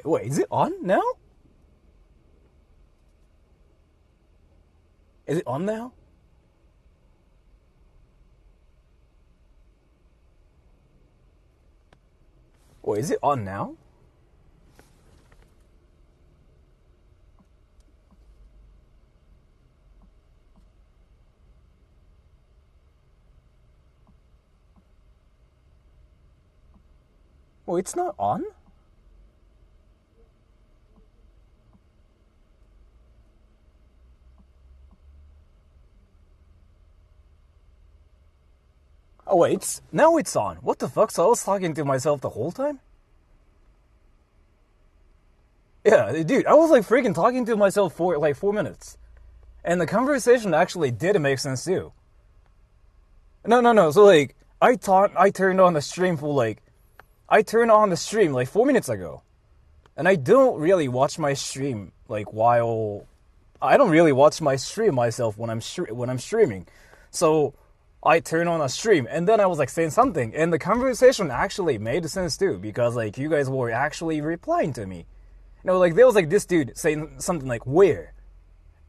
Wait, is it on now? Is it on now? Wait, is it on now? Oh, it's not on? Oh wait, now it's on. What the fuck? So I was talking to myself the whole time? Yeah, dude, I was like freaking talking to myself for like 4 minutes. And the conversation actually did make sense too. No. So like, I turned on the stream like 4 minutes ago. And I don't really watch my stream I don't really watch my stream myself when I'm streaming. So I turn on a stream and then I was like saying something and the conversation actually made sense too because like you guys were actually replying to me. Like there was like this dude saying something like where?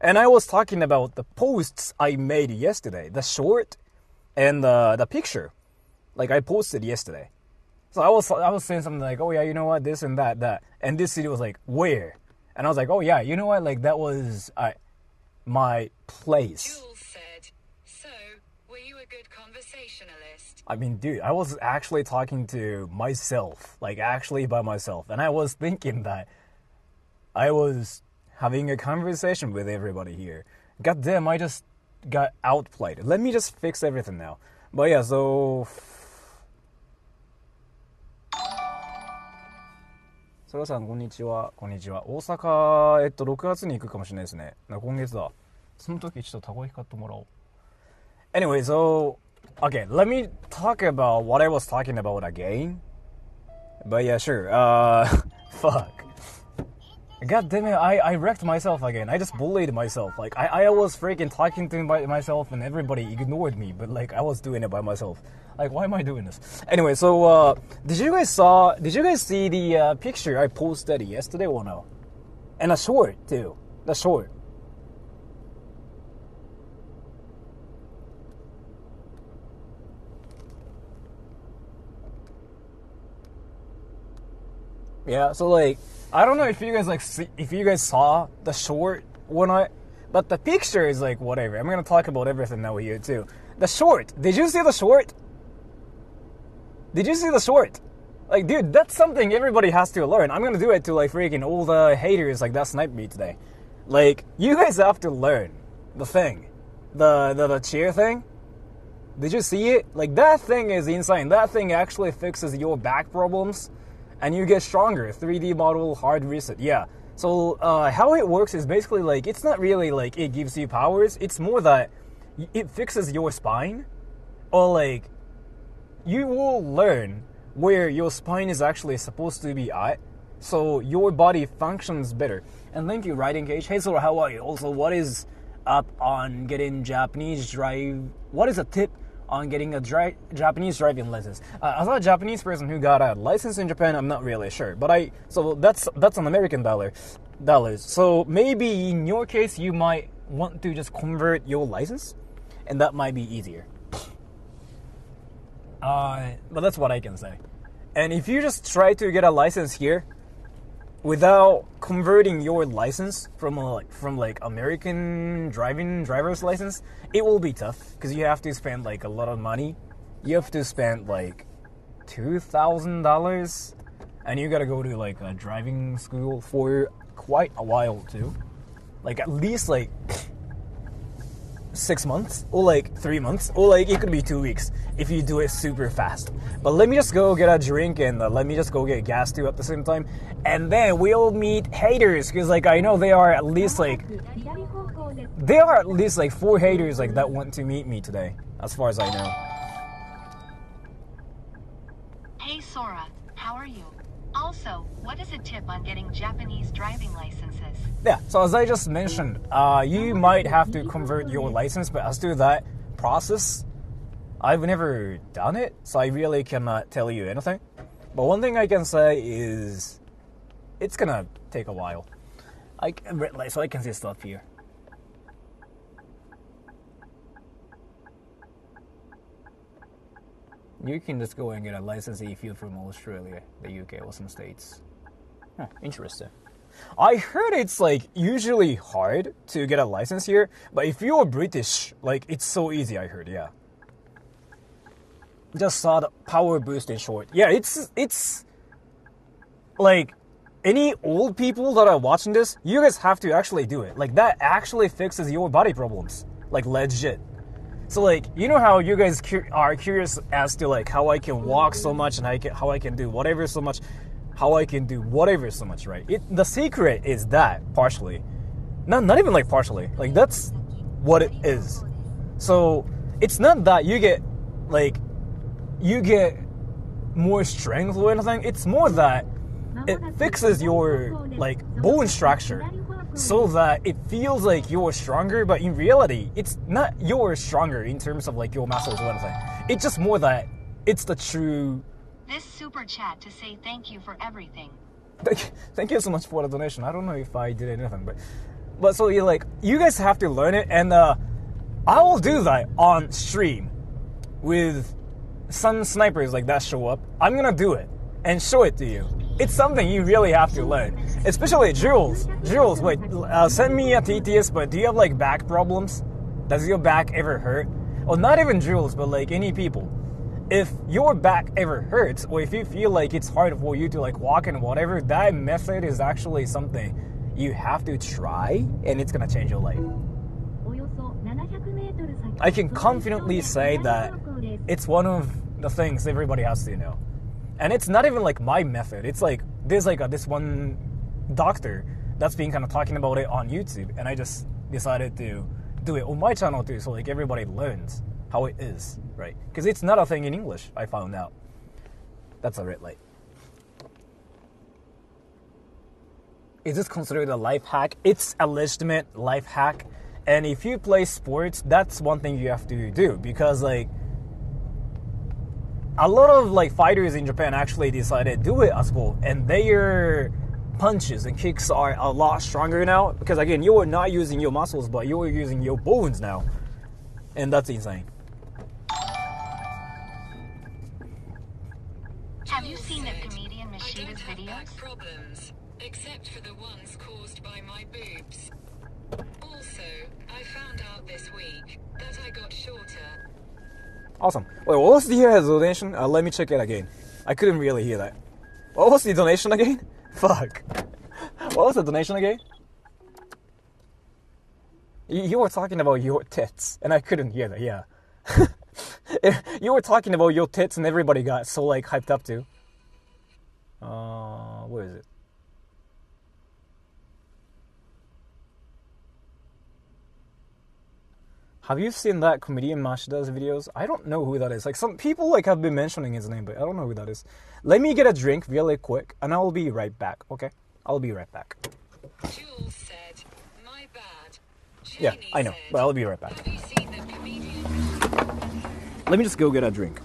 And I was talking about the posts I made yesterday, the short and the picture. Like I posted yesterday. So I was saying something like, oh yeah, you know what, this and that. And this dude was like, where? And I was like, oh yeah, you know what, like that was my place. Jules said, so, were you a good conversationalist? I mean, dude, I was actually talking to myself, like actually by myself. And I was thinking that I was having a conversation with everybody here. God damn, I just got outplayed. Let me just fix everything now. But yeah, so...ソラさん、こんにちは。こんにちは。大阪、6月に行くかもしれないですね。今月だ。その時ちょっとたこ焼き買ってもらおう。Anyway, so... Okay, let me talk about what I was talking about again. But yeah, sure. Fuck. God damn it, I wrecked myself again. I just bullied myself. Like, I was freaking talking to myself and everybody ignored me. But, like, I was doing it by myself. Like, why am I doing this? Anyway, so, did you guys see the picture I posted yesterday or no? And a short, too. The short. Yeah, so, like... I don't know if you guys saw the short or not, but the picture is like whatever. I'm gonna talk about everything now here too. The short. Did you see the short? Did you see the short? Like, dude, that's something everybody has to learn. I'm gonna do it to like freaking all the haters like that sniped me today. Like, you guys have to learn the thing, the chair thing. Did you see it? Like, that thing is insane. That thing actually fixes your back problems. And you get stronger. 3D model, hard reset. Yeah. So how it works is basically like, it's not really like it gives you powers. It's more that it fixes your spine. Or like, you will learn where your spine is actually supposed to be at. So your body functions better. And thank you, Riding Cage. Hey, Sora, how are you? Also, what is up on getting Japanese drive? What is a tip on getting a Japanese driving license? As a Japanese person who got a license in Japan, I'm not really sure. But so that's an American dollars. So maybe in your case, you might want to just convert your license, and that might be easier. But that's what I can say. And if you just try to get a license here, without converting your license from American driver's license, it will be tough because you have to spend like a lot of money. You have to spend like $2,000, and you gotta go to like a driving school for quite a while too. Like at least like 6 months or like 3 months or like it could be 2 weeks if you do it super fast. But let me just go get a drink and let me just go get gas too at the same time, and then we'll meet haters because like I know there are at least like 4 haters like that want to meet me today, as far as I know. Hey Sora, how are you? Also, what is a tip on getting Japanese driving licenses? Yeah, so as I just mentioned, you might have to convert your license, but as to that process, I've never done it, so I really cannot tell you anything. But one thing I can say is it's gonna take a while. Red light, so I can see stuff here. You can just go and get a license if you're from Australia, the UK, or some states. Huh, interesting. I heard it's like usually hard to get a license here, but if you're British, like it's so easy. I heard, yeah. Just saw the power boost in short. Yeah, it's like any old people that are watching this, you guys have to actually do it. Like that actually fixes your body problems, like legit. So like, you know how you guys are curious as to like how I can walk so much and how I can do whatever so much, right? The secret is that partially, not even like partially, like that's what it is. So it's not that you get more strength or anything. It's more that it fixes your like bone structure so that it feels like you're stronger, but in reality, it's not you're stronger in terms of like your muscles or anything. It's just more that it's the true. This super chat to say thank you for everything. Thank you so much for the donation. I don't know if I did anything, but so you like you guys have to learn it, and I will do that on stream with some snipers like that show up. I'm gonna do it and show it to you. It's something you really have to learn, especially Jules. Wait, send me a TTS. But do you have like back problems? Does your back ever hurt? Or not even Jules, but like any people. If your back ever hurts, or if you feel like it's hard for you to like walk and whatever, that method is actually something you have to try, and it's gonna change your life. I can confidently say that it's one of the things everybody has to know. And it's not even like my method. It's like there's like this one doctor that's been kind of talking about it on YouTube, and I just decided to do it on my channel too, so like everybody learns how it is, right? Because it's not a thing in English, I found out. That's a red light. Is this considered a life hack? It's a legitimate life hack. And if you play sports, that's one thing you have to do, because like a lot of like fighters in Japan actually decided to do it as well, and their punches and kicks are a lot stronger now, because again, you are not using your muscles, but you are using your bones now, and that's insane. Have you seen the comedian Mashida's I don't have videos? back problems, except for the ones caused by my boobs. Also, I found out this week that I got shorter. Awesome. Wait, what was the donation? Let me check it again. I couldn't really hear that. What was the donation again? Fuck. What was the donation again? You were talking about your tits, and I couldn't hear that, yeah. You were talking about your tits, and everybody got so, like, hyped up too. Where is it? Have you seen that comedian Mashida's videos? I don't know who that is. Like, some people like have been mentioning his name, but I don't know who that is. Let me get a drink really quick, and I'll be right back, okay? I'll be right back. Jules said, my bad. Yeah, Cheney I know, said, but I'll be right back. have you seen the comedian? Let me just go get a drink.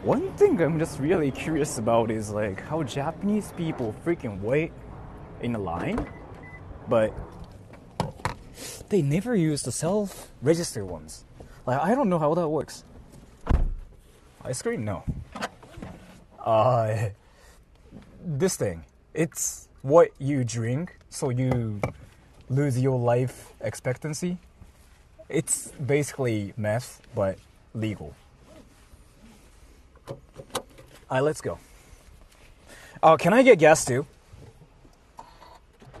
One thing I'm just really curious about is like how Japanese people freaking wait in a line, but they never use the self-register ones. Like, I don't know how that works. Ice cream? No. This thing, it's what you drink, so you lose your life expectancy. It's basically meth, but legal. Alright, let's go. Can I get gas too?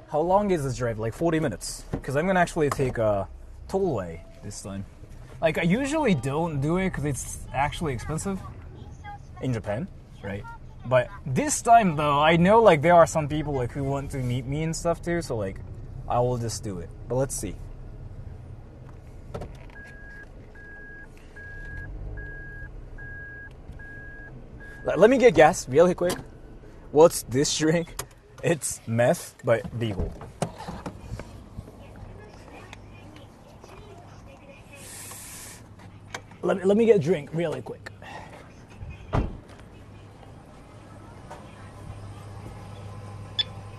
How long is this drive? Like 40 minutes. Because I'm gonna actually take a tollway this time. Like, I usually don't do it because it's actually expensive. in Japan, right? But this time though, I know like there are some people like who want to meet me and stuff too, so like I will just do it. But let's see. Let me get gas really quick. What's this drink? It's meth, but legal. Let me get a drink really quick.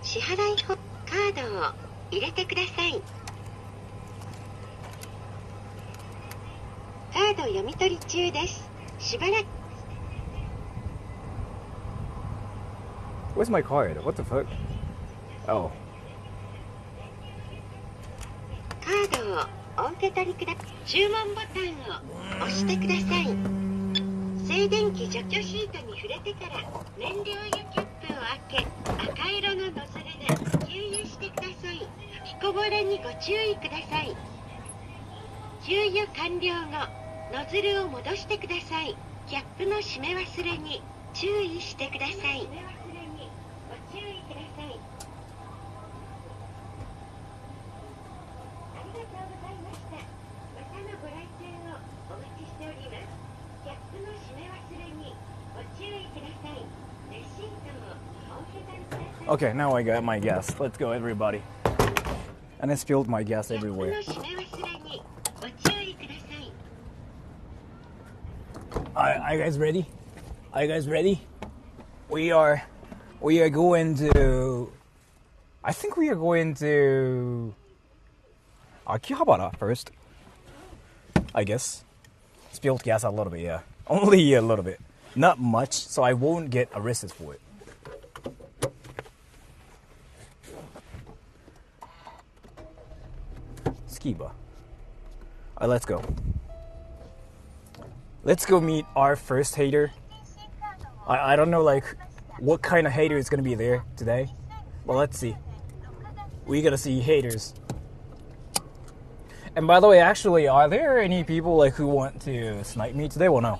支払いカードを入れてください。カード読み取り中です。しばらく。Where's my card? What the fuck? Oh. カードをお受け取りください。注文ボタンを押してください。静電気除去シートに触れてから燃料油キャップを開け、赤色のノズルで給油してください。吹きこぼれにご注意ください。給油完了後、ノズルを戻してください。キャップの閉め忘れに注意してください。ご注意ください。ありがとうございました。またのご来店をお待ちしております。キャップの閉め忘れにご注意ください。レシートもお受け取りください。Okay, now I got my gas. Let's go, everybody. And I spilled my gas キャップ everywhere. の閉め忘れにご注意ください。Are you guys ready? Are you guys ready? We are going to. I think we are going to Akihabara first. I guess. Spilled gas a little bit, yeah. Only a little bit. Not much, so I won't get arrested for it. Skiba. Alright, let's go. Let's go meet our first hater. I don't know like what kind of hater is gonna be there today, but let's see. We gotta see haters. And by the way, actually, are there any people like who want to snipe me today? Well, no,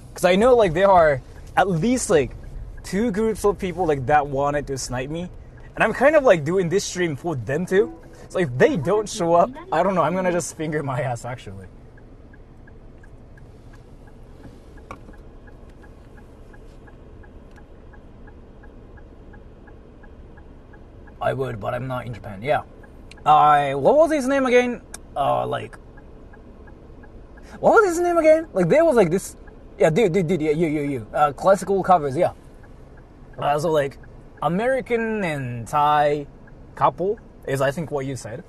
because I know like there are at least like 2 groups of people like that wanted to snipe me, and I'm kind of like doing this stream for them too. So if they don't show up, I don't know. I'm gonna just finger my ass actually. I would, but I'm not in Japan. Yeah. What was his name again? What was his name again? Like, there was like this. Yeah, dude, yeah, you. Classical covers, yeah. So like, American and Thai couple is I think what you said.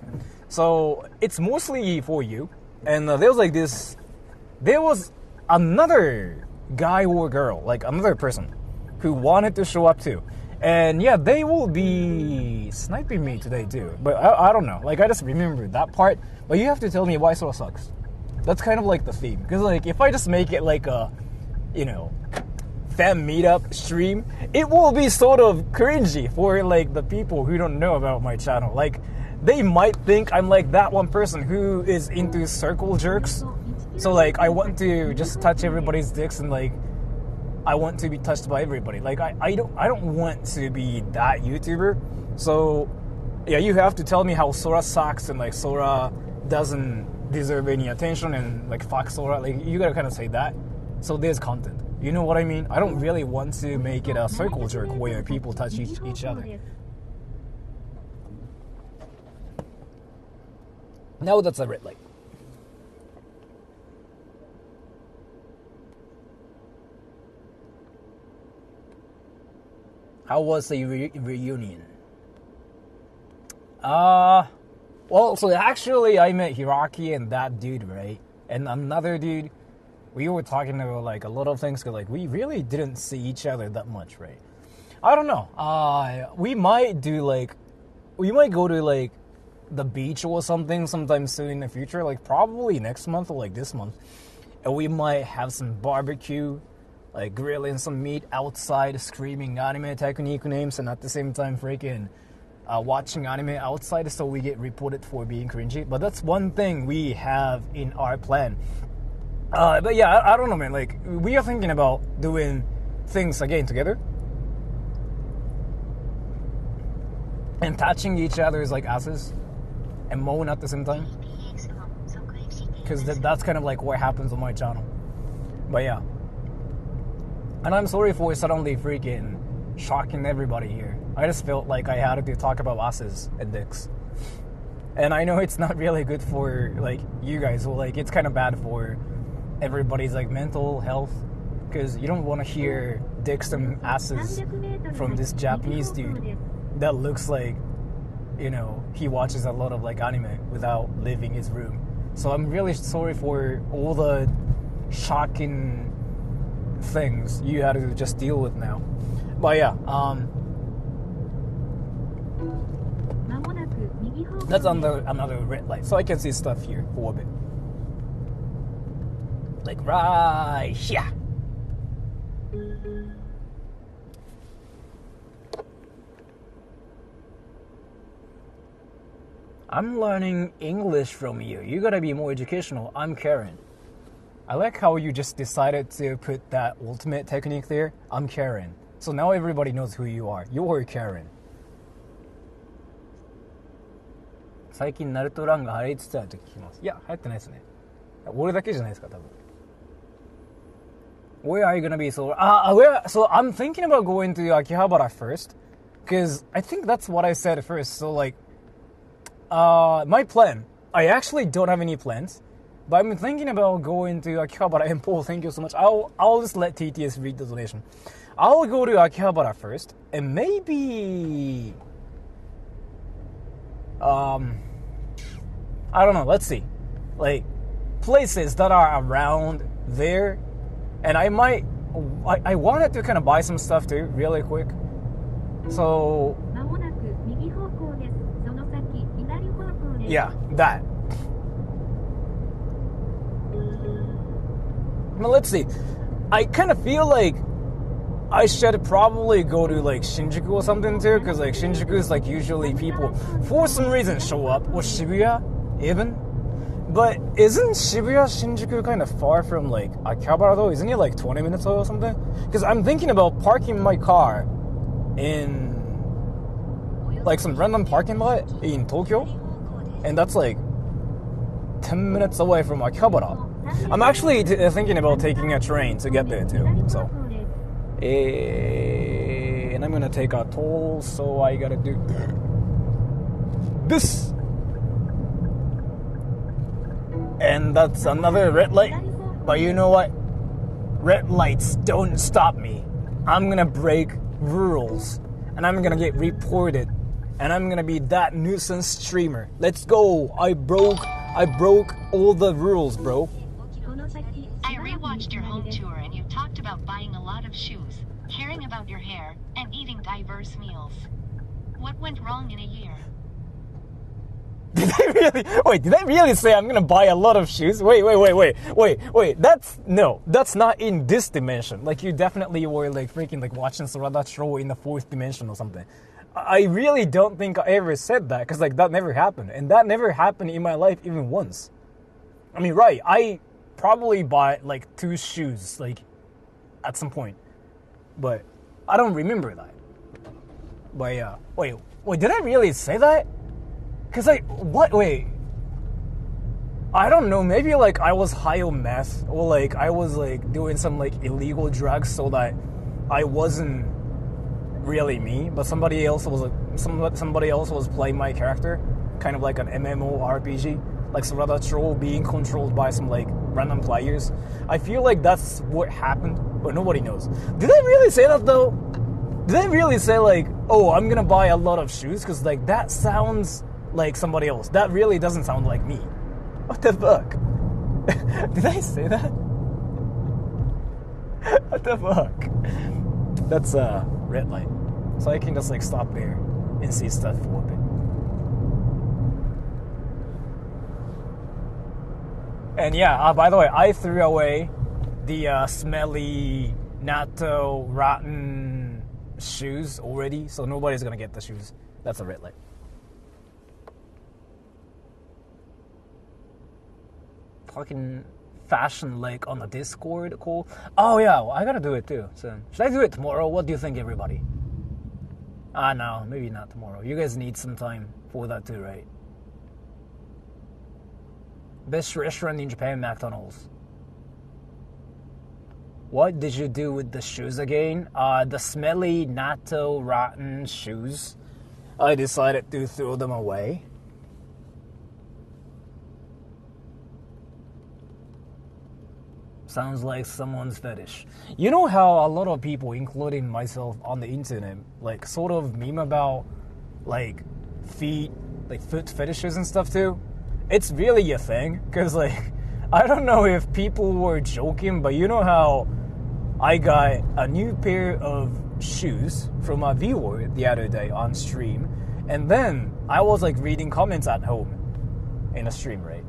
So it's mostly for you. And there was like this. There was another guy or girl, like another person, who wanted to show up too. And yeah, they will be sniping me today too. But I don't know. Like, I just remembered that part. But you have to tell me why Sora sucks. That's kind of like the theme. Because like, if I just make it like a, fan meetup stream, it will be sort of cringy for like the people who don't know about my channel. Like, they might think I'm like that one person who is into circle jerks. So like, I want to just touch everybody's dicks and like, I want to be touched by everybody. Like I don't want to be that YouTuber. So yeah, you have to tell me how Sora sucks and like Sora doesn't deserve any attention and like fuck Sora. Like you gotta kind of say that. So there's content. You know what I mean? I don't really want to make it a circle jerk where people touch each other. Now that's a red light. How was the reunion? Well, so actually I met Hiraki and that dude, right? And another dude. We were talking about like a lot of things because like we really didn't see each other that much, right? I don't know. We might go to like the beach or something sometime soon in the future, like probably next month or like this month. And we might have some barbecue, like grilling some meat outside, screaming anime technique names, and at the same time freaking watching anime outside so we get reported for being cringy. But that's one thing we have in our plan. But yeah, I don't know, man. Like, we are thinking about doing things again together and touching each other's like asses and moan at the same time, because that's kind of like what happens on my channel. But yeah, and I'm sorry for suddenly freaking shocking everybody here. I just felt like I had to talk about asses and dicks, and I know it's not really good for like you guys, or like it's kind of bad for everybody's like mental health, because you don't want to hear dicks and asses from this Japanese dude that looks like, you know, he watches a lot of like anime without leaving his room. So I'm really sorry for all the shocking things you had to just deal with now. But yeah, that's another red light, so I can see stuff here for a bit. Like right here. I'm learning English from you. You gotta be more educational. I'm Karen. I like how you just decided to put that ultimate technique there. I'm Karen. So now everybody knows who you are. You're Karen. 最近ナルトランが流行りつつあると聞きます。いや、流行ってないですね。俺だけじゃないですか、多分。Where are you gonna be? So I'm thinking about going to Akihabara first, because I think that's what I said first. So like, my plan. I actually don't have any plans, but I'm thinking about going to Akihabara. And Paul, thank you so much. I'll just let TTS read the donation. I'll go to Akihabara first, and maybe I don't know. Let's see, like places that are around there. And I wanted to kind of buy some stuff too, really quick. So, yeah, that. Well, let's see. I kind of feel like I should probably go to like Shinjuku or something too, because like Shinjuku is like usually people for some reason show up, or Shibuya even. But isn't Shibuya, Shinjuku kind of far from like Akihabara though? Isn't it like 20 minutes away or something? Because I'm thinking about parking my car in like some random parking lot in Tokyo, and that's like 10 minutes away from Akihabara. I'm actually thinking about taking a train to get there too. So, and I'm gonna take a toll, so I gotta do this. And that's another red light. But you know what? Red lights don't stop me. I'm gonna break rules. And I'm gonna get reported. And I'm gonna be that nuisance streamer. Let's go. I broke all the rules, bro. I rewatched your home tour and you talked about buying a lot of shoes, caring about your hair, and eating diverse meals. What went wrong in a year? Did I really say I'm gonna buy a lot of shoes? Wait. That's not in this dimension. Like, you definitely were like freaking like watching Sora show in the 4th dimension or something. I really don't think I ever said that, because like that never happened. And that never happened in my life even once. I mean, right, I probably bought like 2 shoes like at some point. But I don't remember that. But yeah. Wait, did I really say that? Cause like, what? Wait. I don't know. Maybe like I was high on meth, or like I was like doing some like illegal drugs, so that I wasn't really me, but somebody else was playing my character, kind of like an MMORPG, like Sora Troll being controlled by some like random players. I feel like that's what happened, but nobody knows. Did I really say that though? Did I really say like, oh, I'm gonna buy a lot of shoes? Cause like that sounds like somebody else. That really doesn't sound like me. What the fuck? Did I say that? What the fuck? That's a red light. So I can just like stop there and see stuff for a bit. And yeah, by the way, I threw away the smelly, natto, rotten shoes already, so nobody's gonna get the shoes. That's a red light. Fucking fashion like on the Discord call. Oh yeah, well, I gotta do it too. So should I do it tomorrow? What do you think, everybody? No, maybe not tomorrow. You guys need some time for that too, right? Best restaurant in Japan, McDonald's. What did you do with the shoes again? The smelly, natto, rotten shoes. I decided to throw them away. Sounds like someone's fetish. You know how a lot of people, including myself on the internet, like sort of meme about like feet, like foot fetishes and stuff too? It's really a thing, because like, I don't know if people were joking, but you know how I got a new pair of shoes from a viewer the other day on stream, and then I was like reading comments at home in a stream, right?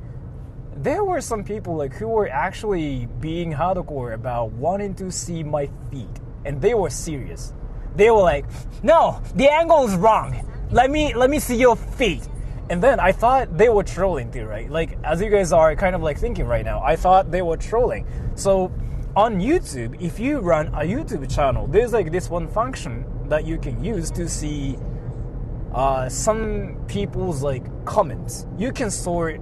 There were some people like who were actually being hardcore about wanting to see my feet, and they were serious. They were like, "No, the angle is wrong. Let me see your feet." And then I thought they were trolling too, right? Like, as you guys are kind of like thinking right now, I thought they were trolling. So on YouTube, if you run a YouTube channel, there's like this one function that you can use to see some people's like comments. You can sort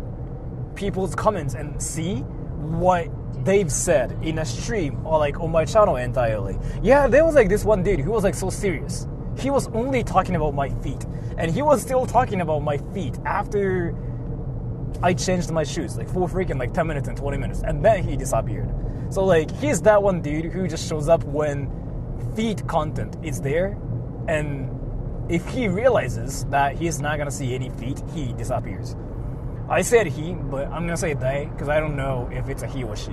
people's comments and see what they've said in a stream or like on my channel entirely. Yeah, there was like this one dude who was like so serious. He was only talking about my feet, and he was still talking about my feet after I changed my shoes, like for freaking like 10 minutes and 20 minutes, and then he disappeared. So like, he's that one dude who just shows up when feet content is there, and if he realizes that he's not gonna see any feet, he disappears. I said he, but I'm gonna say they, because I don't know if it's a he or she.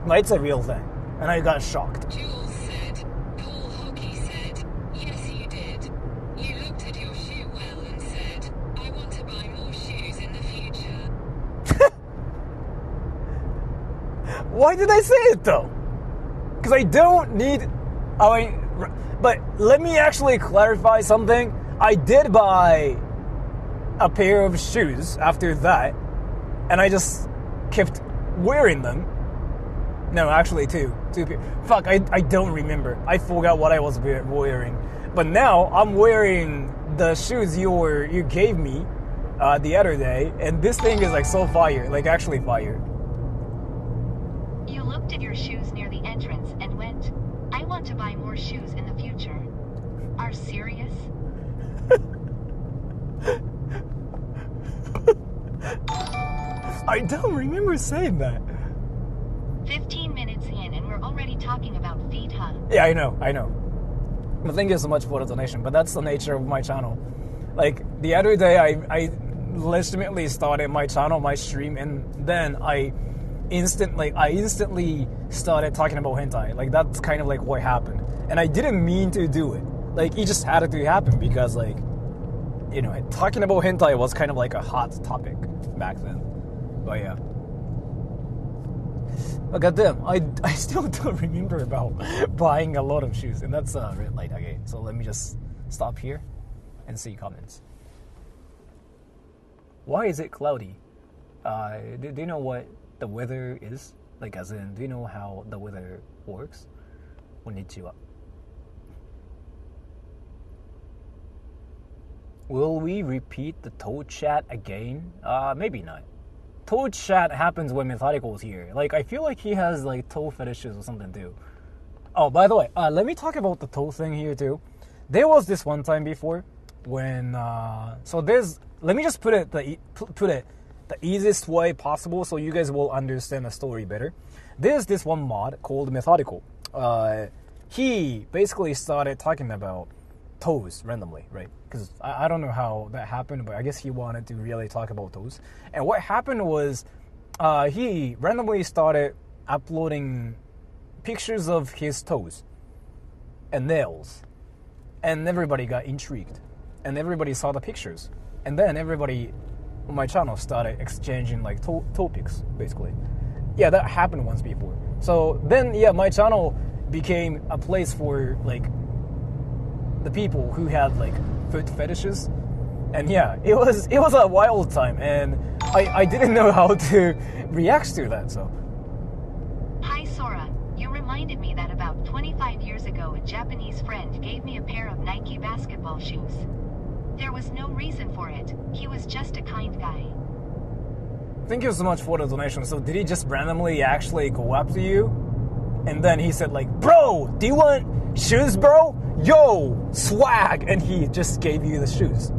But it's a real thing, and I got shocked. Jules said, Paul Hockey said, yes you did. You looked at your shoe well and said, I want to buy more shoes in the future. Why did I say it though? Because I don't need... but let me actually clarify something. I did buy a pair of shoes after that, and I just kept wearing them. No, actually two pairs. Fuck, I don't remember. I forgot what I was wearing. But now I'm wearing the shoes you gave me the other day, and this thing is like so fire, like actually fire. You looked at your shoes near the entrance and went, I want to buy more shoes in the future. Are serious? I don't remember saying that. 15 minutes in and we're already talking about feet, huh? Yeah, I know. But thank you so much for the donation, but that's the nature of my channel. Like, the other day, I legitimately started my channel, my stream, and then I instantly started talking about hentai. Like, that's kind of like what happened. And I didn't mean to do it. Like, it just had to happen because, like, you know, talking about hentai was kind of like a hot topic back then. But yeah. But goddamn, I still don't remember about buying a lot of shoes, and that's a red light again. So let me just stop here and see comments. Why is it cloudy? Do you know what the weather is? Like, as in, do you know how the weather works? Konnichiwa. Will we repeat the Toad chat again? Maybe not. Toad chat happens when Methodical is here. Like, I feel like he has, like, toe fetishes or something, too. Oh, by the way, let me talk about the toe thing here, too. There was this one time before when, let me just put it the easiest way possible so you guys will understand the story better. There's this one mod called Methodical. He basically started talking about toes randomly, right? Because I don't know how that happened, but I guess he wanted to really talk about toes. And what happened was he randomly started uploading pictures of his toes and nails, and everybody got intrigued, and everybody saw the pictures, and then everybody on my channel started exchanging like toe pics, basically. Yeah, that happened once before. So then, yeah, my channel became a place for like the people who had like foot fetishes, and yeah, it was a wild time. And I didn't know how to react to that, so. Hi Sora, you reminded me that about 25 years ago a Japanese friend gave me a pair of Nike basketball shoes. There was no reason for it, he was just a kind guy. Thank you so much for the donation. So did he just randomly actually go up to you? And then he said like, bro, do you want shoes, bro? Yo, swag! And he just gave you the shoes.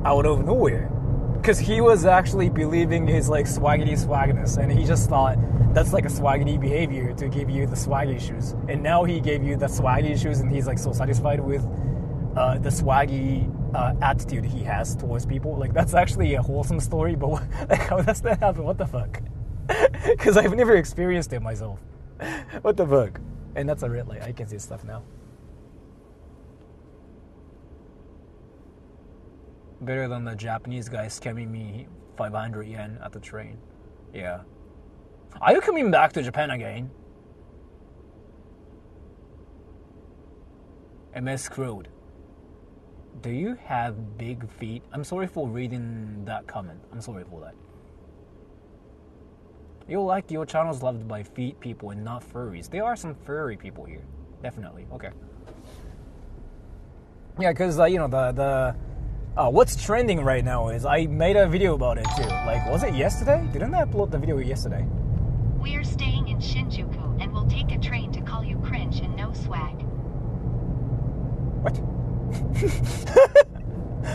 Out of nowhere. Because he was actually believing his like swaggity swagginess. And he just thought that's like a swaggity behavior to give you the swaggy shoes. And now he gave you the swaggy shoes and he's like so satisfied with the swaggy attitude he has towards people. Like that's actually a wholesome story, but like how does that happen? What the fuck? Because I've never experienced it myself. What the fuck? And that's a red light. I can see stuff now. Better than the Japanese guy scamming me 500 yen at the train. Yeah. Are you coming back to Japan again? MS Crowd. Do you have big feet? I'm sorry for reading that comment. I'm sorry for that. You like your channel's loved by feet people and not furries. There are some furry people here. Definitely. Okay. Yeah, because, you know, the what's trending right now is I made a video about it too. Like, was it yesterday? Didn't I upload the video yesterday? We're staying in Shinjuku and we'll take a train to call you cringe and no swag. What?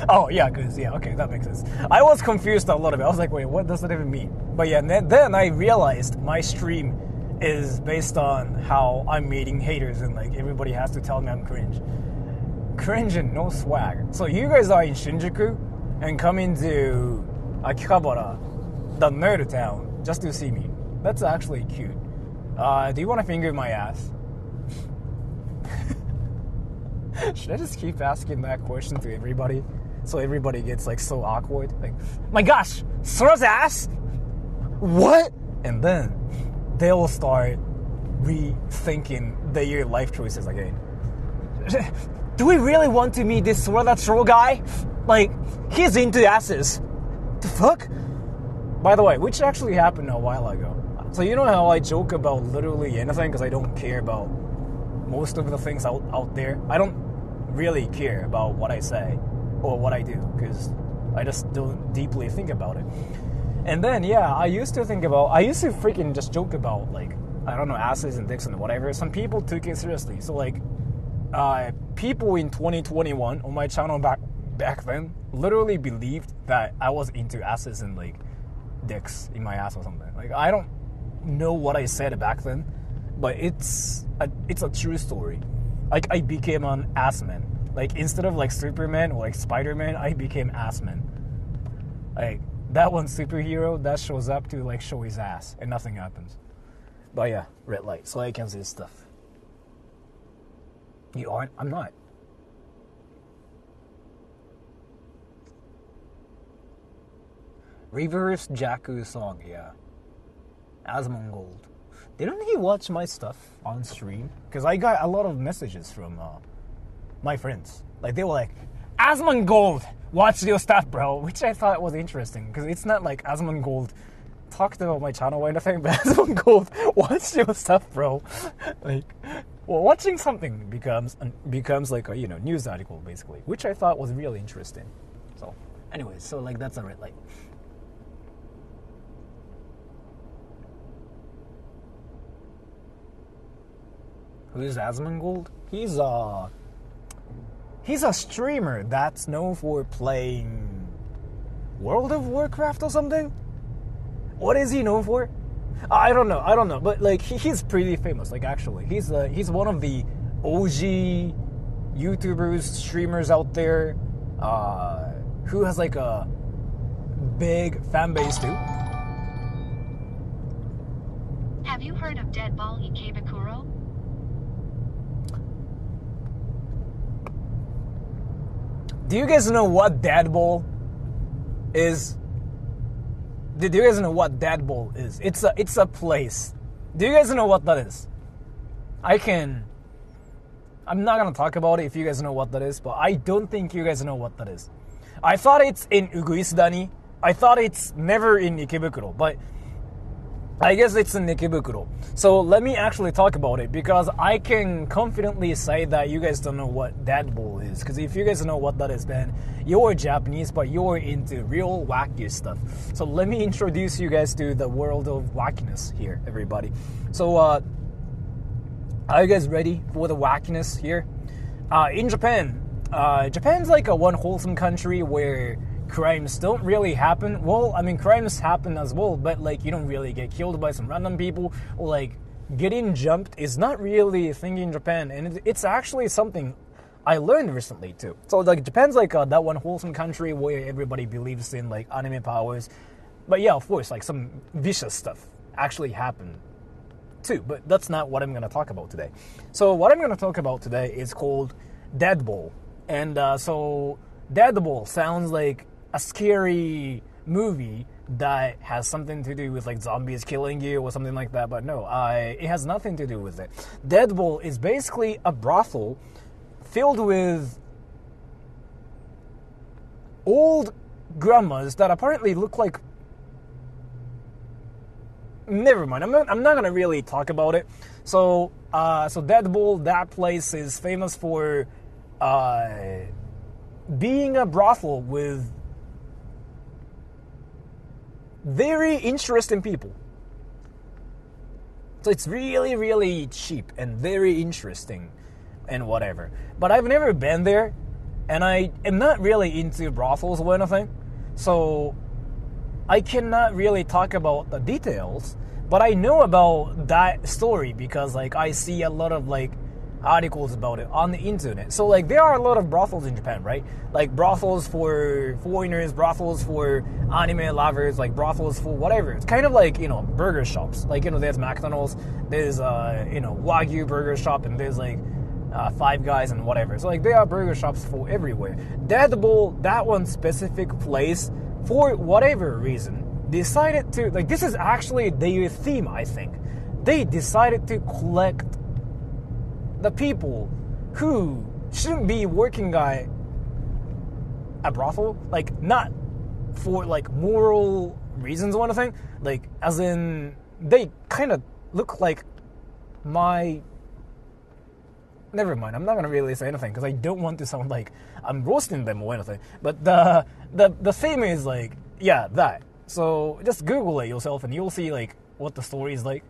Oh, yeah, because, yeah, okay, that makes sense. I was confused a lot of it. I was like, wait, what does that even mean? But yeah, then I realized my stream is based on how I'm meeting haters and, like, everybody has to tell me I'm cringe. Cringe and no swag. So you guys are in Shinjuku and coming to Akihabara, the nerd town, just to see me. That's actually cute. Do you want to finger my ass? Should I just keep asking that question to everybody? So everybody gets like so awkward. Like, my gosh, Sora's ass? What? And then they'll start rethinking their life choices again. Do we really want to meet this Sora troll guy? Like, he's into asses. The fuck? By the way, which actually happened a while ago. So you know how I joke about literally anything because I don't care about most of the things out there? I don't really care about what I say or what I do because I just don't deeply think about it. And then, yeah, I used to freaking just joke about, like, I don't know, asses and dicks and whatever. Some people took it seriously. So, like, people in 2021 on my channel back then literally believed that I was into asses and, like, dicks in my ass or something. Like, I don't know what I said back then, but it's a true story. Like, I became an ass man. Like, instead of, like, Superman or, like, Spider-Man, I became ass man. Like, that one superhero that shows up to, like, show his ass and nothing happens. But yeah, red light, so I can see stuff. You aren't? I'm not. Reverse Jakku song, yeah. Asmongold. Didn't he watch my stuff on stream? Because I got a lot of messages from my friends. Like, they were like, Asmongold, watch your stuff, bro. Which I thought was interesting. Because it's not like Asmongold talked about my channel or anything, but Asmongold, watch your stuff, bro. Like, well, watching something becomes like a, you know, news article, basically. Which I thought was really interesting. So, anyways, so, like, that's a red light. Who's Asmongold? He's a streamer that's known for playing World of Warcraft or something? What is he known for? I don't know, but like he's pretty famous, like actually. He's one of the OG YouTubers, streamers out there who has like a big fan base too. Have you heard of Deadball Ikebukuro? Do you guys know what deadball is? Do you guys know what deadball is? It's a place. Do you guys know what that is? I'm not gonna talk about it if you guys know what that is, but I don't think you guys know what that is. I thought it's in Uguisudani, I thought it's never in Ikebukuro, but I guess it's in Ikebukuro. So let me actually talk about it, because I can confidently say that you guys don't know what deadball is. Because if you guys know what that is, then you're Japanese, but you're into real wacky stuff. So let me introduce you guys to the world of wackiness here, everybody. So, are you guys ready for the wackiness here? In Japan, Japan's like a one wholesome country where crimes don't really happen. Well, I mean, crimes happen as well, but like you don't really get killed by some random people, or like getting jumped is not really a thing in Japan, and it's actually something I learned recently too. So like Japan's like that one wholesome country where everybody believes in like anime powers, but yeah, of course, like some vicious stuff actually happen too, but that's not what I'm going to talk about today. So what I'm going to talk about today is called deadball, and so deadball sounds like a scary movie that has something to do with like zombies killing you or something like that, but no, it has nothing to do with it. Deadball is basically a brothel filled with old grandmas that apparently look like... Never mind, I'm not gonna really talk about it. So Deadball, that place is famous for being a brothel with very interesting people. So it's really, really cheap and very interesting and whatever. But I've never been there, and I am not really into brothels or anything. So I cannot really talk about the details, but I know about that story because like I see a lot of like articles about it on the internet. So like there are a lot of brothels in Japan, right? Like brothels for foreigners, brothels for anime lovers, like brothels for whatever. It's kind of like, you know, burger shops. Like, you know, there's McDonald's, there's you know, Wagyu burger shop, and there's like Five Guys and whatever. So like there are burger shops for everywhere. Deadball, that one specific place, for whatever reason, decided to, like, this is actually their theme, I think. They decided to collect the people who shouldn't be working at a brothel, like not for like moral reasons or anything, like as in they kind of look like my... Never mind, I'm not gonna really say anything because I don't want to sound like I'm roasting them or anything, but the theme is like, yeah, that. So just Google it yourself and you'll see like what the story is like.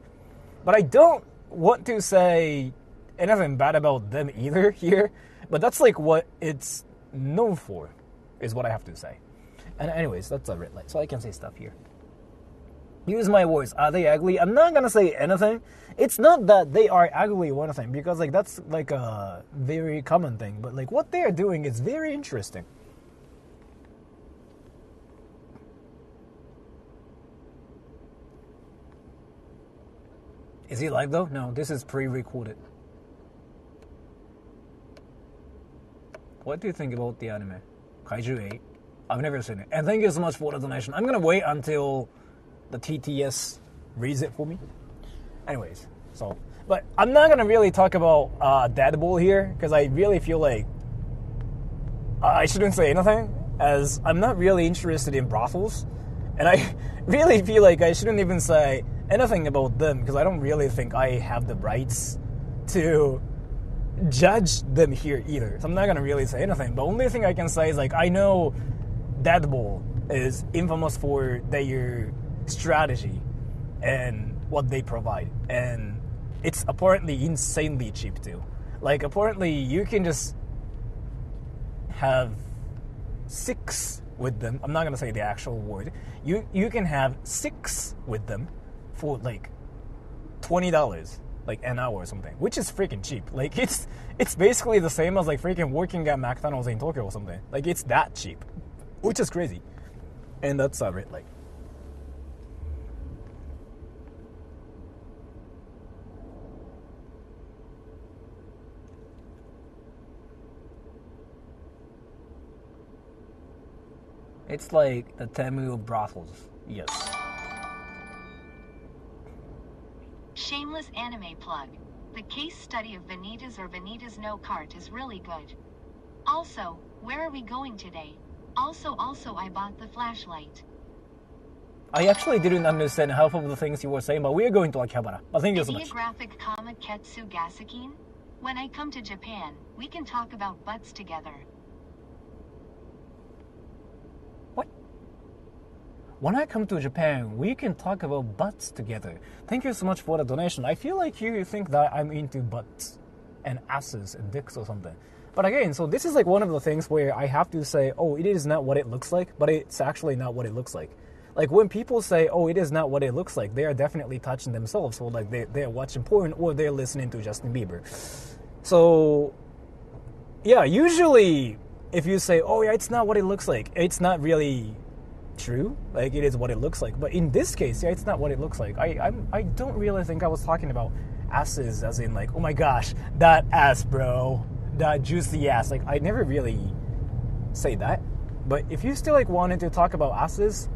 But I don't want to say anything bad about them either here, but that's like what it's known for, is what I have to say. And anyways, that's a red light, so I can say stuff here. Use my words. Are they ugly? I'm not gonna say anything. It's not that they are ugly or anything, because like that's like a very common thing, but like what they are doing is very interesting. Is he live though? No, this is pre-recorded. What do you think about the anime? Kaiju 8? I've never seen it. And thank you so much for the donation. I'm gonna wait until the TTS reads it for me. Anyways, so... But I'm not gonna really talk about Deadball here, because I really feel like I shouldn't say anything, as I'm not really interested in brothels. And I really feel like I shouldn't even say anything about them, because I don't really think I have the rights to judge them here either. So I'm not gonna really say anything. The only thing I can say is like, I know Deadball is infamous for their strategy and what they provide, and it's apparently insanely cheap too. Like apparently you can just have 6 with them. I'm not gonna say the actual word. You can have 6 with them for like $20 like an hour or something, which is freaking cheap. Like it's basically the same as like freaking working at McDonald's in Tokyo or something. Like it's that cheap, which is crazy. And that's it. Like, it's like the Temu of brothels. Yes. Shameless anime plug. The case study of Vanitas or Vanitas no Cart is really good. Also, where are we going today? Also I bought the flashlight. I actually didn't understand half of the things you were saying, but we are going to Akihabara. But thank you so much. Graphic comic Ketsu Gasakin? When I come to Japan, we can talk about butts together. What? When I come to Japan, we can talk about butts together. Thank you so much for the donation. I feel like you think that I'm into butts and asses and dicks or something. But again, so this is like one of the things where I have to say, oh, it is not what it looks like, but it's actually not what it looks like. Like when people say, oh, it is not what it looks like, they are definitely touching themselves. So like they're watching porn or they're listening to Justin Bieber. So yeah, usually if you say, oh yeah, it's not what it looks like, it's not really true. Like it is what it looks like. But in this case, yeah, it's not what it looks like. I don't really think I was talking about asses as in like, oh my gosh, that ass, bro. That juicy ass. Like I never really say that. But if you still like wanted to talk about asses,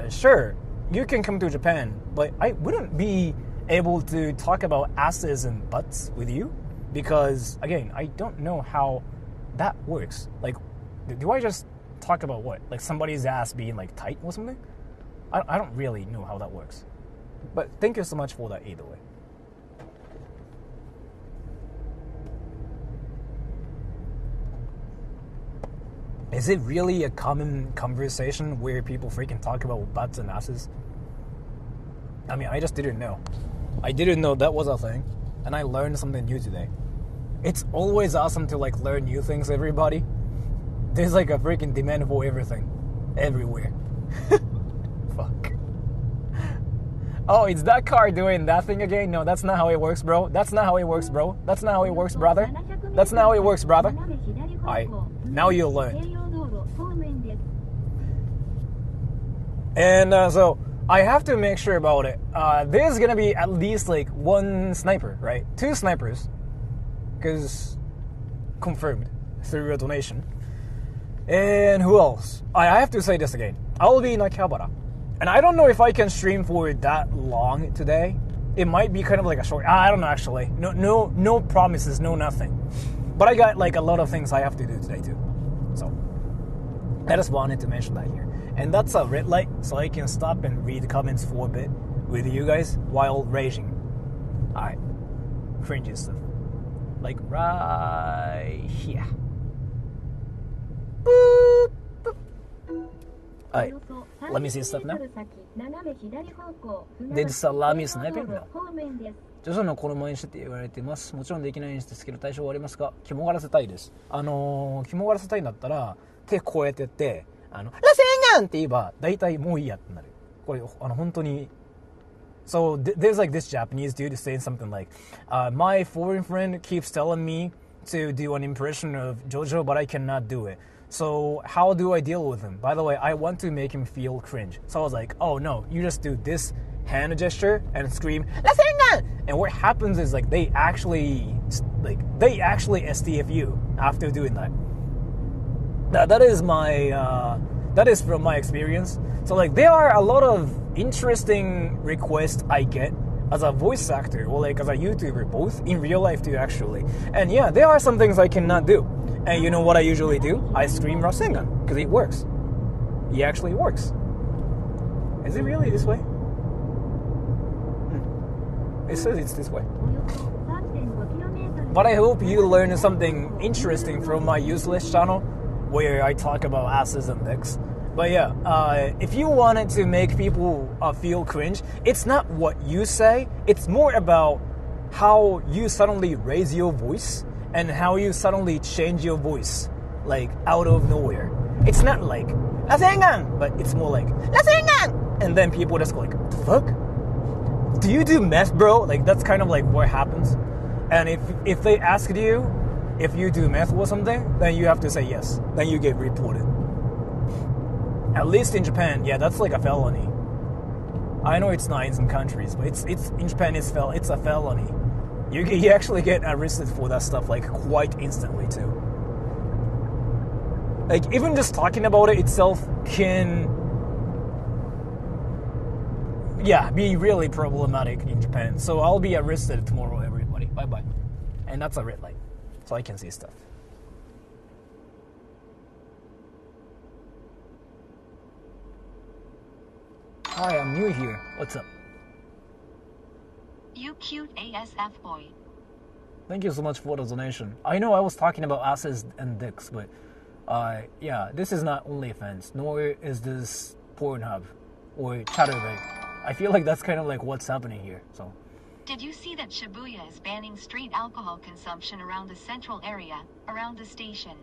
sure, you can come to Japan, but I wouldn't be able to talk about asses and butts with you because, again, I don't know how that works. Like, do I just talk about what? Like somebody's ass being like tight or something? I don't really know how that works. But thank you so much for that either way. Is it really a common conversation where people freaking talk about butts and asses? I mean, I just didn't know. I didn't know that was a thing, and I learned something new today. It's always awesome to like learn new things, everybody. There's like a freaking demand for everything, everywhere. Fuck. Oh, it's that car doing that thing again? No, that's not how it works, bro. That's not how it works, bro. That's not how it works, brother. That's not how it works, brother. Alright, now you'll learn. And so I have to make sure about it. There's gonna be at least like one sniper, right? 2 snipers, because confirmed through a donation. And who else? I have to say this again. I'll be in Akihabara, and I don't know if I can stream for that long today. It might be kind of like a short. I don't know actually. No promises, no nothing. But I got like a lot of things I have to do today too. So I just wanted to mention that here. And that's a red light, so I can stop and read the comments for a bit with you guys while raging. Alright. Cringe stuff. Like right here. Boop, boop. Alright. Let me see stuff now. Did Salami sniping? No. 徐々の衣にしてって言われています。もちろんできないんですけど対処はありますか？肝がらせたいです。肝がらせたいんだったら手こうやってってラセンガンって言えば大体もういいやってなる。これ本当に。So there's like this Japanese dude saying something like, my foreign friend keeps telling me to do an impression of JoJo, but I cannot do it. So how do I deal with him? By the way, I want to make him feel cringe. So I was like, oh no, you just do this hand gesture and scream Rasengan! And what happens is like they actually STF you after doing that. That is from my experience. So like there are a lot of interesting requests I get as a voice actor or like as a YouTuber, both in real life too actually. And yeah, there are some things I cannot do. And you know what I usually do? I scream Rasengan because it works. It actually works. Is it really this way? It says it's this way. But I hope you learned something interesting from my useless channel where I talk about asses and dicks. But yeah, if you wanted to make people feel cringe, it's not what you say, it's more about how you suddenly raise your voice and how you suddenly change your voice, like out of nowhere. It's not like Rasengan, but it's more like Rasengan! And then people just go like, what the fuck? Do you do meth, bro? Like that's kind of like what happens. And if they asked you if you do meth or something, then you have to say yes. Then you get reported. At least in Japan, yeah, that's like a felony. I know it's not in some countries, but it's in Japan it's a felony. You actually get arrested for that stuff like quite instantly too. Like even just talking about it itself can be really problematic in Japan. So I'll be arrested tomorrow, everybody. Bye bye. And that's a red light, so I can see stuff. Hi, I'm new here. What's up? You cute ASF boy. Thank you so much for the donation. I know I was talking about asses and dicks, but yeah, this is not OnlyFans, nor is this Pornhub or Chatterbait. I feel like that's kind of like what's happening here. So, Did you see that Shibuya is banning street alcohol consumption around the central area, around the station?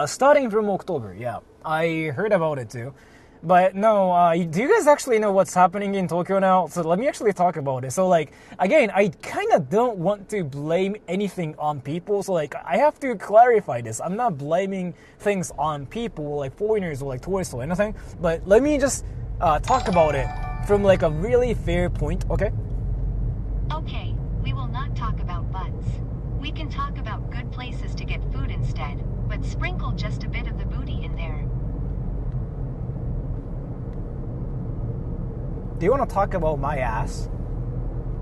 starting from October, yeah, I heard about it too. But no, do you guys actually know what's happening in Tokyo now? So let me actually talk about it. So like, again, I kind of don't want to blame anything on people. So like, I have to clarify this. I'm not blaming things on people, like foreigners or like tourists or anything. But let me just talk about it from like a really fair point, okay? Okay, we will not talk about butts. We can talk about good places to get food instead, but sprinkle just a bit of the booty in there. Do you want to talk about my ass?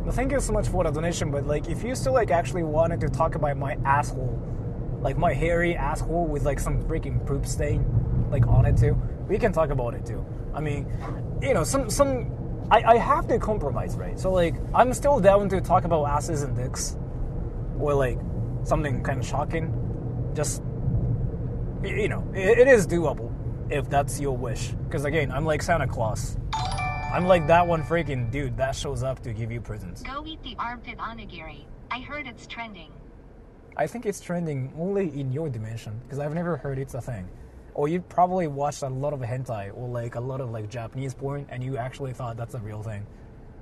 Well, thank you so much for the donation, but like, if you still like actually wanted to talk about my asshole, like my hairy asshole with like some freaking poop stain, like on it too, we can talk about it too. I mean, you know, I have to compromise, right? So like, I'm still down to talk about asses and dicks, or like something kind of shocking. Just, you know, it is doable if that's your wish. Because again, I'm like Santa Claus. I'm like that one freaking dude that shows up to give you presents. Go eat the armpit onigiri. I heard it's trending. I think it's trending only in your dimension, because I've never heard it's a thing. Or you probably watched a lot of hentai or like a lot of like Japanese porn and you actually thought that's a real thing.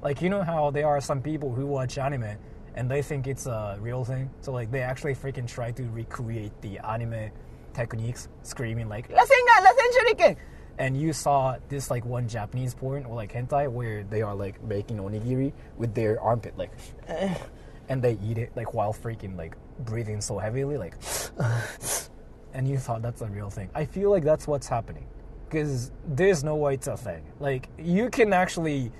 Like, you know how there are some people who watch anime and they think it's a real thing? So like they actually freaking try to recreate the anime techniques, screaming like, Rasengan, Rasen Shuriken! And you saw this like one Japanese porn or like hentai where they are like making onigiri with their armpit, like, and they eat it like while freaking like breathing so heavily, like, and you thought that's a real thing. I feel like that's what's happening, because there's no way it's a thing. Like, you can actually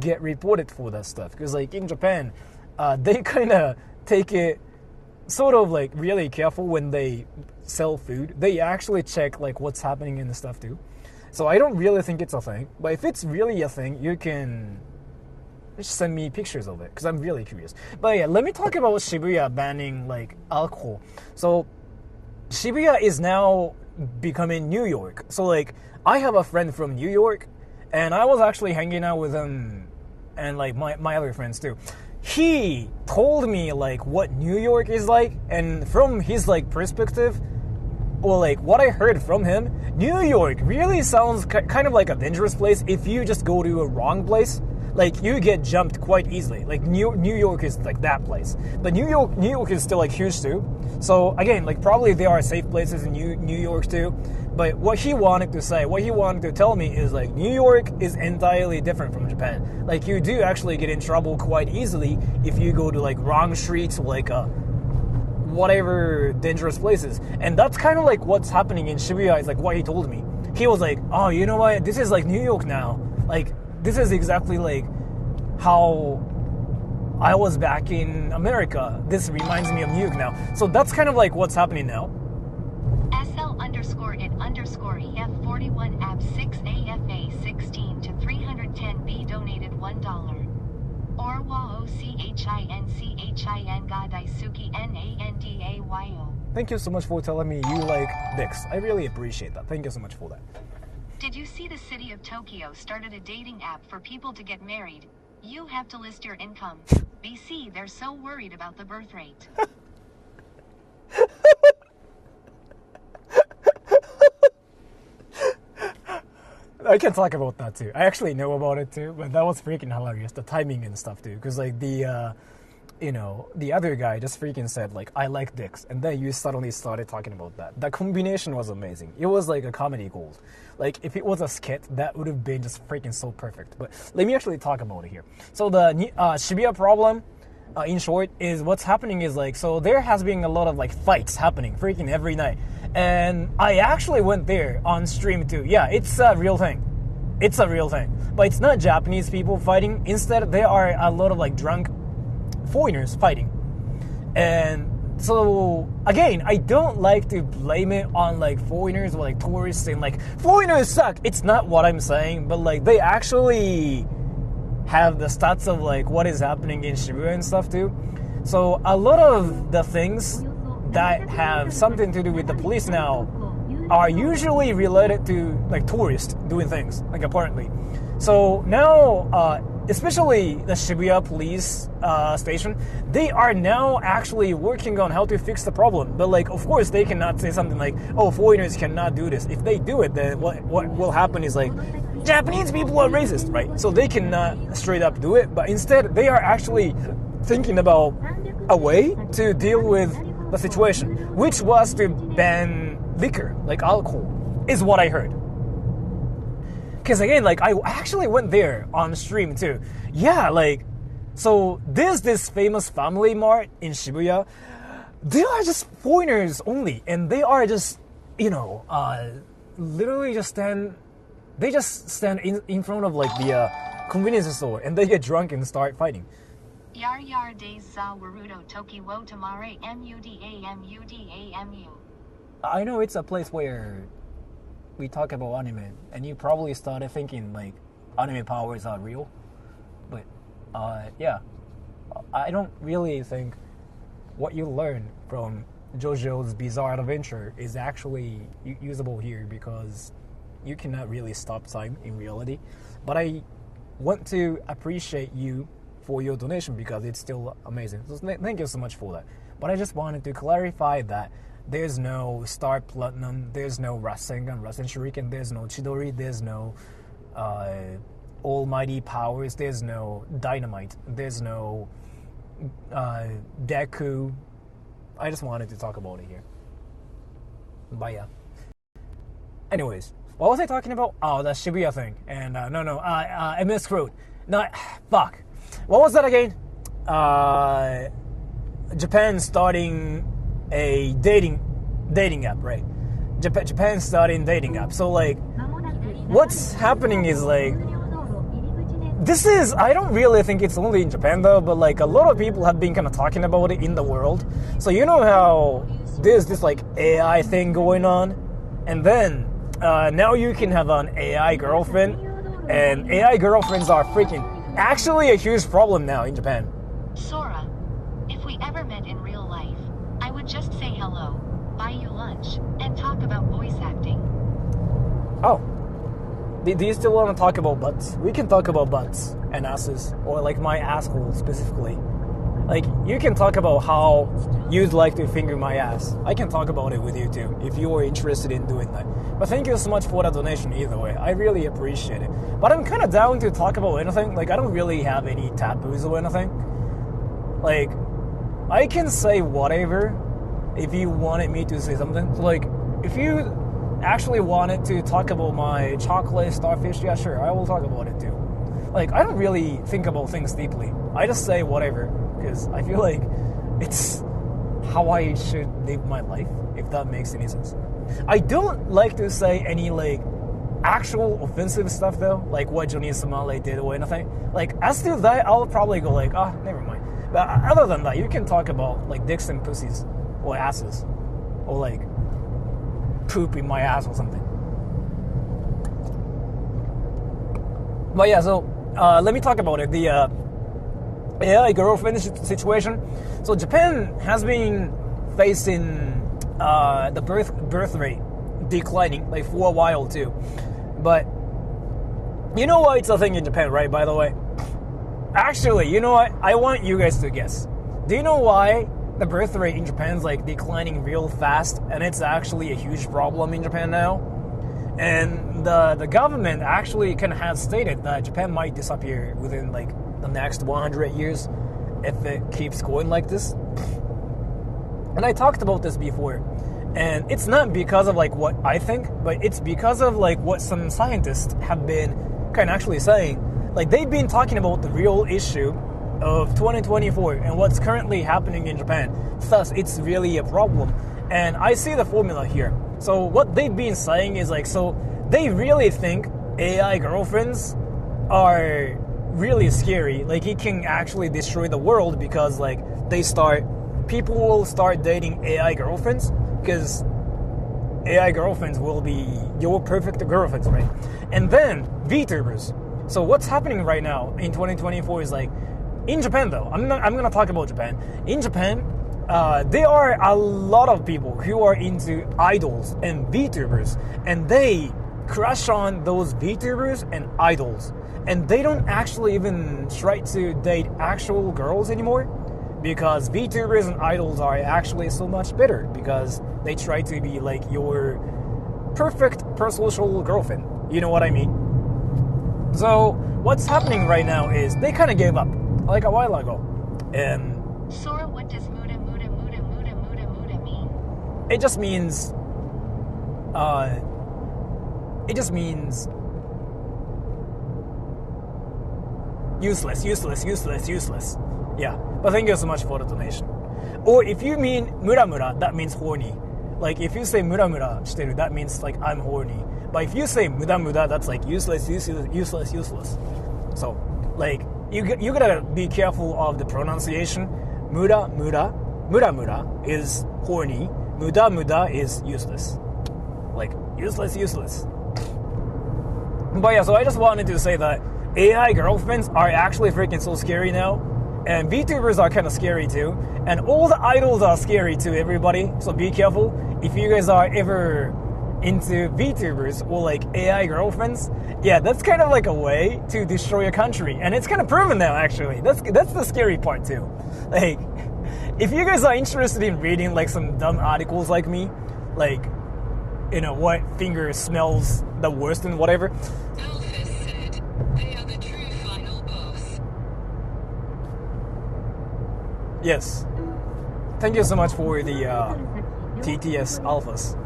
get reported for that stuff, because like in Japan, they kind of take it sort of like really careful when they sell food. They actually check like what's happening in the stuff too. So I don't really think it's a thing, but if it's really a thing, you can just send me pictures of it, because I'm really curious. But yeah, let me talk about Shibuya banning like alcohol. So Shibuya is now becoming New York. So like, I have a friend from New York, and I was actually hanging out with him and like my other friends too. He told me like what New York is like, and from his like perspective, well, like what I heard from him, New York really sounds kind of like a dangerous place if you just go to a wrong place. Like, you get jumped quite easily. Like New York is like that place, but New York is still like huge too. So again, like probably there are safe places in New York too. But what he wanted to tell me is like New York is entirely different from Japan. Like, you do actually get in trouble quite easily if you go to like wrong streets or like whatever dangerous places. And that's kind of like what's happening in Shibuya, is like what he told me. He was like, oh, you know what, this is like New York now. Like, this is exactly like how I was back in America. This reminds me of New York now. So that's kind of like what's happening now. SL_it_EF41 AB 6 AFA 16 to 310B donated $1. Orwa OCHINCHIN Gadaisuki NANDAYO. Thank you so much for telling me you like dicks. I really appreciate that. Thank you so much for that. Did you see the city of Tokyo started a dating app for people to get married? You have to list your income. BC, they're so worried about the birth rate. I can talk about that too. I actually know about it too, but that was freaking hilarious, the timing and stuff too. Because like the other guy just freaking said like, I like dicks, and then you suddenly started talking about that. That combination was amazing. It was like a comedy gold. Like, if it was a skit, that would have been just freaking so perfect. But let me actually talk about it here. So the Shibuya problem, in short, is what's happening is like, so there has been a lot of like fights happening freaking every night. And I actually went there on stream too. Yeah, it's a real thing. It's a real thing. But it's not Japanese people fighting. Instead, there are a lot of like drunk foreigners fighting. And So again, I don't like to blame it on like foreigners or like tourists and like foreigners suck. It's not what I'm saying, but like they actually have the stats of like what is happening in Shibuya and stuff too. So a lot of the things that have something to do with the police now are usually related to like tourists doing things, like apparently. So now, especially the Shibuya police station, they are now actually working on how to fix the problem. But like, of course, they cannot say something like, "Oh, foreigners cannot do this." If they do it, then what will happen is like, Japanese people are racist, right? So they cannot straight up do it. But instead, they are actually thinking about a way to deal with the situation, which was to ban liquor, like alcohol, is what I heard. Because again, like I actually went there on stream too. Yeah, like, so there's this famous family mart in Shibuya. They are just foreigners only, and they are just, literally just stand in front of like the convenience store, and they get drunk and start fighting. Yar yar days za warudo toki wo tamare mudamudamu. I know it's a place where we talk about anime, and you probably started thinking like anime powers are real, but yeah, I don't really think what you learn from JoJo's Bizarre Adventure is actually usable here, because you cannot really stop time in reality. But I want to appreciate you for your donation, because it's still amazing. So thank you so much for that. But I just wanted to clarify that there's no Star Platinum, there's no Rasengan, Rasen Shuriken, there's no Chidori, there's no Almighty Powers, there's no Dynamite, there's no Deku. I just wanted to talk about it here. But yeah. Anyways, what was I talking about? Oh, the Shibuya thing. And I misquote. Fuck. What was that again? Japan starting a dating app, right? Japan starting dating app. So like, what's happening is like, this is, I don't really think it's only in Japan though, but like a lot of people have been kind of talking about it in the world. So you know how there's this like AI thing going on, and then now you can have an AI girlfriend, and AI girlfriends are freaking actually a huge problem now in Japan. Sora, if we ever met in real life, I would just say hello, buy you lunch, and talk about voice acting. Oh. Do you still want to talk about butts? We can talk about butts and asses, or like my asshole specifically. Like, you can talk about how you'd like to finger my ass. I can talk about it with you too, if you are interested in doing that. But thank you so much for the donation either way. I really appreciate it. But I'm kind of down to talk about anything. Like, I don't really have any taboos or anything. Like, I can say whatever if you wanted me to say something. So like, if you actually wanted to talk about my chocolate starfish, yeah, sure, I will talk about it too. Like, I don't really think about things deeply. I just say whatever, because I feel like it's how I should live my life, if that makes any sense. I don't like to say any, like, actual offensive stuff, though, like what Johnny Somale did or anything. Like, as to that, I'll probably go like, never mind. But other than that, you can talk about, like, dicks and pussies, or asses, or, like, poop in my ass or something. But yeah, so let me talk about it. The AI girlfriend situation. So Japan has been facing the birth rate declining like for a while too. But you know why it's a thing in Japan, right? By the way, actually, you know what? I want you guys to guess. Do you know why the birth rate in Japan is like declining real fast, and it's actually a huge problem in Japan now? And the government actually kind of has stated that Japan might disappear within like the next 100 years if it keeps going like this. And I talked about this before, and it's not because of like what I think, but it's because of like what some scientists have been kind of actually saying. Like, they've been talking about the real issue of 2024 and what's currently happening in Japan. Thus, it's really a problem. And I see the formula here. So what they've been saying is like, so they really think AI girlfriends are really scary. Like, it can actually destroy the world because like they start people will start dating AI girlfriends because AI girlfriends will be your perfect girlfriends, right? And then VTubers. So what's happening right now in 2024 is like, in Japan though, I'm gonna talk about Japan. In Japan, there are a lot of people who are into idols and VTubers, and they crush on those VTubers and idols, and they don't actually even try to date actual girls anymore, because VTubers and idols are actually so much better because they try to be like your perfect parasocial girlfriend. You know what I mean? So what's happening right now is they kind of gave up like a while ago, and Sora, what does muda mean? it just means useless. Yeah, but thank you so much for the donation. Or if you mean mura, that means horny. Like if you say mura shiteru, that means like I'm horny. But if you say muda, that's like useless. So like you gotta be careful of the pronunciation. Mura is horny. Muda is useless. Like useless. But yeah, so I just wanted to say that AI girlfriends are actually freaking so scary now. And VTubers are kind of scary too. And all the idols are scary to everybody. So be careful. If you guys are ever into VTubers or like AI girlfriends, yeah, that's kind of like a way to destroy a country. And it's kind of proven now, actually. That's the scary part too. Like, if you guys are interested in reading like some dumb articles like me, like, you know, what finger smells the worst and whatever. Alphys said they are the true final boss. Yes. Thank you so much for the TTS Alphas.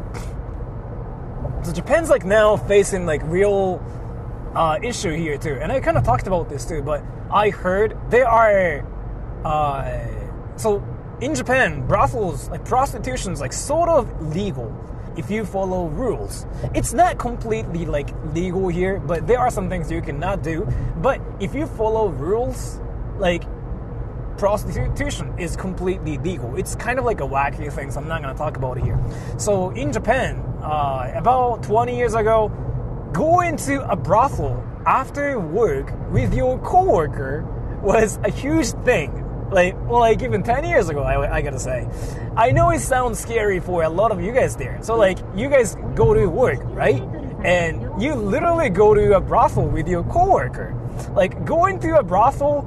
So Japan's like now facing like real issue here too. And I kind of talked about this too, but I heard there are so in Japan, brothels, like prostitution's like sort of legal if you follow rules. It's not completely like legal here, but there are some things you cannot do. But if you follow rules, like prostitution is completely legal. It's kind of like a wacky thing, so I'm not going to talk about it here. So in Japan, about 20 years ago, going to a brothel after work with your coworker was a huge thing. Like even 10 years ago, I gotta say. I know it sounds scary for a lot of you guys there. So like, you guys go to work, right? And you literally go to a brothel with your coworker. Like, going to a brothel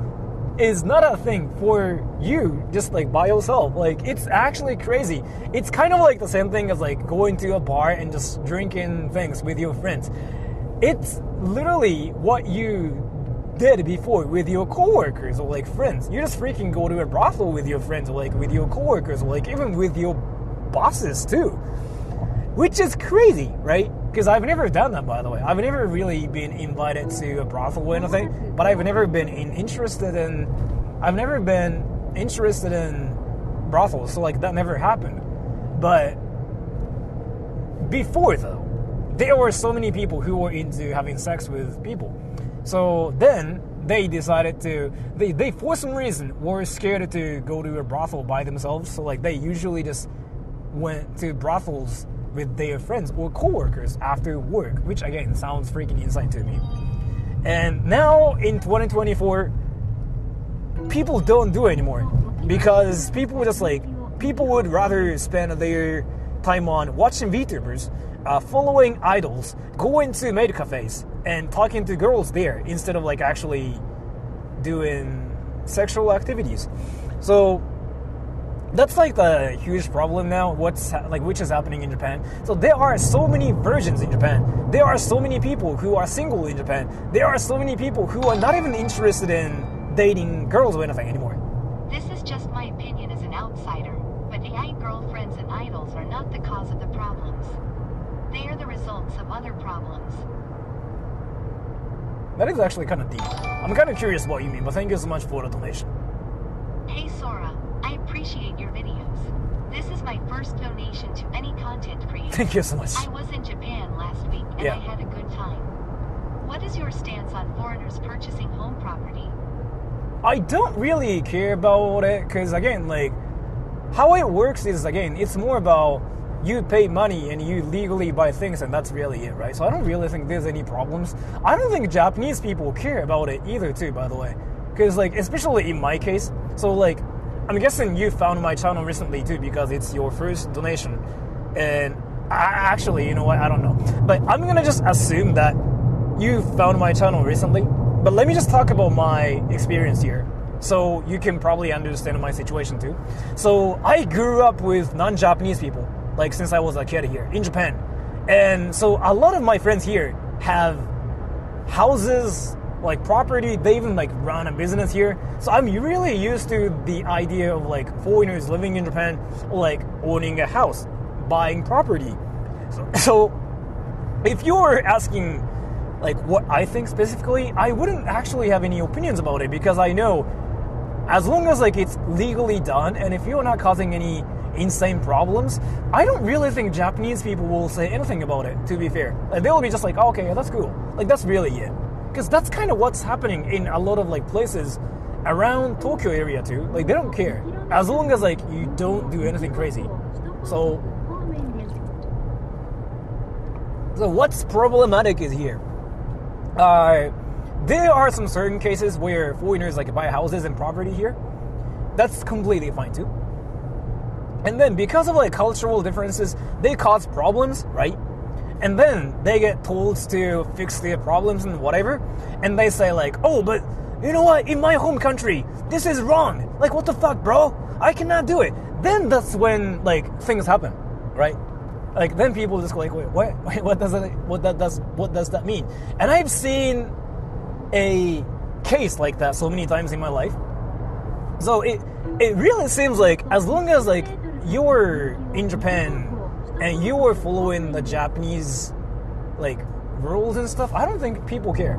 is not a thing for you just like by yourself. Like, it's actually crazy. It's kind of like the same thing as like going to a bar and just drinking things with your friends. It's literally what you did before with your coworkers or like friends. You just freaking go to a brothel with your friends or like with your coworkers or like even with your bosses too, which is crazy, right? Because I've never done that, by the way. I've never really been invited to a brothel or anything, but I've never been interested in brothels, so like that never happened. But before though, there were so many people who were into having sex with people. So then they decided to, they for some reason were scared to go to a brothel by themselves. So like they usually just went to brothels with their friends or coworkers after work, which again sounds freaking insane to me. And now in 2024, people don't do it anymore because people would rather spend their time on watching VTubers, following idols, going to maid cafes, and talking to girls there instead of like actually doing sexual activities. So that's like the huge problem now, which is happening in Japan. So there are so many virgins in Japan. There are so many people who are single in Japan. There are so many people who are not even interested in dating girls or anything anymore. This is just my opinion as an outsider, but AI girlfriends and idols are not the cause of the problems. They are the results of other problems. That is actually kind of deep. I'm kind of curious what you mean, but thank you so much for the donation. Hey Sora, I appreciate your videos. This is my first donation to any content creator. Thank you so much. I was in Japan last week and Yeah. I had a good time. What is your stance on foreigners purchasing home property? I don't really care about it, because again, like, how it works is, again, it's more about you pay money and you legally buy things, and that's really it, right? So I don't really think there's any problems. I don't think Japanese people care about it either, too, by the way. Because, like, especially in my case, so, like, I'm guessing you found my channel recently, too, because it's your first donation. And actually, you know what, I don't know. But I'm gonna just assume that you found my channel recently. But let me just talk about my experience here, so you can probably understand my situation, too. So I grew up with non-Japanese people, like since I was a kid here in Japan. And so a lot of my friends here have houses, like property, they even like run a business here. So I'm really used to the idea of like foreigners living in Japan, like owning a house, buying property. So if you're asking like what I think specifically, I wouldn't actually have any opinions about it, because I know as long as like it's legally done and if you're not causing any insane problems, I don't really think Japanese people will say anything about it, to be fair. Like, they'll be just like, oh, okay, yeah, that's cool. Like, that's really it. Because that's kind of what's happening in a lot of like places around Tokyo area too. Like, they don't care as long as like you don't do anything crazy. So what's problematic is here. There are some certain cases where foreigners like buy houses and property here. That's completely fine too. And then because of like cultural differences, they cause problems, right? And then they get told to fix their problems and whatever. And they say like, oh, but you know what? In my home country, this is wrong. Like, what the fuck, bro? I cannot do it. Then that's when like things happen, right? Like, then people just go like, wait, what? What does that mean? And I've seen a case like that so many times in my life. So it really seems like as long as like you're in Japan and you are following the Japanese like rules and stuff, I don't think people care.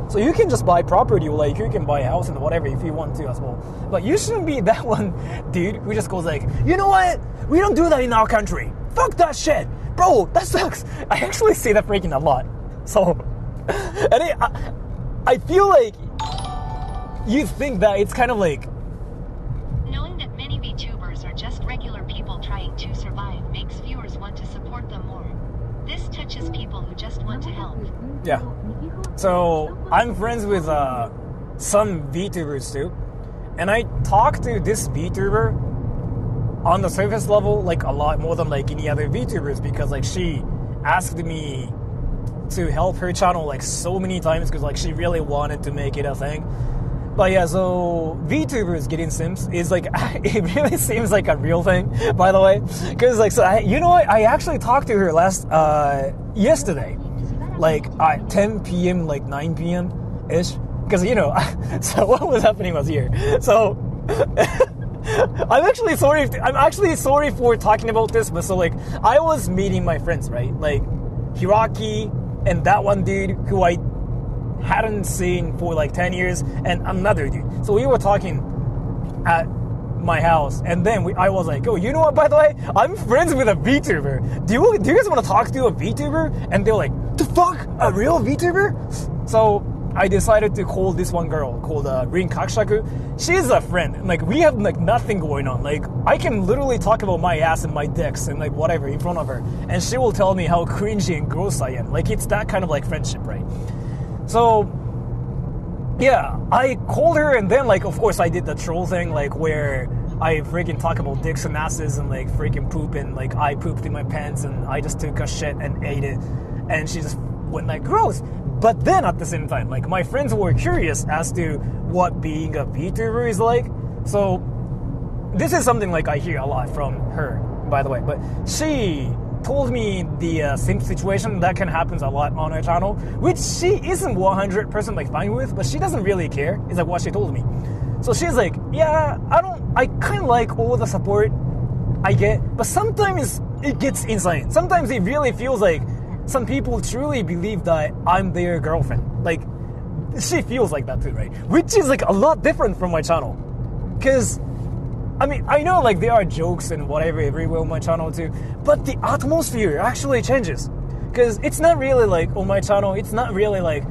So you can just buy property, like you can buy a house and whatever if you want to as well. But you shouldn't be that one dude who just goes like, you know what? We don't do that in our country. Fuck that shit. Bro, that sucks. I actually say that freaking a lot. So, and I feel like you think that it's kind of like, Knowing that many VTubers are just regular people trying to survive makes viewers want to support them more. This touches people who just want to help. yeah. So I'm friends with some VTubers too, and I talk to this VTuber on the surface level like a lot more than like any other VTubers, because like she asked me to help her channel like so many times because like she really wanted to make it a thing. But yeah, so VTubers getting Sims is like, it really seems like a real thing, by the way. Because like, so you know what? I actually talked to her yesterday, like at 10 p.m., like 9 p.m.-ish. Because, you know, so what was happening was here. So, I'm actually sorry for talking about this, but so like, I was meeting my friends, right? Like, Hiraki and that one dude who I hadn't seen for like 10 years, and another dude. So we were talking at my house, and then I was like, oh, you know what, by the way, I'm friends with a VTuber. Do you guys want to talk to a VTuber? And they're like, the fuck? A real VTuber? So I decided to call this one girl called Rin Kakushaku. She's a friend. Like, we have like nothing going on. Like, I can literally talk about my ass and my dicks and like whatever in front of her, and she will tell me how cringy and gross I am. Like, it's that kind of like friendship, right? So, yeah, I called her, and then, like, of course, I did the troll thing, like, where I freaking talk about dicks and asses and, like, freaking poop, and, like, I pooped in my pants, and I just took a shit and ate it, and she just went, like, gross. But then, at the same time, like, my friends were curious as to what being a VTuber is like, so this is something, like, I hear a lot from her, by the way, but she told me the simp situation that can happen a lot on her channel, which she isn't 100% like fine with, but she doesn't really care, is like what she told me. So she's like, yeah, I kind of like all the support I get, but sometimes it gets insane. Sometimes it really feels like some people truly believe that I'm their girlfriend. Like, she feels like that too, right? Which is like a lot different from my channel, because I mean, I know like there are jokes and whatever everywhere on my channel too, but the atmosphere actually changes. Because it's not really like on my channel, it's not really like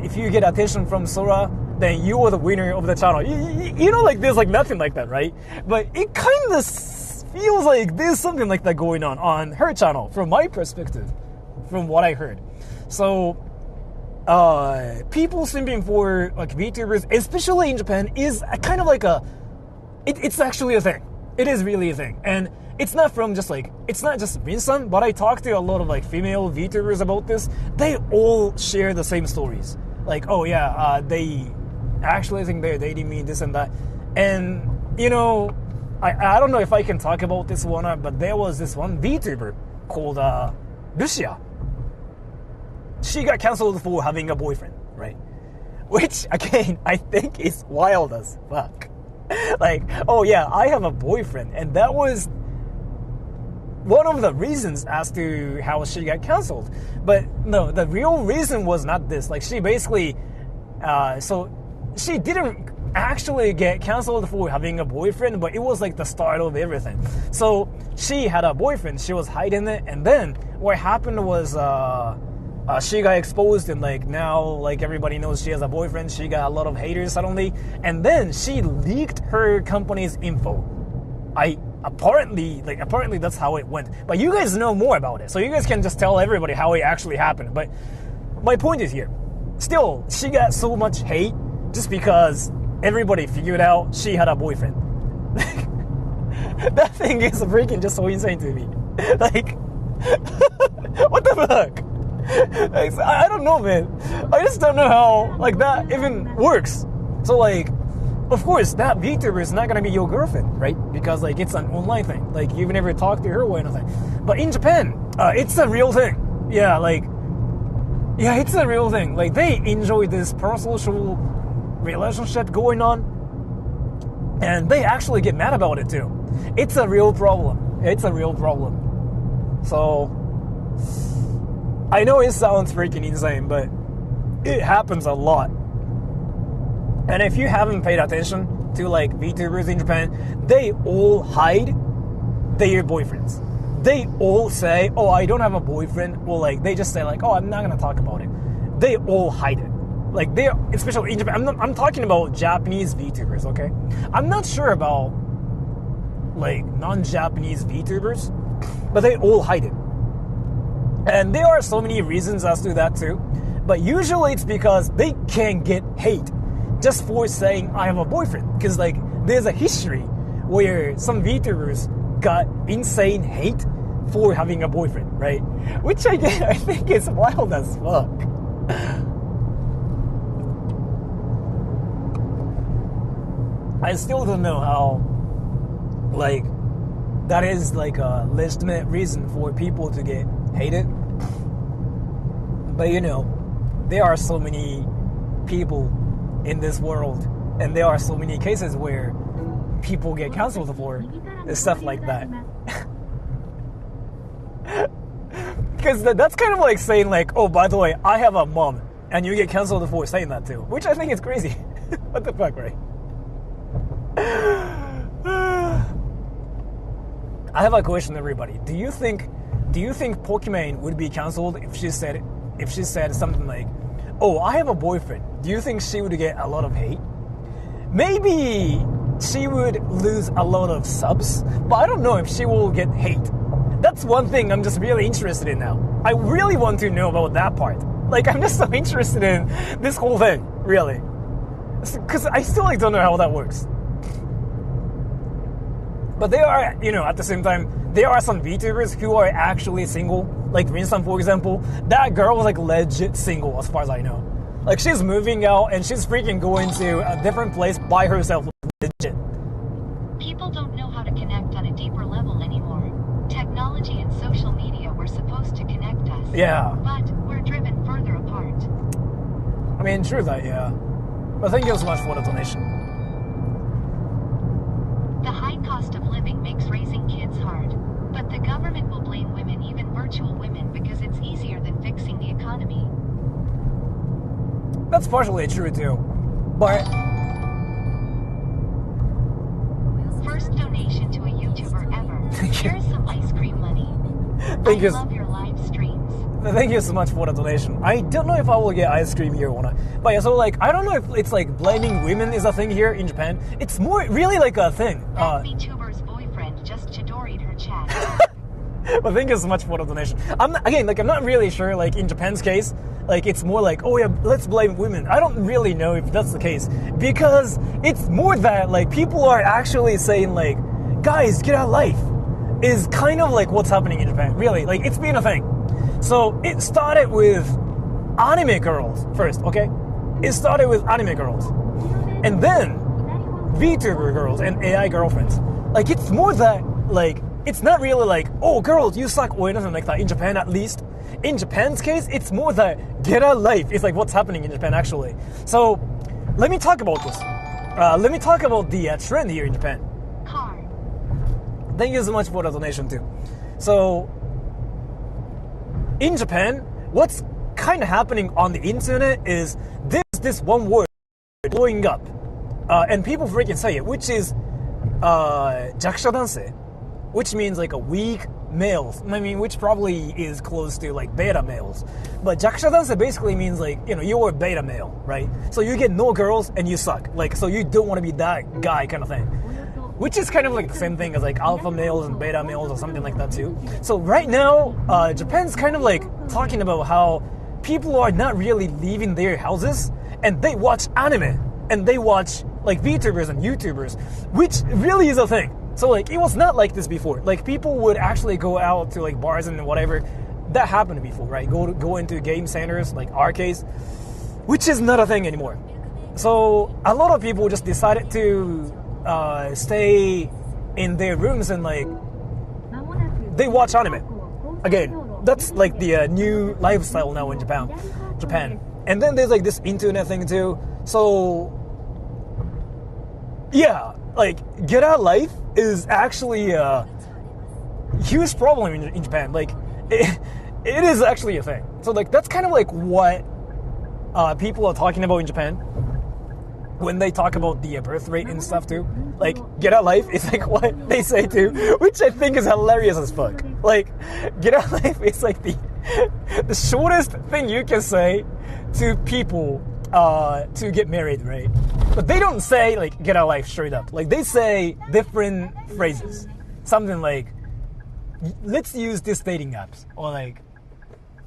if you get attention from Sora, then you are the winner of the channel. You know, like there's like nothing like that, right? But it kind of feels like there's something like that going on her channel, from my perspective, from what I heard. So, people simping for like VTubers, especially in Japan, is a kind of like it's actually a thing. It is really a thing, and it's not just Rin-san, but I talked to a lot of like female VTubers about this. They all share the same stories. Like, oh yeah, they actually think they're dating me, this and that. And, you know, I don't know if I can talk about this one, but there was this one VTuber called Lucia. She got canceled for having a boyfriend, right? Which, again, I think is wild as fuck. Like, oh yeah, I have a boyfriend, and that was one of the reasons as to how she got canceled. But no, the real reason was not this. Like, she basically, so she didn't actually get canceled for having a boyfriend, but it was like the start of everything. So she had a boyfriend, she was hiding it, and then what happened was she got exposed, and like now like everybody knows she has a boyfriend. She got a lot of haters suddenly, and then she leaked her company's info. Apparently that's how it went. But you guys know more about it, so you guys can just tell everybody how it actually happened. But my point is here, still, she got so much hate just because everybody figured out she had a boyfriend. That thing is freaking just so insane to me. Like, what the fuck? Like, I don't know, man. I just don't know how like that even works. So like, of course, that VTuber is not gonna be your girlfriend, right? Because like it's an online thing. Like you've never talked to her or anything. But in Japan, it's a real thing. Yeah, it's a real thing. Like they enjoy this parasocial relationship going on, and they actually get mad about it too. It's a real problem. It's a real problem. So I know it sounds freaking insane, but it happens a lot. And if you haven't paid attention to like VTubers in Japan, they all hide their boyfriends. They all say, oh, I don't have a boyfriend, or like they just say like, oh, I'm not gonna talk about it. They all hide it. Like they, especially in Japan, I'm talking about Japanese VTubers, okay? I'm not sure about like non-Japanese VTubers, but they all hide it. And there are so many reasons as to that too, but usually it's because they can get hate just for saying I have a boyfriend. Because like there's a history where some VTubers got insane hate for having a boyfriend, right? Which again I think is wild as fuck. I still don't know how like that is like a legitimate reason for people to get hated. But you know, there are so many people in this world, and there are so many cases where people get canceled for stuff like that. Because that's kind of like saying like, oh, by the way, I have a mom, and you get canceled for saying that too, which I think is crazy. What the fuck, right? I have a question, everybody. Do you think Pokimane would be canceled if she said something like, oh, I have a boyfriend? Do you think she would get a lot of hate? Maybe she would lose a lot of subs, but I don't know if she will get hate. That's one thing I'm just really interested in now. I really want to know about that part. Like, I'm just so interested in this whole thing, really. Because I still like don't know how that works. But there are, you know, at the same time, there are some VTubers who are actually single. Like Rin-san, for example. That girl was like legit single as far as I know. Like she's moving out and she's freaking going to a different place by herself. Legit. People don't know how to connect on a deeper level anymore. Technology and social media were supposed to connect us. Yeah. But we're driven further apart. I mean, true that, yeah. But thank you so much for the donation. The high cost of living makes raising kids hard. But the government will blame women, even virtual women, because it's easier than fixing the economy. That's partially true too. But first donation to a YouTuber ever. Thank you. Here's some ice cream money. Thank you. I love your live streams. Thank you so much for the donation. I don't know if I will get ice cream here or not. But yeah, so like, I don't know if it's like blaming women is a thing here in Japan. It's more really like a thing. That VTuber's boyfriend just chidoried her chat. But thank you so much for the donation. I'm not really sure, like in Japan's case, like it's more like, oh yeah, let's blame women. I don't really know if that's the case. Because it's more that like people are actually saying like, guys, get out of life. Is kind of like what's happening in Japan. Really, like it's been a thing. So it started with anime girls first, okay? It started with anime girls. And then VTuber girls and AI girlfriends. Like it's more that like it's not really like, oh girls, you suck or anything like that in Japan at least. In Japan's case, it's more that get a life. It's like what's happening in Japan actually. So let me talk about this. Let me talk about the trend here in Japan. Car. Thank you so much for the donation too. So in Japan, what's kind of happening on the internet is there's this one word blowing up, and people freaking say it, which is jakusha danse, which means like a weak males. I mean, which probably is close to like beta males. But jakusha danse basically means like, you know, you're a beta male, right? So you get no girls and you suck. Like, so you don't want to be that guy kind of thing. Which is kind of like the same thing as like alpha males and beta males or something like that too. So right now, Japan's kind of like talking about how people are not really leaving their houses and they watch anime and they watch like VTubers and YouTubers, which really is a thing. So like it was not like this before. Like people would actually go out to like bars and whatever. That happened before, right? Go into game centers like arcades, which is not a thing anymore. So a lot of people just decided to stay in their rooms and like they watch anime. Again, that's like the new lifestyle now in Japan. And then there's like this internet thing too. So yeah, like get out life is actually a huge problem in Japan. Like it is actually a thing. So like that's kind of like what people are talking about in Japan when they talk about the birth rate and stuff too. Like get out life is like what they say too, which I think is hilarious as fuck. Like get out life is like the shortest thing you can say to people to get married, right? But they don't say like get out life straight up. Like they say different phrases. Something like, let's use this dating apps, or like,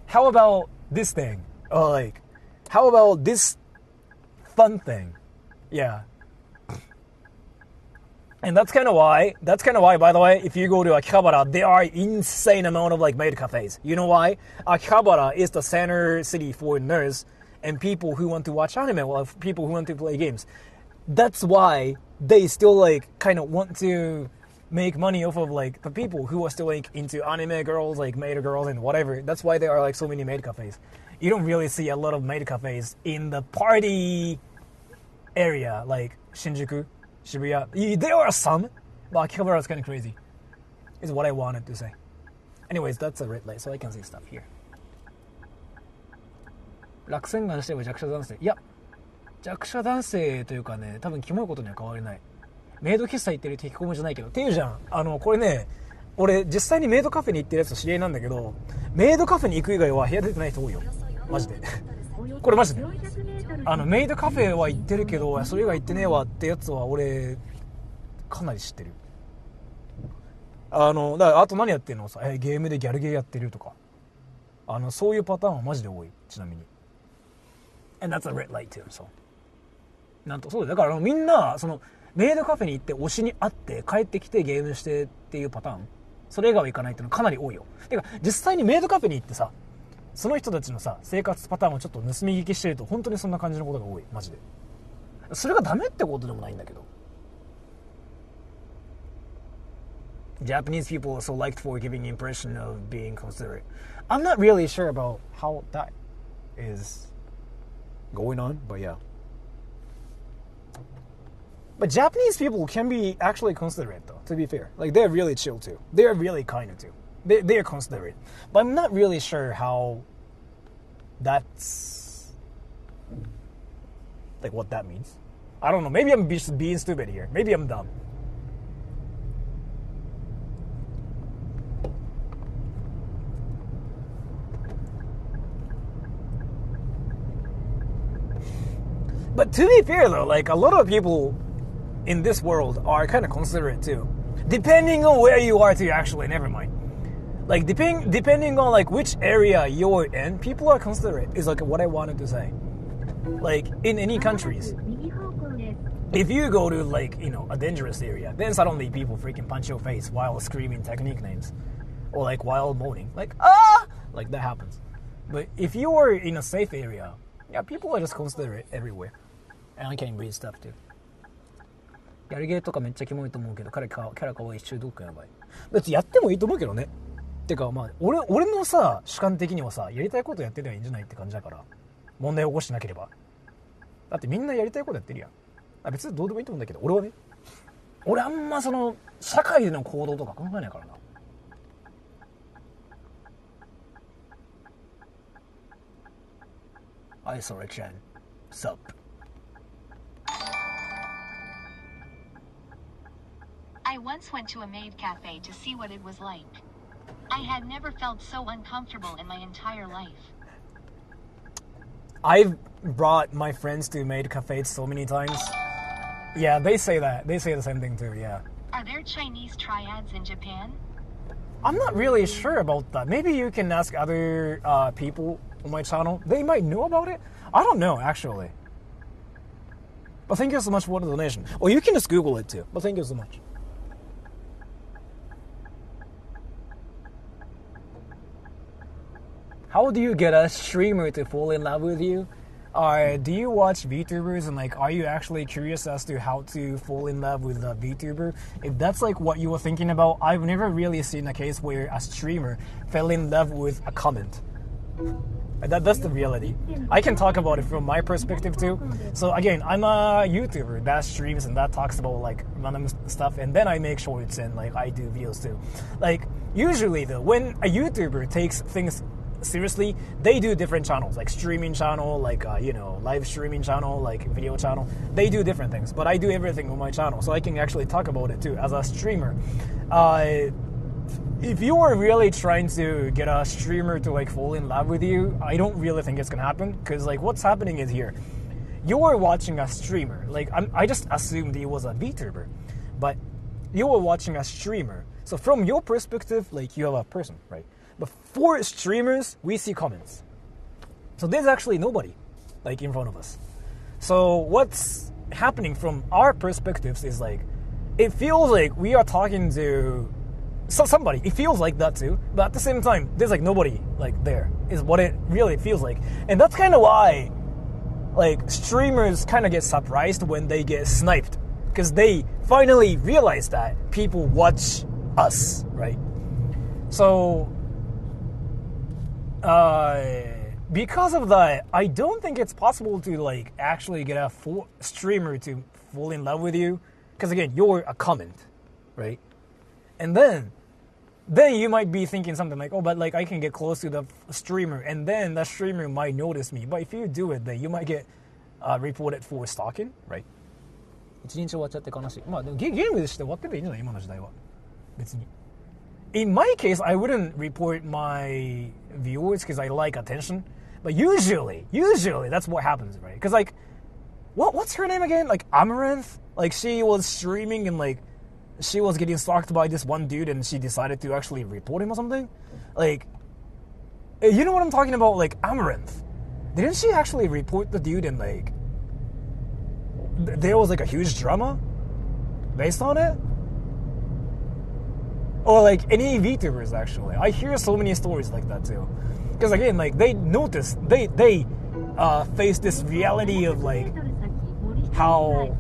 how about this thing, or like, how about this fun thing? Yeah. And that's kind of why, by the way, if you go to Akihabara, there are insane amount of like maid cafes. You know why? Akihabara is the center city for nerds and people who want to watch anime, or people who want to play games. That's why they still like kind of want to make money off of like the people who are still like into anime girls, like maid girls and whatever. That's why there are like so many maid cafes. You don't really see a lot of maid cafes in the party area like Shinjuku, Shibuya. There are some, but Akihabara is kind of crazy, is what I wanted to say. Anyways, that's a red light, so I can say stuff here. 落選眼しては弱者男性。いや、弱者男性というかね、多分キモいことには変わりない。メイド喫茶行ってる敵コムじゃないけど。っていうじゃん。これね、俺実際にメイドカフェに行ってるやつと知り合いなんだけど、メイドカフェに行く以外は部屋出てない人多いよ。マジで。これマジで。メイドカフェは行ってるけど、それ以外行ってねえわってやつは俺、かなり知ってる。だからあと何やってんのさ、ゲームでギャルゲーやってるとか。そういうパターンはマジで多い。ちなみに。And that's a red light too, so. なんと、そうだからみんな、その、メイドカフェに行って推しに会って帰ってきてゲームしてっていうパターン、それ以外は行かないっていうのはかなり多いよ。てか、実際にメイドカフェに行ってさ、その人たちのさ、生活パターンをちょっと盗み聞きしてると本当にそんな感じのことが多い。マジで。それがダメってことでもないんだけど。Japanese people are so liked for giving impression of being considerate. I'm not really sure about how that is going on, but yeah. But Japanese people can be actually considerate though, to be fair. Like they're really chill too. They're really kind too. They're considerate. But I'm not really sure how that's like what that means. I don't know. Maybe I'm just being stupid here. Maybe I'm dumb. But to be fair though, like a lot of people in this world are kind of considerate too. Depending on where you are too, actually, never mind. Like depending on like which area you're in, people are considerate is like what I wanted to say. Like in any countries. If you go to like, you know, a dangerous area, then suddenly people freaking punch your face while screaming technique names. Or like while moaning. Like, ah! Like that happens. But if you are in a safe area, yeah, people are just considerate everywhere. And I can read stuff too. やりゲーとかめっちゃキモいと思うけど、彼キャラかわいいし中毒やばい。別にやってもいいと思うけどね。てかまあ俺のさ主観的にはさ、やりたいことやっててはいいんじゃないって感じだから、問題を起こしてなければ。だってみんなやりたいことやってるやん。あ、別にどうでもいいと思うんだけど、俺はね、俺あんまその社会での行動とか考えないからな。はい、Soraちゃん、Sup。I once went to a maid cafe to see what it was like. I had never felt so uncomfortable in my entire life. I've brought my friends to maid cafes so many times. Yeah, they say that. They say the same thing too, yeah. Are there Chinese triads in Japan? I'm not really sure about that. Maybe you can ask other people on my channel. They might know about it. I don't know, actually. But thank you so much for the donation. Or you can just Google it too. But thank you so much. How do you get a streamer to fall in love with you? Do you watch VTubers and like, are you actually curious as to how to fall in love with a VTuber? If that's like what you were thinking about, I've never really seen a case where a streamer fell in love with a comment. That's the reality. I can talk about it from my perspective too. So again, I'm a YouTuber that streams and that talks about like random stuff, and then I make shorts and like I do videos too. Like usually though, when a YouTuber takes things seriously, they do different channels, like streaming channel, like live streaming channel, like video channel. They do different things, but I do everything on my channel, so I can actually talk about it too as a streamer. If you are really trying to get a streamer to like fall in love with you, I don't really think it's gonna happen, because like what's happening is here, you're watching a streamer. Like I just assumed he was a VTuber, but you were watching a streamer. So from your perspective, like you have a person, right? But for streamers, we see comments. So there's actually nobody like in front of us. So what's happening from our perspectives is like, it feels like we are talking to somebody. It feels like that too. But at the same time, there's like nobody like there is what it really feels like. And that's kind of why like streamers kind of get surprised when they get sniped. Because they finally realize that people watch us, right? So because of that, I don't think it's possible to like actually get a full streamer to fall in love with you, because again, you're a comment, right? And then you might be thinking something like, oh, but like I can get close to the streamer, and then the streamer might notice me. But if you do it, then you might get reported for stalking, right? 一日終わっちゃって悲しい。まあでもゲームでして終わってもいいんじゃない今の時代は。別に。In my case, I wouldn't report my viewers because I like attention. But usually that's what happens, right? Because like, what's her name again? Like Amaranth? Like she was streaming and like she was getting stalked by this one dude, and she decided to actually report him or something. Like, you know what I'm talking about? Like Amaranth. Didn't she actually report the dude, and like there was like a huge drama based on it? Or like any VTubers actually. I hear so many stories like that too. Because again, like they notice, they face this reality of like how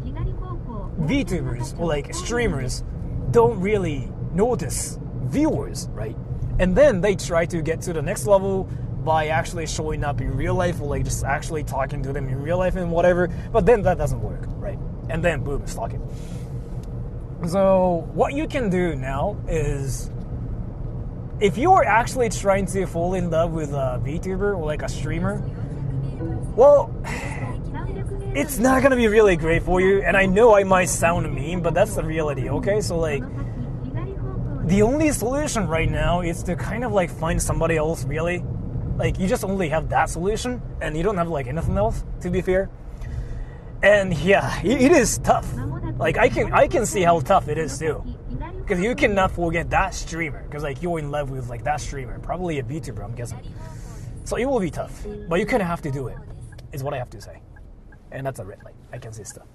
VTubers or like streamers don't really notice viewers, right? And then they try to get to the next level by actually showing up in real life, or like just actually talking to them in real life and whatever. But then that doesn't work, right? And then boom, stalking. So what you can do now is, if you are actually trying to fall in love with a VTuber or like a streamer, well, it's not gonna be really great for you. And I know I might sound mean, but that's the reality, okay? So like, the only solution right now is to kind of like find somebody else, really. Like you just only have that solution, and you don't have like anything else, to be fair. And yeah, it is tough. Like I can see how tough it is too. Because you cannot forget that streamer. Because like you're in love with like that streamer, probably a VTuber, I'm guessing. So it will be tough, but you kind of have to do it. Is what I have to say. And that's a red light. I can see stuff.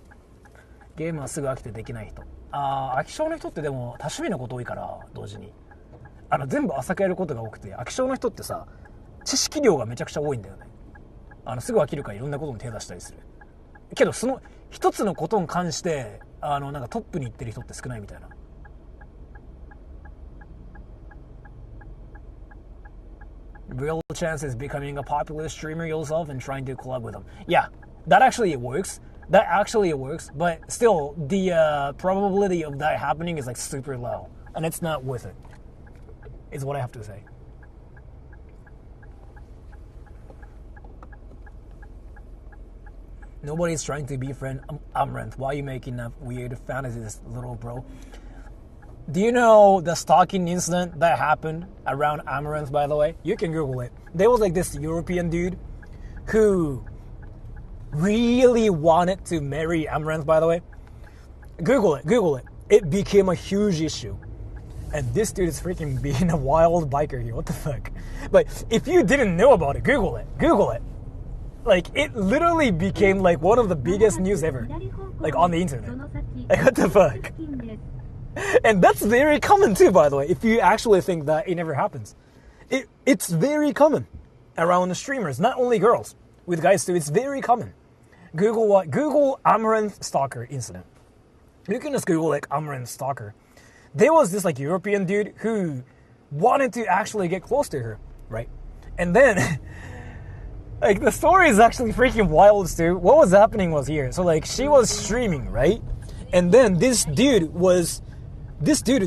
ゲームはすぐ飽きてできない人。飽き性の人ってでも多趣味のこと多いから同時に。全部浅くやることが多くて、飽き性の人ってさ、知識量がめちゃくちゃ多いんだよね。すぐ飽きるからいろんなことに手出したりする。けどその一つのことに関してなんかトップに行ってる人って少ないみたいな。Real chance is becoming a popular streamer yourself and trying to collab with them. Yeah, that actually works. That actually works, but still, the probability of that happening is like super low, and it's not worth it. Is what I have to say. Nobody's trying to befriend Amaranth. Why are you making that weird fantasies, little bro? Do you know the stalking incident that happened around Amaranth, by the way? You can Google it. There was like this European dude who really wanted to marry Amaranth, by the way. Google it. It became a huge issue. And this dude is freaking being a wild biker here. What the fuck? But if you didn't know about it, Google it. Like, it literally became like one of the biggest news ever. Like, on the internet. Like, what the fuck? And that's very common too, by the way, if you actually think that it never happens. It's very common around the streamers, not only girls. With guys too, it's very common. Google Amaranth stalker incident. You can just Google like Amaranth stalker. There was this like European dude who wanted to actually get close to her, right? And then, like the story is actually freaking wild too. What was happening was here. So like she was streaming, right? And then this dude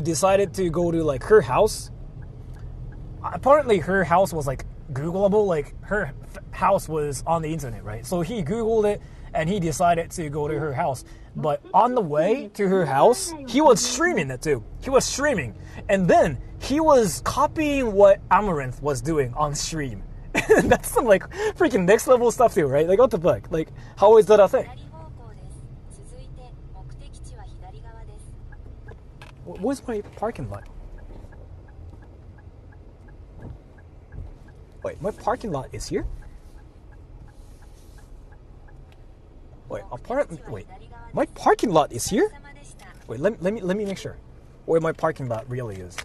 decided to go to like her house. Apparently her house was like Googleable, like her house was on the internet, right? So he Googled it and he decided to go to her house. But on the way to her house, he was streaming it too. He was streaming. And then he was copying what Amaranth was doing on stream. That's some like freaking next level stuff too, right? Like what the fuck? Like how is that a thing? Where's my parking lot? Wait, my parking lot is here? Wait, my parking lot is here? Wait, let me make sure where my parking lot really is.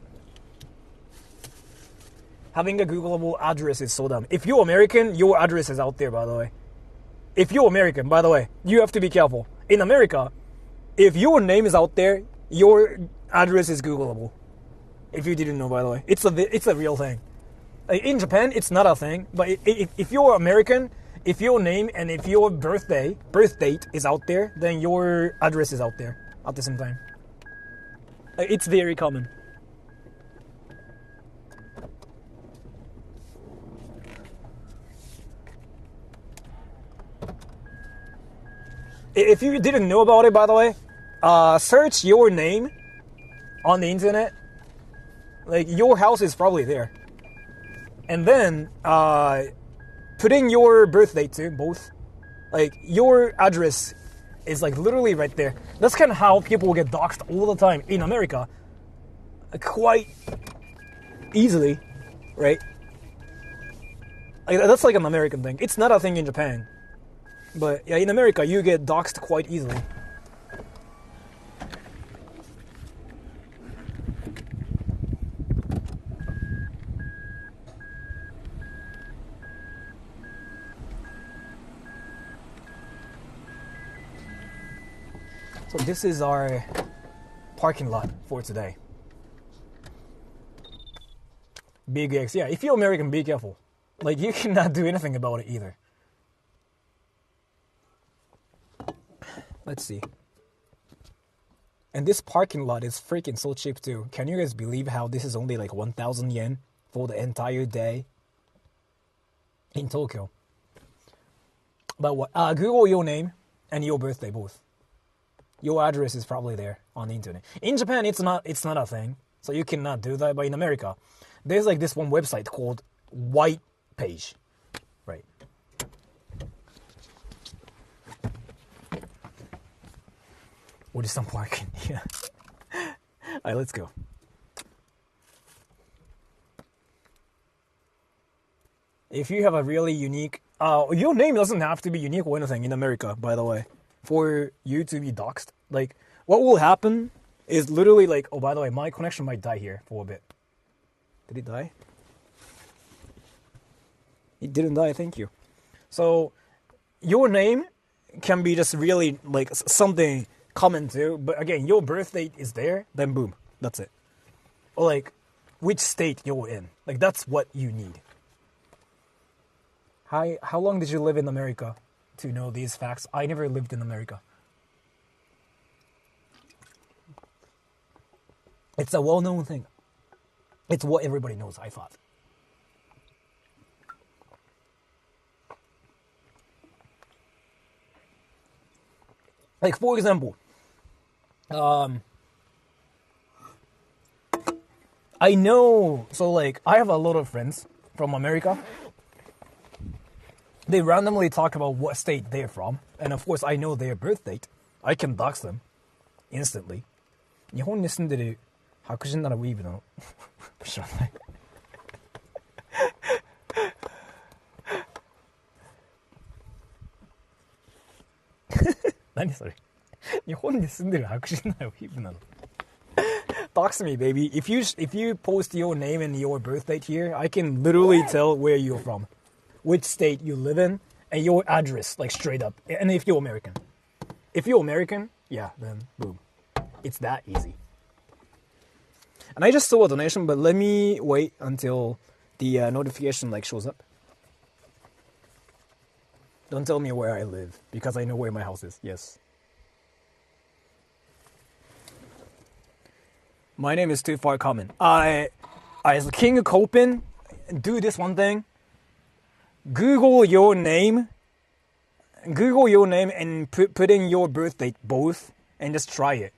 Having a Googleable address is so dumb. If you're American, your address is out there, by the way. If you're American, by the way, you have to be careful. In America, if your name is out there, your address is Googleable. If you didn't know, by the way, it's a real thing. In Japan, it's not a thing. But if you're American, if your name and if your birth date is out there, then your address is out there at the same time. It's very common. If you didn't know about it, by the way, search your name on the internet. Like, your house is probably there. And then, put in your birth date too, both. Like, your address is like literally right there. That's kind of how people get doxxed all the time in America. Quite easily, right? Like, that's like an American thing. It's not a thing in Japan. But yeah, in America, you get doxxed quite easily. So this is our parking lot for today. Big X. Yeah, if you're American, be careful. Like, you cannot do anything about it either. Let's see. And this parking lot is freaking so cheap too. Can you guys believe how this is only like 1,000 yen for the entire day in Tokyo? But what? Google your name and your birthday both. Your address is probably there on the internet. In Japan, it's not a thing, so you cannot do that. But in America, there's like this one website called White Page, right? Ojisan parking. Yeah. Alright, let's go. If you have a really unique... your name doesn't have to be unique or anything in America, by the way, for you to be doxxed. Like, what will happen is literally like... Oh, by the way, my connection might die here for a bit. Did it die? It didn't die, thank you. So, your name can be just really, like, something common too, but again, your birth date is there, then boom, that's it. Or like, which state you're in. Like, that's what you need. How long did you live in America to know these facts? I never lived in America. It's a well-known thing. It's what everybody knows, I thought. Like, for example, I know, so like, I have a lot of friends from America. They randomly talk about what state they're from, and of course I know their birth date. I can dox them instantly. 日本に住んでる白人ならウィーブなの知らない。何それ日本に住んでる白人ならウィーブなの Dox me, baby. If you post your name and your birth date here, I can literally tell where you're from, which state you live in, and your address, like straight up. And if you're American. If you're American, yeah, then boom. It's that easy. And I just saw a donation, but let me wait until the notification like shows up. Don't tell me where I live, because I know where my house is. Yes. My name is too far common. As King Copen, do this one thing. Google your name and put in your birth date both, and just try it.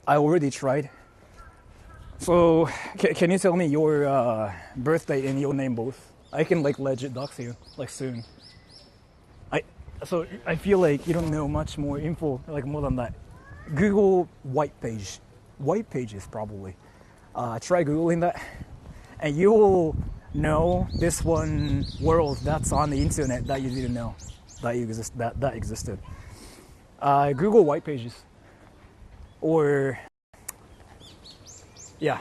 I already tried. So, can you tell me your birthday and your name both? I can like legit dox you like soon. So I feel like you don't know much more info, like more than that. Google white page. White pages probably. Try Googling that, and you will know this one world that's on the internet that you didn't know that existed. Google white pages. Or, yeah.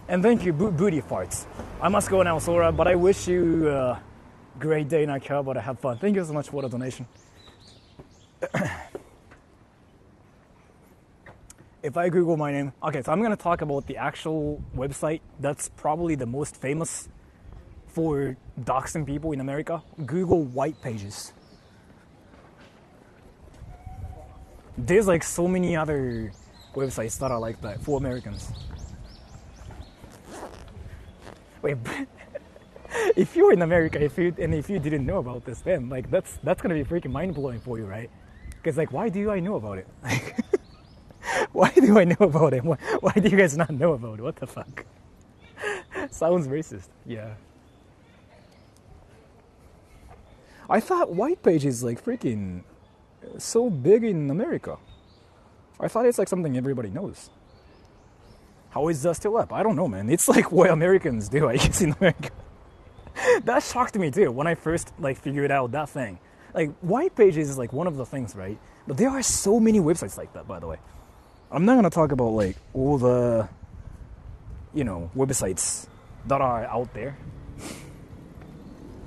And thank you, booty farts. I must go now, Sora, but I wish you a great day in Akihabara. Have fun. Thank you so much for the donation. If I Google my name... Okay, so I'm going to talk about the actual website that's probably the most famous for doxing people in America. Google white pages. There's like so many other websites that are like that for Americans. Wait, if you're in America, if you didn't know about this, then like that's gonna be freaking mind blowing for you, right? Because like, why do I know about it? Like, why do I know about it? Why do you guys not know about it? What the fuck? Sounds racist. Yeah. I thought white pages like freaking so big in America. I thought it's like something everybody knows. How is that still up? I don't know, man. It's like what Americans do, I guess, in America. That shocked me too when I first like figured out that thing. Like white pages is like one of the things, right? But there are so many websites like that, by the way. I'm not gonna talk about like all the, websites that are out there.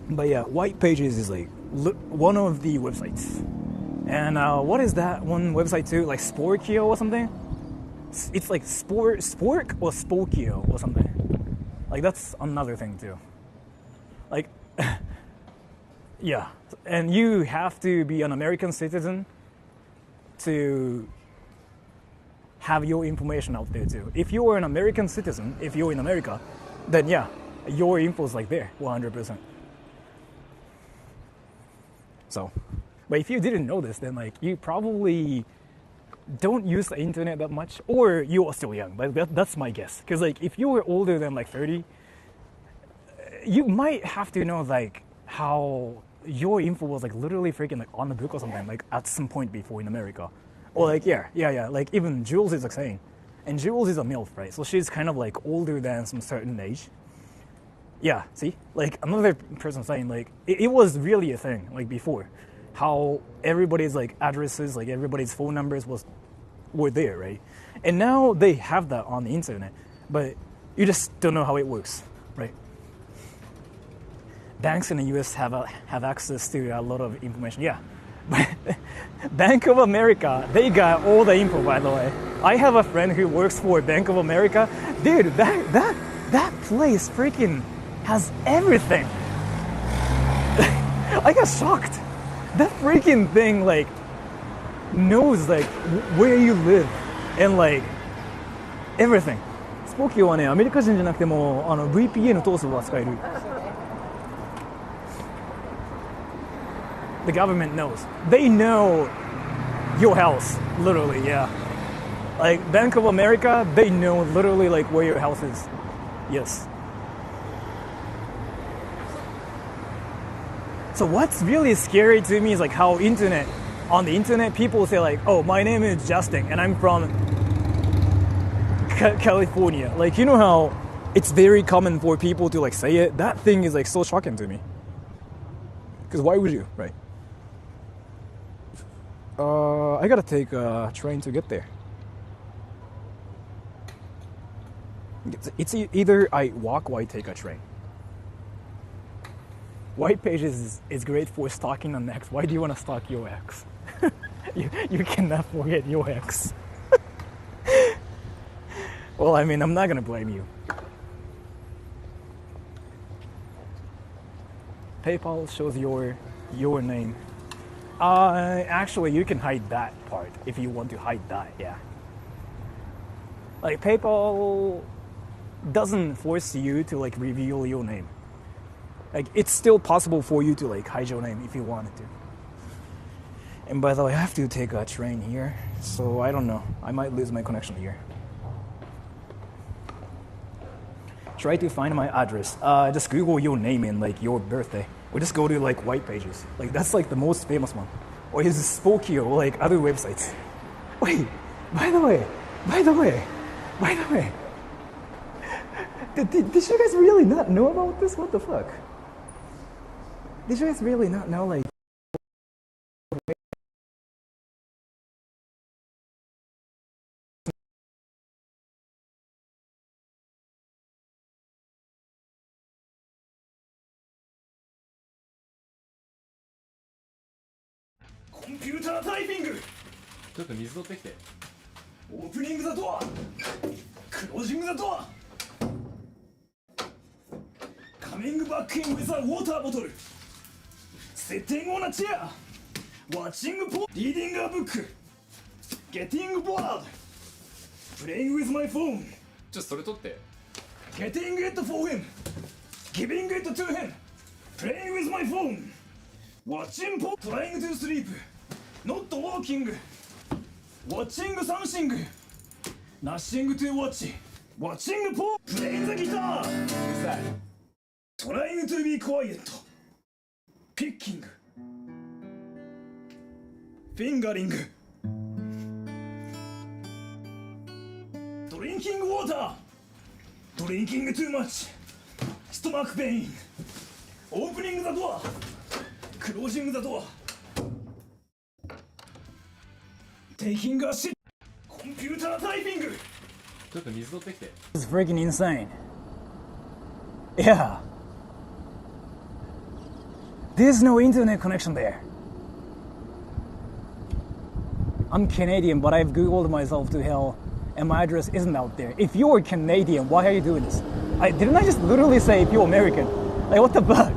But yeah, white pages is like one of the websites. And what is that one website too? Like Sporkio or something? It's like Spork or Spokio or something. Like that's another thing too. Like, yeah. And you have to be an American citizen to have your information out there too. If you are an American citizen, if you're in America, then yeah, your info is like there, 100%. So, But if you didn't know this, then like you probably don't use the internet that much, or you are still young. But that's my guess. Because like if you were older than like 30, you might have to know like how your info was like literally freaking like on the book or something like at some point before in America. Or like yeah. Like even Jules is like saying, and Jules is a MILF, right? So she's kind of like older than some certain age. Yeah, see, like another person saying like it was really a thing like before. How everybody's like addresses, like everybody's phone numbers were there, right? And now they have that on the internet, but you just don't know how it works, right? Banks in the US have access to a lot of information, yeah. But Bank of America, they got all the info, by the way. I have a friend who works for Bank of America. Dude, that place freaking has everything. I got shocked. That freaking thing like knows like where you live and like everything. スポーキーはね、アメリカ人じゃなくてもVPN 通せば使える。The government knows. They know your house, literally, yeah. Like Bank of America, they know literally like where your house is. Yes. So what's really scary to me is like how on the internet, people say like, oh, my name is Justin and I'm from California. Like, you know how it's very common for people to like say it? That thing is like so shocking to me. Because why would you, right? I gotta take a train to get there. It's either I walk or I take a train. White Pages is great for stalking an ex. Why do you want to stalk your ex? you cannot forget your ex. Well, I mean, I'm not gonna blame you. PayPal shows your name. Actually, you can hide that part if you want to hide that, yeah. Like, PayPal doesn't force you to, like, reveal your name. Like, it's still possible for you to, like, hide your name if you wanted to. And by the way, I have to take a train here, so I don't know. I might lose my connection here. Try to find my address. Just Google your name and, like, your birthday. Or just go to, like, White Pages. Like, that's, like, the most famous one. Or is Spooky or, like, other websites. Wait, by the way. Did you guys really not know about this? What the fuck? Did you guys really not know, like... Computer typing! ちょっと水取ってきて。Opening the door! Closing the door! Coming back in with a water bottle! Sitting on a chair! Watching porn! Reading a book! Getting bored! Playing with my phone! ちょっとそれ取って。Getting it for him! Giving it to him! Playing with my phone! Watching porn! Trying to sleep! Not walking! Watching something! Nothing to watch! Watching porn! Playing the guitar! うるさい。 Trying to be quiet! Picking! Fingering! Drinking water! Drinking too much! Stomach pain! Opening the door! Closing the door! Taking a shit! Computer typing! ちょっと水取ってきて。 It's freaking insane. Yeah. There's no internet connection there. I'm Canadian, but I've Googled myself to hell, and my address isn't out there. If you're Canadian, why are you doing this? Didn't I just literally say if you're American? Like, what the fuck?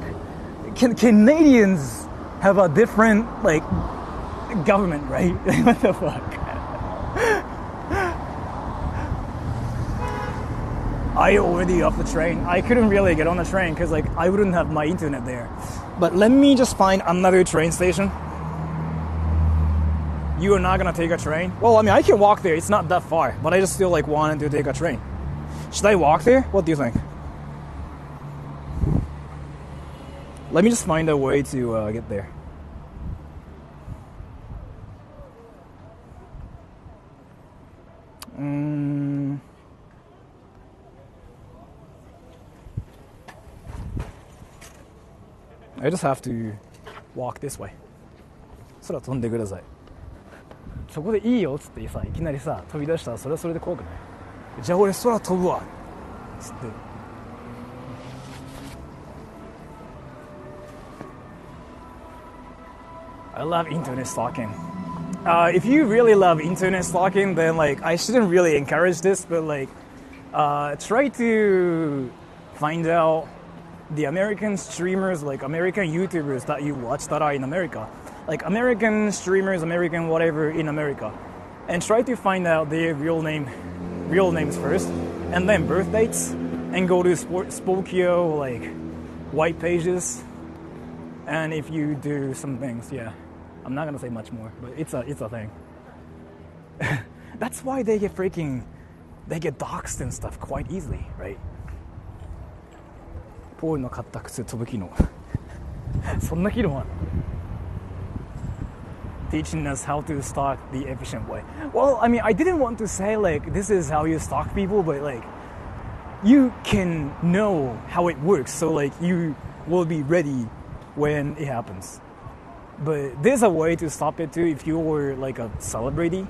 Canadians have a different, like, government, right? What the fuck? I already off the train. I couldn't really get on the train because like I wouldn't have my internet there. But let me just find another train station. You are not gonna take a train? Well, I mean, I can walk there. It's not that far, but I just still like wanted to take a train. Should I walk there? What do you think? Let me just find a way to get there. I just have to walk this way. 空飛んでください。そこでいいよっつってさ、いきなりさ、飛び出したらそれはそれで怖くない？じゃあ俺空飛ぶわっつって。I love internet stalking. If you really love internet stalking, then like I shouldn't really encourage this, but like try to find out the American streamers, like American YouTubers that you watch that are in America, like American streamers, American whatever in America, and try to find out their real names first, and then birth dates, and go to Spokio, like white pages, and if you do some things, yeah, I'm not gonna say much more, but it's a thing. That's why they get doxxed and stuff quite easily, right? ポールの買った靴飛ぶ機能そんな機能ある Teaching us how to stalk the efficient way. Well, I mean, I didn't want to say like this is how you stalk people, but like you can know how it works, so like you will be ready when it happens. But there's a way to stop it too. If you were like a celebrity,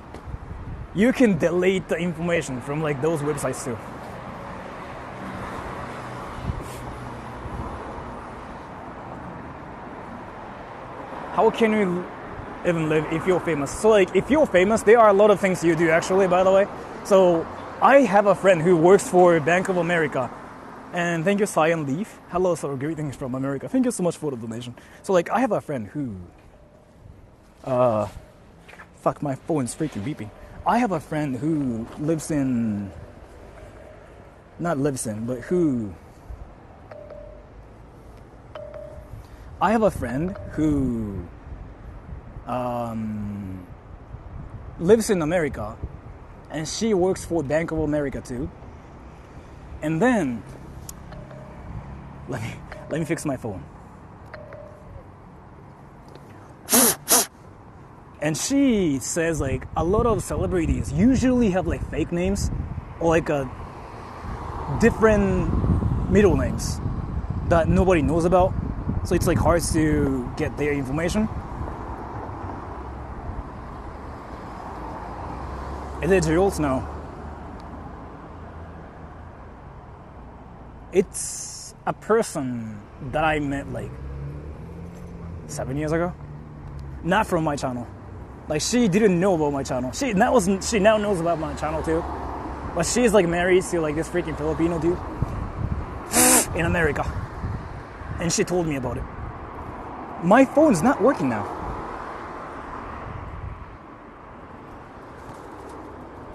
you can delete the information from like those websites too. How can you even live if you're famous? So like if you're famous, there are a lot of things you do actually, by the way. So I have a friend who works for Bank of America. And thank you, Cyan Leaf. Hello, sir. Greetings from America. Thank you so much for the donation. So like I have a friend who fuck, my phone's freaking beeping. I have a friend who I have a friend who lives in America, and she works for Bank of America too. And then, let me fix my phone. And she says like a lot of celebrities usually have like fake names or like a different middle names that nobody knows about. So it's like hard to get their information. Is it Jules? No. It's a person that I met like 7 years ago. Not from my channel. Like she didn't know about my channel. She now knows about my channel too. But she's like married to like this freaking Filipino dude in America. And she told me about it. My phone's not working now.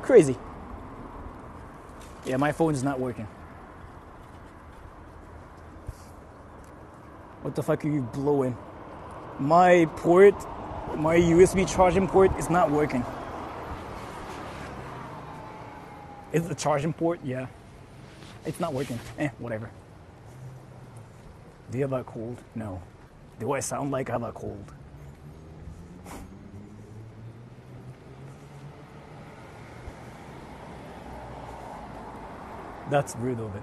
Crazy. Yeah, my phone's not working. What the fuck are you blowing? My USB charging port is not working. Is the charging port? Yeah. It's not working. Whatever. Do you have a cold? No. Do I sound like I have a cold? That's rude of it.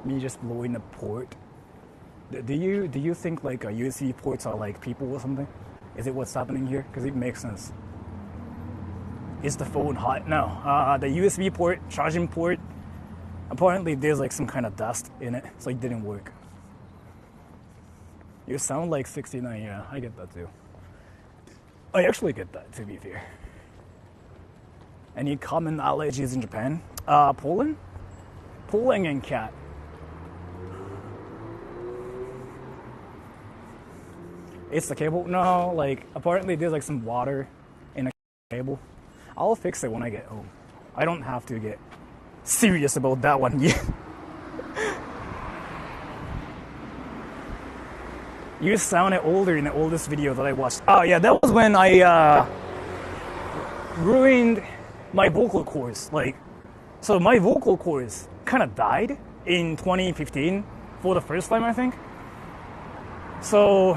Me just blowing the port. Do you think like USB ports are like people or something? Is it what's happening here? Because it makes sense. Is the phone hot? No. The USB port, charging port, apparently there's like some kind of dust in it, so it didn't work. You sound like 69, yeah, I get that too. I actually get that, to be fair. Any common allergies in Japan? Pollen? Pollen and cat. It's the cable? No, like, apparently there's like some water in a cable. I'll fix it when I get home. I don't have to get serious about that one yet. You sounded older in the oldest video that I watched. Oh yeah, that was when I ruined my vocal cords. Like, so my vocal cords kind of died in 2015 for the first time, I think. So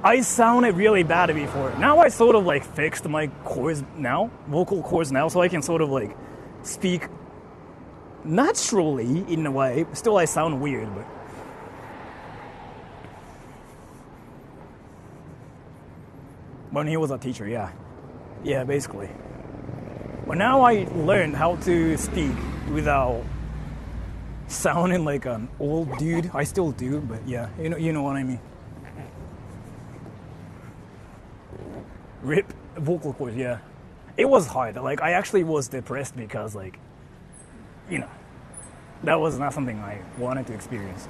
I sounded really bad before. Now I sort of like fixed my cords now, vocal cords now, so I can sort of like speak naturally in a way. Still I sound weird, but when he was a teacher, yeah. Yeah, basically. But now I learned how to speak without sounding like an old dude. I still do, but yeah, you know what I mean. Rip vocal cords, yeah. It was hard. Like, I actually was depressed because, like, you know, that was not something I wanted to experience.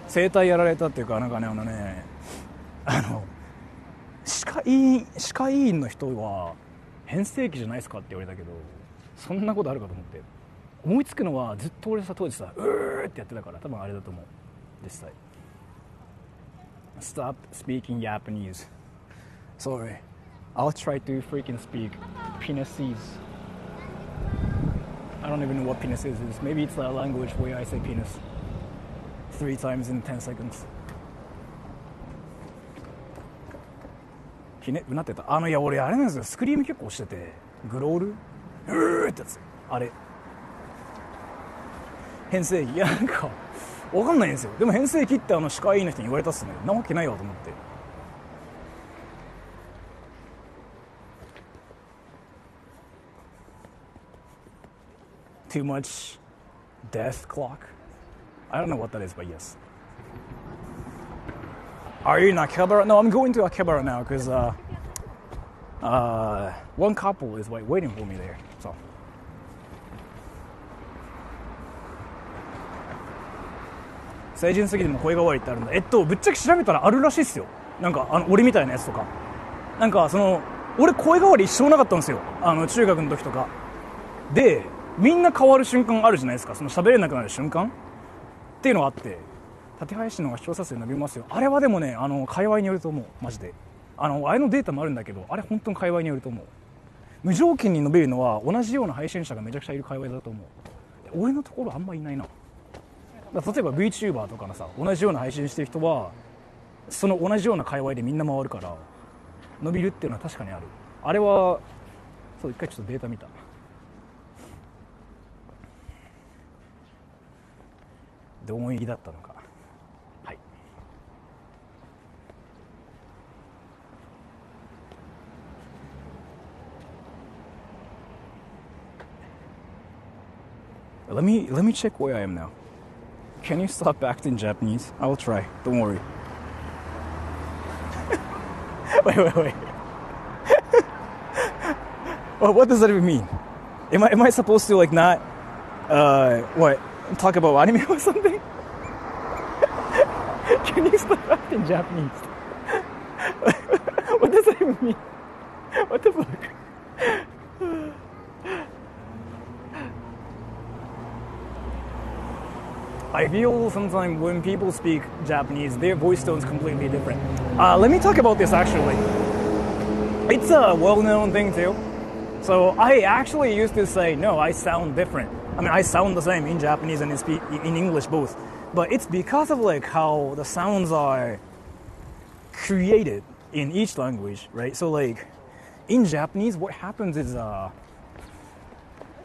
声帯やられたっていうか、なんかね、歯科医院の人は変声期じゃないですかって言われたけど、そんなことあるかと思って。思いつくのはずっと俺さ当時さ、うーってやってたから、多分あれだと思う。実際。Stop speaking Japanese. Sorry. I'll try to freaking speak penises. I don't even know what penises is. Maybe it's a language where I say penis 3 times in 10 seconds. うなってた。いや、俺あれなんですよ。スクリーム結構してて、グロールうーってやつ。あれ。変声期。いや、なんか、わかんないんですよ。でも変声期って歯科医の人に言われたっすね。なわけないわと思って。Too much death clock? I don't know what that is, but yes. Are you in Akihabara? No, I'm going to Akihabara now because one couple is waiting for me there. So. 成人すぎても声変わりってあるんだ。ぶっちゃけ調べたらあるらしいっすよ。なんか俺みたいなやつとか。なんか俺声変わり一生なかったんですよ。中学の時とか。で、みんな変わる瞬間あるじゃないですか。喋れなくなる瞬間っていうのがあって、縦配信の方が視聴者数伸びますよ。あれはでもね、界隈によると思う。マジで。あれのデータもあるんだけど、あれ本当に界隈によると思う。無条件に伸びるのは同じような配信者がめちゃくちゃいる界隈だと思う。俺のところあんまいないな。例えば VTuber とかのさ、同じような配信してる人はその同じような界隈でみんな回るから伸びるっていうのは確かにある。あれはそう、一回ちょっとデータ見た。どう思いだったのか。はい。Let me check where I am now. Can you stop acting Japanese? I will try. Don't worry. Wait. What does that even mean? Am I supposed to like not what? Talk about anime or something? Can you stop acting Japanese? What does that even mean? What the fuck? I feel sometimes when people speak Japanese, their voice tone is completely different. Let me talk about this actually. It's a well-known thing too. So I actually used to say, no, I sound different. I mean, I sound the same in Japanese and in English both. But it's because of like how the sounds are created in each language, right? So like in Japanese, what happens is,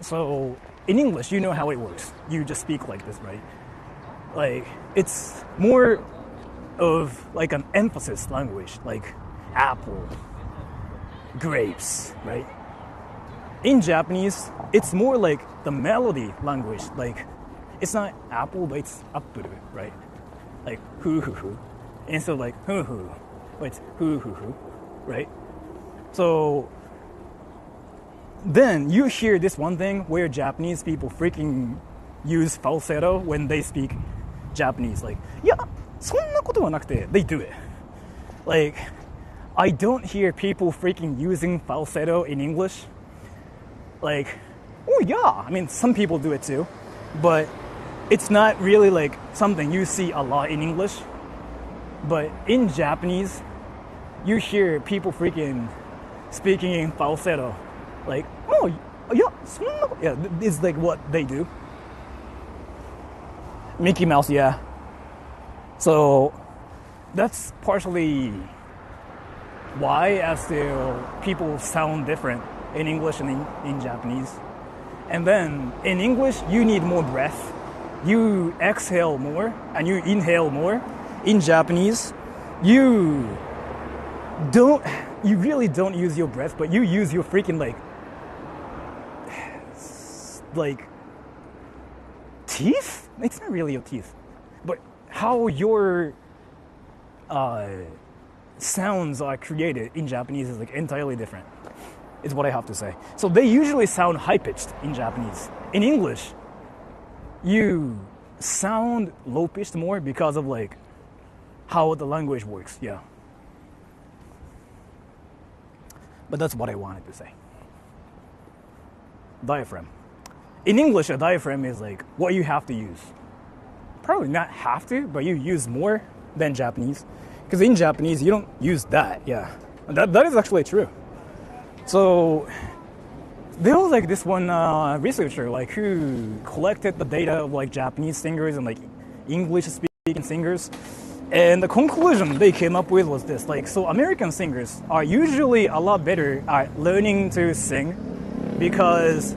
so in English, you know how it works. You just speak like this, right? Like it's more of like an emphasis language, like apple, grapes, right? In Japanese, it's more like the melody language. Like, it's not apple, but it's apple, right? Like, hoo-hoo-hoo. Instead of like, hoo-hoo, but it's hoo-hoo-hoo, right? So, then you hear this one thing where Japanese people freaking use falsetto when they speak Japanese. Like, yeah, そんなことはなくて, they do it. Like, I don't hear people freaking using falsetto in English. Like, oh yeah, I mean, some people do it too, but it's not really like something you see a lot in English. But in Japanese, you hear people freaking speaking in falsetto. Like, oh, yeah, yeah, it's like what they do. Mickey Mouse, yeah. So that's partially why as to people sound different in English and in Japanese. And then in English, you need more breath. You exhale more and you inhale more. In Japanese, you really don't use your breath, but you use your freaking like teeth? It's not really your teeth, but how your sounds are created in Japanese is like entirely different, is what I have to say. So they usually sound high-pitched in Japanese. In English, you sound low-pitched more because of like how the language works, yeah. But that's what I wanted to say. Diaphragm. In English, a diaphragm is like what you have to use. Probably not have to, but you use more than Japanese. Because in Japanese, you don't use that, yeah. That is actually true. So there was like this one researcher like who collected the data of like Japanese singers and like English-speaking singers. And the conclusion they came up with was this, like, so American singers are usually a lot better at learning to sing because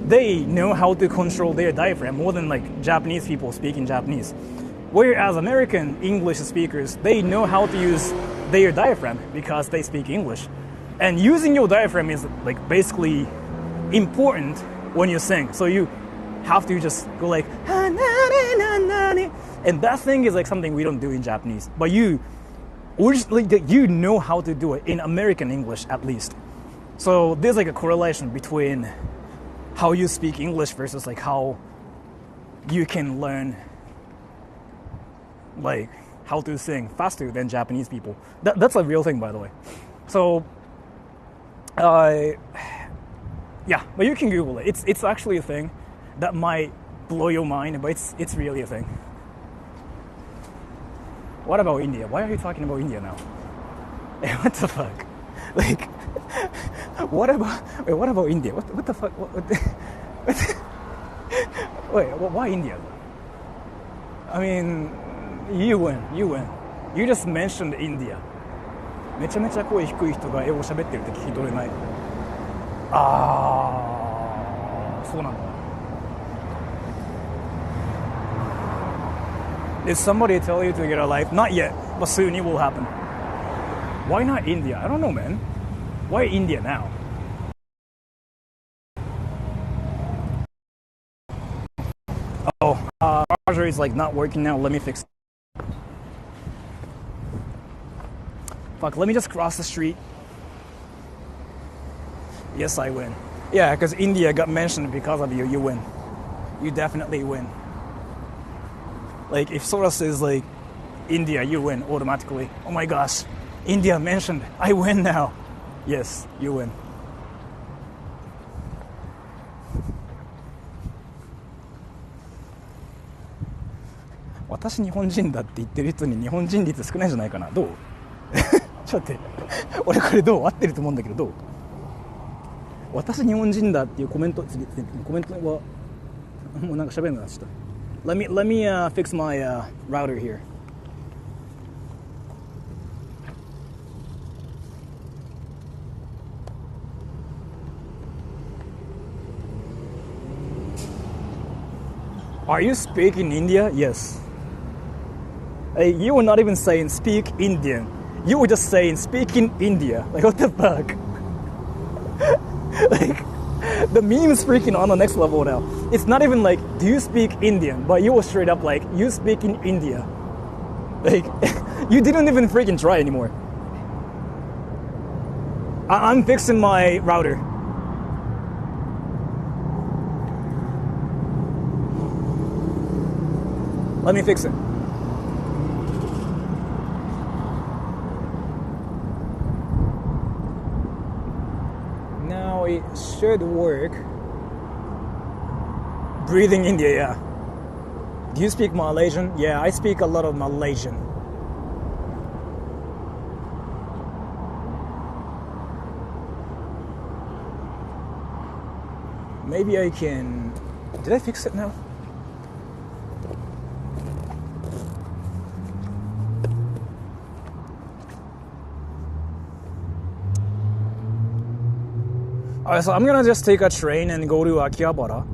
they know how to control their diaphragm more than like Japanese people speaking Japanese. Whereas American English speakers, they know how to use their diaphragm because they speak English. And using your diaphragm is like basically important when you sing. So you have to just go like, and that thing is like something we don't do in Japanese. But you know how to do it in American English at least. So there's like a correlation between how you speak English versus like how you can learn like how to sing faster than Japanese people. That's a real thing, by the way. So yeah, but you can Google it. It's actually a thing that might blow your mind, but it's really a thing. What about India? Why are you talking about India now? What the fuck? Like, what about India? What the fuck? Wait, why India? I mean, you win. You just mentioned India. めちゃめちゃ声低い人が英語喋ってるって聞き取れない。そうなんだ。Did somebody tell you to get a life? Not yet, but soon it will happen. Why not India? I don't know, man. Why India now? Oh, Roger is like not working now. Let me fix it. Fuck, let me just cross the street. Yes, I win. Yeah, because India got mentioned because of you. You win. You definitely win. Like, if Sora says, like, India, you win automatically. Oh my gosh, India mentioned. I win now. Yes, you win. "私日本人だ」って言ってる人に日本人率少ないんじゃないかな。どう？ちょっと待って。俺これどう？合ってると思うんだけど、どう？私日本人だっていうコメントはもうなんか喋るのなちょっと。Let me fix my router here. Are you speaking India? Yes. You were not even saying speak Indian. You were just saying speaking India. Like, what the fuck? Like, the meme's freaking on the next level now. It's not even like, do you speak Indian? But you were straight up like, you speak in India. Like, you didn't even freaking try anymore. I'm fixing my router. Let me fix it. Now it should work. Breathing India, yeah. Do you speak Malaysian? Yeah, I speak a lot of Malaysian. maybe I can... Did I fix it now? Alright, so I'm gonna just take a train and go to Akihabara.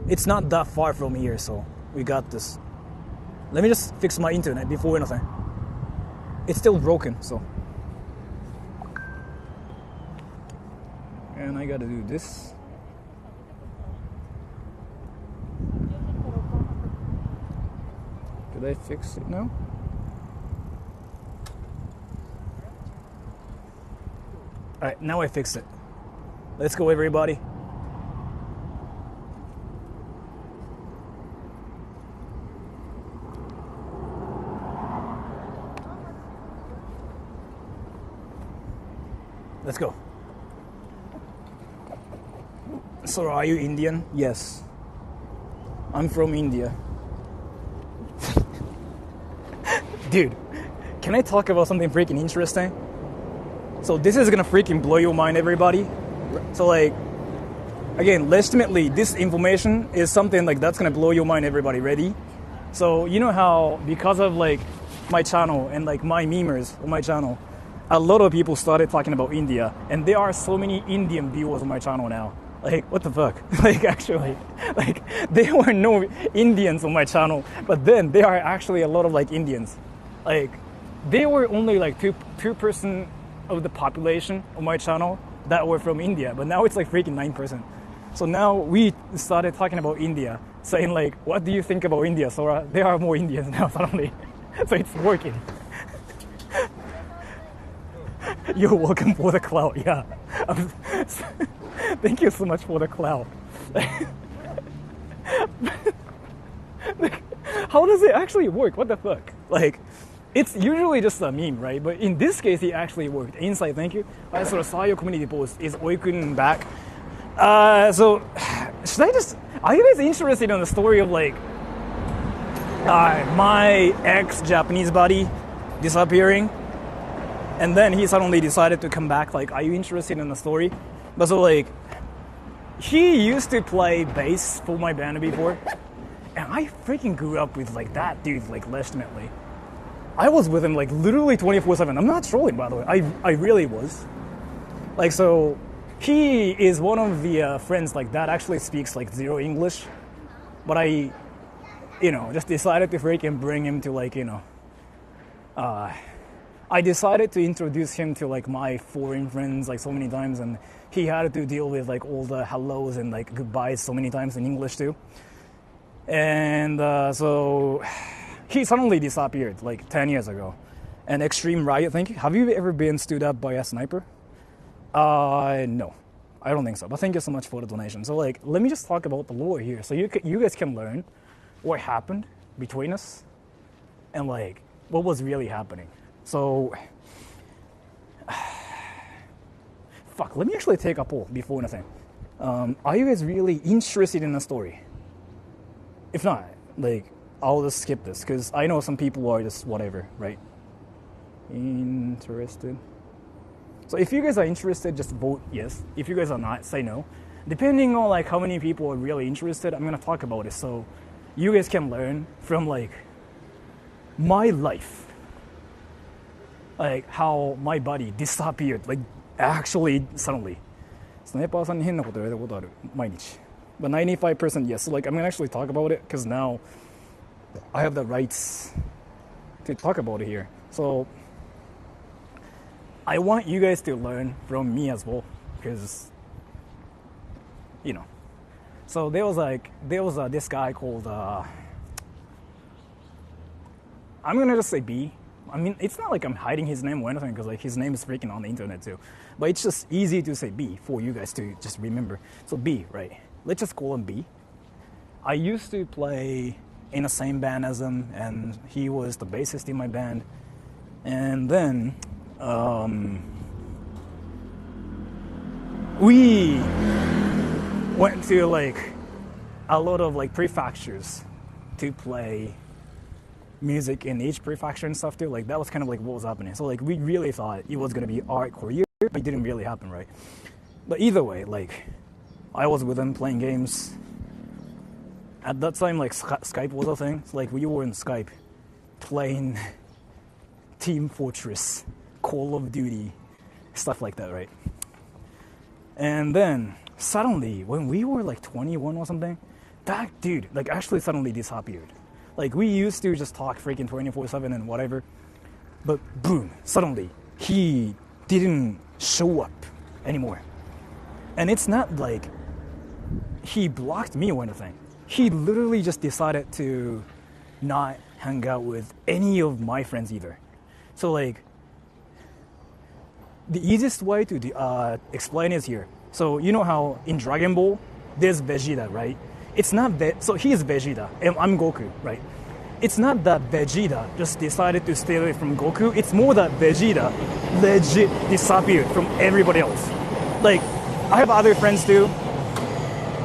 It's not that far from here, so we got this. Let me just fix my internet before anything. It's still broken, so. And I gotta do this. Did I fix it now? Alright, now I fixed it. Let's go, everybody. Let's go. So, are you Indian? Yes. I'm from India. Dude, can I talk about something freaking interesting? So this is gonna freaking blow your mind, everybody. So like, again, legitimately, this information is something like that's gonna blow your mind, everybody. Ready? So you know how because of like my channel and like my memers on my channel, a lot of people started talking about India, and there are so many Indian viewers on my channel now. Like, what the fuck? Like, actually, like, there were no Indians on my channel, but then there are actually a lot of like Indians. Like, there were only like 2% of the population on my channel that were from India, but now it's like freaking 9%. So now we started talking about India, saying like, what do you think about India, Sora? There are more Indians now suddenly. So it's working. You're welcome for the cloud, yeah. Thank you so much for the cloud. How does it actually work? What the fuck? Like, it's usually just a meme, right? But in this case, it actually worked. Insight, thank you. I sort of saw your community post. Is Oikun back? So, should I just... Are you guys interested in the story of, like, my ex-Japanese buddy disappearing? And then he suddenly decided to come back. Like, are you interested in the story? But so, like, he used to play bass for my band before. And I freaking grew up with, like, that dude, like, legitimately. I was with him, like, literally 24/7. I'm not trolling, by the way. I really was. Like, so, he is one of the friends, like, that actually speaks, like, zero English. But I, you know, just decided to freaking bring him to, like, you know, I decided to introduce him to, like, my foreign friends, like, so many times, and he had to deal with, like, all the hellos and, like, goodbyes so many times in English, too. And so he suddenly disappeared, like, 10 years ago. An extreme riot, thank you. Have you ever been stood up by a sniper? No. I don't think so, but thank you so much for the donation. So, like, let me just talk about the lore here, so you guys can learn what happened between us and, like, what was really happening. So, fuck, let me actually take a poll before anything. Are you guys really interested in the story? If not, like, I'll just skip this, because I know some people are just whatever, right? Interested. So if you guys are interested, just vote yes. If you guys are not, say no. Depending on, like, how many people are really interested, I'm going to talk about it, so you guys can learn from, like, my life. Like, how my buddy disappeared, like, actually, suddenly. スナイパーさんに変なこと言われたことある、毎日。But 95% yes. So, like, I'm going to actually talk about it, because now I have the rights to talk about it here. So, I want you guys to learn from me as well, because, you know. So, there was this guy called, I'm going to just say B. I mean, it's not like I'm hiding his name or anything, because, like, his name is freaking on the internet too. But it's just easy to say B for you guys to just remember. So B, right? Let's just call him B. I used to play in the same band as him, and he was the bassist in my band. And then we went to, like, a lot of, like, prefectures to play music in each prefecture and stuff too. Like, that was kind of like what was happening. So, like, we really thought it was going to be art career, but it didn't really happen, right? But either way, like, I was with him playing games. At that time, like Skype was a thing. So, like we were in Skype playing Team Fortress, Call of Duty, stuff like that, right? And then suddenly, when we were like 21 or something, that dude like actually suddenly disappeared. Like we used to just talk freaking 24/7 and whatever, but boom, suddenly he didn't show up anymore. And it's not like he blocked me or anything. He literally just decided to not hang out with any of my friends either. So like, the easiest way to explain is here. So you know how in Dragon Ball, there's Vegeta, right? It's not so he's Vegeta, and I'm Goku, right? It's not that Vegeta just decided to stay away from Goku. It's more that Vegeta legit disappeared from everybody else. Like, I have other friends too.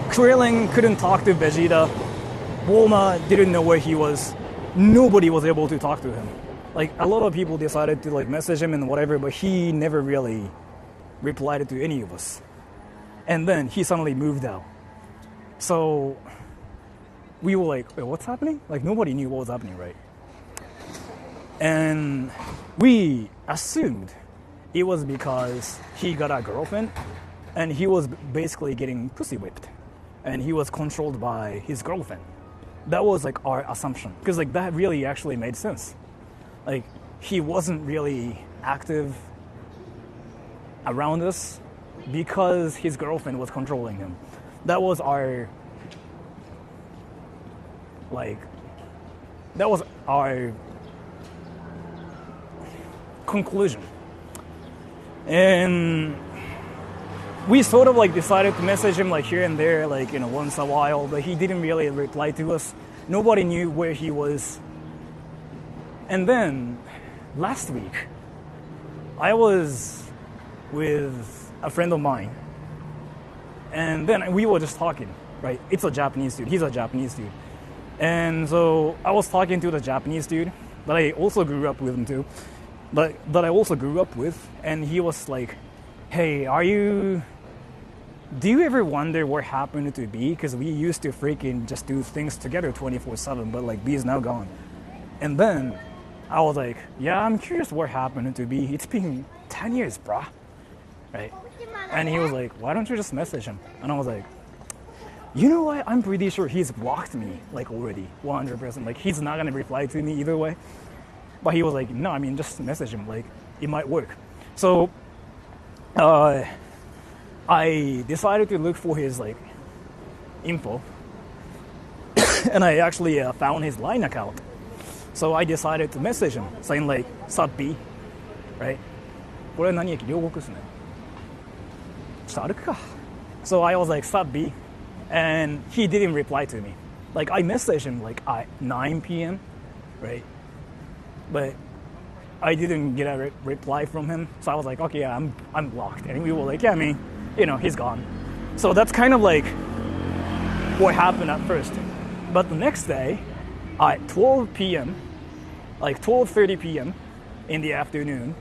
Krillin couldn't talk to Vegeta. Bulma didn't know where he was. Nobody was able to talk to him. Like, a lot of people decided to like message him and whatever, but he never really replied to any of us. And then he suddenly moved out. So we were like, wait, what's happening? Like, nobody knew what was happening, right? And we assumed it was because he got a girlfriend and he was basically getting pussy whipped and he was controlled by his girlfriend. That was like our assumption, because like that really actually made sense. Like, he wasn't really active around us because his girlfriend was controlling him. That was our conclusion. And we sort of like decided to message him like here and there, like, you know, once a while, but he didn't really reply to us. Nobody knew where he was. And then last week, I was with a friend of mine, and then we were just talking, right? It's a Japanese dude. He's a Japanese dude. And so I was talking to the Japanese dude that I also grew up with him too, but that I also grew up with, and he was like, hey, do you ever wonder what happened to B? Because we used to freaking just do things together 24/7, but like B is now gone. And then I was like, yeah, I'm curious what happened to B. It's been 10 years, brah. Right? And he was like, why don't you just message him? And I was like, you know what? I'm pretty sure he's blocked me, like, already, 100%. Like, he's not going to reply to me either way. But he was like, no, I mean, just message him. Like, it might work. So I decided to look for his, like, info. And I actually found his Line account. So I decided to message him, saying like, "Sup B," right? これ何駅両国ですね。ちょっと歩くか。So I was like, "Sup B," and he didn't reply to me. Like, I messaged him like at 9 p.m., right? But I didn't get a reply from him. So I was like, okay, yeah, I'm blocked. And we were like, yeah, I mean, you know, he's gone. So that's kind of like what happened at first. But the next day, at 12 p.m., like 12:30 p.m. in the afternoon,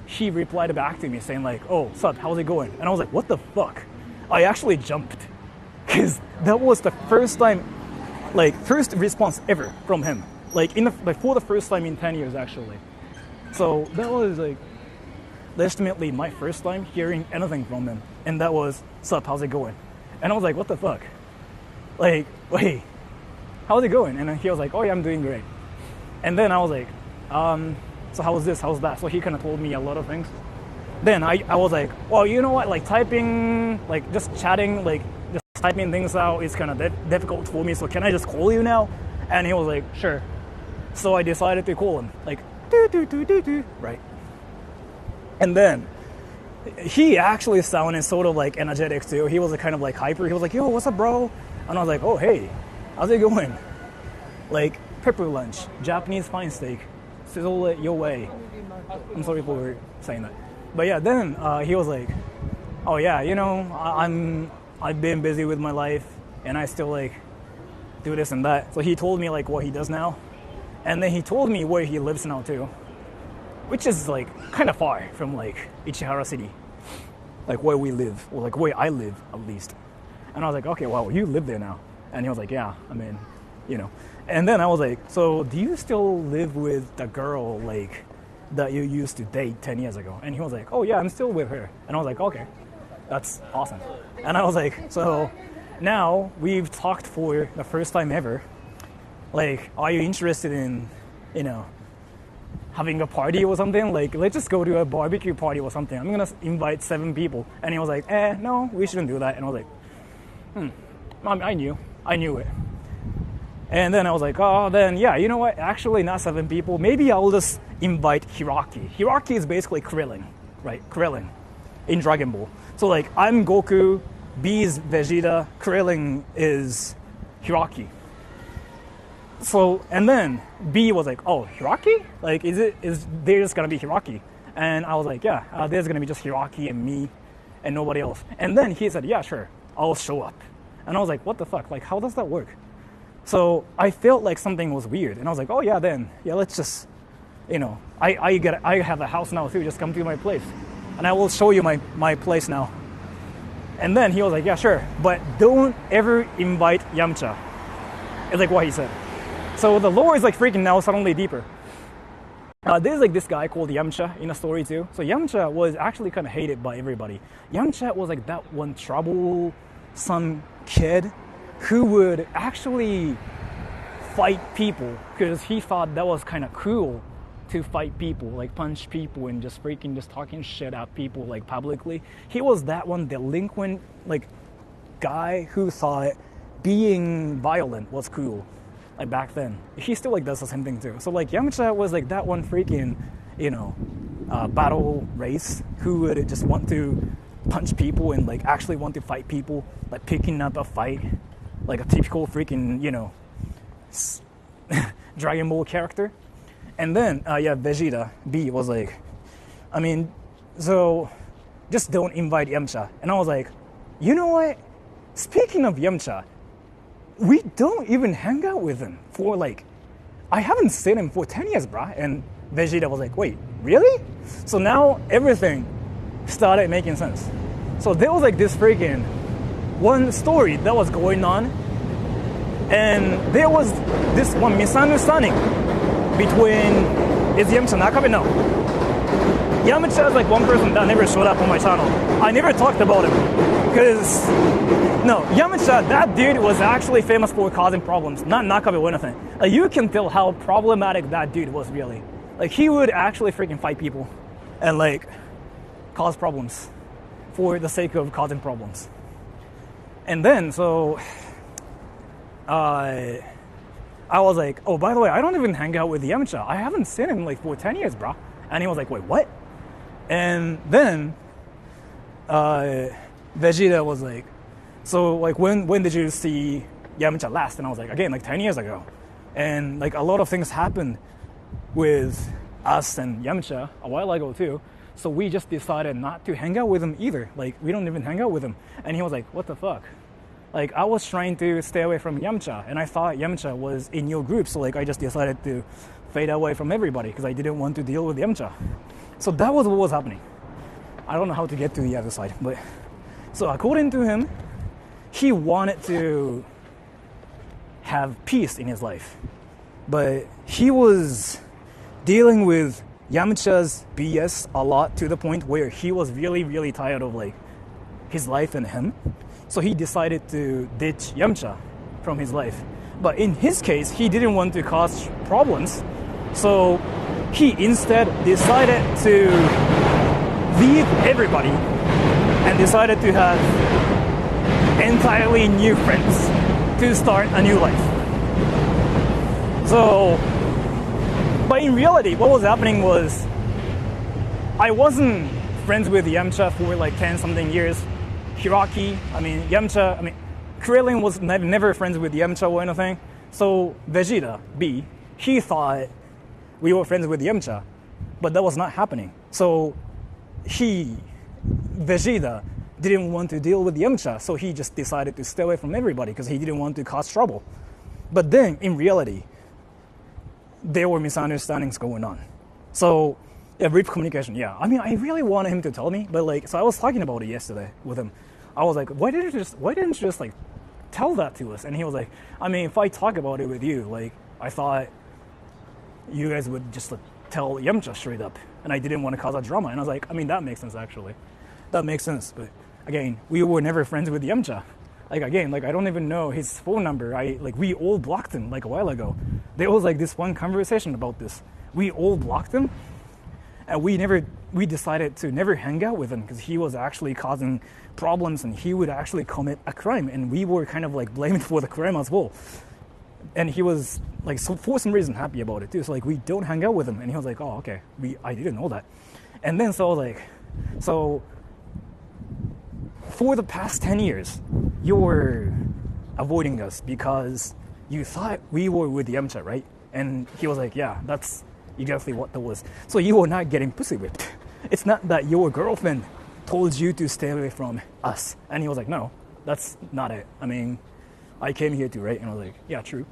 he replied back to me saying like, oh, sup, how's it going? And I was like, what the fuck? I actually jumped, because that was the first time, like, first response ever from him. Like, for the first time in 10 years, actually. So that was like legitimately my first time hearing anything from him. And that was, sup, how's it going? And I was like, what the fuck? Like, wait, how's it going? And he was like, oh yeah, I'm doing great. And then I was like, so how's this, how's that? So he kind of told me a lot of things. Then I was like, well, you know what, like typing, like just chatting, like just typing things out is kind of difficult for me, so can I just call you now? And he was like, sure. So I decided to call him, like, do, right? And then he actually sounded sort of like energetic too. He was kind of like hyper. He was like, yo, what's up, bro? And I was like, oh, hey, how's it going? Like, pepper lunch, Japanese fine steak, sizzle it your way. I'm sorry for saying that. But yeah, then he was like, oh yeah, you know, I've been busy with my life and I still like do this and that. So he told me like what he does now. And then he told me where he lives now too, which is like kind of far from like Ichihara City, like where we live, or like where I live at least. And I was like, okay, well, you live there now. And he was like, yeah, I mean, And then I was like, so do you still live with the girl, like, that you used to date 10 years ago? And he was like, oh, yeah, I'm still with her. And I was like, okay, that's awesome. And I was like, so now we've talked for the first time ever. Like, are you interested in, having a party or something? Like, let's just go to a barbecue party or something. I'm going to invite 7 people. And he was like, no, we shouldn't do that. And I was like, I knew it. And then I was like, oh, then, yeah, you know what? Actually, not 7 people. Maybe I'll just invite Hiraki. Hiraki is basically Krillin, right? Krillin in Dragon Ball. So, like, I'm Goku, B is Vegeta, Krillin is Hiraki. So, and then B was like, oh, Hiraki? Like, is there just gonna be Hiraki? And I was like, yeah, there's gonna be just Hiraki and me and nobody else. And then he said, yeah, sure, I'll show up. And I was like, what the fuck? Like, how does that work? So I felt like something was weird. And I was like, oh, yeah, then, yeah, let's just, I have a house now too, just come to my place. And I will show you my place now. And then he was like, yeah, sure, but don't ever invite Yamcha. It's like what he said. So the lore is like freaking now suddenly deeper. There's like this guy called Yamcha in the story too. So Yamcha was actually kind of hated by everybody. Yamcha was like that one troublesome kid who would actually fight people because he thought that was kind of cool to fight people, like punch people and just talking shit at people like publicly. He was that one delinquent like guy who thought being violent was cool. Like back then, he still like does the same thing too. So like Yamcha was like that one freaking, battle race who would just want to punch people and like actually want to fight people, like picking up a fight, like a typical freaking, Dragon Ball character. And then, Vegeta B was like, so just don't invite Yamcha. And I was like, you know what? Speaking of Yamcha, we don't even hang out with him for like, I haven't seen him for 10 years, brah. And Vegeta was like, wait, really? So now everything started making sense. So there was like this freaking one story that was going on, and there was this one misunderstanding between, is Yamcha Nakabe? No. Yamcha is like one person that never showed up on my channel. I never talked about him because, no, Yamcha, that dude was actually famous for causing problems, not Nakabe or anything. Like, you can tell how problematic that dude was really. Like, he would actually freaking fight people and like cause problems for the sake of causing problems. And then, so, I was like, oh, by the way, I don't even hang out with Yamcha. I haven't seen him like for 10 years, bro. And he was like, wait, what? And then Vegeta was like, so like when did you see Yamcha last? And I was like, again, like 10 years ago. And like a lot of things happened with us and Yamcha a while ago too. So we just decided not to hang out with him either. Like, we don't even hang out with him. And he was like, what the fuck? Like, I was trying to stay away from Yamcha, and I thought Yamcha was in your group, so like I just decided to fade away from everybody because I didn't want to deal with Yamcha. So that was what was happening. I don't know how to get to the other side, but so according to him, he wanted to have peace in his life, but he was dealing with Yamcha's BS a lot to the point where he was really, really tired of like his life and him. So he decided to ditch Yamcha from his life. But in his case, he didn't want to cause problems. So he instead decided to leave everybody and decided to have entirely new friends to start a new life. So, but in reality, what was happening was I wasn't friends with Yamcha for like 10 something years. Hiraki, Yamcha, Krillin was never friends with Yamcha or anything. So Vegeta, B, he thought we were friends with Yamcha, but that was not happening. So Vegeta didn't want to deal with Yamcha, so he just decided to stay away from everybody because he didn't want to cause trouble. But then, in reality, there were misunderstandings going on. So, brief communication, yeah. I really wanted him to tell me, but so I was talking about it yesterday with him. I was like, why didn't you just like tell that to us? And he was like, I mean, if I talk about it with you, like, I thought you guys would just like, tell Yamcha straight up, and I didn't want to cause a drama. And I was like, I mean, that makes sense actually. That makes sense. But again, we were never friends with Yamcha. Like again, like I don't even know his phone number. We all blocked him like a while ago. There was like this one conversation about this. We all blocked him, and we decided to never hang out with him because he was actually causing problems and he would actually commit a crime, and we were kind of like blamed for the crime as well. And he was like, so for some reason, happy about it too. So like, we don't hang out with him, and he was like, oh, okay, I didn't know that. And then so I was like, so for the past 10 years, you were avoiding us because you thought we were with Yamcha, right? And he was like, yeah, that's exactly what that was. So you were not getting pussy whipped. It's not that your girlfriend told you to stay away from us. And he was like, no, that's not it. I mean, I came here to, right? And I was like, yeah, true.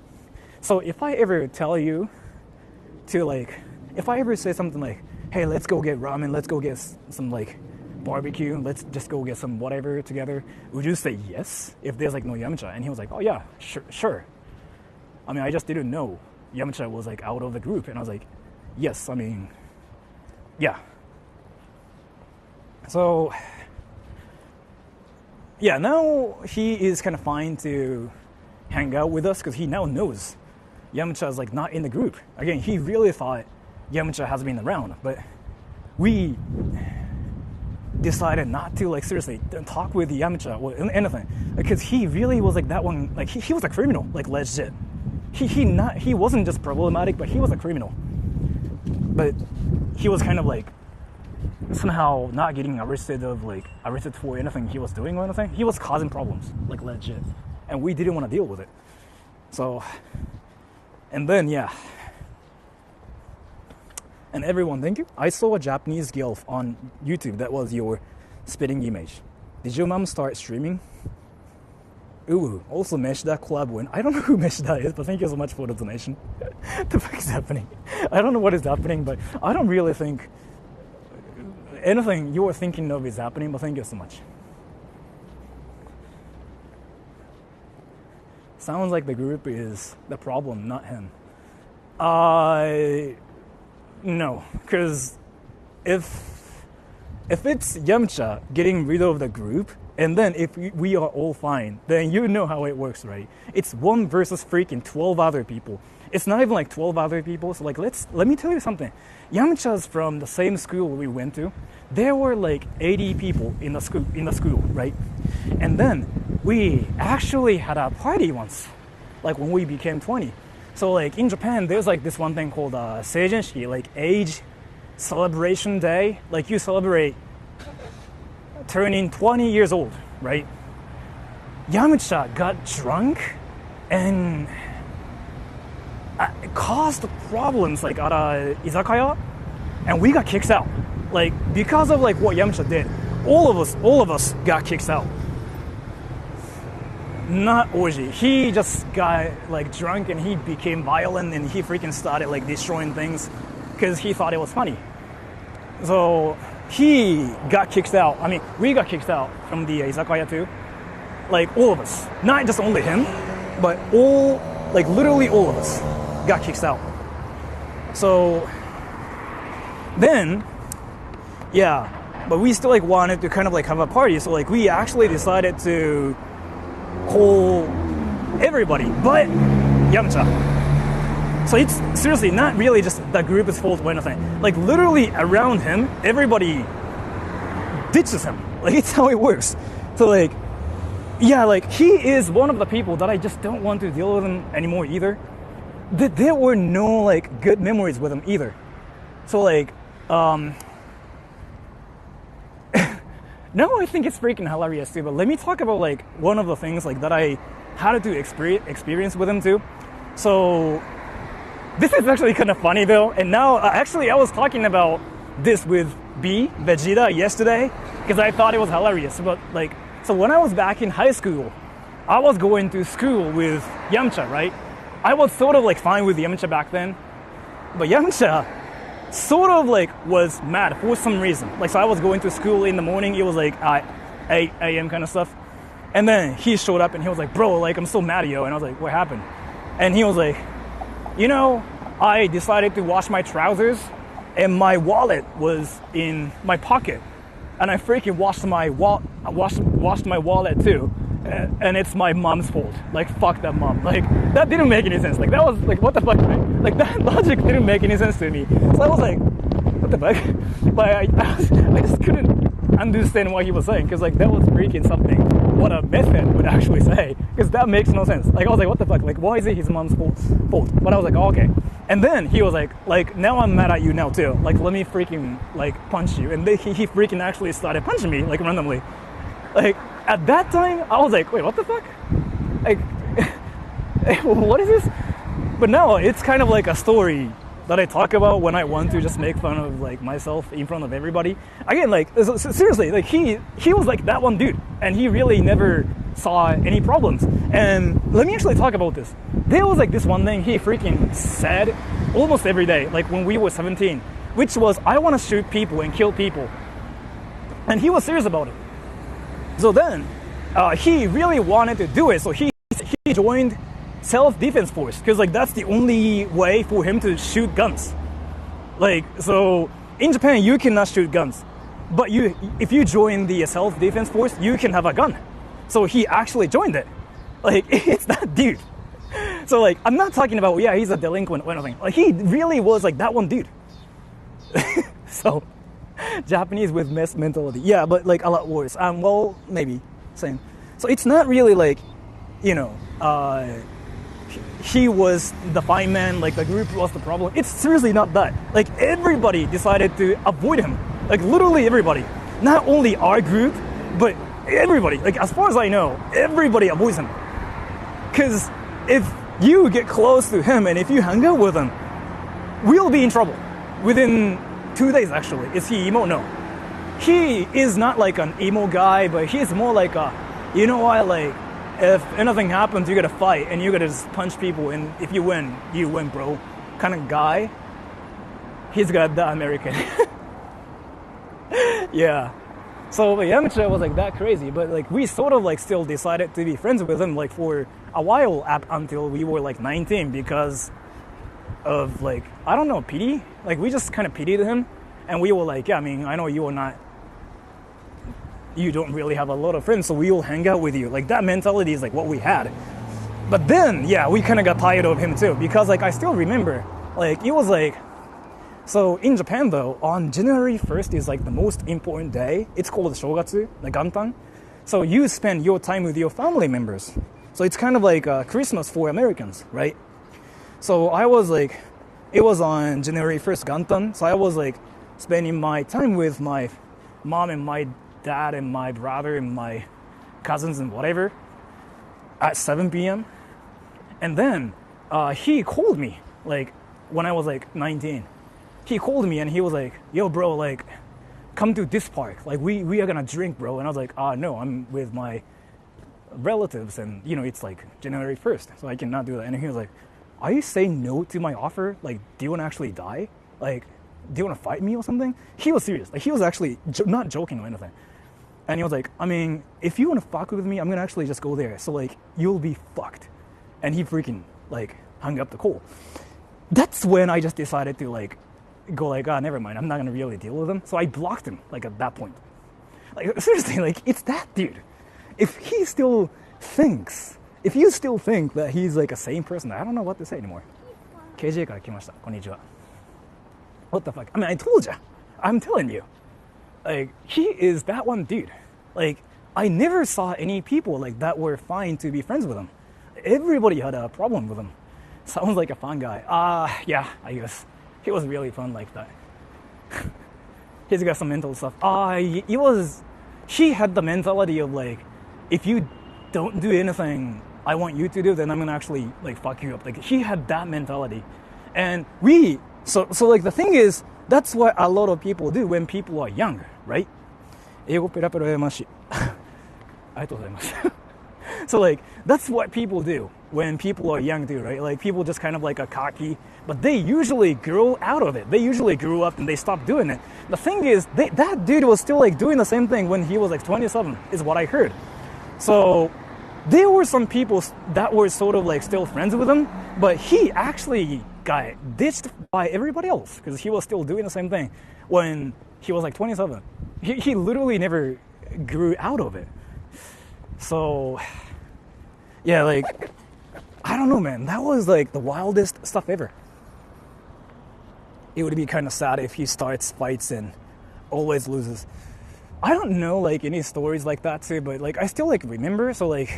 So if I ever tell you to like, if I ever say something like, hey, let's go get ramen, let's go get some like barbecue, let's just go get some whatever together, would you say yes if there's like no Yamcha? And he was like, oh yeah, sure. I mean, I just didn't know Yamcha was like out of the group. And I was like, yes, I mean, yeah. So yeah, now he is kind of fine to hang out with us because he now knows Yamcha is like not in the group. Again, he really thought Yamcha has been around, but we decided not to like seriously talk with Yamcha or anything because he really was like that one. Like he was a criminal, like legit. He wasn't just problematic, but he was a criminal. But he was kind of like somehow not getting arrested for anything he was doing or anything. He was causing problems, like legit, and we didn't want to deal with it. So, and then yeah. And everyone, thank you. I saw a Japanese girl on YouTube that was your spitting image. Did your mom start streaming? Ooh, also Meshda collab win. I don't know who Meshda is, but thank you so much for the donation. The fuck is happening? I don't know what is happening, but I don't really think anything you are thinking of is happening, but thank you so much. Sounds like the group is the problem, not him. No, because if it's Yamcha getting rid of the group, and then if we are all fine, then you know how it works, right? It's 1 versus freaking 12 other people. It's not even like 12 other people. So like, let me tell you something. Yamcha's from the same school we went to. There were like 80 people in the school, right? And then we actually had a party once, like when we became 20. So like in Japan, there's like this one thing called Seijenshiki, like age celebration day. Like you celebrate turning 20 years old, right? Yamcha got drunk and it caused problems like at a izakaya, and we got kicked out. Like because of like what Yamcha did, all of us got kicked out. Not Oji. He just got like drunk and he became violent and he freaking started like destroying things because he thought it was funny. So he got kicked out. I mean, we got kicked out from the izakaya too. Like all of us, not just only him, but all, like literally all of us got kicked out. So then, yeah, but we still like wanted to kind of like have a party. So like we actually decided to call everybody but Yamcha. So it's seriously not really just the group's fault or anything. Like literally around him, everybody ditches him. Like it's how it works. So like, yeah, like he is one of the people that I just don't want to deal with him anymore either. There were no like good memories with him either. So like, now I think it's freaking hilarious too, but let me talk about like one of the things like that I had to experience with him too. So this is actually kind of funny though, and now actually I was talking about this with Vegeta yesterday because I thought it was hilarious. But like, so when I was back in high school, I was going to school with Yamcha, right? I was sort of like fine with Yamcha back then, but Yamcha sort of like was mad for some reason. Like, so I was going to school in the morning. It was like 8 a.m. kind of stuff. And then he showed up and he was like, bro, like, I'm so mad at you. And I was like, what happened? And he was like, you know, I decided to wash my trousers and my wallet was in my pocket. And I freaking washed my wallet too. And it's my mom's fault. Like, fuck that mom. Like, that didn't make any sense. Like, that was like, what the fuck, right? Like, that logic didn't make any sense to me. So I was like, what the fuck? But I just couldn't understand what he was saying, because like that was freaking something what a method would actually say, because that makes no sense. Like, I was like, what the fuck? Like, why is it his mom's fault? But I was like, oh, okay. And then he was like, now I'm mad at you now too. Like, let me freaking like punch you. And then he freaking actually started punching me like randomly. Like, at that time, I was like, wait, what the fuck? Like, what is this? But now it's kind of like a story that I talk about when I want to just make fun of like myself in front of everybody. Again, like, seriously, like he was like that one dude, and he really never saw any problems. And let me actually talk about this. There was like this one thing he freaking said almost every day, like when we were 17, which was, I want to shoot people and kill people. And he was serious about it. So then he really wanted to do it, so he joined self-defense force, because like that's the only way for him to shoot guns. Like, so in Japan you cannot shoot guns, but if you join the self-defense force, you can have a gun. So he actually joined it. Like, it's that dude. So like, I'm not talking about, yeah, he's a delinquent or anything. Like, he really was like that one dude. So Japanese with mess mentality, yeah, but like a lot worse. Well, maybe same. So it's not really like, you know, he was the fine man, like the group was the problem. It's seriously not that. Like, everybody decided to avoid him. Like, literally everybody. Not only our group, but everybody. Like, as far as I know, everybody avoids him. Because if you get close to him and if you hang out with him, we'll be in trouble. Within 2 days, actually. Is he emo? No. He is not like an emo guy, but he's more like a, you know what, like, if anything happens, you gotta fight and you gotta just punch people, and if you win, bro, kind of guy. He's got that American. Yeah. So Yamcha was like that crazy, but like we sort of like still decided to be friends with him like for a while up until we were like 19, because of like, I don't know, pity. Like, we just kind of pitied him, and we were like, yeah, I mean, I know you don't really have a lot of friends, so we will hang out with you. Like, that mentality is like what we had. But then, yeah, we kind of got tired of him too, because like I still remember, like, it was like, so in Japan though, on January 1st is like the most important day. It's called Shogatsu, like Gantan. So you spend your time with your family members. So it's kind of like Christmas for Americans, right? So I was like, it was on January 1st Gantan, so I was like spending my time with my mom and my dad and my brother and my cousins and whatever at 7 p.m. And then he called me, like, when I was like 19. He called me and he was like, yo, bro, like, come to this park. Like, we are gonna drink, bro. And I was like, no, I'm with my relatives, and, you know, it's like January 1st, so I cannot do that. And he was like, are you saying no to my offer? Like, do you want to actually die? Like, do you want to fight me or something? He was serious. Like, he was actually not joking or anything. And he was like, I mean, if you want to fuck with me, I'm going to actually just go there. So, like, you'll be fucked. And he freaking, like, hung up the call. That's when I just decided to, like, go like, never mind. I'm not going to really deal with him. So I blocked him, like, at that point. Like, seriously, like, it's that dude. If you still think that he's, like, a sane person, I don't know what to say anymore. KJ から来ました。こんにちは。What the fuck? I mean, I told you. I'm telling you. Like, he is that one dude. Like, I never saw any people like that were fine to be friends with him. Everybody had a problem with him. Sounds like a fun guy. Yeah, I guess. He was really fun like that. He's got some mental stuff. He had the mentality of like, if you don't do anything I want you to do, then I'm gonna actually like fuck you up. Like, he had that mentality. And so like the thing is, that's what a lot of people do when people are young, right? 英語ペラペラやましい。ありがとうございます。So like, that's what people do when people are young too, right? Like people just kind of like are cocky, but they usually grow out of it. They usually grew up and they stopped doing it. The thing is, that dude was still like doing the same thing when he was like 27, is what I heard. So there were some people that were sort of like still friends with him, but he actually got ditched by everybody else because he was still doing the same thing when he was like 27. He literally never grew out of it. So yeah, like, I don't know, man. That was like the wildest stuff ever. It would be kind of sad if he starts fights and always loses. I don't know like any stories like that too, but like I still like remember. So like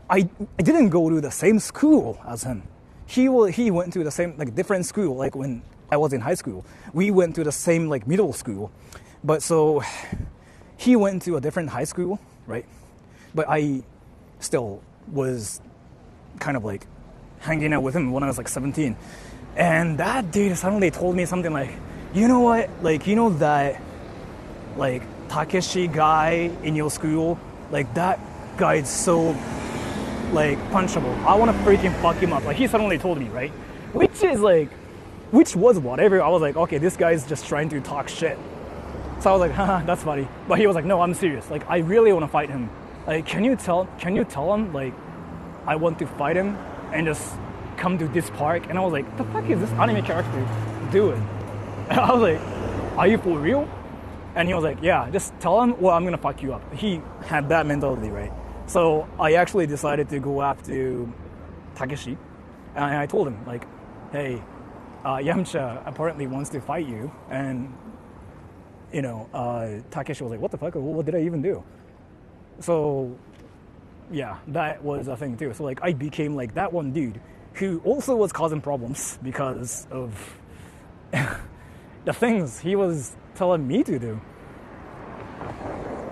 I didn't go to the same school as him. He went to the same like different school. Like when I was in high school, we went to the same like middle school, but so he went to a different high school, right? But I still was kind of like hanging out with him when I was like 17, and that dude suddenly told me something like, you know what, like, you know that like Takeshi guy in your school, like that guy is so like punchable. I want to freaking fuck him up. Like he suddenly told me, right? Which was whatever. I was like, okay, this guy's just trying to talk shit. So I was like, haha, that's funny. But he was like, no, I'm serious. Like I really want to fight him. Like, can you tell him like I want to fight him and just come to this park? And I was like, the fuck is this anime character doing? And I was like, are you for real? And he was like, yeah, just tell him, well, I'm gonna fuck you up. He had that mentality, right? So I actually decided to go after Takeshi, and I told him like, hey, Yamcha apparently wants to fight you, and you know, Takeshi was like, what the fuck? What did I even do? So yeah, that was a thing too. So like I became like that one dude who also was causing problems because of the things he was telling me to do.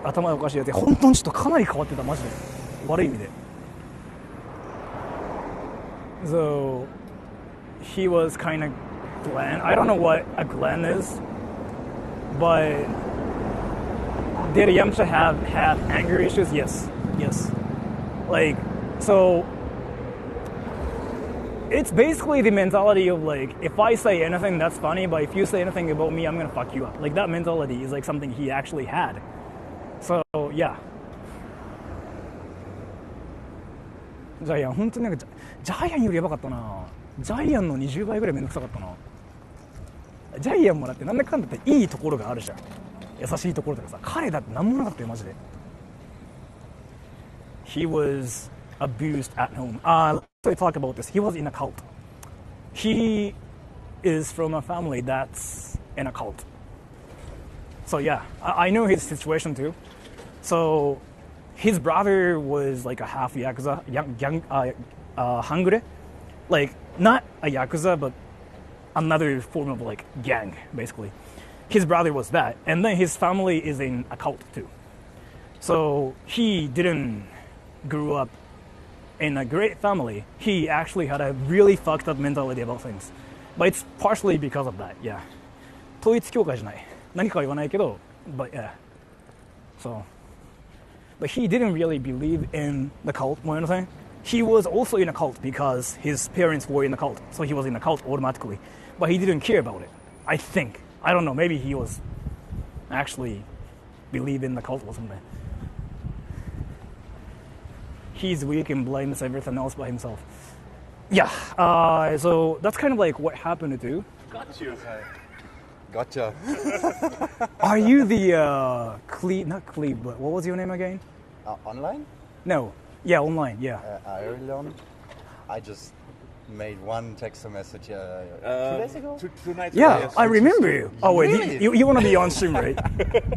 頭がおかしいやつ、本当にちょっとかなり変わってた、マジで。悪い意味で。So he was kind of Glenn. I don't know what a Glenn is, but did Yamcha have anger issues? Yes. Like, so it's basically the mentality of like, if I say anything, that's funny, but if you say anything about me, I'm gonna fuck you up. Like that mentality is like something he actually had. So yeah. ジャイアン本当になんかジャイアンよりやばかったな。ジャイアンの20倍ぐらいめんどくさかったな。ジャイアンもだってなんだかんだっていいところがあるじゃん。優しいところとかさ、彼だってなんもなかったよマジで。He was abused at home. Let's talk about this. He was in a cult. He is from a family that's in a cult. So yeah, I know his situation too. So his brother was like a half yakuza, hangure, like not a yakuza, but another form of like gang, basically. His brother was that, and then his family is in a cult too. So he didn't grow up in a great family. He actually had a really fucked up mentality about things, but it's partially because of that. Yeah. 統一教会じゃない。何かは言わないけど、but yeah. So, but he didn't really believe in the cult. You know what I'm saying? He was also in a cult because his parents were in a cult, so he was in a cult automatically. But he didn't care about it. I think. I don't know. Maybe he was actually believe in the cult or something. He's weak and blames everything else by himself. Yeah. So that's kind of like what happened to you. Got you. Gotcha. Are you the not Cleve, but what was your name again? Online? No. Yeah, online. Yeah. Ireland. I just made one text message 2 days ago. Two nights Yeah, ago. Yes. I remember you. Oh wait, Really? you want to be on stream, right?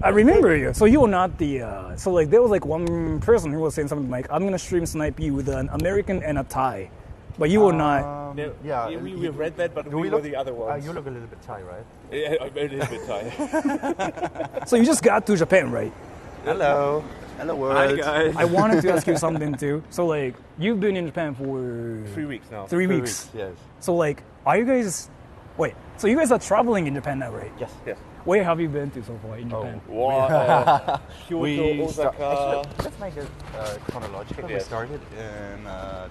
I remember you. So you were not the. So like there was like one person who was saying something like, "I'm gonna stream snipe you with an American and a Thai," but you were not. No, Yeah, we read that, but we were the other ones. You look a little bit Thai, right? Yeah, a little bit tired. So you just got to Japan, right? Hello world. Hi guys. I wanted to ask you something too. So like you've been in Japan for 3 weeks now. 3 weeks. Yes. So like, are you guys Wait, so you guys are traveling in Japan now, right? Yes. Yes. Where have you been to so far in Japan? Kyoto, Osaka. Actually, let's make it chronological. We Yes. started in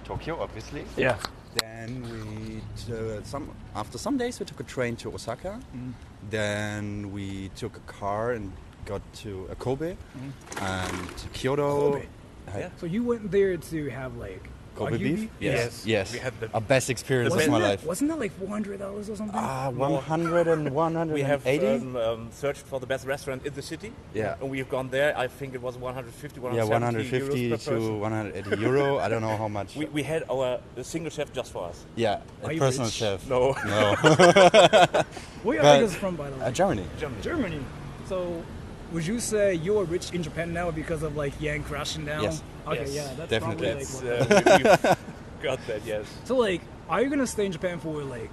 Tokyo, obviously. Yeah. Then after some days we took a train to Osaka. Then we took a car and got to Kobe and Kyoto. Kobe. Hi. So you went there to have like Kobe Wagyu beef? Yes. Yes. We had the a best experience of my life. Wasn't that like $400 or something? 100 and 180? We have searched for the best restaurant in the city. Yeah. And we've gone there. I think it was 150, 170 150 euros per to person. 180 euro. I don't know how much. We had our single chef just for us. Yeah, Are a you personal rich? chef. No. No. Where But- are you guys from, by the way? Germany. Germany. So, would you say you're rich in Japan now because of like yen crashing down? Yes. Okay, Yes. yeah, that's Definitely. probably like. We've got that, yes. So like, are you gonna stay in Japan for like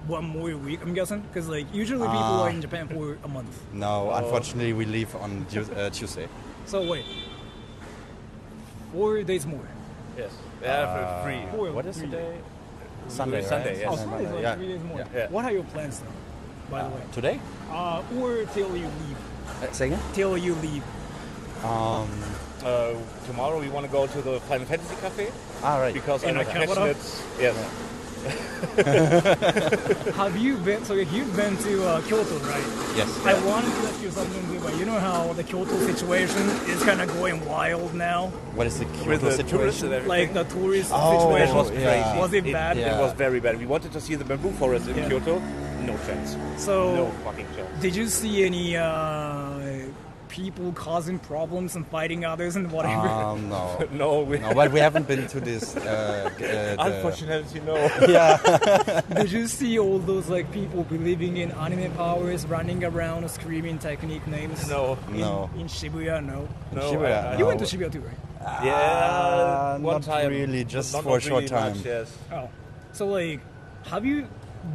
one more week? I'm guessing because like usually people are in Japan for a month. No, unfortunately, we leave on Tuesday. So wait, 4 days more. Yes. Yeah, for free. What is 3 the days. day? Sunday, Sunday, right? yes. Oh, Sunday is like Yeah. 3 days more. Yeah. What are your plans though? By the way, Today? or till you leave? Say again? Till you leave. Tomorrow we want to go to the Final Fantasy Cafe Right. because In I'm a Akihabara? passionate. Yes. Have you been? So you've been to Kyoto, right? Yes. I wanted to ask you something too, but you know how the Kyoto situation is kind of going wild now? What is the With Kyoto the tourists situation? and everything. Like the tourist Oh, situation. That was yeah. crazy. Was it bad? Yeah. It was very bad. We wanted to see the bamboo forest in Yeah. Kyoto. No chance. So, No fucking chance. did you see any people causing problems and fighting others and whatever? No. No, No, but we haven't been to this. Unfortunately, no. Did you see all those like people believing in anime powers running around screaming technique names? No. No. In Shibuya, no. No. Shibuya, You went to Shibuya too, right? Yeah, one not time. really, just Not for a short really time. much, yes. Oh, so like, have you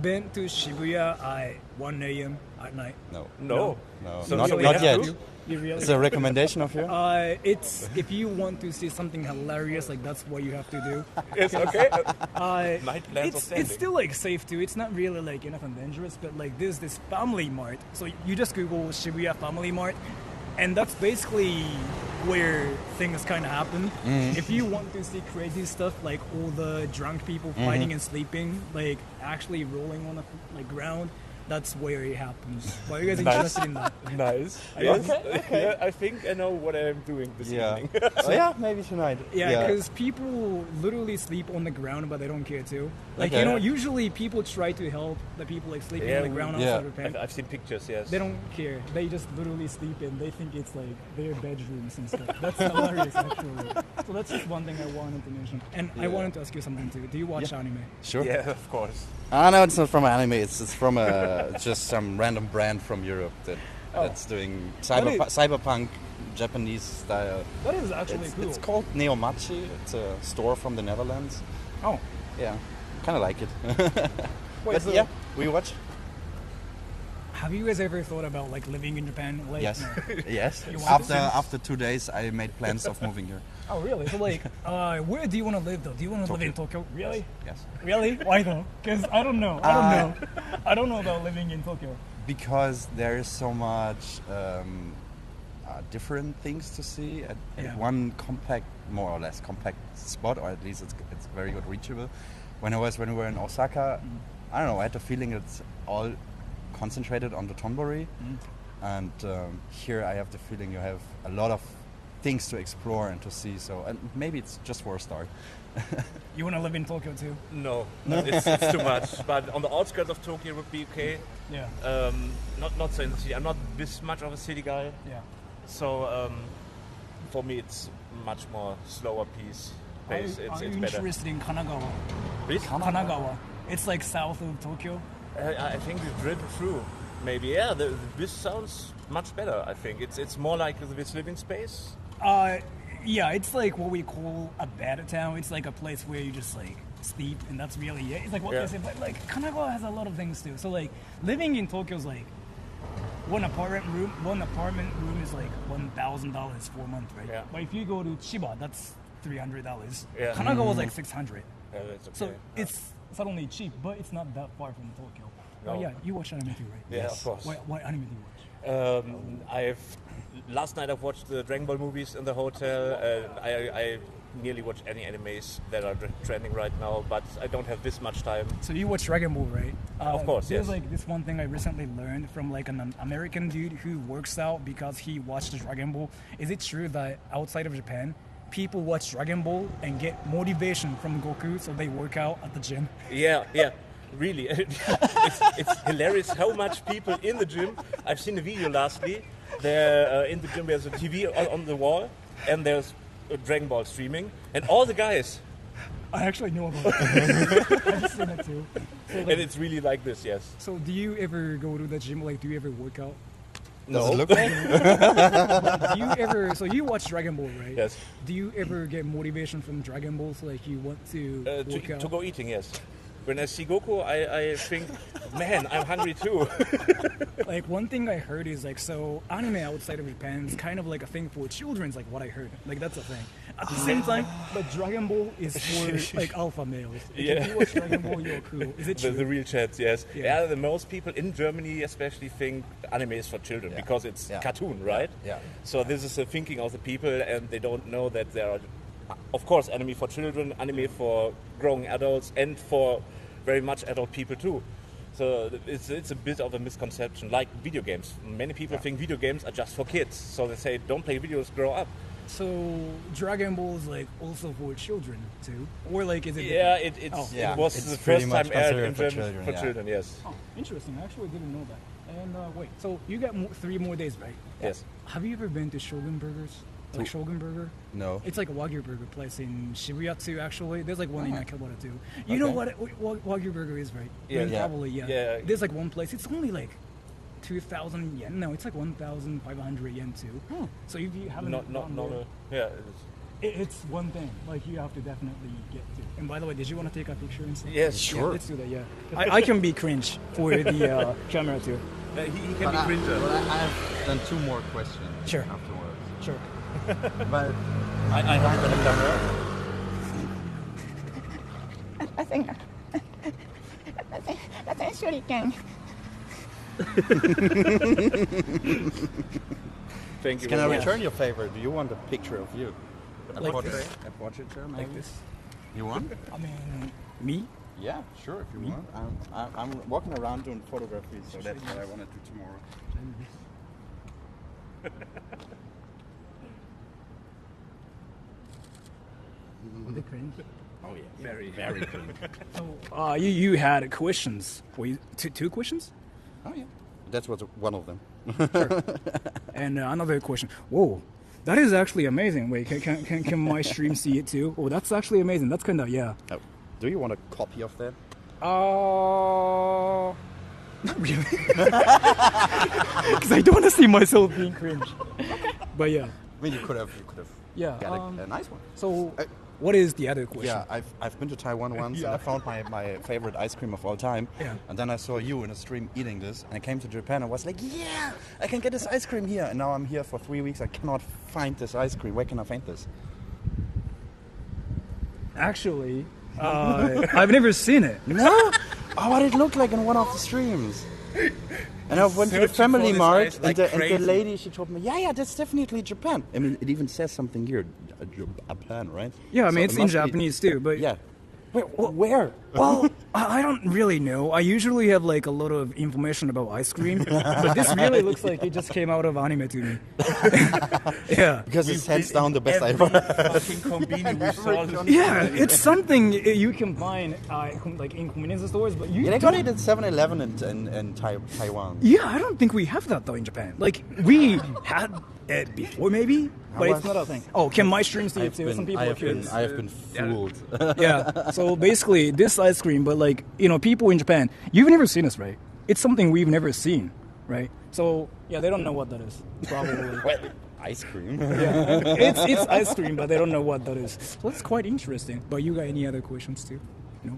been to Shibuya at 1 a.m. at night? No. No. No. So not we not have yet. to? You really? It's a recommendation of you? It's if you want to see something hilarious, like that's what you have to do. It's okay. Night plans are standing. it's still like safe too. It's not really like anything dangerous, but like there's this family mart. So you just Google Shibuya Family Mart, and that's basically where things kind of happen. If you want to see crazy stuff, like all the drunk people fighting and sleeping, like actually rolling on the like ground. That's where it happens. Why are you guys interested in that? Nice. Are you Yes. Yeah, I think I know what I'm doing this evening. Yeah, maybe tonight. Yeah, because people literally sleep on the ground, but they don't care too. Like, Okay. you know, usually people try to help the people like sleeping on the ground outside Japan. I've seen pictures, yes. They don't care. They just literally sleep and they think it's like their bedrooms and stuff. That's hilarious, actually. So that's just one thing I wanted to mention. And I wanted to ask you something too. Do you watch anime? Sure. Yeah, of course. No, it's not from anime. It's from just some random brand from Europe that's doing cyberpunk Japanese style. That is actually cool. It's called Neomachi. It's a store from the Netherlands. Oh. Yeah, kind of like it. Wait, But so yeah, we watch. have you guys ever thought about like living in Japan? Like, Yes, no. yes. You want to After 2 days, I made plans of moving here. Oh, really? So like, where do you want to live though? Do you want to live in Tokyo? Really? Yes. Really? Why though? Because I don't know. I don't know about living in Tokyo. Because there is so much different things to see at one compact, more or less compact spot, or at least it's very good reachable. When we were in Osaka, I don't know, I had the feeling it's all concentrated on the Tonbori, and here I have the feeling you have a lot of things to explore and to see. So, and maybe it's just for a start. You want to live in Tokyo too? No, it's too much. But on the outskirts of Tokyo would be okay. Yeah. Not so in the city. I'm not this much of a city guy. Yeah. So for me, it's much more slower pace. Are It's you better. interested in Kanagawa? Please? Kanagawa. It's like south of Tokyo. I think we've driven through. Maybe, yeah. This sounds much better. I think it's more like this living space. Yeah, it's like what we call a bed town. It's like a place where you just like sleep, and that's really it. It's like what they say, but like Kanagawa has a lot of things too. So like living in Tokyo is like one apartment room is like $1,000 for a month, right? Yeah. But if you go to Chiba, that's $300. Yeah. Kanagawa is like $600. It's okay. So it's suddenly cheap, but it's not that far from Tokyo. No. Oh yeah, you watch anime too, right? Yeah, of course. What anime do you watch? Last night I've watched the Dragon Ball movies in the hotel. I nearly watch any animes that are trending right now, but I don't have this much time. So you watch Dragon Ball, right? Of course, There's yes. like this one thing I recently learned from like an American dude who works out because he watched Dragon Ball. Is it true that outside of Japan, people watch Dragon Ball and get motivation from Goku, so they work out at the gym? Yeah. Really, it's hilarious how much people in the gym. I've seen a video lastly. There in the gym there's a TV on the wall, and there's a Dragon Ball streaming, and all the guys. I actually know about it. I've seen it too. So, like, And it's really like this, yes. so do you ever go to the gym? Like, do you ever work out? Does it look like? Do you ever? So you watch Dragon Ball, right? Yes. Do you ever get motivation from Dragon Ball? So like you want to work out? To go eating, yes. When I see Goku, I think, man, I'm hungry too. Like one thing I heard is like, so anime outside of Japan is kind of like a thing for children, is like what I heard. Like that's a thing. At the same time, but Dragon Ball is for like alpha males. Like, Yeah. If you watch Dragon Ball, you're cool. Is it true? The real chats, yes. Yeah. Yeah, the most people in Germany especially think anime is for children because it's cartoon, right? Yeah. So this is the thinking of the people, and they don't know that there are, of course, anime for children, anime for growing adults, and for very much adult people too. So it's a bit of a misconception, like video games. Many people think video games are just for kids, so they say don't play videos, grow up. So Dragon Ball is like also for children too, or like is it? Yeah, it was It's the pretty first much time aired considered in for Germany children, for yeah. children. Yes. Oh, interesting. I actually didn't know that. And wait, so you got 3 more days, right? Yes. Have you ever been to Shogun Burgers? Like Shogun Burger? No. It's like a Wagyu burger place in Shibuya too, actually. There's like one in Akihabara too. You know what Wagyu burger is, right? Yeah. I mean, Yeah. Probably, yeah. Yeah. There's like one place. It's only like 2,000 yen. No, it's like 1,500 yen too. So if you haven't Not gone there, yeah. it's one thing. Like you have to definitely get to. And by the way, did you want to take a picture and stuff? Yes, Yeah, sure. let's do that. Yeah. I can be cringe for the camera too. He can be cringer. I have done 2 more questions Sure. afterwards. Sure. But I have the camera. I think that's a shuriken. Thank you. can I very much. return your favor? Do you want a picture of you? A Like portrait? this? A portraiture, maybe? Like this. You want? I mean, me? Yeah, sure, if you want. I'm walking around doing photography, so that's what I want to do tomorrow. The cringe. Oh yeah, very cool. So, you had questions. Were you, two questions? Oh yeah, that's what's one of them. And another question. Whoa, that is actually amazing. Wait, can my stream see it too? Oh, that's actually amazing. That's kind of, yeah. Oh, do you want a copy of that? Not really. Because I don't want to see myself being cringe. But yeah. I mean, you could have Yeah. got a nice one. So, what is the other question? Yeah, I've been to Taiwan once and I found my favorite ice cream of all time. Yeah. And then I saw you in a stream eating this, and I came to Japan and was like, yeah, I can get this ice cream here. And now I'm here for 3 weeks. I cannot find this ice cream. Where can I find this? Actually, I've never seen it. No? Oh, what it looked like in one of the streams. And I went to the Searching Family for this Mart, ice like and the crazy. lady, she told me, yeah, that's definitely Japan. I mean, it even says something here, Japan, right? Yeah, I mean, So it's it in must be- Japanese too, but... Yeah. Wait, where? Well, I don't really know. I usually have like a lot of information about ice cream, but this really looks like it just came out of anime to me. Yeah. Because it's hands down the best I've Every ever. fucking combini we saw. Yeah, it's something you can find like in convenience stores, but you Yeah, they got don't- it at 7-Eleven in Taiwan. Yeah, I don't think we have that though in Japan. Like we had it before maybe, but it's not a thing. Oh, can my stream see it too? Some people are curious. I have been fooled. Yeah. So basically, this ice cream, but like people in Japan, you've never seen this, right? It's something we've never seen, right? So yeah, they don't know what that is. Probably. Well, ice cream. Yeah. It's ice cream, but they don't know what that is. So that's quite interesting. But you got any other questions too? No.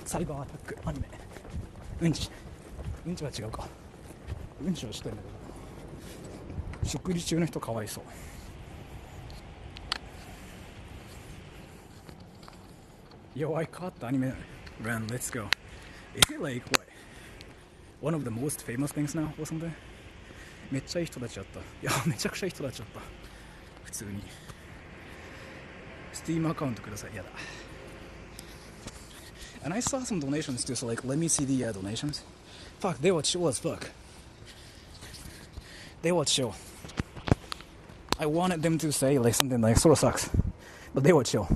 サイバーアタックアニメ。うんちは違うか。うんちはしたいんだけど、食事中の人かわいそう。Yo, I caught the anime run. Let's go. Is it like what? One of the most famous things now or something? めっちゃいい人たちだった。いや、めちゃくちゃいい人たちだった。普通に。Steam アカウントください。やだ。And I saw some donations too, so like, let me see the donations. Fuck, they were chill as fuck. They were chill. I wanted them to say like something like Sora sucks, but they were chill.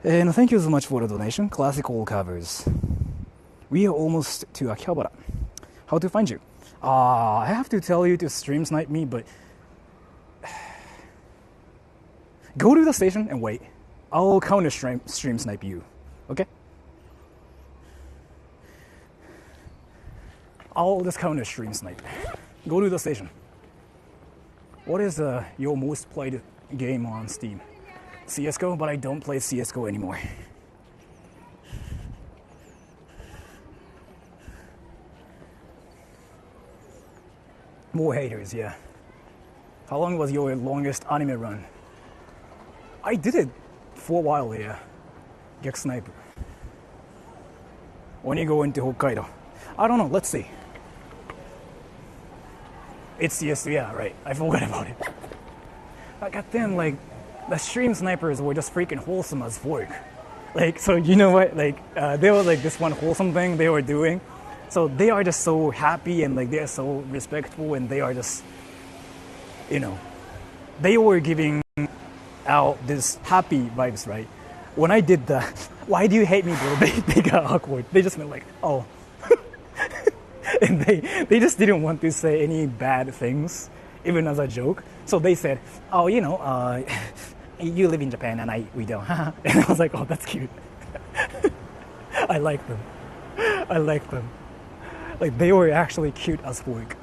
And thank you so much for the donation. Classical covers. We are almost to Akihabara. How to find you? I have to tell you to stream snipe me, but go to the station and wait. I'll counter stream snipe you. Okay? I'll just counter stream snipe. Go to the station. What is your most played game on Steam? CSGO, but I don't play CSGO anymore. More haters, yeah. How long was your longest anime run? I did it for a while, yeah. Gek Sniper. When you go into Hokkaido. I don't know, let's see. It's CS, yeah, right. I forgot about it. I got them, like, the stream snipers were just freaking wholesome as fuck. Like, so you know what? Like, there was like this one wholesome thing they were doing. So they are just so happy and like they're so respectful and they are just, you know, they were giving out this happy vibes, right? When I did the, why do you hate me, bro? They got awkward. They just went like, oh. And they just didn't want to say any bad things, even as a joke. So they said, oh, you know, you live in Japan and we don't. And I was like, oh, that's cute. I like them. I like them. Like, they were actually cute as fuck.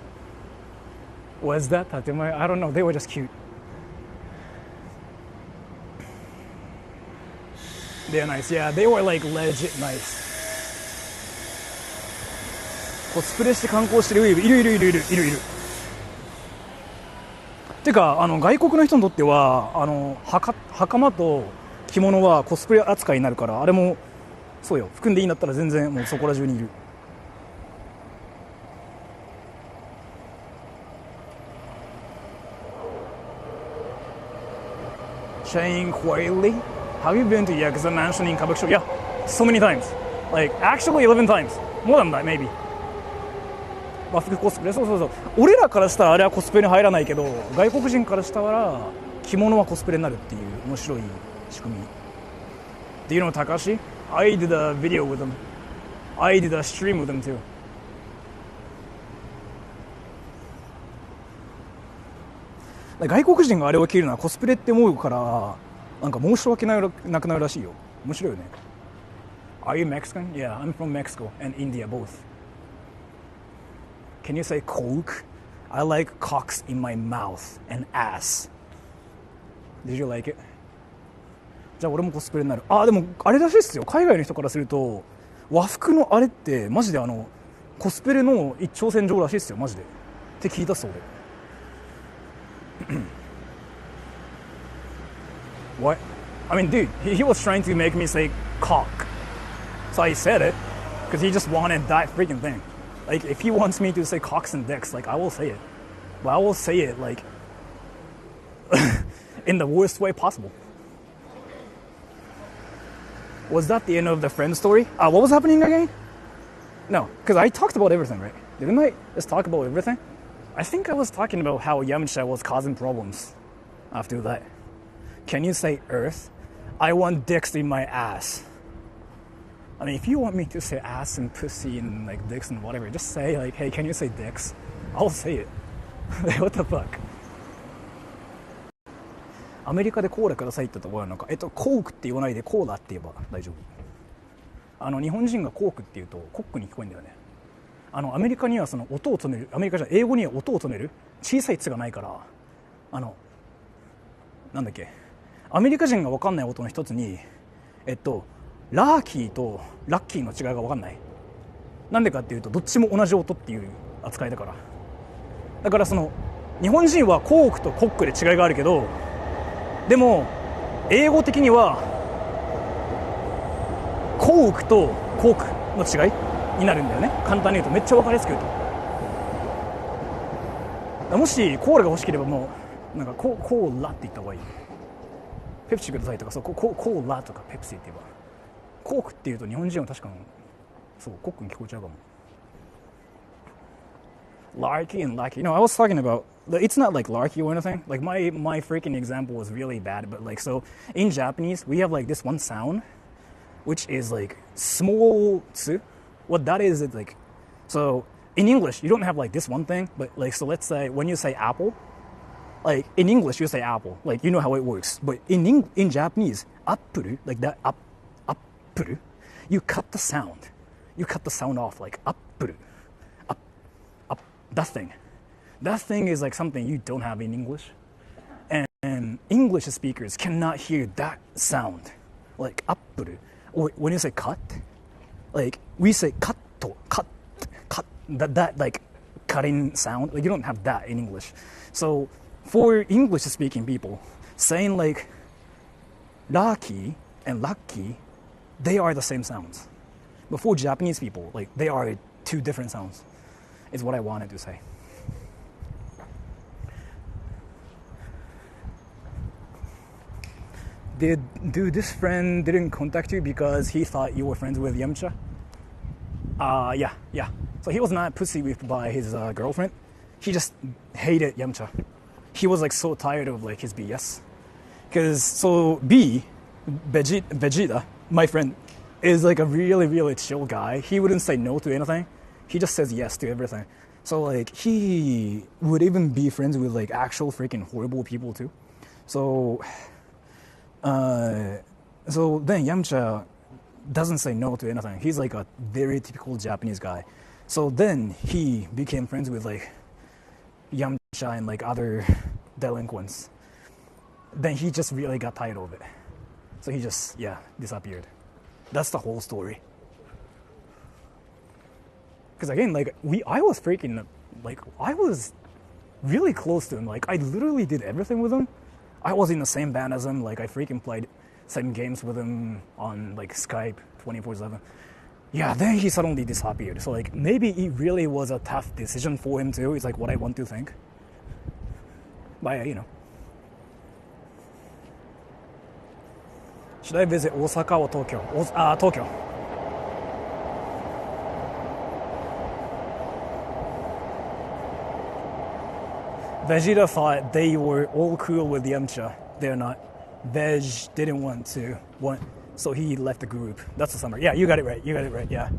Was that Tatema? I don't know. They were just cute. They're nice. Yeah, they were like legit nice. コスプレして観光してるいる。てか外国の人にとっては袴と着物はコスプレ扱いになるから、あれもそうよ。含んでいいんだったら全然もうそこら中にいる。Shane Quayle, have you been to Yakuza Mansion in Kabukicho? Yeah, so many times. Like actually 11 times. More than that, maybe. 和服コスプレ、そう俺らからしたらあれはコスプレに入らないけど、外国人からしたら着物はコスプレになるっていう面白い仕組み。Do you know Takashi? I did a video with him. I did a stream with him too. 外国人があれを着るのはコスプレって思うからなんか申し訳なくなるらしいよ。面白いよね。Are you Mexican? Yeah, I'm from Mexico and India both. Can you say coke? I like cocks in my mouth and ass. Did you like it? じゃあ俺もコスプレになる。でもあれらしいっすよ。海外の人からすると和服のあれってマジでコスプレの一挑戦状らしいっすよ。マジで。って聞いたっす俺。What? I mean, dude, he was trying to make me say cock. So I said it because he just wanted that freaking thing. Like, if he wants me to say cocks and dicks, like, I will say it. But I will say it, like, in the worst way possible. Was that the end of the friend story? What was happening again? No, because I talked about everything, right? Didn't I just talk about everything? I think I was talking about how Yamcha was causing problems after that. Can you say earth? I want dicks in my ass. I mean, if you want me to say ass and pussy and like dicks and whatever, just say like, hey, can you say dicks? I'll say it. What the fuck? アメリカでコーラくださいって言ったらなんかコークって言わないでコーラって言えば大丈夫。日本人がコークって言うとコックに聞こえるんだよね。アメリカにはその音を止める、英語には音を止める小さい「つ」がないから、なんだっけ、アメリカ人が分かんない音の一つにラーキーとラッキーの違いが分かんない。なんでかっていうとどっちも同じ音っていう扱いだから。だからその日本人はコークとコックで違いがあるけど、でも英語的にはコークとコークの違いになるんだよね。簡単に言うとめっちゃ分かりやすく言うと、もしコーラが欲しければもうなんかコーラって言った方がいい。ペプシくださいとか、そうコーラとかペプシって言えば、コークって言うと日本人は確かにそうコックに聞こえちゃうかも。Larky and Lucky. I was talking about, it's not like Larky or anything. Like my freaking example was really bad, but like, so in Japanese, we have like this one sound, which is like small tsu. What that is, it's like, so in English, you don't have like this one thing, but like, so let's say when you say apple, like in English, you say apple, like you know how it works. But in Japanese, apple, like that, apple, you cut the sound. You cut the sound off, like apple. That thing is like something you don't have in English, and English speakers cannot hear that sound, like apple. Or when you say cut, like we say cut, that like cutting sound, like you don't have that in English. So for English speaking people, saying like lucky and lucky, they are the same sounds. But for Japanese people, like they are two different sounds. Is what I wanted to say. Dude, this friend didn't contact you because he thought you were friends with Yamcha? Yeah. So he was not pussy whipped by his girlfriend. He just hated Yamcha. He was like so tired of like his BS. Because so Vegeta, my friend, is like a really, really chill guy. He wouldn't say no to anything. He just says yes to everything. So like he would even be friends with like actual freaking horrible people too. So then Yamcha doesn't say no to anything. He's like a very typical Japanese guy. So then he became friends with like Yamcha and like other delinquents. Then he just really got tired of it. So he just disappeared. That's the whole story. Because again, like I was freaking, like I was really close to him. Like I literally did everything with him. I was in the same band as him. Like I freaking played same games with him on like Skype 24/7. Yeah, then he suddenly disappeared. So like maybe it really was a tough decision for him too. It's like what I want to think. But you know. Should I visit Osaka or Tokyo? Tokyo. Vegeta thought they were all cool with Yamcha. They're not. Veg didn't want, so he left the group. That's the summary. Yeah, you got it right, yeah.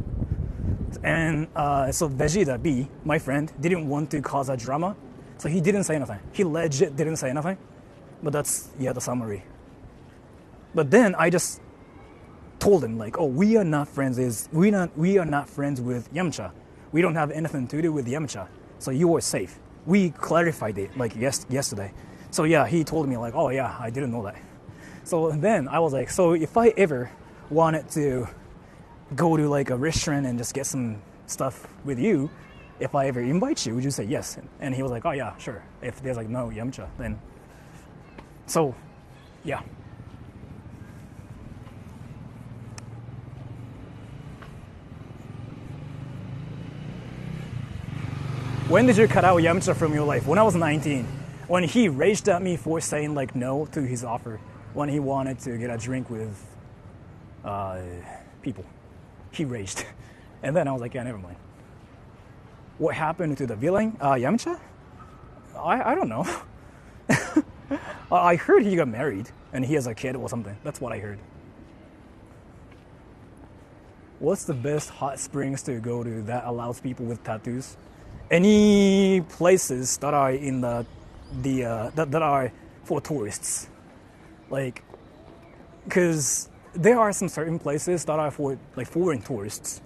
And so Vegeta B, my friend, didn't want to cause a drama, so he didn't say anything. He legit didn't say anything. But that's, the summary. But then I just told him like, oh, we are not friends with Yamcha. We don't have anything to do with Yamcha. So you are safe. We clarified it like yesterday. So yeah, he told me like, oh yeah, I didn't know that. So then I was like, so if I ever wanted to go to like a restaurant and just get some stuff with you, if I ever invite you, would you say yes? And he was like, oh yeah, sure. If there's like no Yamcha, then. So, yeah. When did you cut out Yamcha from your life? When I was 19. When he raged at me for saying like no to his offer. When he wanted to get a drink with people. He raged. And then I was like, yeah, never mind. What happened to the villain? Yamcha? I don't know. I heard he got married and he has a kid or something. That's what I heard. What's the best hot springs to go to that allows people with tattoos? Any places that are in that are for tourists, like, because there are some certain places that are for like foreign tourists.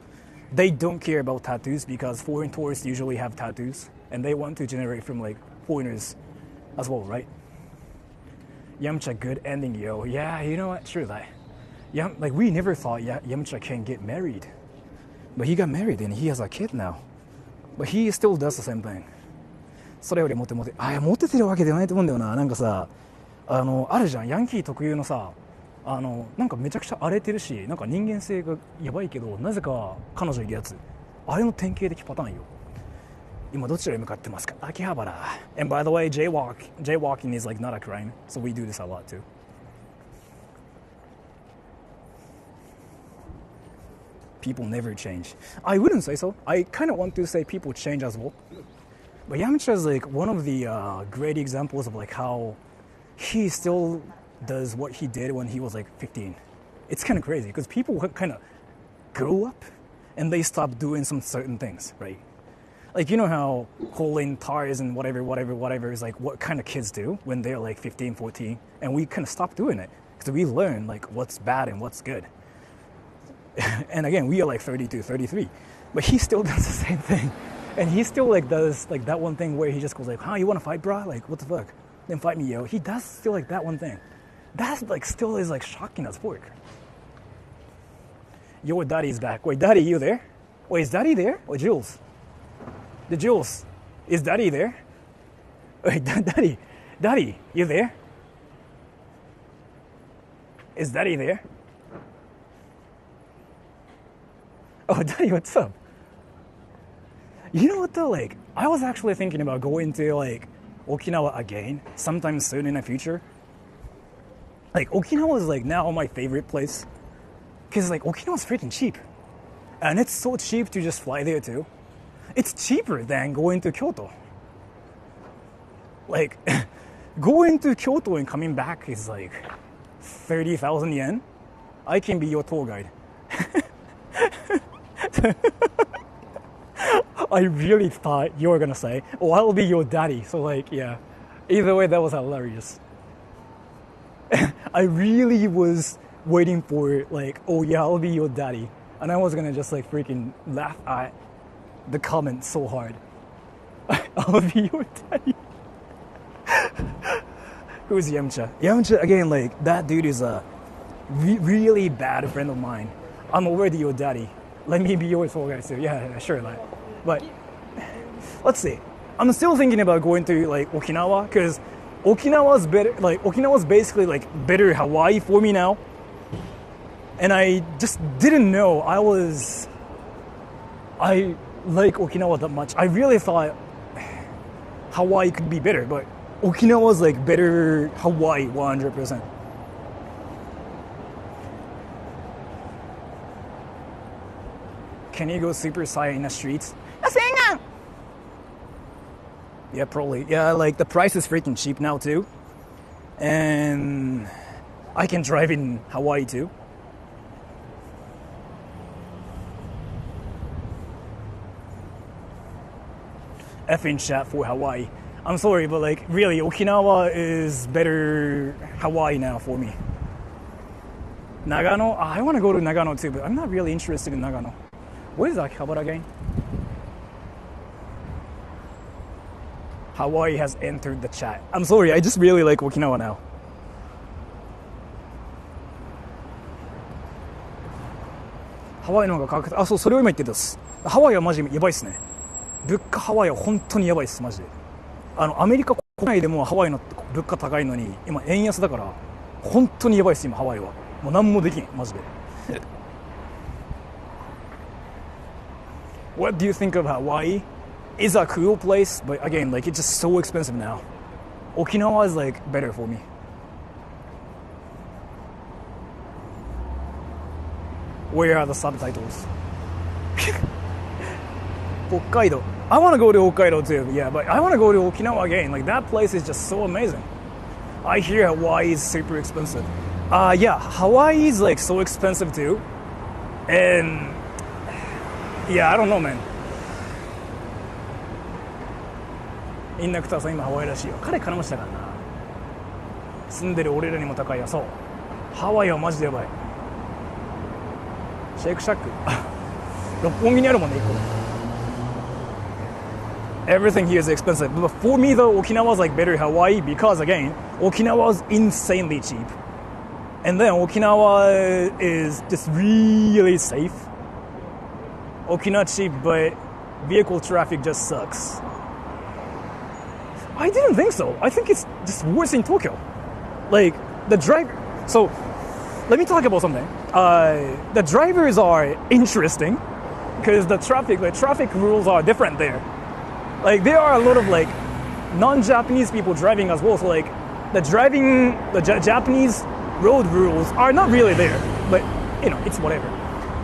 They don't care about tattoos because foreign tourists usually have tattoos and they want to generate from like foreigners as well, right? Yamcha, good ending, yo. Yeah, you know what? True that. Yeah, like we never thought Yamcha can get married, but he got married and he has a kid now, but he still does the same thing. それよりモテてるわけではないと思うんだよな。なんかさ、あるじゃん、ヤンキー特有のさ、なんかめちゃくちゃ荒れてるし、なんか人間性がやばいけど、なぜか彼女いるやつ、あれの典型的パターンよ。今どちらへ向かってますか？秋葉原。And by the way, jaywalking is like not a crime, so we do this a lot too. People never change. I wouldn't say so. I kind of want to say people change as well. But Yamcha is like one of the great examples of like how he still does what he did when he was like 15. It's kind of crazy because people kind of grow up and they stop doing some certain things, right? Like, you know how pulling tires and whatever is like what kind of kids do when they're like 15, 14, and we kind of stop doing it because we learn like what's bad and what's good. And again, we are like 32, 33, but he still does the same thing. And he still like does like that one thing where he just goes like, "Huh, you want to fight, bro? Like, what the fuck? Then fight me, yo." He does still like that one thing. That like still is like shocking as fuck. Your daddy's back. Wait, daddy, you there? Wait, is daddy there? Or Jules? The Jules. Is daddy there? Wait, daddy, you there? Is daddy there? Oh, daddy, what's up? You know what though, like, I was actually thinking about going to like Okinawa again sometime soon in the future. Like, Okinawa is like now my favorite place because like Okinawa's freaking cheap, and it's so cheap to just fly there too. It's cheaper than going to Kyoto. Like, going to Kyoto and coming back is like 30,000 yen. I can be your tour guide. I really thought you were gonna say, "Oh, I'll be your daddy." So like, yeah. Either way, that was hilarious. I really was waiting for like, "Oh yeah, I'll be your daddy," and I was gonna just like freaking laugh at the comment so hard. I'll be your daddy. Who's Yamcha? Yamcha again, like that dude is a really bad friend of mine. I'm already your daddy. Let me be your tour guide too. Yeah, sure, like. But let's see. I'm still thinking about going to like Okinawa because Okinawa's better. Like Okinawa's basically like better Hawaii for me now. And I just didn't know I like Okinawa that much. I really thought Hawaii could be better, but Okinawa's like better Hawaii 100%. Can you go Super Saiyan in the streets? Yeah, probably. Yeah, like the price is freaking cheap now too. And I can drive in Hawaii too. F in chat for Hawaii. I'm sorry, but like really, Okinawa is better Hawaii now for me. Nagano? I want to go to Nagano too, but I'm not really interested in Nagano. What is Akihabara again? Hawaii has entered the chat. I'm sorry, I just really like Okinawa now. Hawaii の方が価格、あ、そう、それを今言ってたです。ハワイはマジやばいっすね。物価ハワイは本当にやばいっす、マジで。アメリカ国内でもハワイの物価高いのに、今円安だから、本当にやばいっす、今ハワイは。もう何もできん、マジで。What do you think of Hawaii? It's a cool place, but again, like it's just so expensive now. Okinawa is like better for me. Where are the subtitles? Hokkaido. I want to go to Hokkaido too, yeah, but I want to go to Okinawa again. Like that place is just so amazing. I hear Hawaii is super expensive. Yeah, Hawaii is like so expensive too. And yeah, I don't know, man. インナクターさん今ハワイらしいよ。彼金持ちだからな。住んでる俺らにも高いよ。そう。ハワイはマジでやばい。シェイクシャック。六本木にあるもんね、1個で。Everything here is expensive. But for me though, Okinawa is like better Hawaii because again, Okinawa is insanely cheap. And then Okinawa is just really safe. Okinawa cheap, but vehicle traffic just sucks. I didn't think so. I think it's just worse in Tokyo. Like, the driver... So, let me talk about something. The drivers are interesting because the traffic rules are different there. Like, there are a lot of, like, non-Japanese people driving as well. So, like, the Japanese road rules are not really there. But, you know, it's whatever.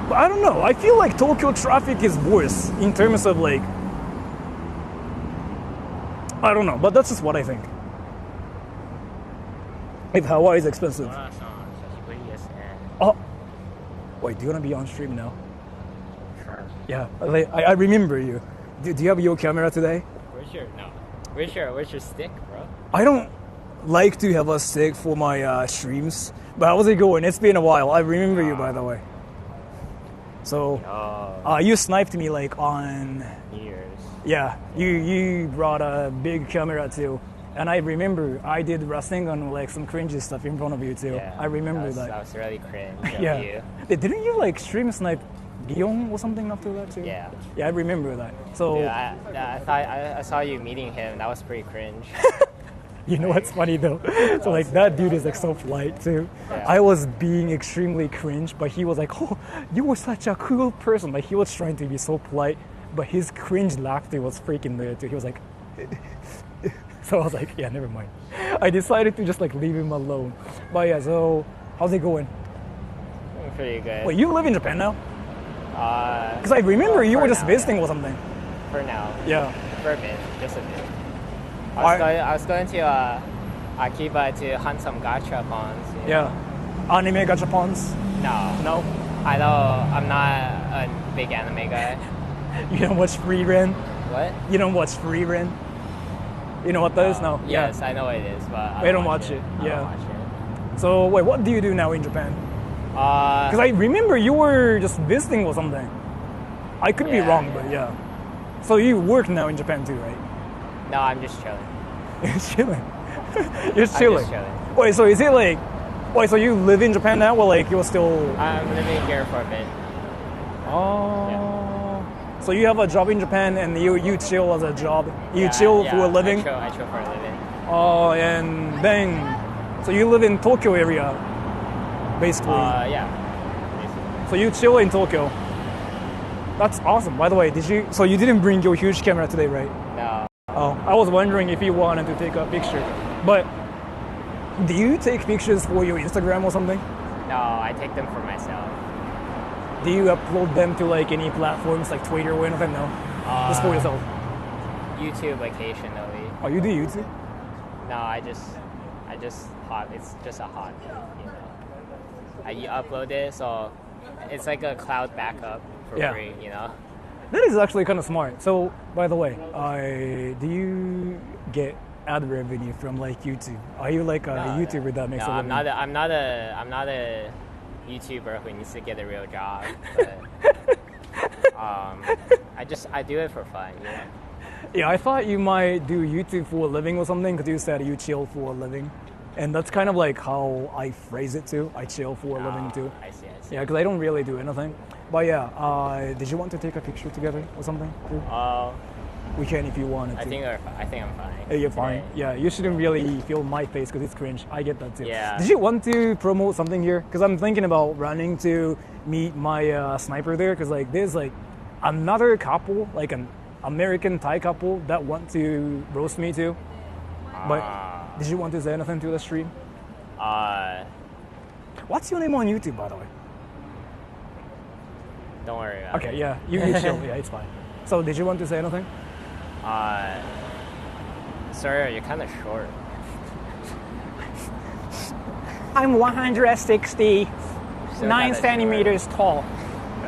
But I don't know. I feel like Tokyo traffic is worse in terms of, like... I don't know, but that's just what I think. If Hawaii is expensive. Oh, wait, do you want to be on stream now? Sure. Yeah, I remember you. Do you have your camera today? Where's your stick, bro? I don't like to have a stick for my streams, but how's it going? It's been a while. I remember you, by the way. So, you sniped me like on New Year's. Yeah, you brought a big camera too. And I remember I did Rasengan like some cringy stuff in front of you too. Yeah, I remember that. That was really cringe of Yeah. you. Didn't you like stream snipe Guillaume or something after that too? Yeah. Yeah, I remember that. So Dude, I saw you meeting him. That was pretty cringe. you know what's funny though? So like that dude is like so polite too. Yeah. I was being extremely cringe, but he was like, "Oh, you were such a cool person." Like he was trying to be so polite, but his cringe laughter was freaking there too. He was like. So I was like, yeah, never mind. I decided to just like leave him alone. But yeah, so how's it going? Pretty good. Wait, you live in Japan now? Because I remember you were just visiting or something. For now. Yeah. For a bit, just a bit. I was going to Akihabara to hunt some gachapons. Yeah. Anime gachapons? No. No? I'm not a big anime guy. You don't watch Free Ren? What? You don't watch Free Ren? You know what that is now? Yes, Yeah. I know what it is, but I don't watch it. I Yeah. don't watch it. So wait, what do you do now in Japan? Because I remember you were just visiting or something. I could be wrong, but yeah. So you work now in Japan too, right? No, I'm just chilling. You're chilling. You're I'm chilling. just chilling. Wait, so is it like? Wait, so you live in Japan now, or like you're still? I'm living here for a bit. Oh. Yeah. So you have a job in Japan, and you chill as a job. You chill for a living. I chill for a living. Oh, and then, so you live in Tokyo area, basically. Yeah. Basically. So you chill in Tokyo. That's awesome. By the way, so you didn't bring your huge camera today, right? No. Oh, I was wondering if you wanted to take a picture. But do you take pictures for your Instagram or something? No, I take them for myself. Do you upload them to like any platforms like Twitter or anything? No, just for yourself. YouTube occasionally. Oh, you do YouTube? No, I just it's just a hobby, you know. I upload it, so it's like a cloud backup for free, you know. That is actually kind of smart. So, by the way, do you get ad revenue from like YouTube? Are you like a YouTuber that makes a living? I'm not a YouTuber who needs to get a real job. But, I do it for fun, you know. Yeah, I thought you might do YouTube for a living or something because you said you chill for a living. And that's kind of like how I phrase it too. I chill for a living too. I see. Yeah, because I don't really do anything. But yeah, did you want to take a picture together or something? We can if you wanted to. I think I'm fine. Yeah, you're fine. Yeah, you shouldn't really feel my face because it's cringe. I get that too. Yeah. Did you want to promote something here? Because I'm thinking about running to meet my sniper there. Because like there's like another couple, like an American Thai couple that want to roast me too. But did you want to say anything to the stream? What's your name on YouTube, by the way? Don't worry about it. Okay, yeah, you chill. Yeah, it's fine. So did you want to say anything? Sorry, you're kind of short. I'm 169 centimeters tall.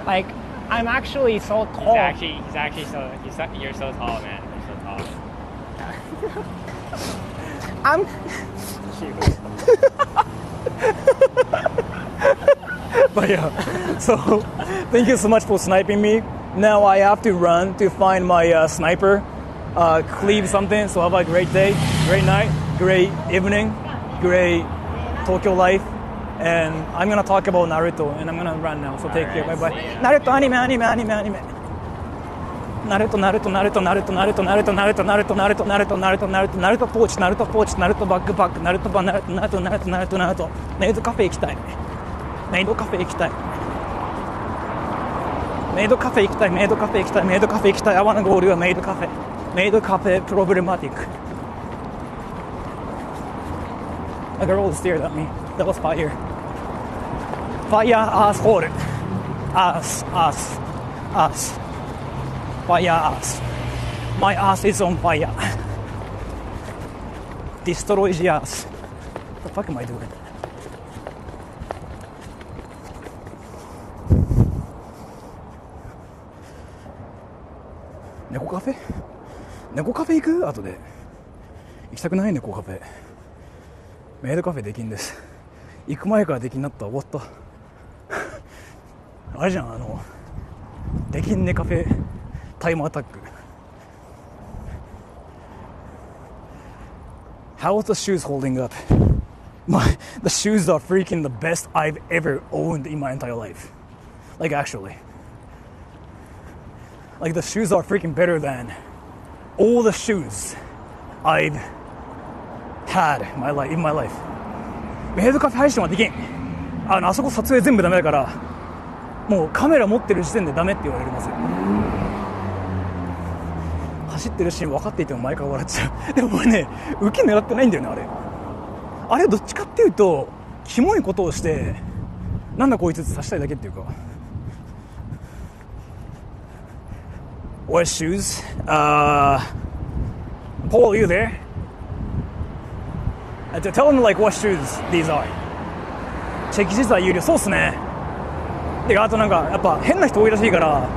Like, I'm actually so tall. You're so tall, man. You're so tall. I'm. But yeah, so thank you so much for sniping me. Now I have to run to find my sniper, cleave something. So have a great day, great night, great evening, great Tokyo life. and I'm gonna talk about Naruto, and I'm gonna run now. So take care. Bye bye. Naruto anime. Narutoポーチ、Narutoバックパック、Narutoメイドカフェ行きたい。メイドカフェ行きたい。I wanna go to a maid cafe. Maid cafe problematic. A girl stared at me. That was fire. Fire asshole. Ass. Fire ass. My ass is on fire. Destroy the ass. What the fuck am I doing? Neko cafe 行く？後で行きたくない？猫カフェメイドカフェできんです。行く前からできんなった。終わったあれじゃん、できんねカフェタイムアタック。 How is the shoes holding up? The shoes are freaking the best I've ever owned in my entire life. Like actually. Like the shoes are freaking better than all the shoes I've had in my life. メイドカフェ配信はできん。あそこ撮影全部ダメだから、もうカメラ持ってる時点でダメって言われますよ。走ってるシーン分かっていても毎回笑っちゃう。でも俺ね、受け狙ってないんだよね、あれどっちかっていうとキモいことをしてなんだこいつって刺したいだけっていうか。What shoes? Paul, are you there? Tell him like what shoes these are. チェキ実は有料。そうっすね。で、あとなんかやっぱ変な人多いらしいから。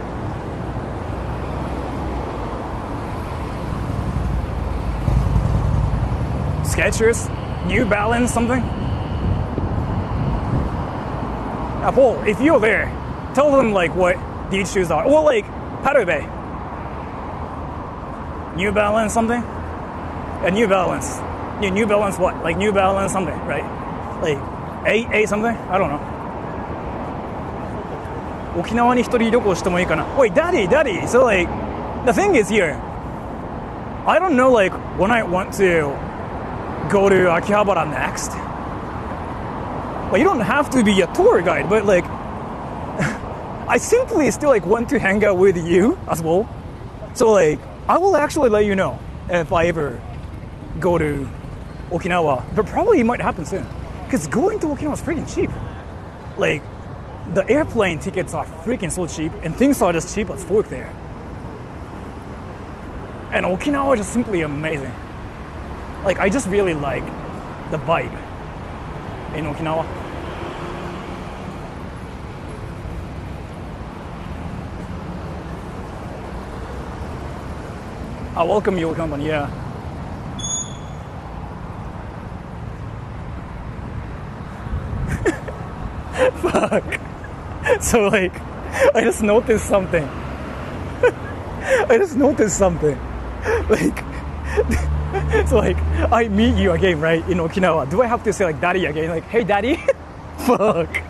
Skechers? New Balance something? Paul, if you're there, tell them like what these shoes are. Or like Parube. New Balance something? New Balance. New Balance what? Like New Balance something, right? Like A something? I don't know. 沖縄に一人旅行してもいいかな。Wait, Daddy. So like, the thing is here, I don't know like when I want to go to Akihabara next. Well, you don't have to be a tour guide, but like, I simply still like want to hang out with you as well. So like, I will actually let you know if I ever go to Okinawa. But probably it might happen soon. Because going to Okinawa is freaking cheap. Like, the airplane tickets are freaking so cheap, and things are just cheap as fuck there. And Okinawa is just simply amazing. Like, I just really like the vibe in Okinawa. I welcome your company, yeah. Fuck. So like, I just noticed something. Like, so like, I meet you again, right, in Okinawa. Do I have to say like daddy again? Like, hey daddy? Fuck.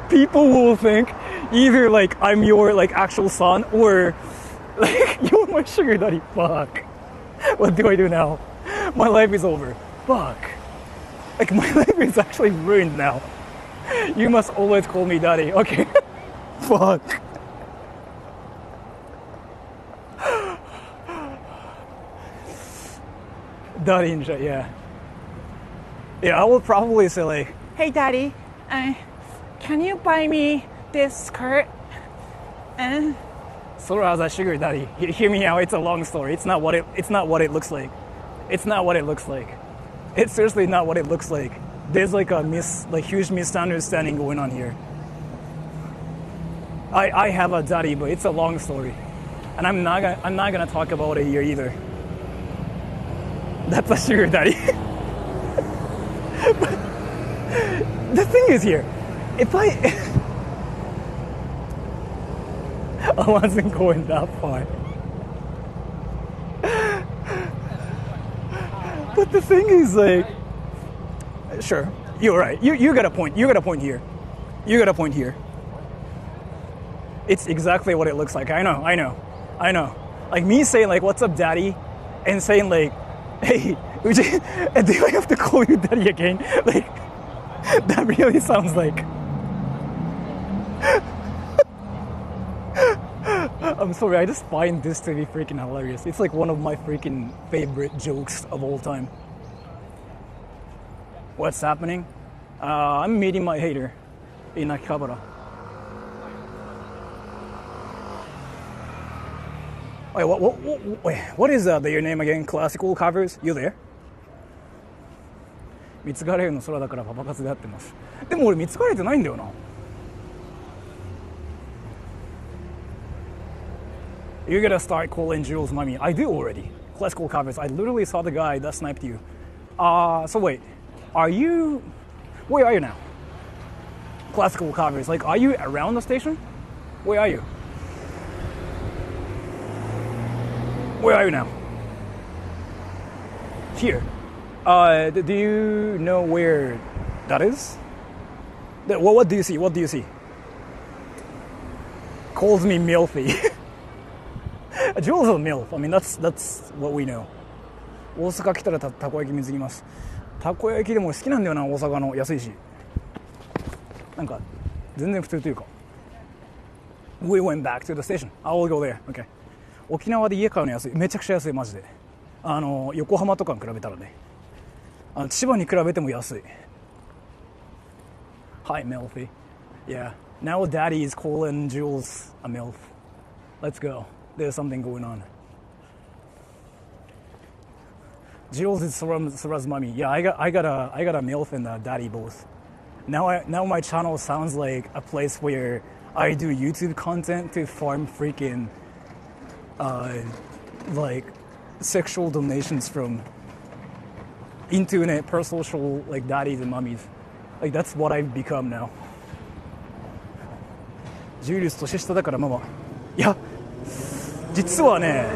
People will think either like I'm your like actual son or like you're my sugar daddy. Fuck. What do I do now? My life is over. Fuck. Like my life is actually ruined now. You must always call me daddy. Okay. Fuck. Daddy in chat, yeah. Yeah, I will probably say like, Hey daddy, can you buy me this skirt? Sora has a sugar daddy. Hear me out. It's a long story. It's not what it looks like. It's not what it looks like. It's seriously not what it looks like. There's like a huge misunderstanding going on here. I have a daddy, but it's a long story, and I'm not gonna talk about it here either. That's a sugar daddy. But the thing is here, if I wasn't going that far. But the thing is like, sure, You're right. You got a point. You got a point here. You got a point here. It's exactly what it looks like. I know. Like me saying like, "What's up, daddy?" and saying like, "Hey, do I have to call you daddy again?" Like, that really sounds like... I'm sorry, I just find this to be freaking hilarious. It's like one of my freaking favorite jokes of all time. What's happening? I'm meeting my hater in Akihabara. Wait, what is your name again? Classical covers? You there? 見つかれるの空だからパパ活でやってます。でも俺見つかれてないんだよな。You're gonna start calling Jules mommy. I do already. Classical covers. I literally saw the guy that sniped you. So wait, where are you now? Classical covers. Like, are you around the station? Where are you? Where are you now? Here. Do you know where that is? What do you see? What do you see? Calls me milfy. Jules is a milf. I mean, that's what we know. 大阪来たらたこ焼き水着ます。たこ焼きでも好きなんだよな、大阪の安いし。なんか全然普通というか。We went back to the station. I will go there. Okay. 沖縄で家買うの安い。めちゃくちゃ安いマジで。横浜とかに比べたらね。千葉に比べても安い。Hi, Milfy. Yeah. Now Daddy is calling Jules a milf. Let's go. There's something going on. Jules is Sora's mommy. Yeah, I got a milf and a daddy both. Now my channel sounds like a place where I do YouTube content to farm freaking like sexual donations from internet parasocial like daddies and mummies. Like that's what I've become now. ジュリウス年下だからママ。いや、実はね、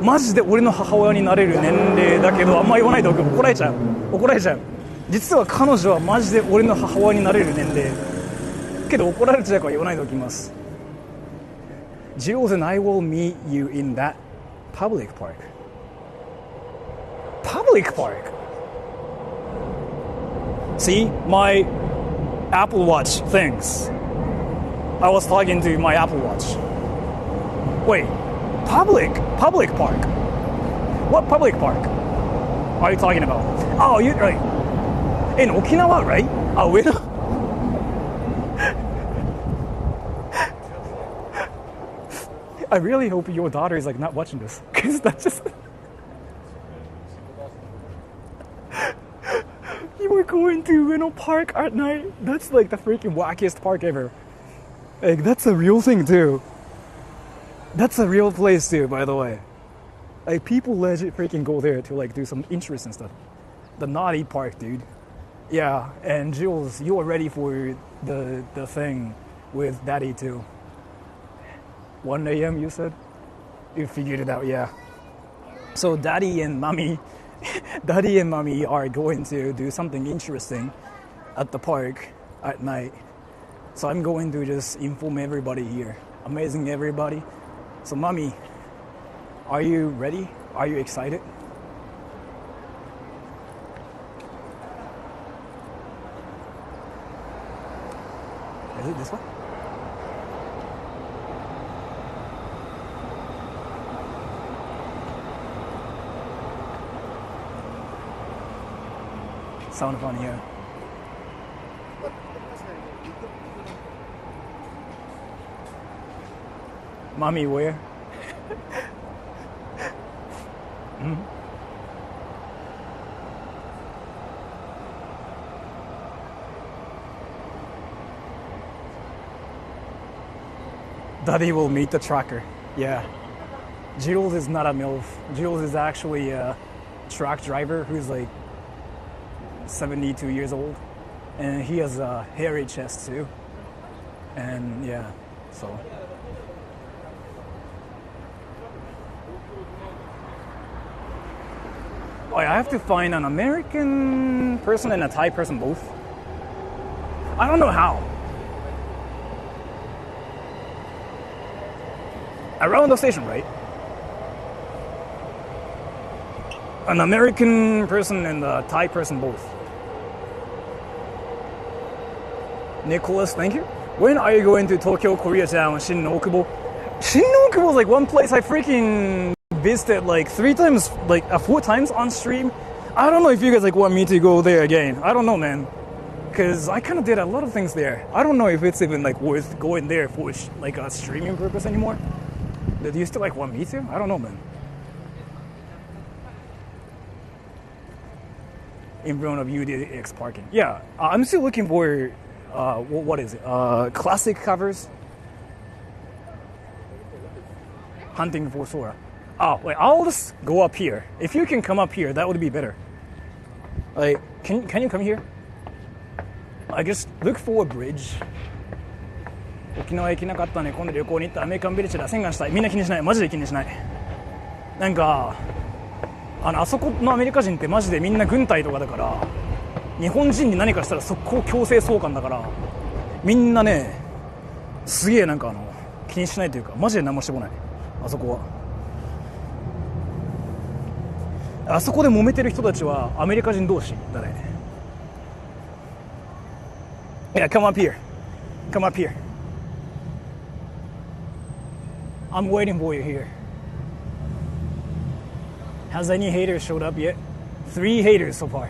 マジで俺の母親になれる年齢だけど、あんま言わないでおく。怒られちゃう。実は彼女はマジで俺の母親になれる年齢。けど怒られちゃうから言わないでおきます。Jules and I will meet you in that public park. Public park? See, my Apple Watch things. I was talking to my Apple Watch. Wait, public park? What public park are you talking about? Oh, you're right. In Okinawa, right? Oh, we're not. I really hope your daughter is like not watching this, because that's just. You were going to Ueno Park at night. That's like the freaking wackiest park ever. Like that's a real thing too. That's a real place too, by the way. Like people legit freaking go there to like do some interesting stuff. The naughty park, dude. Yeah, and Jules, you are ready for the thing with Daddy too. 1 a.m. you said? You figured it out, yeah. So Daddy and Mommy are going to do something interesting at the park at night. So I'm going to just inform everybody here. Amazing everybody. So Mommy, are you ready? Are you excited? Is it this one? Sound fun here. Mommy, where? Daddy will meet the tracker. Yeah. Jules is not a MILF. Jules is actually a truck driver who's like 72 years old. And he has a hairy chest too. And yeah, so. Oh, I have to find an American person and a Thai person both. I don't know how. Around the station, right? An American person and a Thai person both. Nicholas, thank you. When are you going to Tokyo, Koreatown, Shin-Okubo? Shin-Okubo is like one place I freaking visited like 4 times on stream. I don't know if you guys like want me to go there again. I don't know, man. Cause I kind of did a lot of things there. I don't know if it's even like worth going there for like a streaming purpose anymore. Do you still like want me to? I don't know, man. In front of UDX parking. Yeah, I'm still looking for what is it? Classic covers. Hunting for Sora. Oh, wait, I'll just go up here. If you can come up here, that would be better. Like, can you come here? I just look for a bridge. 沖縄行けなかったね。今度旅行に行ったアメリカンビレッジだ。洗顔したい。みんな気にしない。マジで気にしない。なんかあそこのアメリカ人ってマジでみんな軍隊とかだから、日本人に何かしたら速攻強制送還だから、みんなねすげえなんか気にしないというか、マジで何もしてこない。あそこは。あそこで揉めてる人たちはアメリカ人同士だね。Yeah, come up here. Come up here. I'm waiting for you here. Has any haters showed up yet? 3 haters so far.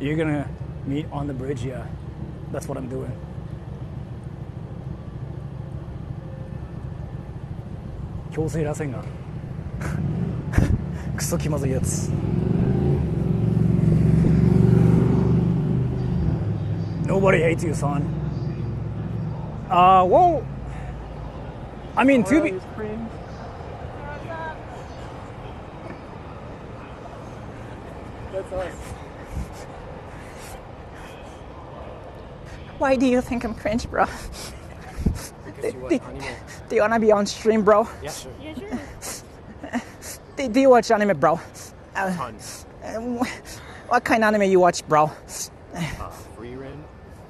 You're gonna meet on the bridge? Yeah, that's what I'm doing.強制螺旋がクソ気まずいやつ。Nobody hates you, son. Well, I mean, to be. That's us. Why do you think I'm cringe, bro? Do you wanna be on stream, bro? Yeah, sure. Yeah, sure. Do you watch anime, bro? Tons. What kind of anime you watch, bro? Rerun.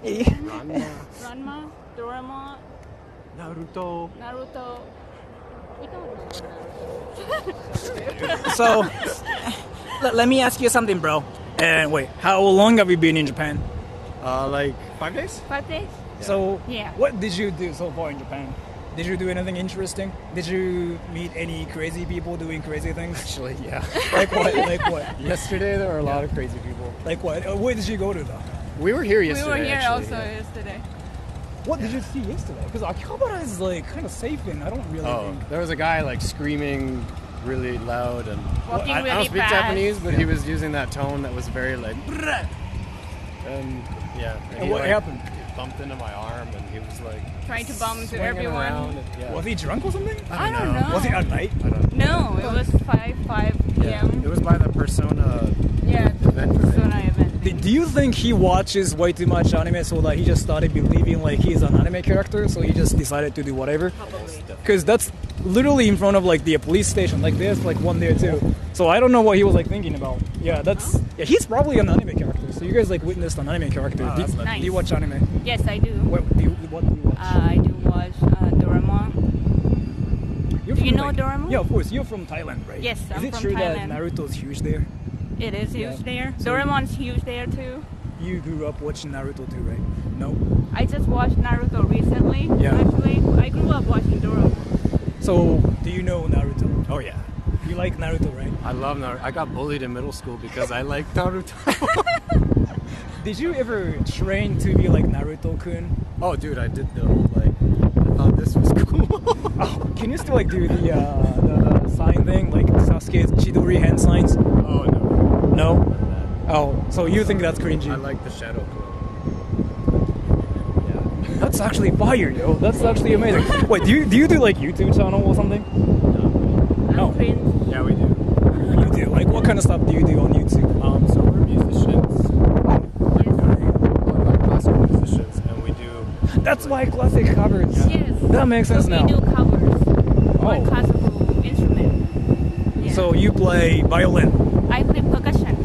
Ranma, Doraemon, Naruto. So, let me ask you something, bro. And wait, how long have you been in Japan? Like 5 days? 5 days? So, Yeah. what did you do so far in Japan? Did you do anything interesting? Did you meet any crazy people doing crazy things? Actually, yeah. Like what? Like what? Yesterday there were a lot of crazy people. Like what? Where did you go to though? We were here yesterday. We were here actually, also yeah. yesterday. What did you see yesterday? Because Akihabara is like kind of safe and I don't really think. There was a guy like screaming really loud and Walking I don't really speak fast. Japanese, but he was using that tone that was very like. And yeah. And he, what like, happened? Bumped into my arm and he was like Trying to bump into swinging everyone. around and, yeah. Was he drunk or something? I don't know. Was it at night? I don't know. No, it was 5 p.m. It was by the Persona Yeah, event. Persona event. Do you think he watches way too much anime so that he just started believing like he's an anime character, so he just decided to do whatever? Probably. Because that's literally in front of like the police station. Like there's like one there too. So I don't know what he was like thinking about. Yeah, yeah, he's probably an anime character. So you guys like witnessed an anime character. Oh, that's nice. Do you watch anime? Yes, I do. What do you watch? I do watch Doraemon. You're Do you from, know like, Doraemon? Yeah, of course. You're from Thailand, right? Yes, I'm Is it from true Thailand. that Naruto's huge there? It is huge there. So- Doraemon's huge there too. You grew up watching Naruto too, right? No. I just watched Naruto recently. Yeah. Actually, I grew up watching Doraemon. So, do you know Naruto? Oh yeah. You like Naruto, right? I love Naruto. I got bullied in middle school because I liked Naruto. Did you ever train to be like Naruto-kun? Oh dude, I did the whole like I thought this was cool. Oh, can you still like do the sign thing, like Sasuke's Chidori hand signs? Oh no. No. Oh, so you think that's cringy? I like the shadow clone. That's actually fire, yo. That's actually amazing. Wait, do you do like YouTube channel or something? No. Cringe. Yeah, we do. You do. Like, what kind of stuff do you do on YouTube? So we're musicians. Like classical musicians, and we do That's why classic covers. Yes. That makes sense so now. We do covers Oh. on classical instrument. Yeah. So you play violin I play percussion.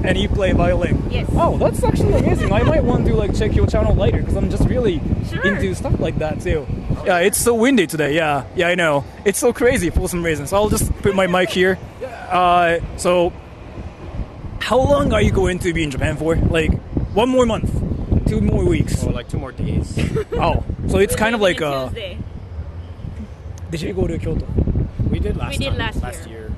and you play violin. Yes. Oh, that's actually amazing. I might want to like check your channel later because I'm just really Sure. into stuff like that too. Yeah, it's so windy today. Yeah, I know. It's so crazy for some reason. So I'll just put my mic here. So how long are you going to be in Japan for? Like 1 more month, 2 more weeks. Oh, like 2 more days. Oh, so it's kind of like Tuesday. did you go to Kyoto? We did last We did time. last year.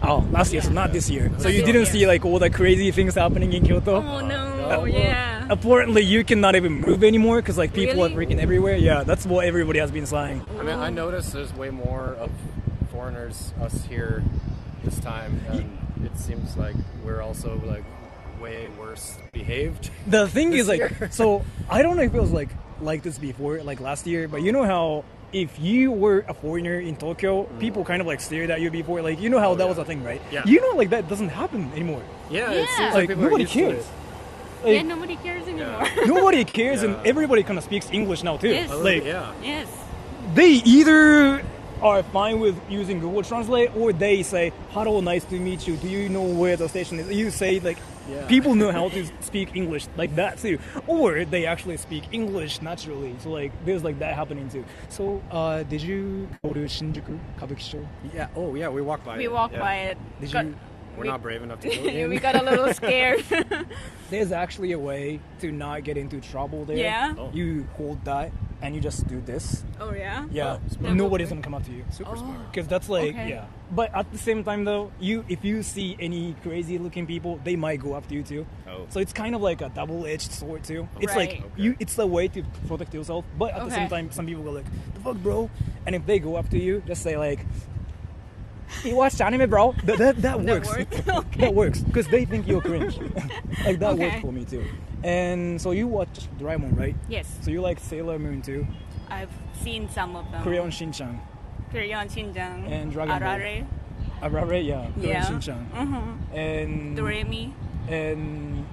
Oh, last year, so not this year. So Not you this didn't year. see like all the crazy things happening in Kyoto? Oh no! Yeah. Apparently, you cannot even move anymore because like people Really? are freaking everywhere. Yeah, that's what everybody has been saying. I mean, I noticed there's way more of foreigners, us here, this time, and it seems like we're also like way worse behaved. The thing this is like, year. so I don't know if it was like this before, like last year, but you know how if you were a foreigner in Tokyo, people kind of like stared at you before, like you know how that was a thing, right? Yeah. You know, like that doesn't happen anymore. Yeah, Yeah. it seems Like people are nobody used to cares. it. Like, Yeah, nobody cares anymore. nobody cares, and Yeah. everybody kind of speaks English now too. Yes. Like Yeah. Yes. they either are fine with using Google Translate or they say, "Hello, nice to meet you. Do you know where the station is?" You say like, Yeah. people know how to speak English like that too, or they actually speak English naturally. So like, there's like that happening too. So, did you go to Shinjuku Kabuki-sho? Yeah. Oh, yeah. We walked by. We it. walked Yeah. by it. Did Got- you? We're not brave enough to go in. we got a little scared. There's actually a way to not get into trouble there. Yeah? Oh. You hold that and you just do this. Oh yeah. Yeah. smart. Nobody's gonna come up to you. Super smart. Because that's like, Okay. yeah. But at the same time, though, if you see any crazy looking people, they might go after you too. Oh. So it's kind of like a double-edged sword too. It's Right. like it's the way to protect yourself, but at the same Okay. time, some people go like, "The fuck, bro?" And if they go after you, just say like, "You watched anime, bro?" That works. works? Okay. That works because they think you're cringe. Like that Okay. worked for me too. And so you watch Doraemon, right? Yes. So you like Sailor Moon too, I've seen some of them. Crayon Shin-chan, Crayon Shin-chan. And Dragon Ball. Arare. Arare, yeah, Crayon Yeah. Shin-chan, Mm-hmm. and Doremi. and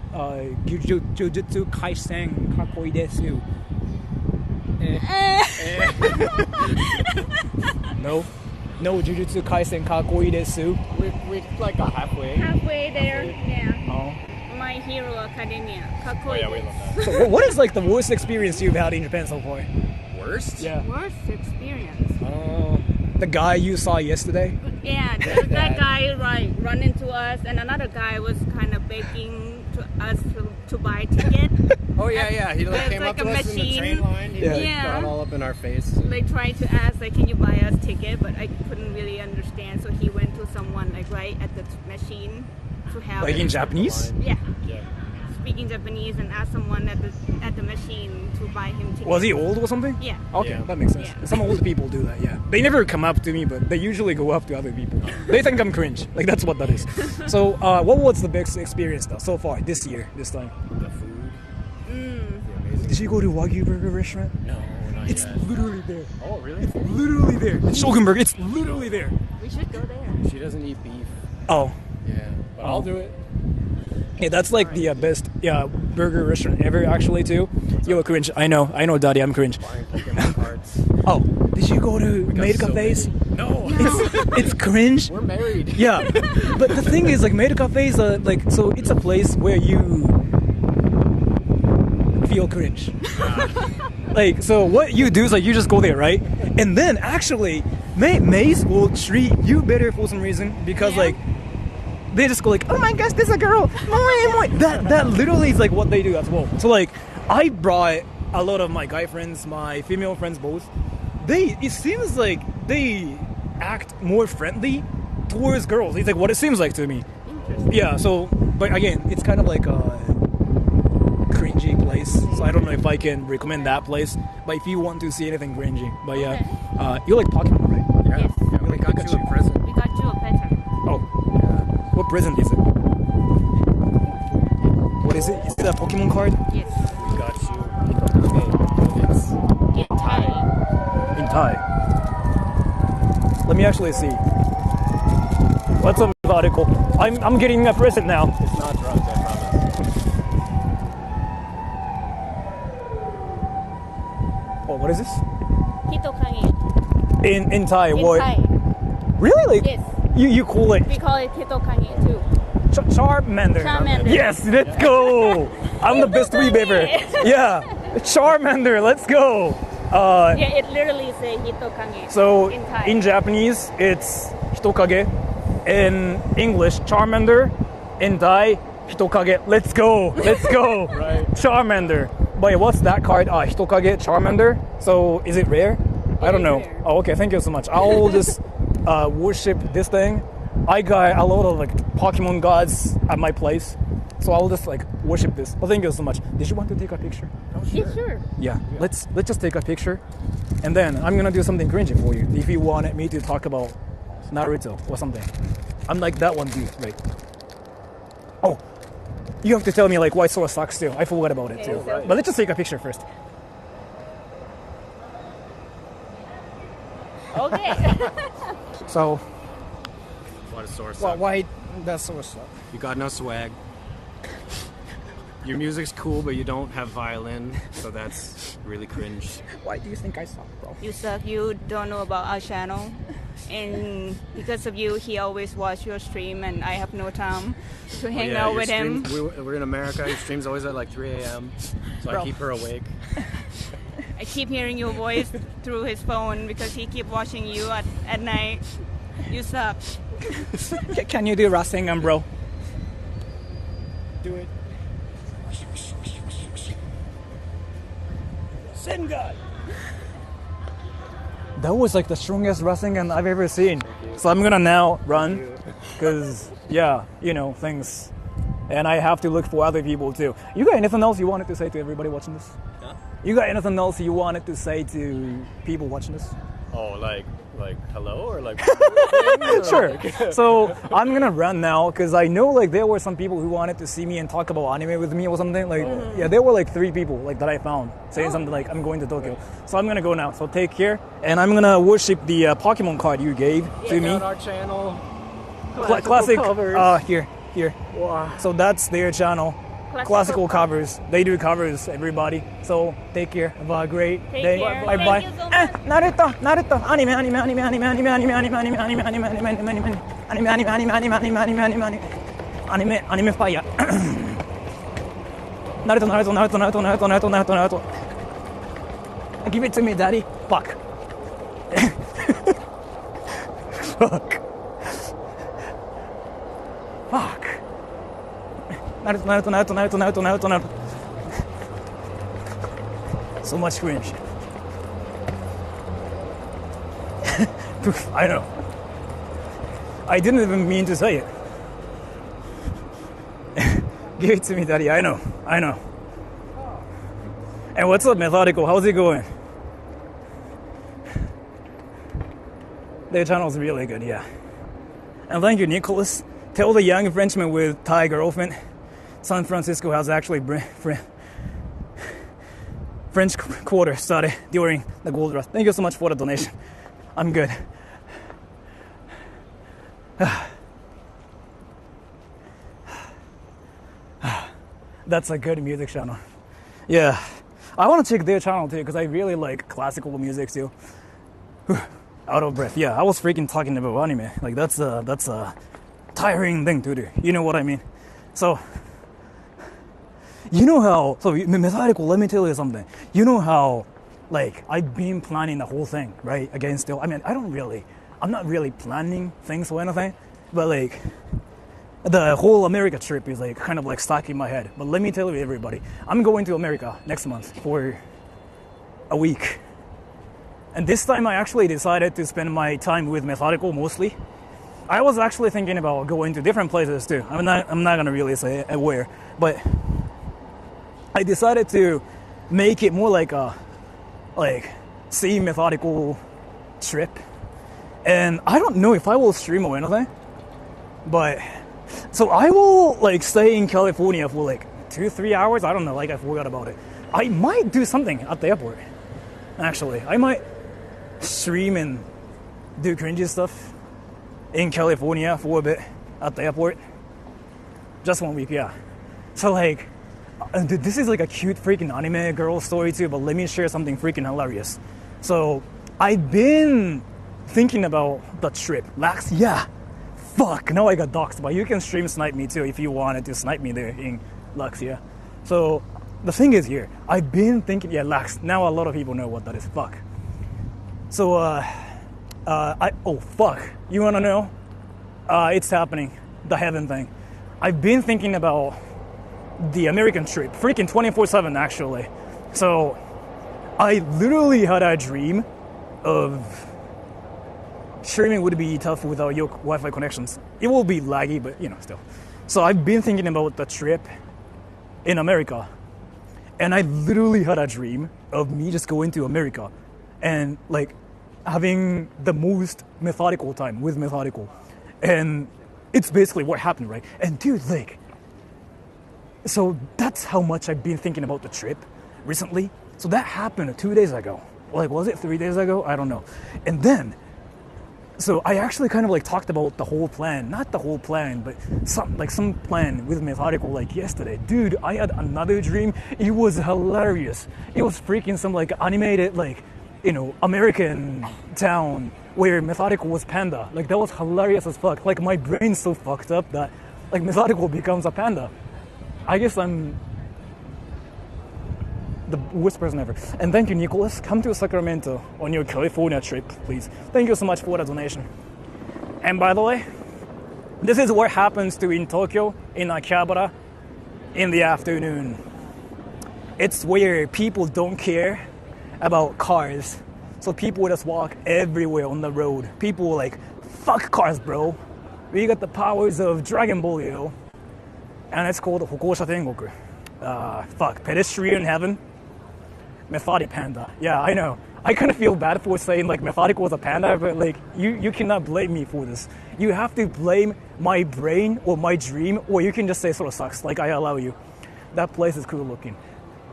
Jujutsu Kaisen Kakoi desu. No, Jujutsu Kaisen Kakoi desu. We like got halfway. Halfway there. Yeah. Oh. My Hero Academia. Kakoi. Oh, yeah, we love that. So what is like the worst experience you've had in Japan so far? Worst? Yeah. Worst experience. The guy you saw yesterday. Yeah, that guy like run into us, and another guy was kind of begging to us to buy ticket. Oh, yeah. He like There's came like up to a us in the machine. train line. He like, Yeah. got all up in our face. They tried to ask like, can you buy us ticket? But I couldn't really understand, so he went to someone like right at the machine to help. Like in Japanese? Yeah, Yeah. speaking Japanese and asked someone at the machine to buy him ticket. Was he old or something? Yeah. Okay, Yeah. that makes sense. Yeah. Some old people do that, yeah. They never come up to me, but they usually go up to other people. They think I'm cringe. Like, that's what that is. So, what was the best experience, though, so far, this time? The food. The amazing. Did you go to Wagyu Burger restaurant? No, not It's yet. literally there. Oh, really? It's literally there. It's Shogunburg. It's literally there. We should go there. She doesn't eat beef. Oh. Yeah. But I'll do it. Yeah, that's like the best burger restaurant ever, actually, too. You're cringe. I know, Daddy, I'm cringe. Buying Pokemon cards. Oh, did you go to Maid so Cafes? many. No. It's cringe. We're married. Yeah, but the thing is, like, Maid Cafes, like, so it's a place where you feel cringe. Like, so what you do is, like, you just go there, right? And then, actually, Maze will treat you better for some reason, because, like, they just go like, "Oh my gosh, there's a girl!" That literally is, like, what they do as well. So, like, I brought a lot of my guy friends, my female friends both. It seems like they act more friendly towards girls. It's like what it seems like to me. Yeah, so, but again, it's kind of like a cringy place, so I don't know if I can recommend that place. But if you want to see anything cringy, but yeah, you like Pokemon, right? Yeah. Yes. Yeah, we got you a present. We got you a better. Oh, what present is it? What is it? Is it a Pokemon card? Yes. We got you. It's Get Thai. In Thai. Let me actually see. What's on the article? I'm getting a present now. It's not drugs, I promise. What is this? Hitokage. In Thai, In what? Thai. Really? Like Yes. you call it We call it Hitokage too. Charmander. Charmander. Yes, let's go. I'm the best weeb ever. Yeah, Charmander. Let's go. Yeah, it literally says Hitokage. So in Thai. in Japanese, it's Hitokage. In English, Charmander. In Thai, Hitokage. Let's go. Let's go. Right. Charmander. But what's that card? Hitokage, Charmander. So is it rare? I don't is know. rare. Oh, okay. Thank you so much. I'll just worship this thing. I got a lot of like Pokemon gods at my place, so I'll just like worship this. But thank you so much. Did you want to take a picture? Yeah, sure. Yeah. Let's just take a picture, and then I'm gonna do something cringy for you. If you wanted me to talk about Naruto or something, I'm like that one dude, right? Oh, you have to tell me like why Sora sucks too. I forgot about it too. so- But let's just take a picture first. Okay. So Why does Sora suck? why does Sora suck? You got no swag. Your music's cool, but you don't have violin, so that's really cringe. Why do you think I suck, bro? You suck. You don't know about our channel. And because of you, he always watch your stream, and I have no time to hang out your with him. We're in America. Your stream's always at like 3 a.m., so Bro. I keep her awake. I keep hearing your voice through his phone because he keep watching you at night. You suck. Can you do Rasengan, bro? Do it. Sengan! That was like the strongest Rasengan I've ever seen. So I'm gonna now run, because, yeah, you know, things. And I have to look for other people too. You got anything else you wanted to say to everybody watching this? Huh? You got anything else you wanted to say to people watching this? Oh, like hello or like? Sure. So I'm gonna run now because I know like there were some people who wanted to see me and talk about anime with me or something. Like yeah, there were like 3 people like that I found saying something like I'm going to Tokyo. So I'm gonna go now. So take care, and I'm gonna worship the Pokemon card you gave to Check me. out our channel. Classic. covers. Here. Wow. So that's their channel. Classical covers. They do covers, everybody. So take care. Have a great Take day. care. Bye Thank bye. you so much. Naruto. Anime. Anime fire. Naruto. Give it to me, daddy. Fuck. Fuck. Naruto. So much cringe. I know. I didn't even mean to say it. Give it to me, daddy. I know. And what's up, Methodical? How's it going? Their channel's really good, yeah. And thank you, Nicholas. Tell the young Frenchman with Thai girlfriend, San Francisco has actually French Quarter started during the gold rush. Thank you so much for the donation. I'm good. That's a good music channel. Yeah. I want to check their channel too because I really like classical music too. Out of breath. Yeah, I was freaking talking about anime. Like that's a tiring thing to do. You know what I mean? So you know how, Methodical, let me tell you something. You know how, like, I've been planning the whole thing, right? Again, still, I mean, I'm not really planning things or anything, but like, the whole America trip is like kind of like stuck in my head. But let me tell you, everybody, I'm going to America next month for a week. And this time I actually decided to spend my time with Methodical mostly. I was actually thinking about going to different places too. I'm not gonna really say where, but I decided to make it more like a see Methodical trip. And I don't know if I will stream or anything, but so I will like stay in California for like 2-3 hours. I don't know, like I forgot about it. I might do something at the airport. Actually, I might stream and do cringy stuff in California for a bit at the airport. Just 1 week, yeah. So like dude, this is like a cute freaking anime girl story too, but let me share something freaking hilarious. So, I've been thinking about the trip. Lax, yeah. Fuck, now I got doxxed, but you can stream snipe me too if you wanted to snipe me there in Lux, yeah. So, the thing is here, I've been thinking, yeah, Lax, now a lot of people know what that is, fuck. So, oh, fuck, you wanna know? It's happening, the heaven thing. I've been thinking about the American trip, freaking 24/7 actually. So, I literally had a dream of streaming would be tough without your Wi-Fi connections. It will be laggy, but still. So I've been thinking about the trip in America, and I literally had a dream of me just going to America and like having the most methodical time with methodical, and it's basically what happened, right? And dude, like, so that's how much I've been thinking about the trip recently. So that happened 2 days ago. Like, was it 3 days ago? I don't know. And then, so I actually kind of like talked about the whole plan, not the whole plan, but some plan with methodical like yesterday. Dude, I had another dream. It was hilarious. It was freaking some like animated like, American town where methodical was panda. Like that was hilarious as fuck. Like my brain's so fucked up that like methodical becomes a panda. I guess I'm the worst person ever. And thank you, Nicholas. Come to Sacramento on your California trip, please. Thank you so much for the donation. And by the way, this is what happens to in Tokyo, in Akihabara, in the afternoon. It's where people don't care about cars. So people just walk everywhere on the road. People like, fuck cars, bro. We got the powers of Dragon Ball, And it's called Hokosha Tengoku. Fuck, pedestrian heaven. Methodic panda. Yeah, I know. I kind of feel bad for saying like methodical was a panda, but like you cannot blame me for this. You have to blame my brain or my dream, or you can just say Sora sucks. Like I allow you. That place is cool looking.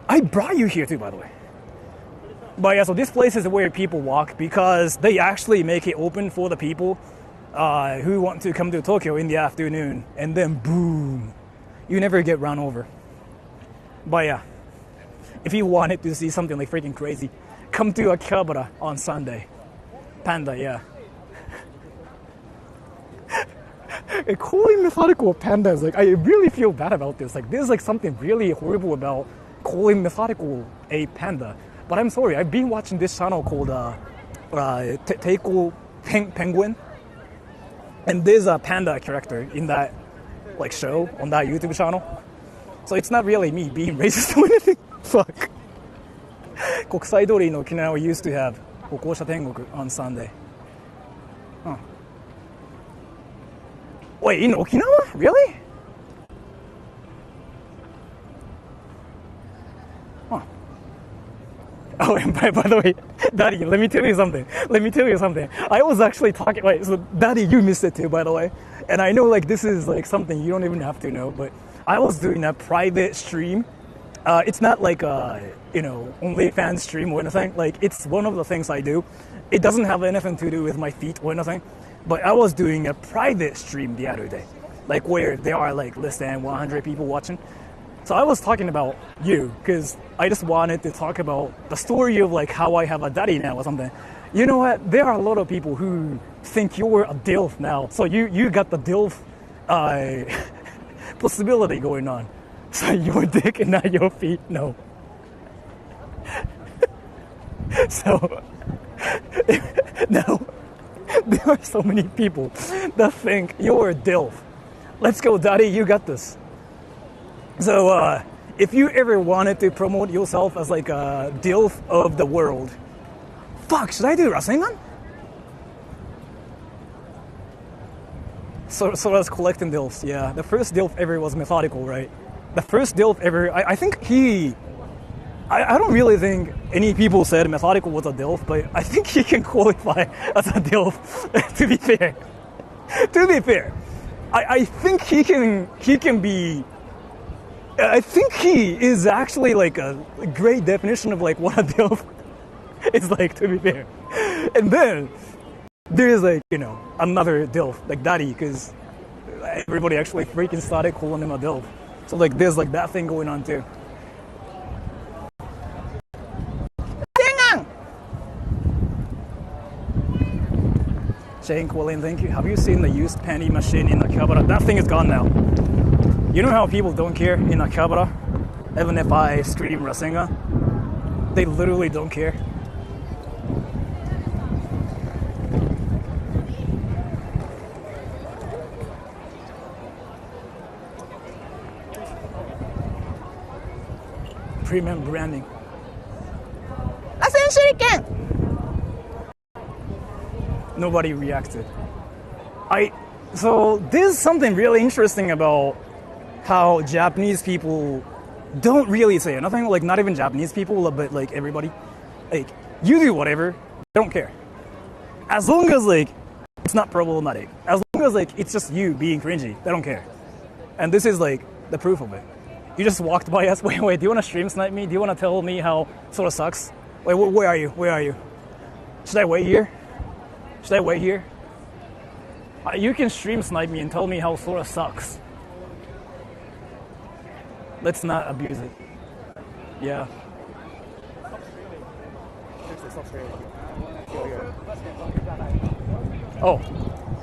I brought you here too, by the way. But yeah, so this place is where people walk because they actually make it open for the people who want to come to Tokyo in the afternoon, and then boom, you never get run over. But yeah. If you wanted to see something like freaking crazy, come to Akihabara on Sunday. Panda, yeah. Calling methodical panda is like, I really feel bad about this. Like, there's like something really horrible about calling methodical a panda. But I'm sorry, I've been watching this channel called Teiko Penguin. And there's a panda character in that like show on that YouTube channel. So it's not really me being racist or anything. Fuck. 国際通りの沖縄 used to have 歩行者天国 on Sunday. Huh. Wait, in Okinawa? Really? Huh. Oh, and by the way, Daddy, let me tell you something. I was actually talking, wait, so Daddy, you missed it too, by the way. And I know like this is like something you don't even have to know, but I was doing a private stream. It's not like only fan stream or anything. Like it's one of the things I do. It doesn't have anything to do with my feet or anything. But I was doing a private stream the other day, like where there are like less than 100 people watching. So I was talking about you because I just wanted to talk about the story of like how I have a daddy now or something. You know what? There are a lot of people who think you're a DILF now. So you got the DILF possibility going on. So your dick and not your feet, no. So, no. There are so many people that think you're a DILF. Let's go, Daddy, you got this. So, if you ever wanted to promote yourself as like a DILF of the world, fuck, should I do Rasengan? Sora's collecting DILFs, yeah. The first DILF ever was methodical, right? The first DILF ever, I think I don't really think any people said methodical was a DILF, but I think he can qualify as a DILF, to be fair. I think he can be, I think he is actually like a great definition of like what a DILF is like, to be fair. And then there's like, another DILF, like Daddy, because everybody actually freaking started calling him a DILF. So like there's like that thing going on too. Shane Quillian, thank you. Have you seen the used penny machine in Akihabara? That thing is gone now. You know how people don't care in Akihabara? Even if I stream Rasengan, they literally don't care. Premium branding. Nobody reacted. So there's something really interesting about how Japanese people don't really say anything. Like not even Japanese people, but like everybody. Like you do whatever, they don't care. As long as like it's not problematic. As long as like it's just you being cringy, they don't care. And this is like the proof of it. You just walked by us. Wait, do you want to stream snipe me? Do you want to tell me how Sora sucks? Wait, where are you? Where are you? Should I wait here? Should I wait here? You can stream snipe me and tell me how Sora sucks. Let's not abuse it. Yeah. Oh.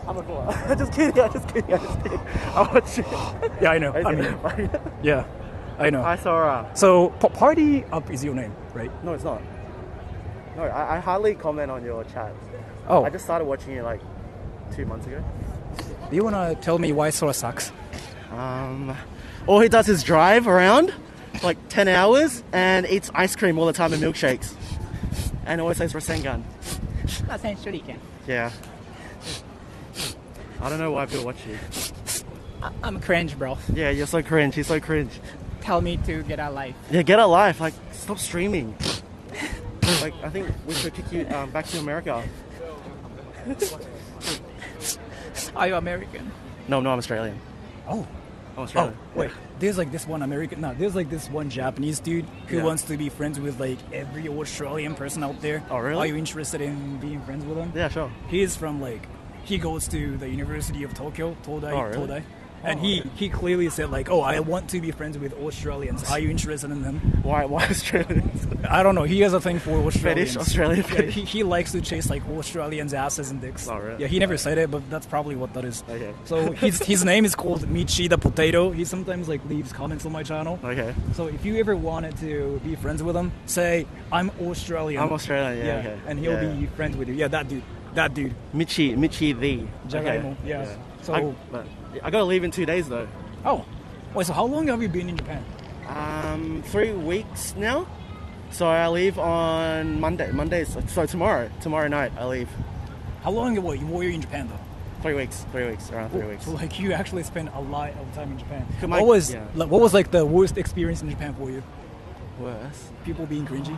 I'm a fool. Just kidding. I watch it. Yeah, I know. I mean, yeah, I know. Hi, Sora. So, Party Up is your name, right? No, it's not. No, I hardly comment on your chat. Oh. I just started watching it like 2 months ago. Do you want to tell me why Sora sucks? All he does is drive around like 10 hours and eats ice cream all the time and milkshakes. And always says Rasengan. Yeah. I don't know why people watch you. I'm cringe, bro. Yeah, you're so cringe. He's so cringe. Tell me to get a life. Yeah, get a life. Like, stop streaming. Like, I think we should kick you back to America. Are you American? No, I'm Australian. Oh. I'm Australian. Oh, wait. There's like this one American. No, there's like this one Japanese dude who wants to be friends with like every Australian person out there. Oh, really? Are you interested in being friends with him? Yeah, sure. He's from like, he goes to the University of Tokyo, Todai. Oh, really? Todai. And he clearly said like, oh, I want to be friends with Australians. Are you interested in them? Why Australians? I don't know. He has a thing for Australians. Fetish? Australian fetish? Yeah, he likes to chase like Australians' asses and dicks. Oh, really? Yeah, he never said it, but that's probably what that is. Okay. So his name is called Michi the Potato. He sometimes like leaves comments on my channel. Okay. So if you ever wanted to be friends with him, say, I'm Australian. I'm Australian, yeah, okay. And he'll be friends with you. Yeah, that dude. Michi the. Jagaimo, Okay. yeah. So I gotta leave in 2 days though. Oh. Wait, so how long have you been in Japan? 3 weeks now. So I leave on Monday. So tomorrow night I leave. How long were you in Japan though? 3 weeks, around 3 weeks. So like you actually spent a lot of time in Japan. My- What was yeah. what was like the worst experience in Japan for you? Worse? People being cringy?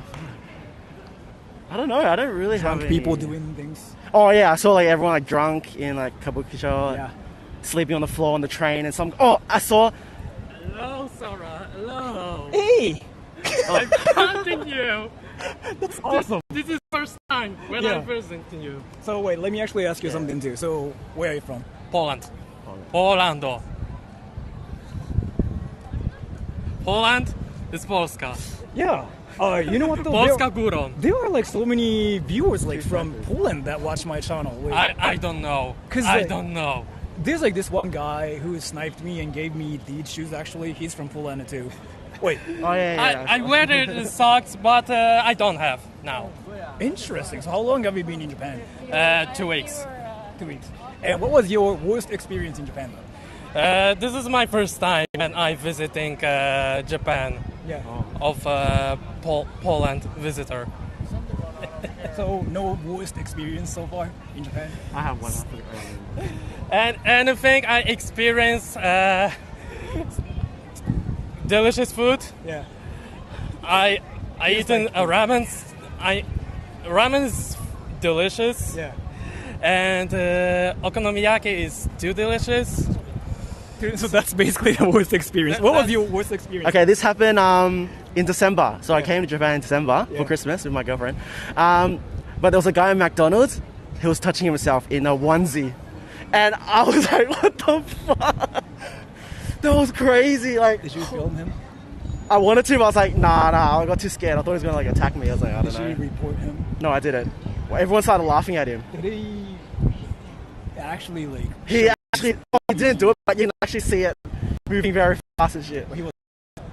I don't know. I don't really Drunk have people any... doing things? Oh yeah, I saw like everyone like drunk in like kabukicho, Yeah. sleeping on the floor on the train, and some. Oh, I saw. Hello, Sora. Hello. Hey! I'm counting you. That's awesome. This is first time when Yeah. I'm presenting you. So wait, let me actually ask you something too. So where are you from? Poland. Poland is Polska. Yeah. You know what though? Polska górą. There are like so many viewers like from Poland that watch my channel. Wait, I don't know. I don't know. There's like this one guy who sniped me and gave me these shoes actually. He's from Poland too. Wait. Oh yeah. I wear the socks, but I don't have now. Interesting. So how long have you been in Japan? 2 weeks. 2 weeks. And what was your worst experience in Japan though? This is my first time and I'm visiting Japan. Yeah. Of Poland visitor. So no worst experience so far in Japan? I have one. And anything I experience delicious food. Yeah. I eaten a ramen. Ramen is delicious. Yeah. And okonomiyaki is too delicious. So that's basically the worst experience. What was your worst experience? Okay, this happened in December. So I came to Japan in December for Christmas with my girlfriend. But there was a guy at McDonald's. He was touching himself in a onesie. And I was like, what the fuck? That was crazy. Like, did you film him? I wanted to, but I was like, nah. I got too scared. I thought he was gonna like attack me. I was like, I don't know. Did you report him? No, I didn't. Well, everyone started laughing at him. Did he actually like? He didn't do it, but you can actually see it moving very fast and shit.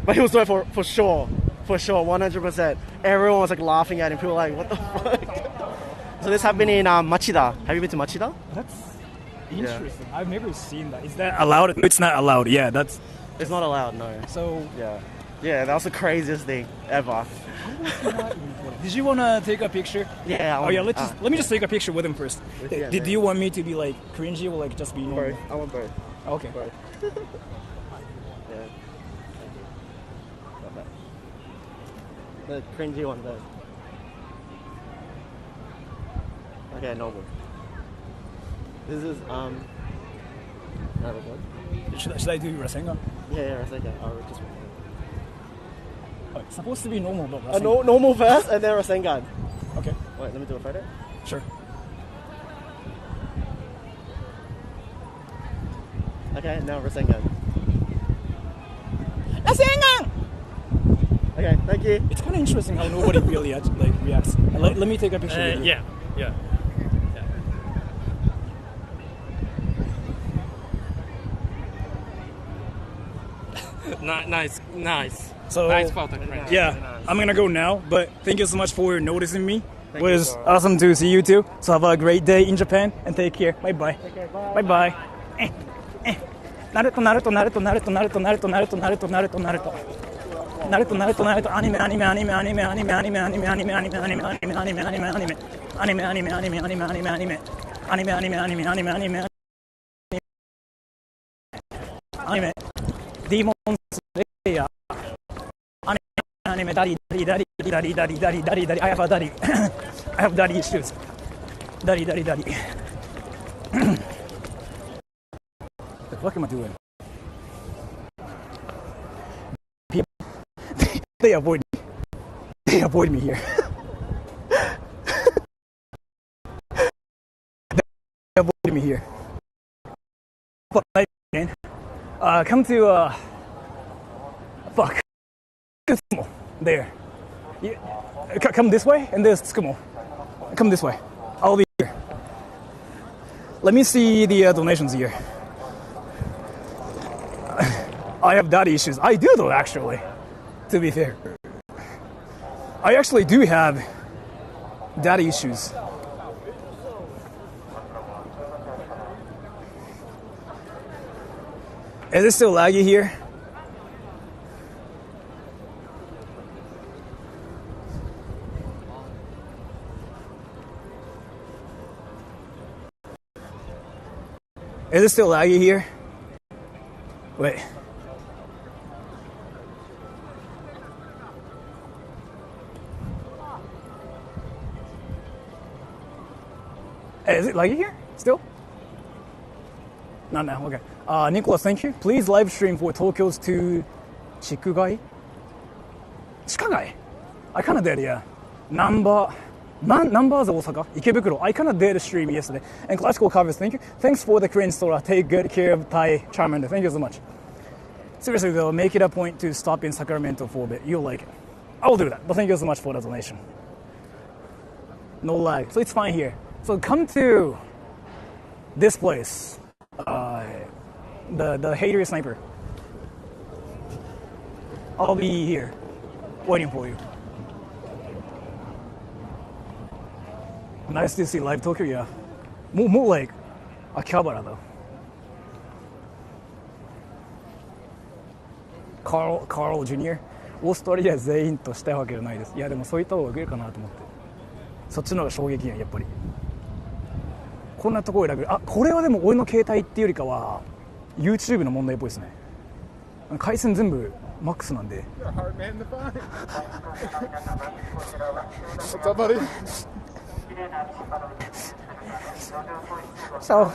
But he was doing it for sure. For sure, 100%. Everyone was like laughing at him. People were like, what the fuck? So this happened in Machida. Have you been to Machida? That's interesting. I've never seen that. Is that allowed? It's not allowed. Yeah, that's. It's not allowed. No. So yeah, that was the craziest thing ever. Did you want to take a picture? Yeah. Let me just take a picture with him first. Did you want me to be like cringy or like just be normal? Both. I want both. Okay. Both. Yeah. The cringy one though. Okay, normal. This is Should I do Rasengan? Yeah, Rasengan. Just it's supposed to be normal, but Rasengan. Normal first and then Rasengan. Okay. Wait, let me do a photo. Sure. Okay, now Rasengan. Rasengan! Okay, thank you. It's kind of interesting how nobody really like reacts. Let me take a picture with you. Yeah. Nice. So nice photo, Cringe. Yeah, I'm gonna go now. But thank you so much for noticing me. It was awesome to see you too. So have a great day in Japan and take care. Bye bye. Bye bye. Naruto. Anime. Demon Slayer. Anime. Daddy. I have a daddy. I have daddy issues. Daddy. What the fuck am I doing? People, they avoid me. They avoid me here. They avoid me here. Fuck, man. Come to, fuck. There. Come this way, and there's Tsukumo. Come this way. I'll be here. Let me see the donations here. I have daddy issues. I do though, actually. To be fair. I actually do have daddy issues. Is it still laggy here? Is it still laggy here? Wait. Is it laggy here? Still? Not now, okay. Nicholas, thank you. Please live stream for Tokyo's to Chikugai? Chikagai? I kinda did, yeah. Numbers Osaka, Ikebukuro. I kinda did a stream yesterday. And Classical Covers, thank you. Thanks for the Cringe Sora. Take good care of Tai Charmander. Thank you so much. Seriously though, make it a point to stop in Sacramento for a bit. You'll like it. I will do that, but thank you so much for the donation. No lag, so it's fine here. So come to this place. The hater sniper. I'll be here, waiting for you. Nice to see live Tokyo, yeah. More like Akihabara though. Carl Jr. オーストラリア全員としたいわけじゃないです。いやでもそういった方がウケるかなと思って。そっちの方が衝撃ややっぱり。こんなところ選べる。あ、これはでも俺の携帯っていうよりかは YouTube の問題っぽいですね。回線全部マックスなんで。What's up, buddy? So,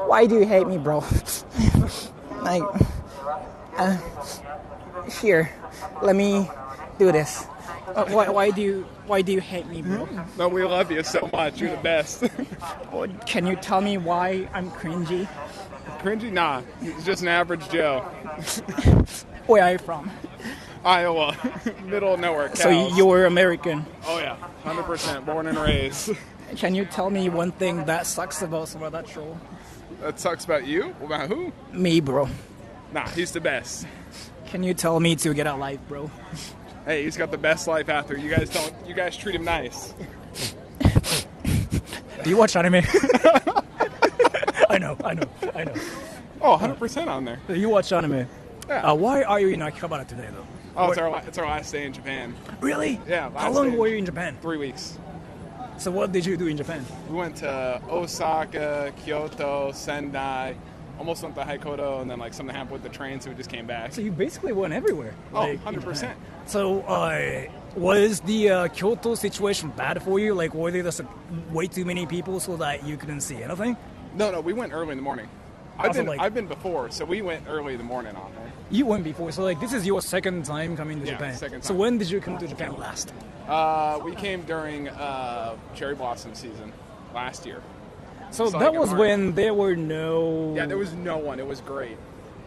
why do you hate me, bro? Like, here, let me do this. Why do you hate me, bro? No, we love you so much. You're the best. Can you tell me why I'm cringy? Cringy? Nah, he's just an average Joe. Where are you from? Iowa, middle of nowhere. Cows. So you're American. Oh yeah, 100%, born and raised. Can you tell me one thing that sucks about that show? That sucks about you? About who? Me, bro. Nah, he's the best. Can you tell me to get a life, bro? Hey, he's got the best life out there. You guys treat him nice. Do you watch anime? I know. Oh, 100% on there. You watch anime. Yeah. Why are you in Akihabara today, though? Oh, it's our last day in Japan. Really? Yeah. How long were you in Japan? 3 weeks. So what did you do in Japan? We went to Osaka, Kyoto, Sendai, almost went to Hokkaido, and then like something happened with the train, so we just came back. So you basically went everywhere. Oh, like, 100%. So was the Kyoto situation bad for you? Like, were there just way too many people so that you couldn't see anything? No, we went early in the morning. I've been before, so we went early in the morning on there. You went before, so like this is your second time coming to Japan. Second time. So when did you come to Japan last? We came during cherry blossom season last year. So that was when there were no... Yeah, there was no one. It was great.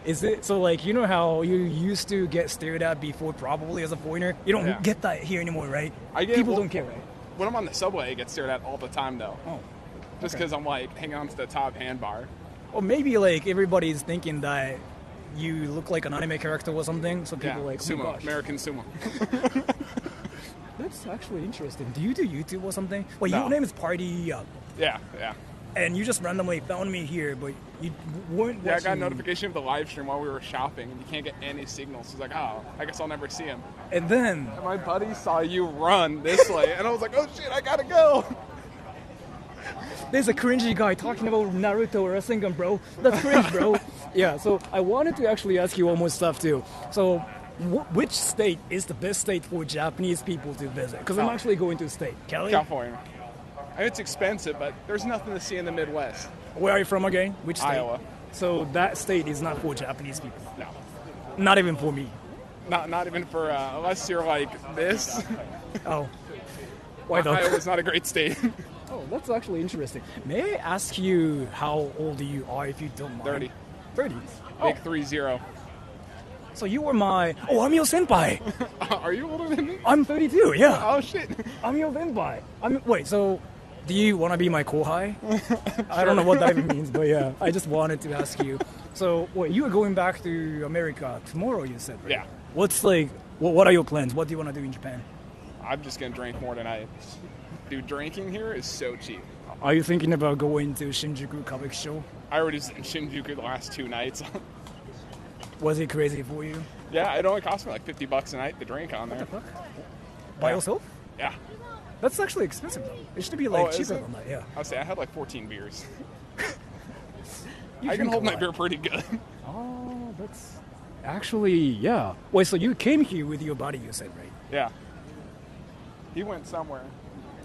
Is it? So like, you know how you used to get stared at before probably as a foreigner? You don't get that here anymore, right? People don't care, right? When I'm on the subway, I get stared at all the time, though. Oh. Just because I'm like hanging on to the top handbar. Or maybe like everybody's thinking that you look like an anime character or something, so people like, sumo, oh my gosh. American sumo. That's actually interesting. Do you do YouTube or something? Well, No. your name is Party Up. Yeah. And you just randomly found me here, but you weren't watching... Yeah, I got a notification of the live stream while we were shopping, and you can't get any signals. He's like, oh, I guess I'll never see him. And then... And my buddy saw you run this way, and I was like, oh shit, I gotta go. There's a cringy guy talking about Naruto or Rasengan, bro. That's cringe, bro. Yeah, so I wanted to actually ask you one more stuff, too. So, which state is the best state for Japanese people to visit? Because I'm actually going to the state. Cali? California. I mean, it's expensive, but there's nothing to see in the Midwest. Where are you from again? Which state? Iowa. So that state is not for Japanese people? No. Not even for me? Not even for, unless you're like this. Oh. Why not? Iowa's not a great state. Oh, that's actually interesting. May I ask you how old you are, if you don't mind? 30. 30? Big 30. So you were my... Oh, I'm your senpai. Are you older than me? I'm 32, yeah. Oh, shit. I'm your senpai. Wait, so do you want to be my kohai? I don't know what that even means, but yeah, I just wanted to ask you. So, wait, you are going back to America tomorrow, you said, right? Yeah. What's like... What are your plans? What do you want to do in Japan? I'm just going to drink more tonight. Dude, drinking here is so cheap. Are you thinking about going to Shinjuku Kabukicho? I already was in Shinjuku the last 2 nights. Was it crazy for you? Yeah, it only cost me like $50 a night to drink on there. What the fuck? By yourself? Yeah. That's actually expensive though. It should be like cheaper than that, yeah. I'll say I had like 14 beers. You I can drink hold a my lot. beer pretty good. Oh, that's... Actually, yeah. Wait, so you came here with your buddy, you said, right? Yeah. He went somewhere.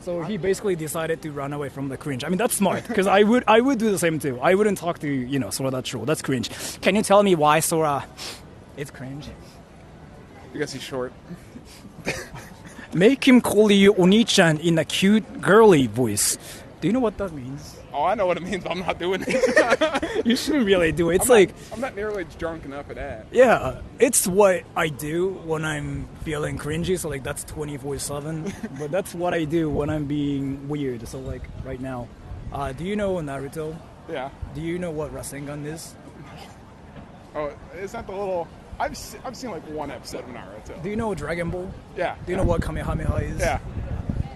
So he basically decided to run away from the cringe. I mean, that's smart, because I would do the same too. I wouldn't talk to, Sora that troll. That's cringe. Can you tell me why Sora is cringe? Because he's short. Make him call you Oni-chan in a cute, girly voice. Do you know what that means? Oh, I know what it means, but I'm not doing it. You shouldn't really do it. It's I'm not nearly drunk enough for that. Yeah, it's what I do when I'm feeling cringy, so like that's 24/7. But that's what I do when I'm being weird. So like right now, do you know Naruto? Yeah. Do you know what Rasengan is? Oh, is that the little? I've seen like one episode of Naruto. Do you know Dragon Ball? Yeah. Do you know what Kamehameha is? Yeah.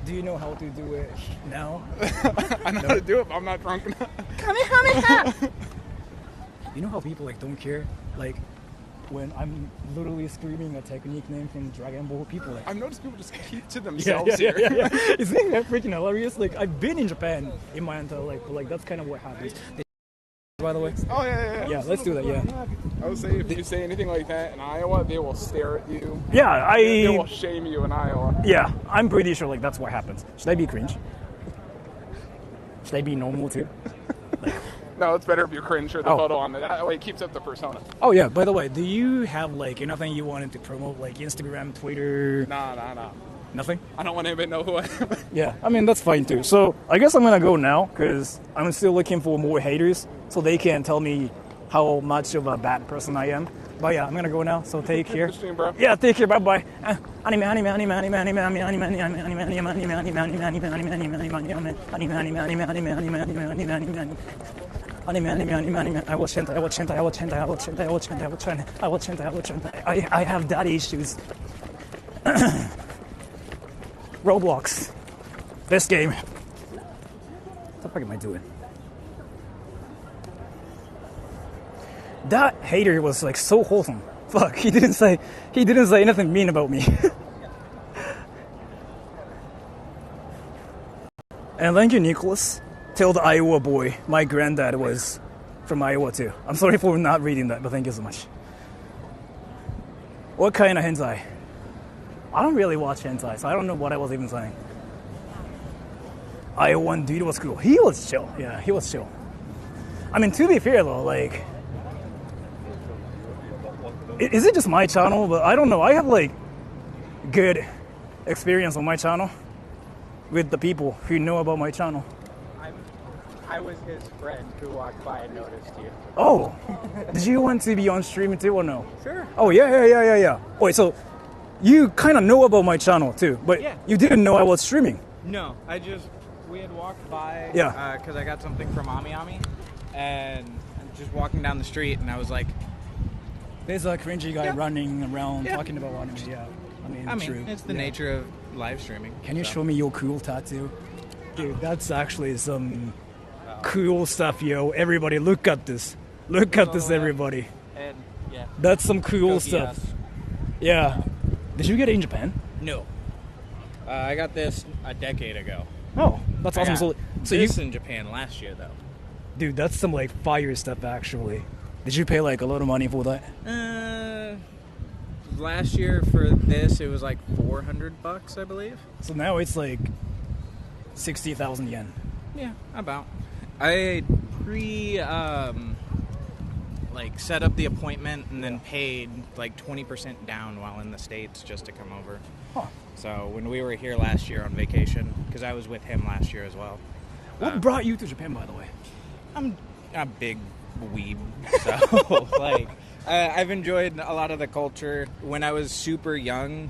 Do you know how to do it now? I know how to do it, but I'm not drunk enough. Kamehameha! You know how people like don't care? Like when I'm literally screaming a technique name from Dragon Ball, people like... I've noticed people just keep to themselves yeah. here. Isn't that freaking hilarious? Like I've been in Japan in my entire life, but like that's kind of what happens. By the way. Oh yeah. Yeah, let's do that. Yeah. I would say if you say anything like that in Iowa, they will stare at you. Yeah, They will shame you in Iowa. Yeah, I'm pretty sure like that's what happens. Should I be cringe? Should I be normal too? No, it's better if you cringe or the Oh. photo on it. That way it keeps up the persona. Oh yeah. By the way, do you have like anything you wanted to promote, like Instagram, Twitter? Nah. Nothing? I don't want anybody to know who I am. Yeah, I mean, that's fine too. So I guess I'm going to go now because I'm still looking for more haters so they can tell me how much of a bad person I am. But yeah, I'm gonna go now. So take care. Good stream, bro. Yeah, take care. Bye bye. Anime, anime, anime, anime, anime, anime, anime, anime, anime, anime, anime, anime, anime, anime, anime, anime, anime, anime, anime. I will chant. I have daddy issues. Roblox. This game. What the fuck am I doing? That hater was like so wholesome. Fuck, he didn't say anything mean about me. And thank you, Nicholas. Tell the Iowa boy my granddad was from Iowa too. I'm sorry for not reading that, but thank you so much. What kind of hentai? I don't really watch hentai, so I don't know what I was even saying. Iowan dude was cool. He was chill. Yeah, he was chill. I mean, to be fair though, like, is it just my channel? But I don't know. I have like good experience on my channel with the people who know about my channel. I was his friend who walked by and noticed you. Oh, did you want to be on stream too or no? Sure. Oh yeah. Wait, so you kind of know about my channel too, but Yeah. you didn't know I was streaming. No, we had walked by. Yeah. Because I got something from Ami Ami, and I'm just walking down the street, and I was like, There's a cringy guy running around talking about anime. Yeah, I mean, true. it's the Yeah. nature of live streaming. Can you so. show me your cool tattoo? Dude, that's actually some cool stuff, yo. Everybody, look at this. Look at this, everybody. And yeah. That's some cool Goki stuff. ass. Yeah. Did you get it in Japan? No. I got this a decade ago. Oh, that's awesome. I got So this in Japan last year, though. Dude, that's some like fire stuff, actually. Did you pay like a lot of money for that? Last year for this, it was like $400, I believe. So now it's like 60,000 yen. Yeah, about. I set up the appointment and then paid like 20% down while in the States just to come over. Huh. So when we were here last year on vacation, because I was with him last year as well. What brought you to Japan, by the way? I'm a big weeb, so like I've enjoyed a lot of the culture. When I was super young,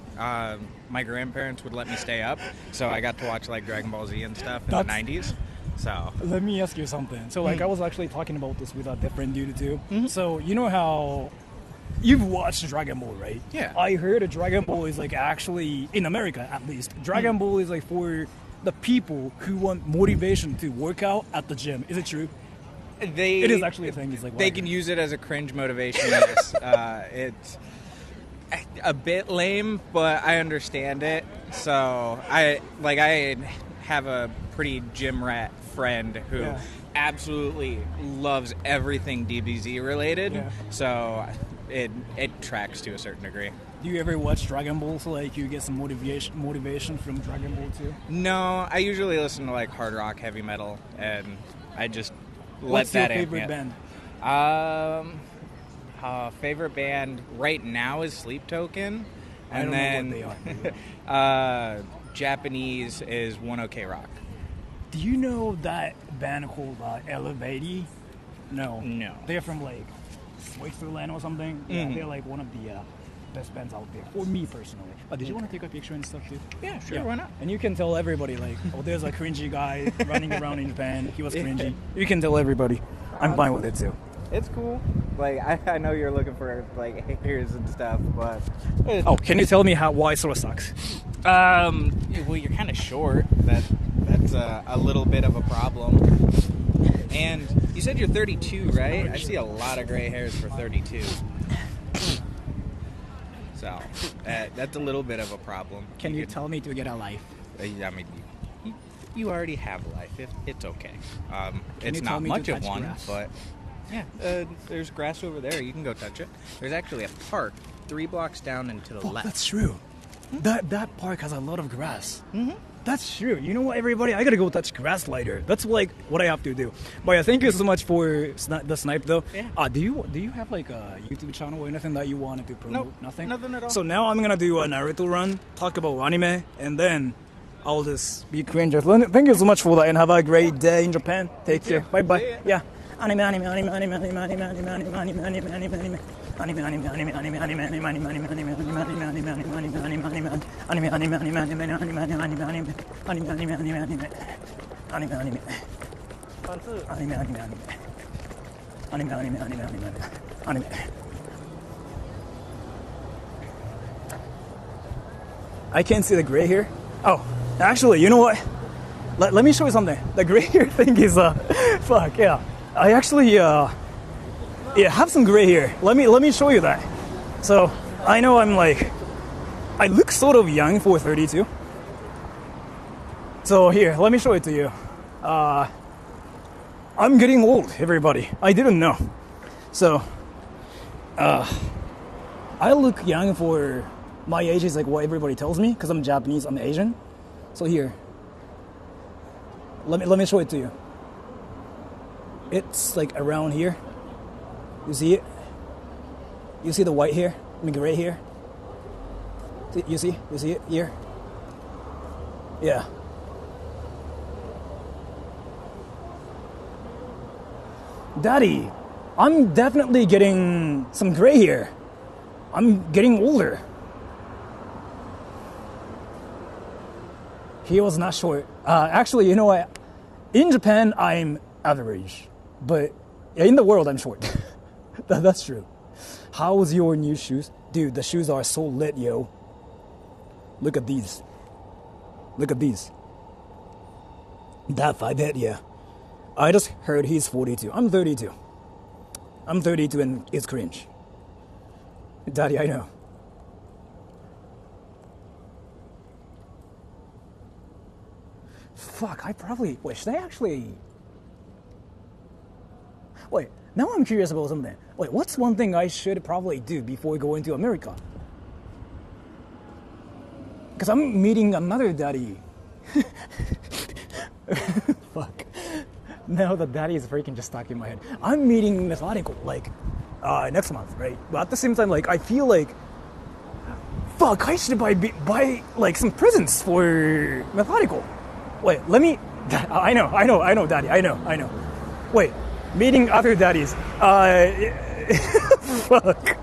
my grandparents would let me stay up, so I got to watch like Dragon Ball Z and stuff in the 90s. So let me ask you something. So like I was actually talking about this with a different dude too. So you know how you've watched Dragon Ball, right? Yeah. I heard that Dragon Ball is like actually in America at least. Dragon Ball is like for the people who want motivation to work out at the gym. Is it true? It is actually a thing. It's like they can use it as a cringe motivation. Yes. It's a bit lame, but I understand it. So I have a pretty gym rat friend who absolutely loves everything DBZ related. Yeah. So it tracks to a certain degree. Do you ever watch Dragon Ball so like you get some motivation from Dragon Ball too? No, I usually listen to like hard rock, heavy metal, and I just What's let that your favorite band? Favorite band right now is Sleep Token, I and don't then know what they are. Japanese is One OK Rock. Do you know that band called Elevati? No. They're from like Switzerland or something. Yeah, they're like one of the best bands out there for me personally. Did you want to take a picture and stuff too? Yeah, sure. Why not? And you can tell everybody like, oh, there's a cringy guy running around in Japan. He was cringy. You can tell everybody. I'm fine with it too. It's cool. Like I know you're looking for like haters and stuff, but oh, can you tell me why Sora sucks? Well, you're kind of short. That's a little bit of a problem. And you said you're 32, right? I see a lot of gray hairs for 32. So that's a little bit of a problem. Can you tell me to get a life? I mean, you already have a life. It's okay. It's you tell not me much to of touch one, grass? but yeah, there's grass over there. You can go touch it. There's actually a park 3 blocks down and to the left. That's true. That park has a lot of grass. That's true. You know what, everybody? I gotta go touch grass later. That's like what I have to do. But yeah, thank you so much for the snipe, though. Yeah. Do you have like a YouTube channel or anything that you wanted to promote? Nope, Nothing. nothing at all. So now I'm gonna do a Naruto run, talk about anime, and then I'll just be cringe. Thank you so much for that, and have a great day in Japan. Take care. Bye bye. Yeah. I can't see the gray hair. Oh, actually, you know what? Let me show you something. The gray hair thing is fuck yeah. I actually have some gray hair. Let me show you that. So I know I look sort of young for 32. So here, let me show it to you. I'm getting old, everybody. I didn't know. So I look young for my age is like what everybody tells me because I'm Japanese, I'm Asian. So here, let me show it to you. It's like around here. You see it? You see the white hair? I mean gray hair? You see it here? Yeah. Daddy, I'm definitely getting some gray hair. I'm getting older. He was not short. Actually, you know what? In Japan, I'm average. But in the world, I'm short. That's true. How's your new shoes? Dude, the shoes are so lit, yo. Look at these. Look at these. That 5-head, yeah. I just heard he's 42. I'm 32. I'm 32 and it's cringe. Daddy, I know. Fuck, I probably... Wait, should I actually... Wait, now I'm curious about something. Wait, what's one thing I should probably do before going to America? Because I'm meeting another daddy. Fuck. Now the daddy is freaking just stuck in my head. I'm meeting Methodical, next month, right? But at the same time, I feel like... Fuck, I should buy some presents for Methodical. Wait, let me... I know, Daddy. I know. Wait, meeting other daddies. Fuck.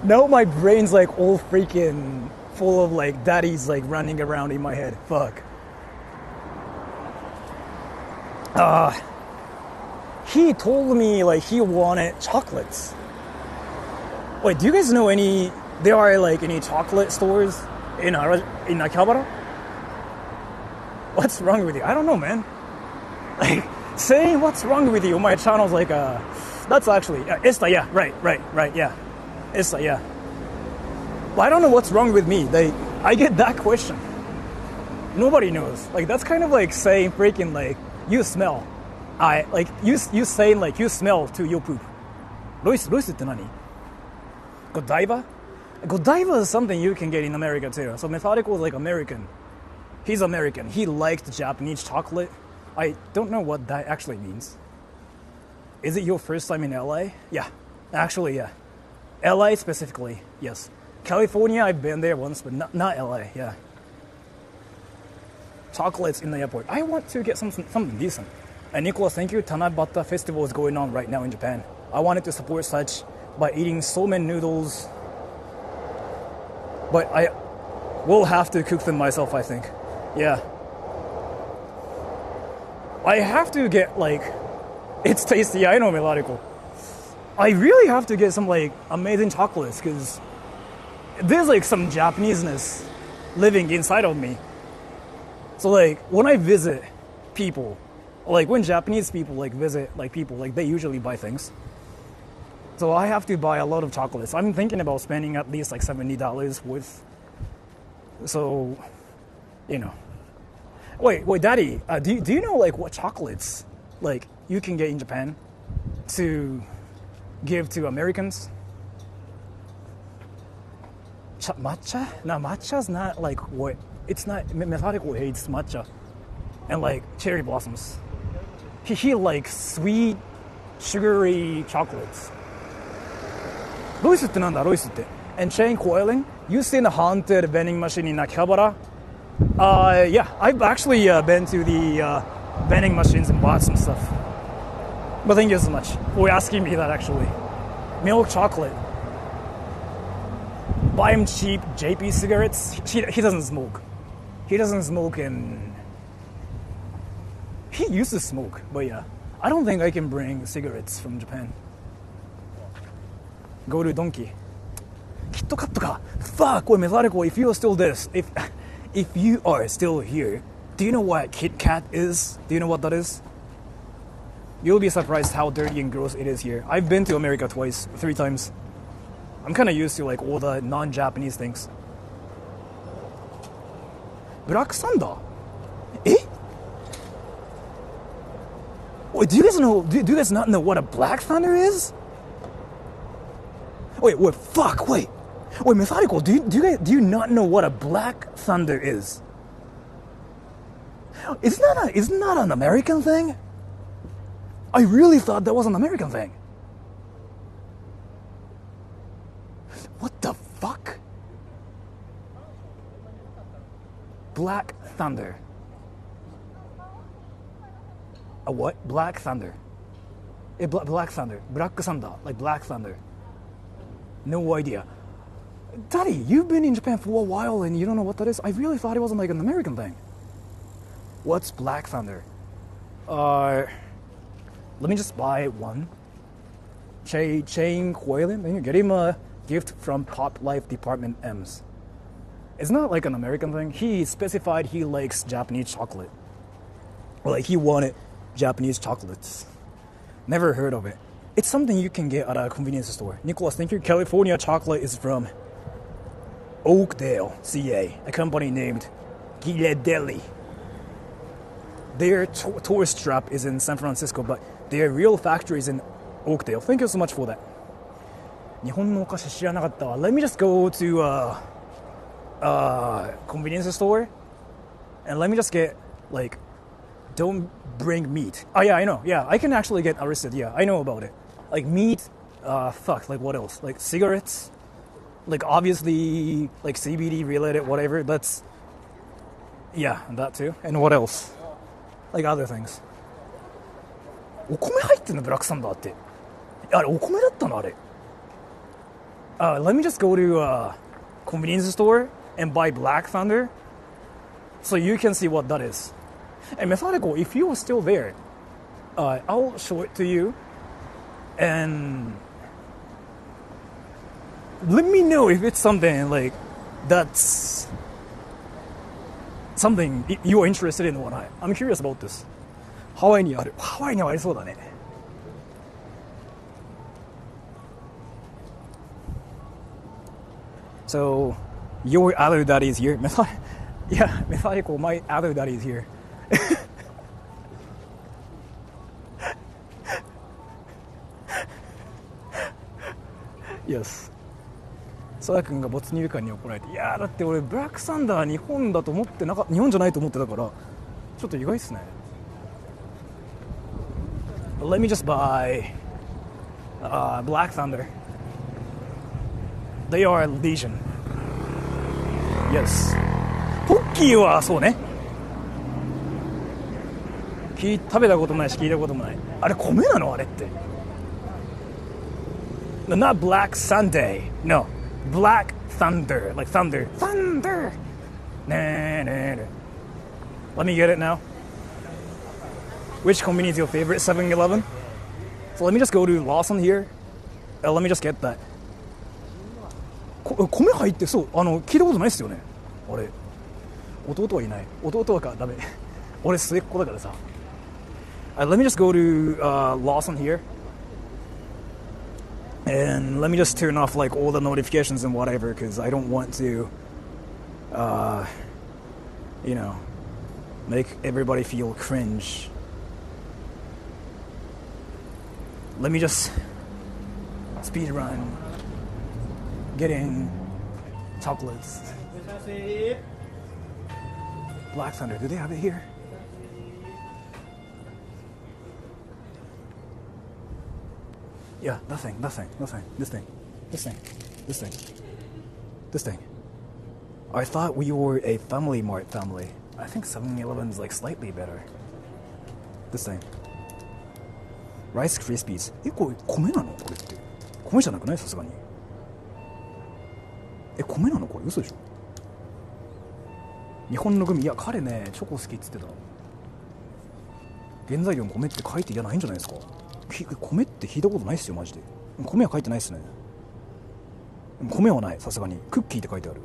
Now my brain's all freaking full of daddies running around in my head. Fuck. He told me he wanted chocolates. Wait, do you guys know there are any chocolate stores in Akihabara? What's wrong with you? I don't know, man. Saying what's wrong with you on my channel's that's actually, Esta, yeah, right, yeah. Esta, yeah. But I don't know what's wrong with me. I get that question. Nobody knows. That's kind of saying freaking you smell. You saying you smell to your poop. Royce って何? Godiva? Godiva is something you can get in America too. So Methodical is American. He's American. He liked Japanese chocolate. I don't know what that actually means. Is it your first time in LA? Yeah. Actually, yeah. LA specifically, yes. California, I've been there once, but not LA, yeah. Chocolates in the airport. I want to get something decent. And Nicholas, thank you. Tanabata Festival is going on right now in Japan. I wanted to support such by eating somen noodles. But I will have to cook them myself, I think. Yeah. I have to get it's tasty, I know, Melodical. I really have to get some amazing chocolates because there's some Japaneseness living inside of me. So when I visit people, when Japanese people visit people, they usually buy things. So I have to buy a lot of chocolates. I'm thinking about spending at least $70 worth. So, Wait, Daddy, do you know what chocolates you can get in Japan to give to Americans? Matcha? No, matcha's not what. It's not. Methodical hates matcha and cherry blossoms. He likes sweet, sugary chocolates. Royce ってなんだ? Royce って And chain coiling? You seen the haunted vending machine in Akihabara? Yeah, I've actually been to the vending machines and bought some stuff. But thank you so much for asking me that actually. Milk chocolate. Buy him cheap JP cigarettes. He doesn't smoke. He doesn't smoke and he used to smoke, but yeah. I don't think I can bring cigarettes from Japan. Go to Donkey. Kit Kat ka. Fuck, wait, Methodical, if you are still this, if you are still here, do you know what Kit Kat is? Do you know what that is? You'll be surprised how dirty and gross it is here. I've been to America twice, 3 times. I'm kind of used to like all the non-Japanese things. Black Thunder? Eh? Wait, do you guys know? Do you guys not know what a Black Thunder is? Wait, fuck, wait, Methodical, do you not know what a Black Thunder is? Isn't that an American thing? I really thought that was an American thing. What the fuck? Black Thunder. A what? Black Thunder. Black Thunder. Black Thunder. Like Black Thunder. No idea. Daddy, you've been in Japan for a while and you don't know what that is? I really thought it wasn't like an American thing. What's Black Thunder? Let me just buy one. Chain Coilin. Then you get him a gift from Pop Life Department M's. It's not like an American thing. He specified he likes Japanese chocolate. Or like he wanted Japanese chocolates. Never heard of it. It's something you can get at a convenience store. Nicholas, thank you. California chocolate is from Oakdale, CA, a company named Ghirardelli. Their tourist trap is in San Francisco, but their real factory is in Oakdale. Thank you so much for that. 日本のお菓子知らなかったわ. Let me just go to convenience store and let me just get like, don't bring meat. Oh yeah, I know. Yeah, I can actually get arrested. Yeah, I know about it. Like meat, fuck, like what else? Like cigarettes, like obviously like CBD related, whatever. That's, yeah, that too. And what else? Like other things. お米入ってんのブラックサンダーって。あれお米だったのあれ。Let me just go to convenience store and buy Black Thunder so you can see what that is. And Methodical, if you are still there, I'll show it to you and let me know if it's something like that's something you are interested in or not. I'm curious about this. ハワイにある。ハワイにはありそうだね。So, your other daddy is here. Yeah, Methodical, my other daddy is here. Yes. ソラ君が没入感に怒られて、いやーだって俺ブラックサンダー日本だと思ってなかった、日本じゃないと思ってたからちょっと意外っすね。Let me just buy Black Thunder. They are Legion. Yes. ポッキーはそうね。食べたこともないし聞いたこともない。あれ米なのあれって。Not Black Sunday. No. Black Thunder. Like thunder. Thunder. Nah, nah, nah. Let me get it now. Which convenience is your favorite? 7-Eleven? So let me just go to Lawson here. Let me just get that. 米入ってそう聞いたことないっすよね。あれ弟はいない。弟はダメ。俺末っ子だからさ。Let me just go to Lawson here. And let me just turn off like all the notifications and whatever because I don't want to you know, make everybody feel cringe. Let me just speed run getting chocolates. Black Thunder, do they have it here? Yeah, nothing. This thing. I thought we were a Family Mart family. I think 7-Eleven's like slightly better. this thing? Rice Krispies. これ米なのこれって。米じゃなくないさすがに。米なのこれ嘘でしょ。日本のグミ、いや彼ねチョコ好きっつってた。原材料に米って書いていやないんじゃないですか。米って聞いたことないっすよマジで。米は書いてないっすね。米はないさすがに。クッキーって書いてある。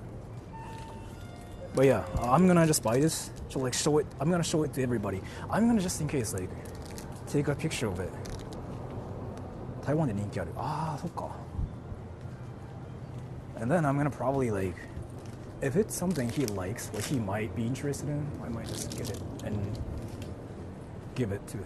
But yeah, I'm gonna just buy this. So like show it. I'm gonna show it to everybody. I'm gonna just in case like take a picture of it. 台湾で人気ある。ああ、そっか。And then I'm gonna probably like, if it's something he likes, like he might be interested in, I might just get it and give it to him.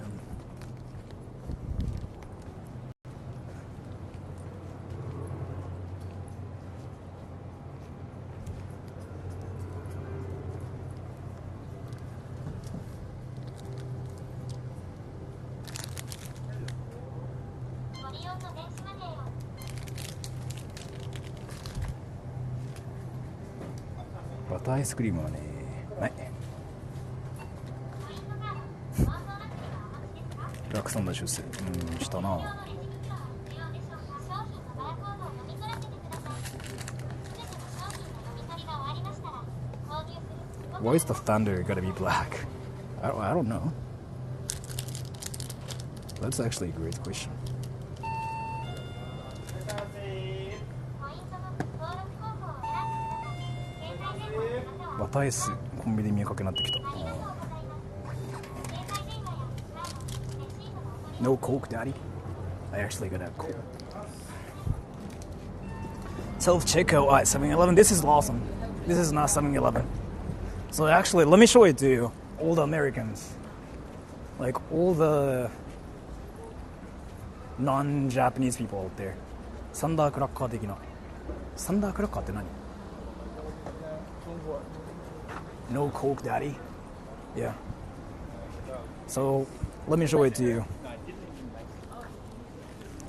バターアイスクリームはね、ない。ラクサンダー出世。したな。Why is the thunder gotta be black? I don't know. That's actually a great question. バターアイスコンビニで見かけになってきた。No Coke, Daddy. I actually got a Coke. Self-checkout at 7-Eleven. This is awesome. This is not 7-Eleven. So actually, let me show it to you. All the Americans. Like all the non-Japanese people out there. サンダークラッカー的な。サンダークラッカーって何？No Coke, Daddy. Yeah. So let me show it to you.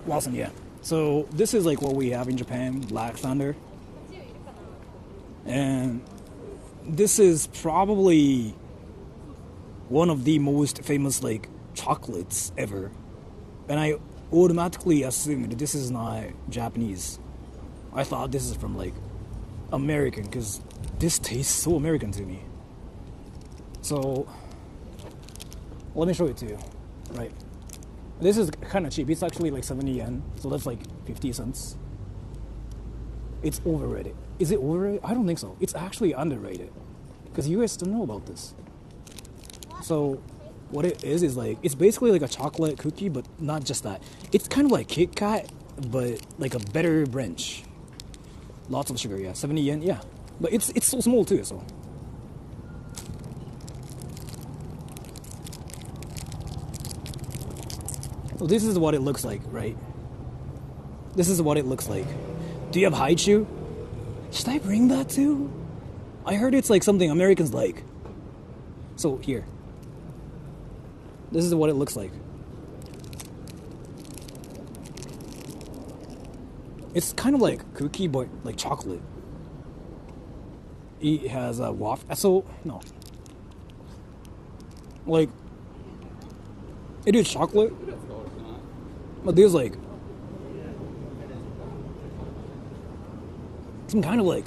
Awesome, yeah. So this is like what we have in Japan, Black Thunder. And this is probably one of the most famous like chocolates ever. And I automatically assumed this is not Japanese. I thought this is from like American because this tastes so American to me. So let me show it to you. Right. This is kind of cheap. It's actually like 70 yen. So that's like 50 cents. It's overrated. Is it overrated? I don't think so. It's actually underrated. Because you guys don't know about this. So what it is like, it's basically like a chocolate cookie, but not just that. It's kind of like Kit Kat, but like a better branch. Lots of sugar, yeah. 70 yen, yeah. But it's so small too, so. So this is what it looks like, right? This is what it looks like. Do you have Haichu? Should I bring that too? I heard it's like something Americans like. So here. This is what it looks like. It's kind of like cookie, but like chocolate. It has a waffle. So, no. Like, it is chocolate. But there's like some kind of like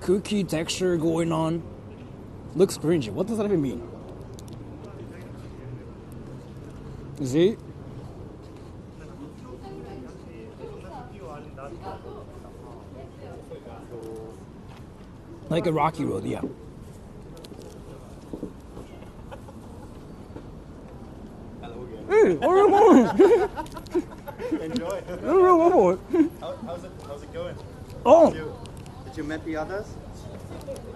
cookie texture going on. Looks cringy. What does that even mean? See? Like a rocky road, yeah. Hey, Enjoy. How's it going? Oh. Did you meet the others?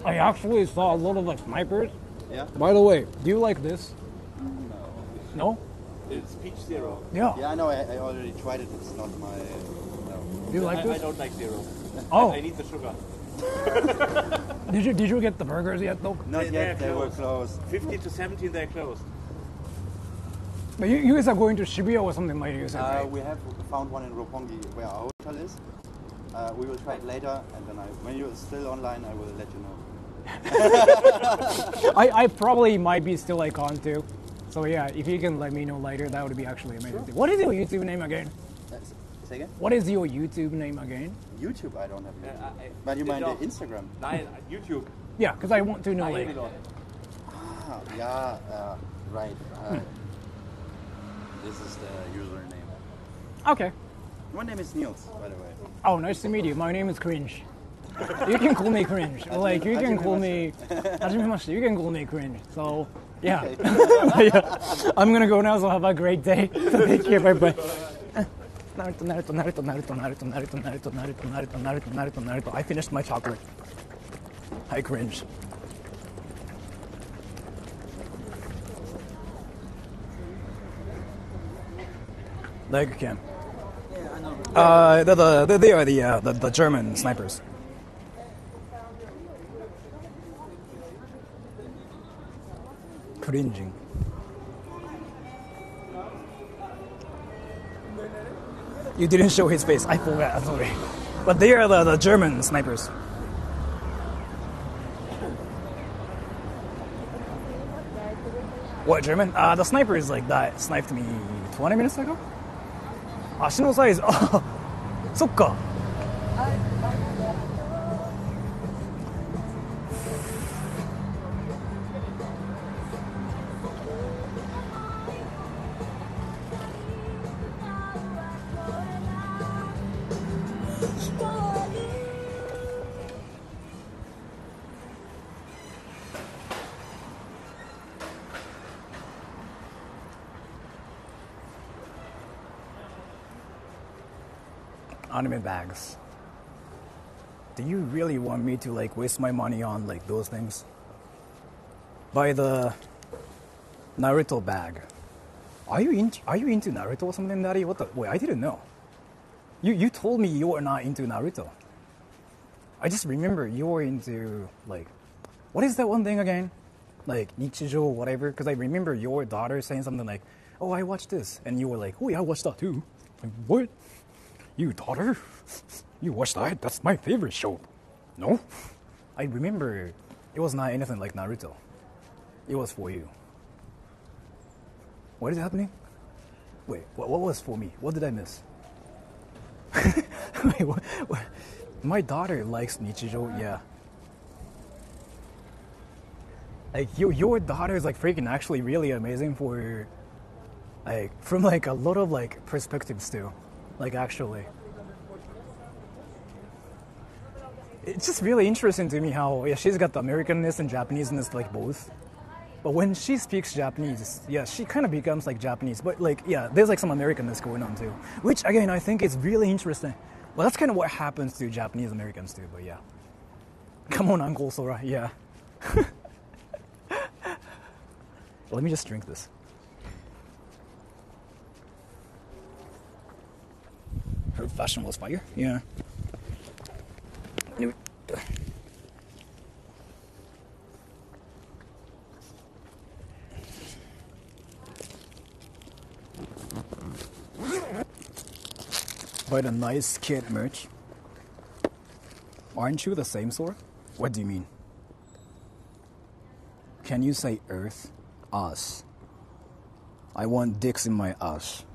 I actually saw a lot of like snipers. Yeah. By the way, do you like this? No? It's peach zero. Yeah. Yeah, I know. I already tried it. It's not my. No. Do you like this? I don't like zero. Oh. I need the sugar. Did you get the burgers yet though? Not yet. They were closed. 15 to 17, they're closed. But you guys are going to Shibuya or something like you said, right? We have found one in Roppongi where our hotel is. We will try it later, and then when you're still online, I will let you know. I probably might be still like on too. So yeah, if you can let me know later, that would be actually amazing. Sure. What is your YouTube name again? Say again? What is your YouTube name again? YouTube, I don't have YouTube. But you mind Instagram? YouTube. Yeah, because I want to know like... Right. This is the username. Okay. My name is Niels, by the way. Oh, nice to meet you. My name is Cringe. You can call me Cringe. Like, you can call me... Hajimemashite. You can call me Cringe. So, yeah. Yeah. I'm gonna go now, so have a great day. Take care, bye-bye. Naruto. I finished my chocolate. I cringe. Leg cam. They are the German snipers. Cringing. You didn't show his face. I forgot. Sorry. But they are the German snipers. What, German? The snipers like that sniped me 20 minutes ago? 足のサイズ、あ、そっか。Anime bags. Do you really want me to like waste my money on like those things? Buy the Naruto bag. Are you into Naruto or something, Daddy? What the? Wait, I didn't know. You told me you are not into Naruto. I just remember you were into like, what is that one thing again? Like Nichijo, whatever. Because I remember your daughter saying something like, "Oh, I watched this," and you were like, "Oh yeah, I watched that too." Like, what? You daughter? You watched that? That's my favorite show. No? I remember it was not anything like Naruto. It was for you. What is happening? Wait, what was for me? What did I miss? Wait, what? My daughter likes Nichijo, yeah. Like, your daughter is like freaking actually really amazing for, like, from like a lot of like perspectives too. Like, actually. It's just really interesting to me how, yeah, she's got the Americanness and Japaneseness, like, both. But when she speaks Japanese, yeah, she kind of becomes, like, Japanese. But, like, yeah, there's, like, some Americanness going on, too. Which, again, I think is really interesting. Well, that's kind of what happens to Japanese Americans, too, but yeah. Come on, Uncle Sora, yeah. Let me just drink this. Her fashion was fire. Yeah. Anyway. Buy the nice kid merch. Aren't you the same Sora? What do you mean? Can you say Earth? Us. I want dicks in my ass.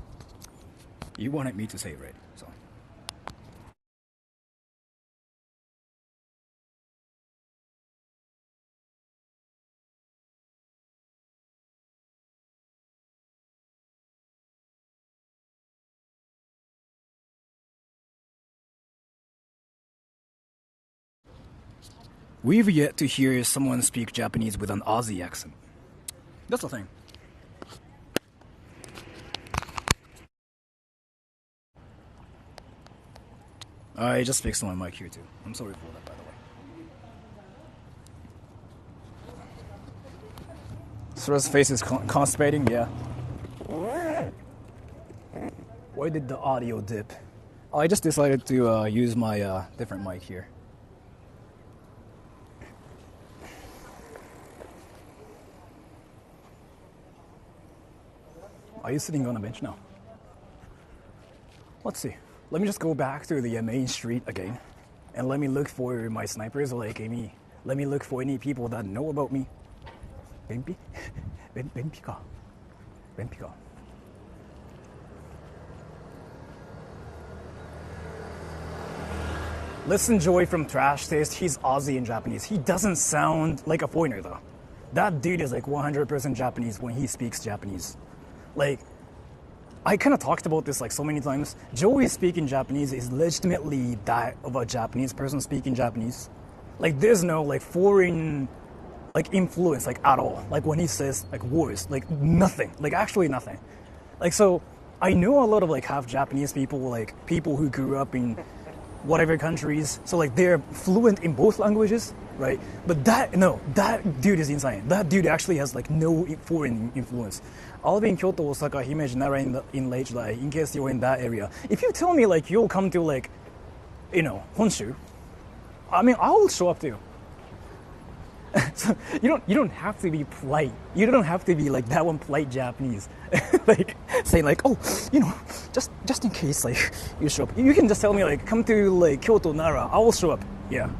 You wanted me to say it right, so. We've yet to hear someone speak Japanese with an Aussie accent. That's the thing. I just fixed my mic here too. I'm sorry for that, by the way. Sora's face is constipating, yeah. Why did the audio dip? I just decided to use my different mic here. Are you sitting on a bench now? Let's see. Let me just go back to the main street again. And let me look for my snipers, like Amy. Let me look for any people that know about me. Benpi? Benpi ka. 便秘か。Listen, Joy from Trash Taste, he's Aussie in Japanese. He doesn't sound like a foreigner, though. That dude is like 100% Japanese when he speaks Japanese. Like, I kind of talked about this like so many times. Joey speaking Japanese is legitimately that of a Japanese person speaking Japanese. Like, there's no like foreign like influence like at all. Like when he says like words, like nothing, like actually nothing. Like, so I know a lot of like half Japanese people, like people who grew up in whatever countries, so like they're fluent in both languages, right? But that dude is insane. That dude actually has like no foreign influence. I'll be in Kyoto, Osaka, Himeji, Nara in late July, in case you're in that area. If you tell me like you'll come to like, you know, Honshu, I mean, I'll show up too. So you don't have to be polite. You don't have to be like that one polite Japanese, like saying like, oh, you know, just in case like you show up. You can just tell me like, come to like Kyoto, Nara. I will show up. Yeah.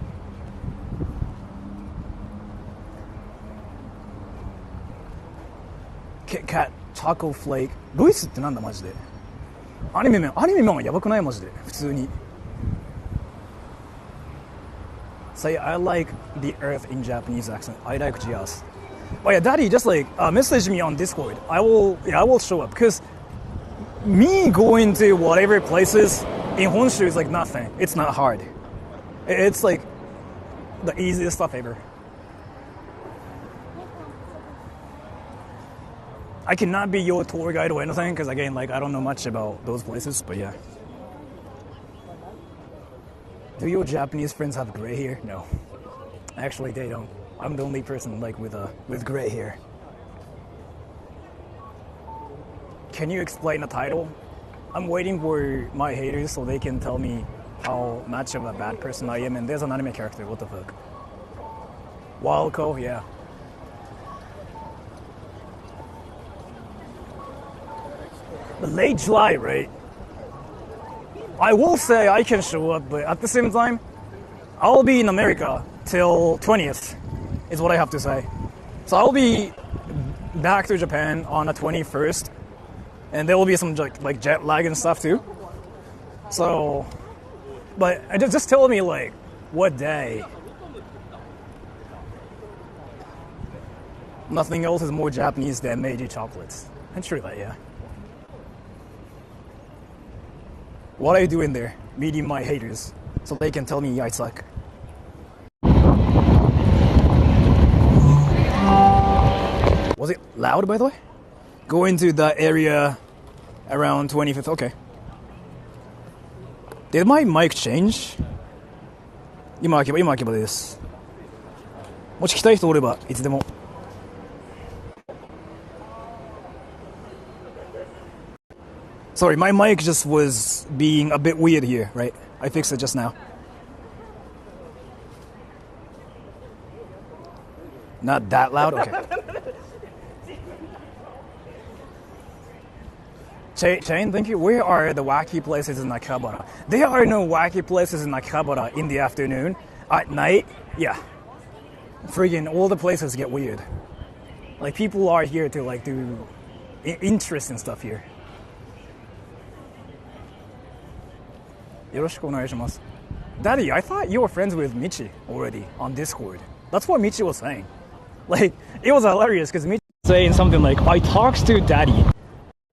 Cat Choco Flake. ロイスってなんだマジで。アニメマンはやばくないマジで普通に。Say I like the earth in Japanese accent. I like Gias. Oh yeah, Daddy, just like message me on Discord. I will show up because me going to whatever places in Honshu is like nothing. It's not hard. It's like the easiest stuff ever. I cannot be your tour guide or anything because again, like I don't know much about those places, but yeah. Do your Japanese friends have gray hair? No. Actually, they don't. I'm the only person like with gray hair. Can you explain the title? I'm waiting for my haters so they can tell me how much of a bad person I am, and there's an anime character. What the fuck? Wildco, yeah. Late July, right? I will say I can show up, but at the same time, I'll be in America till 20th, is what I have to say. So I'll be back to Japan on the 21st, and there will be some like jet lag and stuff too. So, but just tell me like what day. Nothing else is more Japanese than Meiji chocolates. I'm sure that, yeah. What are you doing there? Meeting my haters, so they can tell me I suck. Was it loud, by the way? Going to that area around 25th, okay. Did my mic change? 今開けばです。もし来たい人おればいつでも。Sorry, my mic just was being a bit weird here, right? I fixed it just now. Not that loud? Okay. Chain, thank you. Where are the wacky places in Akihabara? There are no wacky places in Akihabara in the afternoon. At night, yeah. Friggin' all the places get weird. Like, people are here to, like, do interesting stuff here. よろしくお願いします. Daddy, I thought you were friends with Michi already on Discord. That's what Michi was saying. Like, it was hilarious because Michi was saying something like, I talked to Daddy.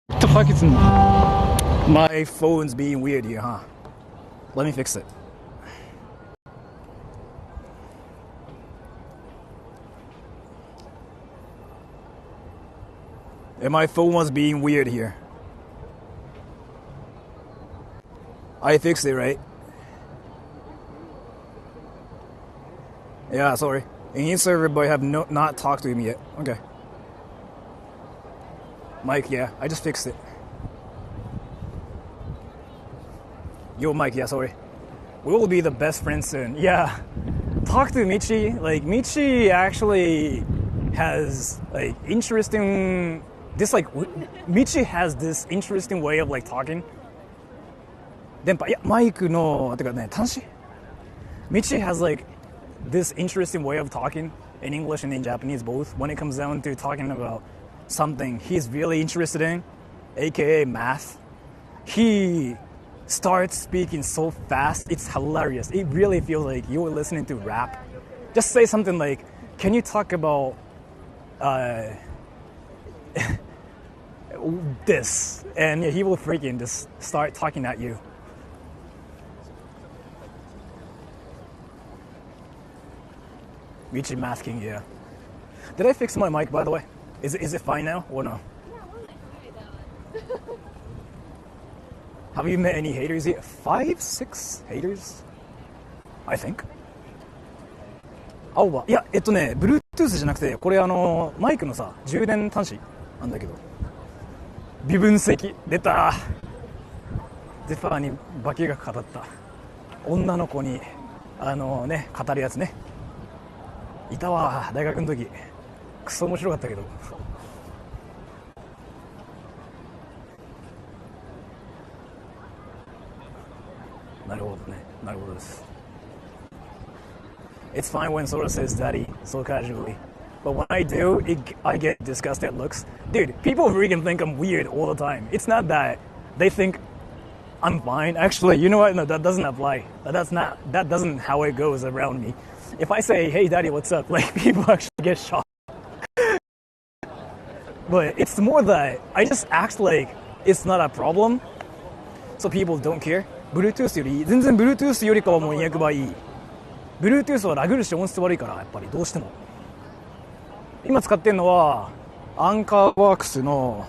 What the fuck is... My phone's being weird here, huh? Let me fix it. And my phone was being weird here. I fixed it, right? Yeah, sorry. In server, but I have not talked to him yet. Okay. Mike, yeah, I just fixed it. Yo, Mike, yeah, sorry. We will be the best friends soon. Yeah. Talk to Michi. Like, Michi actually has, like, interesting... Michi has this interesting way of, like, talking. 電波、いや、マイクの、てかね、端子 Michi has like this interesting way of talking in English and in Japanese both when it comes down to talking about something he's really interested in, aka math, he starts speaking so fast, it's hilarious. It really feels like you're listening to rap. Just say something like, can you talk about this? And he will freaking just start talking at you. Reaching Math King, yeah. Did I fix my mic, by the way? Is it fine now or no? Have you met any haters yet? 5, 6 haters? I think. 青葉いやBluetooth じゃなくてこれマイクのさ充電端子なんだけど微分積出たゼファーに化学語った女の子に語るやつねいたわ大学の時クソ面白かったけどなるほどねなるほどです It's fine when Sora says daddy so casually. But when I do, I get disgusted looks. Dude, people freaking think I'm weird all the time. It's not that. They think I'm fine. Actually, you know what? No, that doesn't apply. That doesn't how it goes around me. If I say, hey daddy, what's up? Like, people actually get shocked. But it's more that I just act like it's not a problem. So people don't care. Bluetooth より、全然 Bluetooth よりかはもう200倍いい。Bluetooth はラグるし音質悪いからやっぱりどうしても今使ってるのはアンカーワークスの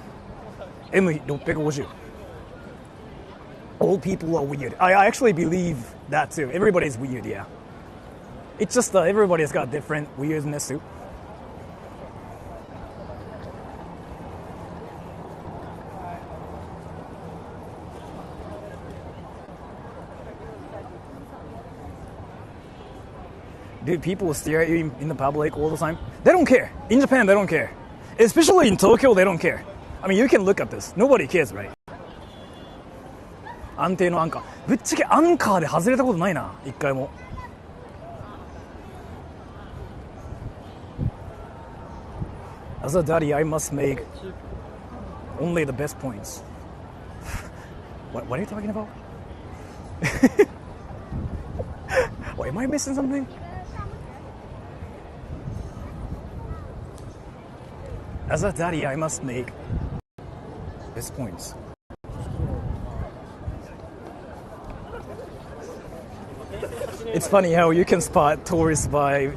M650 All people are weird. I actually believe that too. Everybody's weird, yeah. It's just that everybody's got different weirdness too. Dude, people stare at you in the public all the time. They don't care. In Japan, they don't care. Especially in Tokyo, they don't care. I mean, you can look at this. Nobody cares, right? 安定のアンカー。ぶっちゃけアンカーで外れたことないな、一回も。As a daddy, I must make only the best points. What are you talking about? Wait, am I missing something? As a daddy, I must make best points. It's funny how you can spot tourists by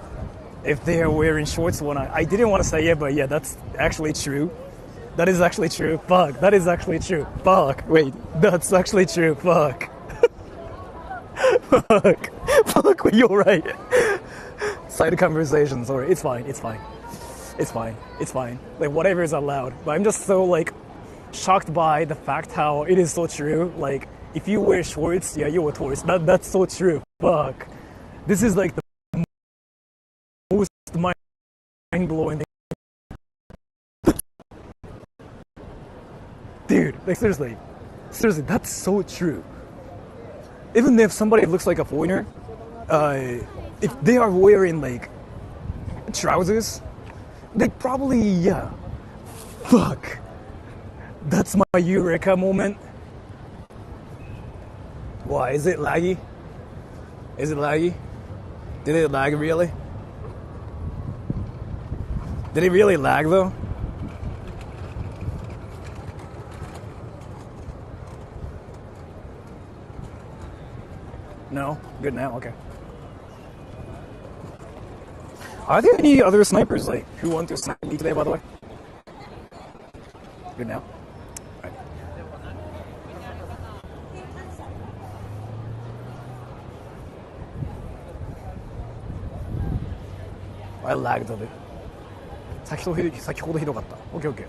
if they are wearing shorts. I didn't want to say it, but yeah, that's actually true. That is actually true. Fuck. That is actually true. Fuck. Wait, that's actually true. Fuck. Fuck. Fuck. You're right. Side conversation. Sorry. It's fine. It's fine. It's fine. It's fine. Like whatever is allowed. But I'm just so like shocked by the fact how it is so true. Like if you wear shorts, yeah, you're a tourist. That's so true. Fuck. This is like the most mind-blowing thing. Dude, like seriously, that's so true. Even if somebody looks like a foreigner, if they are wearing like trousers, they probably, yeah. Fuck. That's my eureka moment. Why, is it laggy? Is it laggy? Did it lag really? Did it really lag though? No? Good now? Okay. Are there any other snipers like who want to snipe me today, by the way? Good now? Right. I lagged a bit. 先ほどひどかった。OK, OK.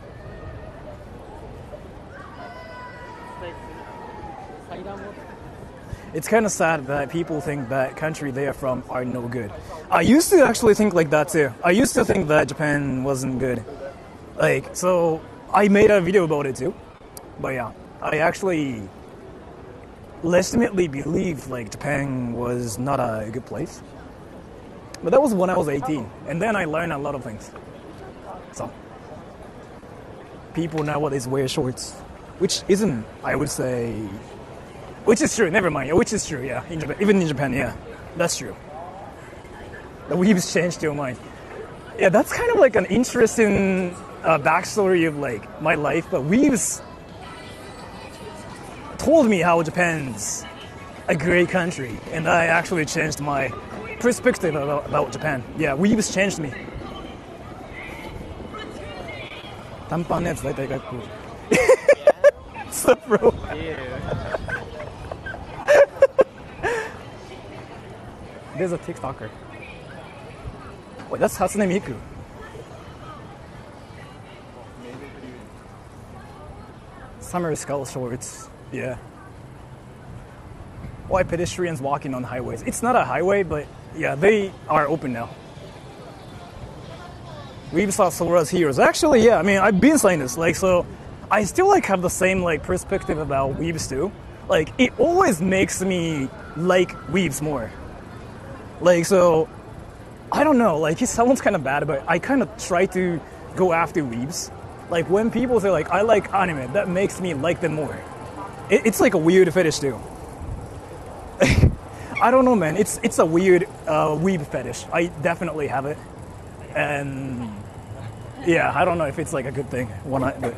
It's kind of sad that people think that country they are from are no good. I used to actually think like that too. I used to think that Japan wasn't good. Like, so I made a video about it too. But yeah, I actually legitimately believed like Japan was not a good place. But that was when I was 18. And then I learned a lot of things. So. people nowadays wear shorts, which isn't, I would say, which is true. Never mind. Which is true. Yeah, in Japan, even in Japan, yeah, that's true. The weaves changed your mind. Yeah, that's kind of like an interesting backstory of like my life. But weaves told me how Japan's a great country, and I actually changed my perspective about Japan. Yeah, weaves changed me. 短パンのやつ大体学校。What's up, bro? There's a TikToker. Wait, that's Hatsune Miku. Summer skull shorts. Yeah. Why pedestrians walking on highways? It's not a highway, but yeah, they are open now. We saw Sora's heroes. Actually, yeah, I mean, I've been saying this, like, so I still like have the same like perspective about weebs too. Like, it always makes me like weebs more. Like, so I don't know, like, it sounds kind of bad, but I kind of try to go after weebs. Like, when people say like I like anime, that makes me like them more. It's like a weird fetish too. I don't know, man. It's a weird weeb fetish. I definitely have it, and yeah, I don't know if it's like a good thing. But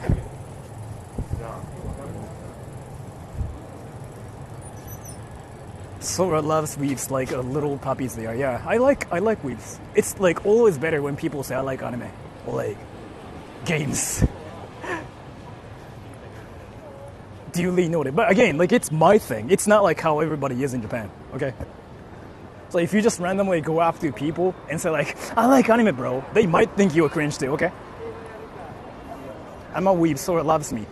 Sora loves weebs like little puppies they are. Yeah, I like weebs. It's like always better when people say I like anime or like games. Duly noted. But again, like, it's my thing. It's not like how everybody is in Japan, okay? So if you just randomly go after people and say like, I like anime, bro, they might think you're cringe too, okay? I'm a weeb, Sora loves me.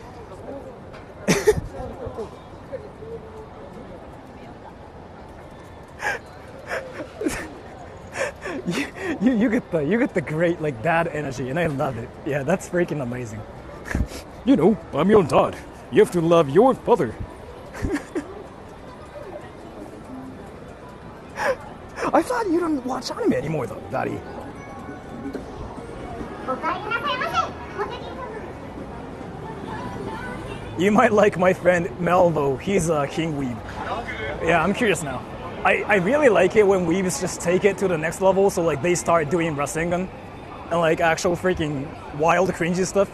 you get the great like dad energy, and I love it. Yeah, that's freaking amazing. You know, I'm your dad. You have to love your father. I thought you don't watch anime anymore, though, Daddy. You might like my friend Mel, though. He's a king weeb. Yeah, I'm curious now. I really like it when weebs just take it to the next level, so like they start doing Rasengan and like actual freaking wild, cringy stuff.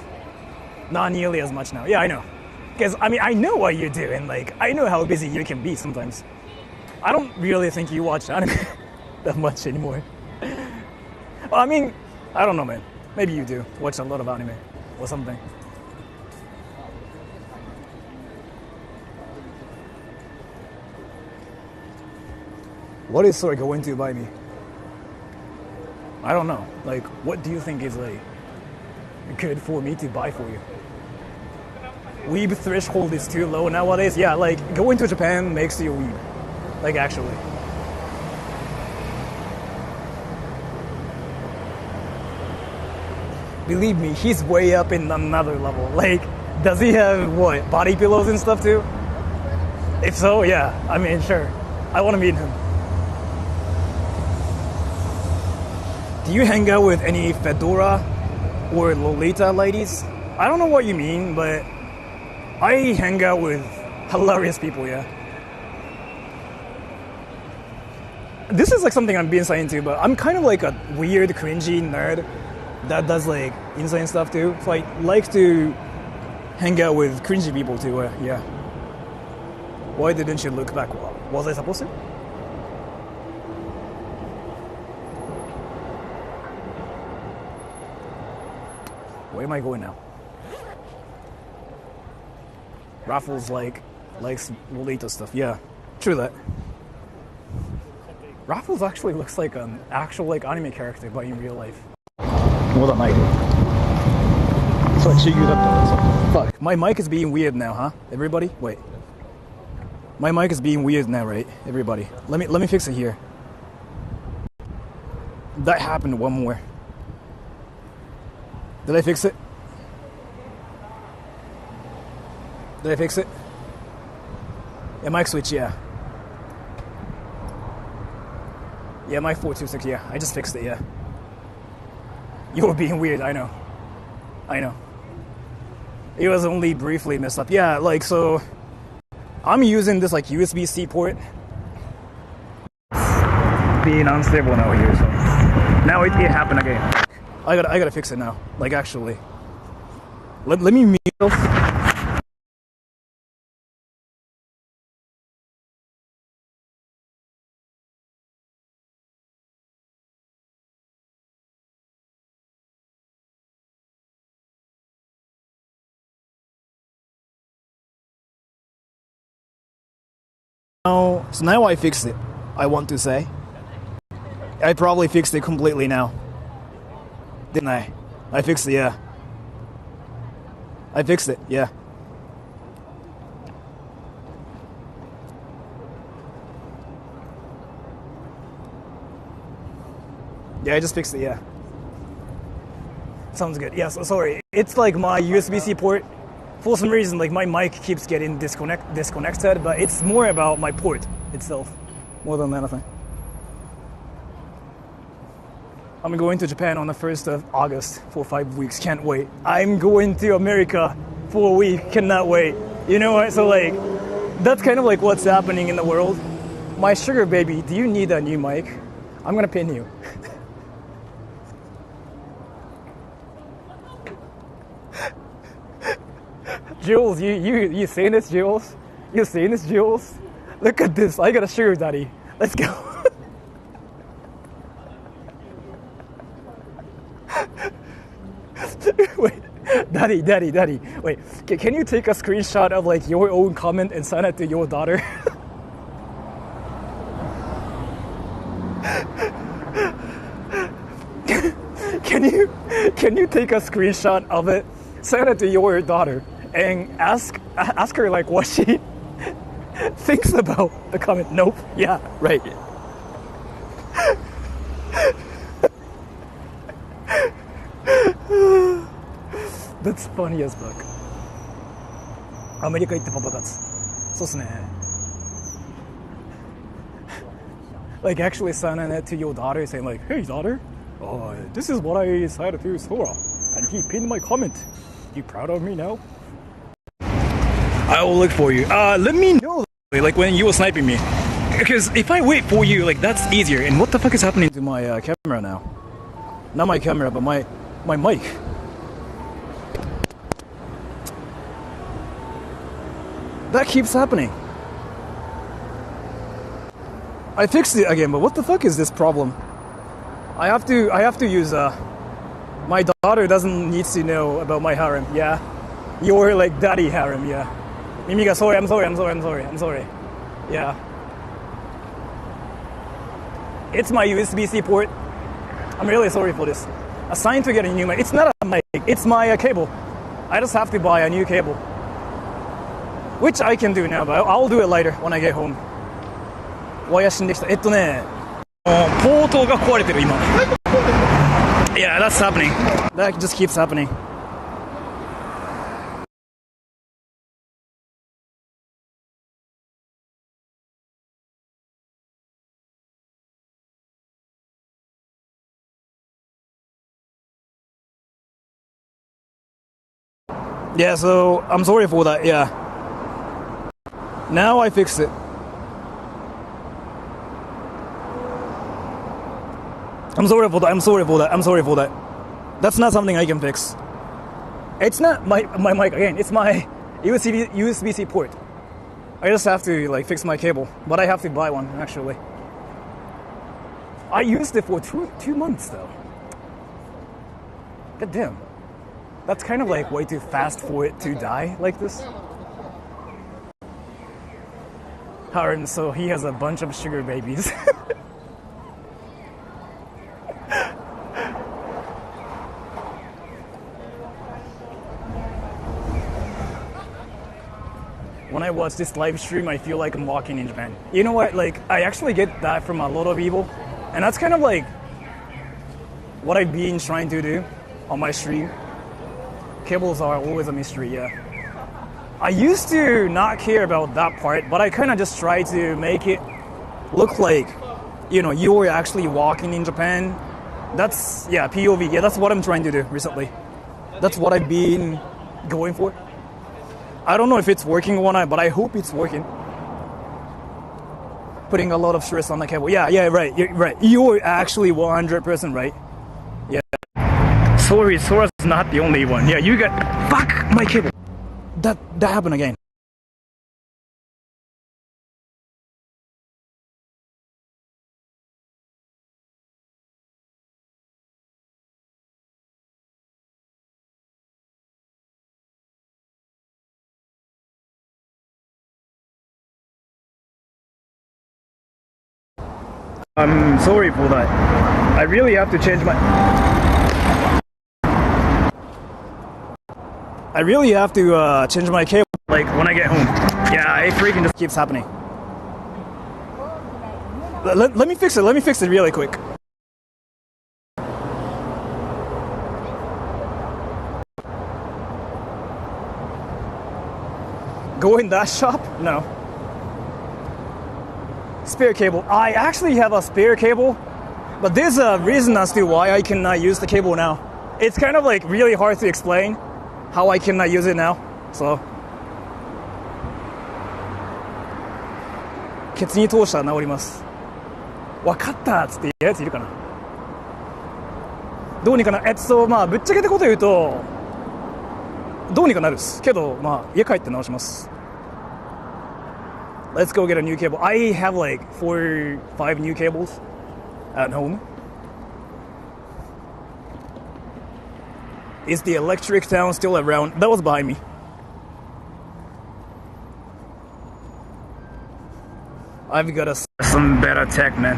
Not nearly as much now. Yeah, I know. Because, I mean, I know what you do, and, like, I know how busy you can be sometimes. I don't really think you watch anime that much anymore. Well, I mean, I don't know, man. Maybe you do watch a lot of anime or something. What is Sora going to buy me? I don't know. Like, what do you think is, like, good for me to buy for you? Weeb threshold is too low nowadays. Yeah, like, going to Japan makes you a weeb. Like, actually. Believe me, he's way up in another level. Like, does he have, what, body pillows and stuff too? If so, yeah, I mean, sure. I want to meet him. Do you hang out with any fedora or Lolita ladies? I don't know what you mean, but I hang out with hilarious people, yeah. This is like something I'm being saying too, but I'm kind of like a weird, cringy nerd that does like insane stuff too. So I like to hang out with cringy people too, yeah. Why didn't you look back? Was I supposed to? Where am I going now? Raffles likes Lolita stuff. Yeah, true that. Raffles actually looks like an actual like anime character, but in real life. Fuck, my mic is being weird now, huh? Everybody, wait. My mic is being weird now, right? Everybody, let me fix it here. That happened one more. Did I fix it? Did I fix it? Yeah, mic switch, yeah. Yeah, mic 426, yeah. I just fixed it, yeah. You were being weird, I know. It was only briefly messed up. Yeah, like, so I'm using this like USB-C port. Being unstable now here, so now it happened again. I gotta fix it now. Like, actually, let me mute. So now I fixed it. I want to say I probably fixed it completely now, didn't I? I fixed it, yeah. I fixed it, yeah. Yeah, I just fixed it, yeah. Sounds good. Yeah, so sorry. It's like my USB-C port. For some reason, like my mic keeps getting disconnected, but it's more about my port itself, more than anything. I'm going to Japan on the 1st of August for 5 weeks. Can't wait. I'm going to America for a week. Cannot wait. You know what? So like, that's kind of like what's happening in the world. My sugar baby, do you need a new mic? I'm gonna pin you. Jules, you seen this, Jules? You seen this, Jules? Look at this. I got a sugar daddy. Let's go. Wait, daddy. Wait, can you take a screenshot of like your own comment and send it to your daughter? Can you take a screenshot of it, send it to your daughter, and ask her like what she thinks about the comment? Nope. Yeah, right. That's funny as fuck. アメリカ行ってパパ活。そうっすね。Like actually sending it to your daughter, saying like, "Hey daughter, this is what I said to Sora, and he pinned my comment. You proud of me now?" I will look for you. Let me know like when you were sniping me, because if I wait for you, like that's easier. And what the fuck is happening to my camera now? Not my camera, but my mic. That keeps happening. I fixed it again, but what the fuck is this problem? I have to use my daughter doesn't need to know about my harem, yeah. You're like daddy harem, yeah. Mimiga, sorry, I'm sorry. Yeah. It's my USB-C port. I'm really sorry for this. Assigned to get a new mic. It's not a mic, it's my cable. I just have to buy a new cable. Which I can do now, but I'll do it later when I get home. ワイヤー死んできた。ポートが壊れてる今。Yeah, that's happening. That just keeps happening. Yeah, so I'm sorry for that, yeah. Now I fixed it. I'm sorry for that. That's not something I can fix. It's not my mic again, it's my USB-C port. I just have to like fix my cable, but I have to buy one actually. I used it for two months though. God damn. That's kind of like way too fast for it to die like this. Harem, so he has a bunch of sugar babies. When I watch this live stream, I feel like I'm walking in Japan. You know what? Like, I actually get that from a lot of people, and that's kind of like what I've been trying to do on my stream. Cables are always a mystery, yeah. I used to not care about that part, but I kind of just try to make it look like, you know, you were actually walking in Japan. That's, yeah, POV. Yeah, that's what I'm trying to do recently. That's what I've been going for. I don't know if it's working or not, but I hope it's working. Putting a lot of stress on the cable. Yeah, right. You're right. You're actually 100% right. Yeah. Sorry, Sora's not the only one. Yeah, you got... Fuck my cable. That happened again. I'm sorry for that. I really have to change my... I really have to change my cable, like, when I get home. Yeah, it freaking just keeps happening. Let me fix it really quick. Go in that shop? No. Spare cable. I actually have a spare cable, but there's a reason as to why I cannot use the cable now. It's kind of like really hard to explain how I cannot use it now. So ケツに通したら治ります。わかったっつって言うやついるかな。どうにかな。まあぶっちゃけたこと言うとどうにかなるっすけど、まあ家帰って直します。Let's go get a new cable. I have like 4 or 5 new cables at home. Is the electric town still around? That was behind me. I've got some better tech, man.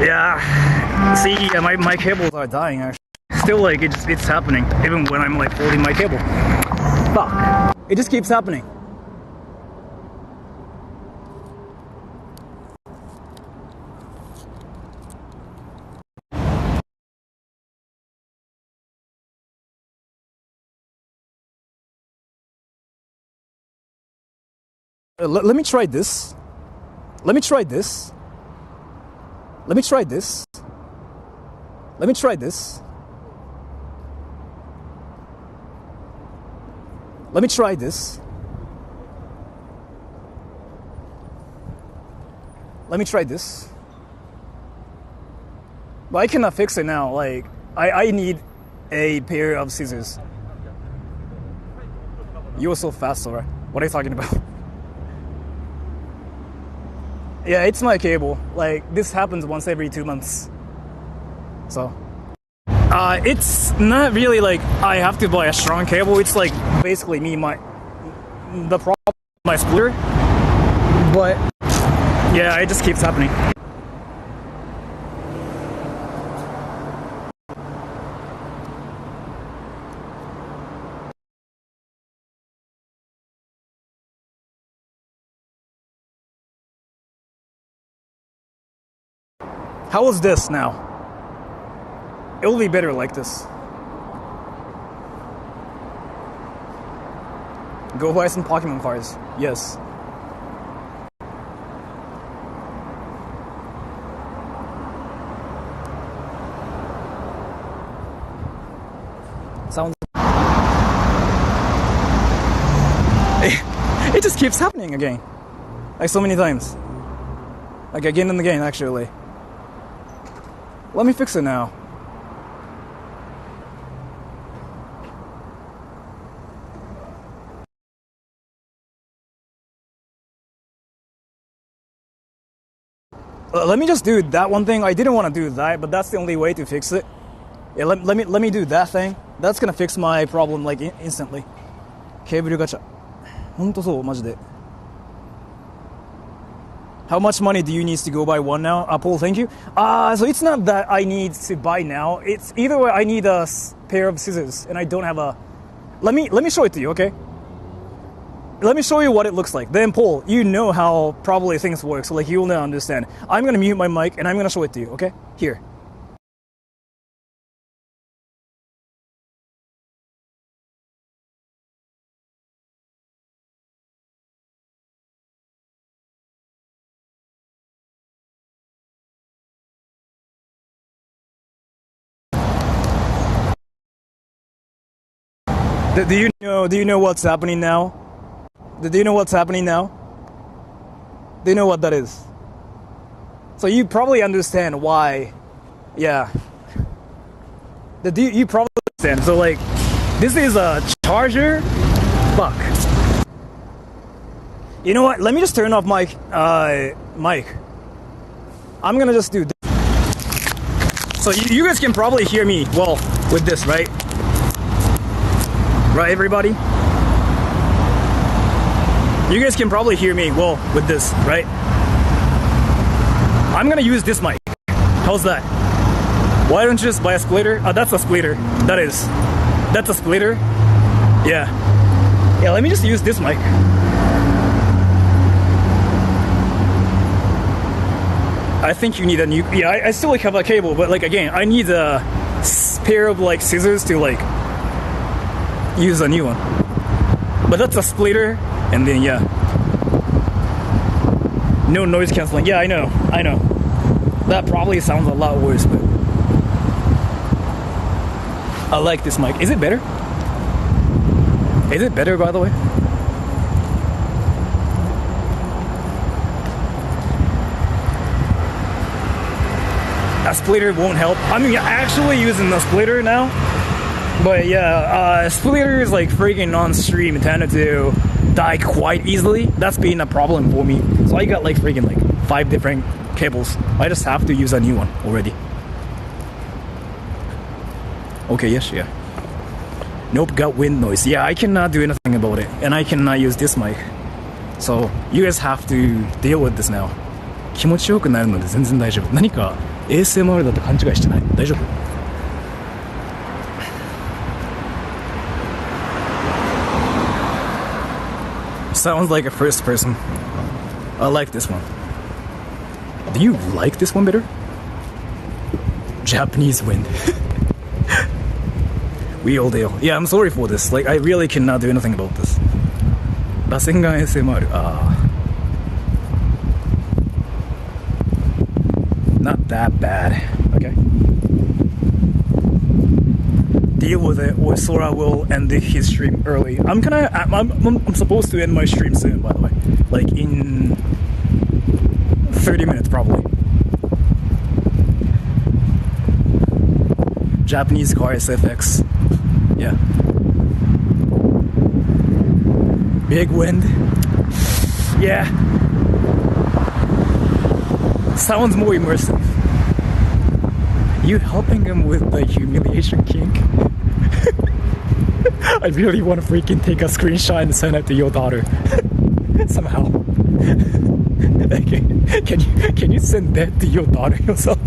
Yeah. See, yeah, my cables are dying actually. Still, like, it's happening even when I'm like holding my cable. Fuck. It just keeps happening. Let me try this. Let me try this. Let me try this. Let me try this. Let me try this. Let me try this. But I cannot fix it now. Like, I need a pair of scissors. You were so fast, Sora. What are you talking about? Yeah, it's my cable. Like, this happens once every 2 months. So, it's not really like I have to buy a strong cable. It's like basically the problem with my splitter. But yeah, it just keeps happening. How is this now? It will be better like this. Go buy some Pokemon cards. Yes. Sounds... It just keeps happening again. Like so many times. Like again and again, actually. Let me fix it now. Let me just do that one thing. I didn't want to do that, but that's the only way to fix it. Yeah, let me do that thing. That's gonna fix my problem like instantly. Cable gacha. ほんとそう、マジで。How much money do you need to go buy one now? Paul, thank you. So it's not that I need to buy now. It's either way I need a pair of scissors and I don't have a... Let me show it to you, okay? Let me show you what it looks like. Then Paul, you know how probably things work, so like you'll now understand. I'm gonna mute my mic and I'm gonna show it to you, okay? Here. Do you know what's happening now? Do you know what's happening now? Do you know what that is? So you probably understand why. Yeah. You probably understand. So like, this is a charger. Fuck. You know what? Let me just turn off mic. I'm gonna just do this. So you guys can probably hear me well with this, right? Right, everybody? You guys can probably hear me well with this, right? I'm gonna use this mic. How's that? Why don't you just buy a splitter? Oh, that's a splitter. That's a splitter. Yeah. Yeah, let me just use this mic. I think you need a new... Yeah, I still like have a cable, but like again, I need a pair of like scissors to like use a new one. But that's a splitter, and then yeah. No noise canceling. Yeah, I know. That probably sounds a lot worse, but I like this mic. Is it better? Is it better, by the way? A splitter won't help. I mean, actually using the splitter now. But yeah, splitter is like freaking on stream tended to die quite easily. That's been a problem for me. So I got like freaking like 5 different cables. I just have to use a new one already. Okay, yes, yeah. Nope, got wind noise. Yeah, I cannot do anything about it. And I cannot use this mic. So you guys have to deal with this now. 気持ちよくなるので全然大丈夫。何か ASMR だと勘違いしてない。大丈夫？ Sounds like a first person. I like this one. Do you like this one better? Japanese wind. Real deal. Yeah, I'm sorry for this. Like, I really cannot do anything about this. Rasengan ASMR. Not that bad. Okay. Deal with it, or Sora will end his stream early. I'm supposed to end my stream soon, by the way. Like in 30 minutes, probably. Japanese car SFX. Yeah. Big wind. Yeah. Sounds more immersive. You helping him with the humiliation kink? I really want to freaking take a screenshot and send it to your daughter. Somehow. Can you send that to your daughter yourself?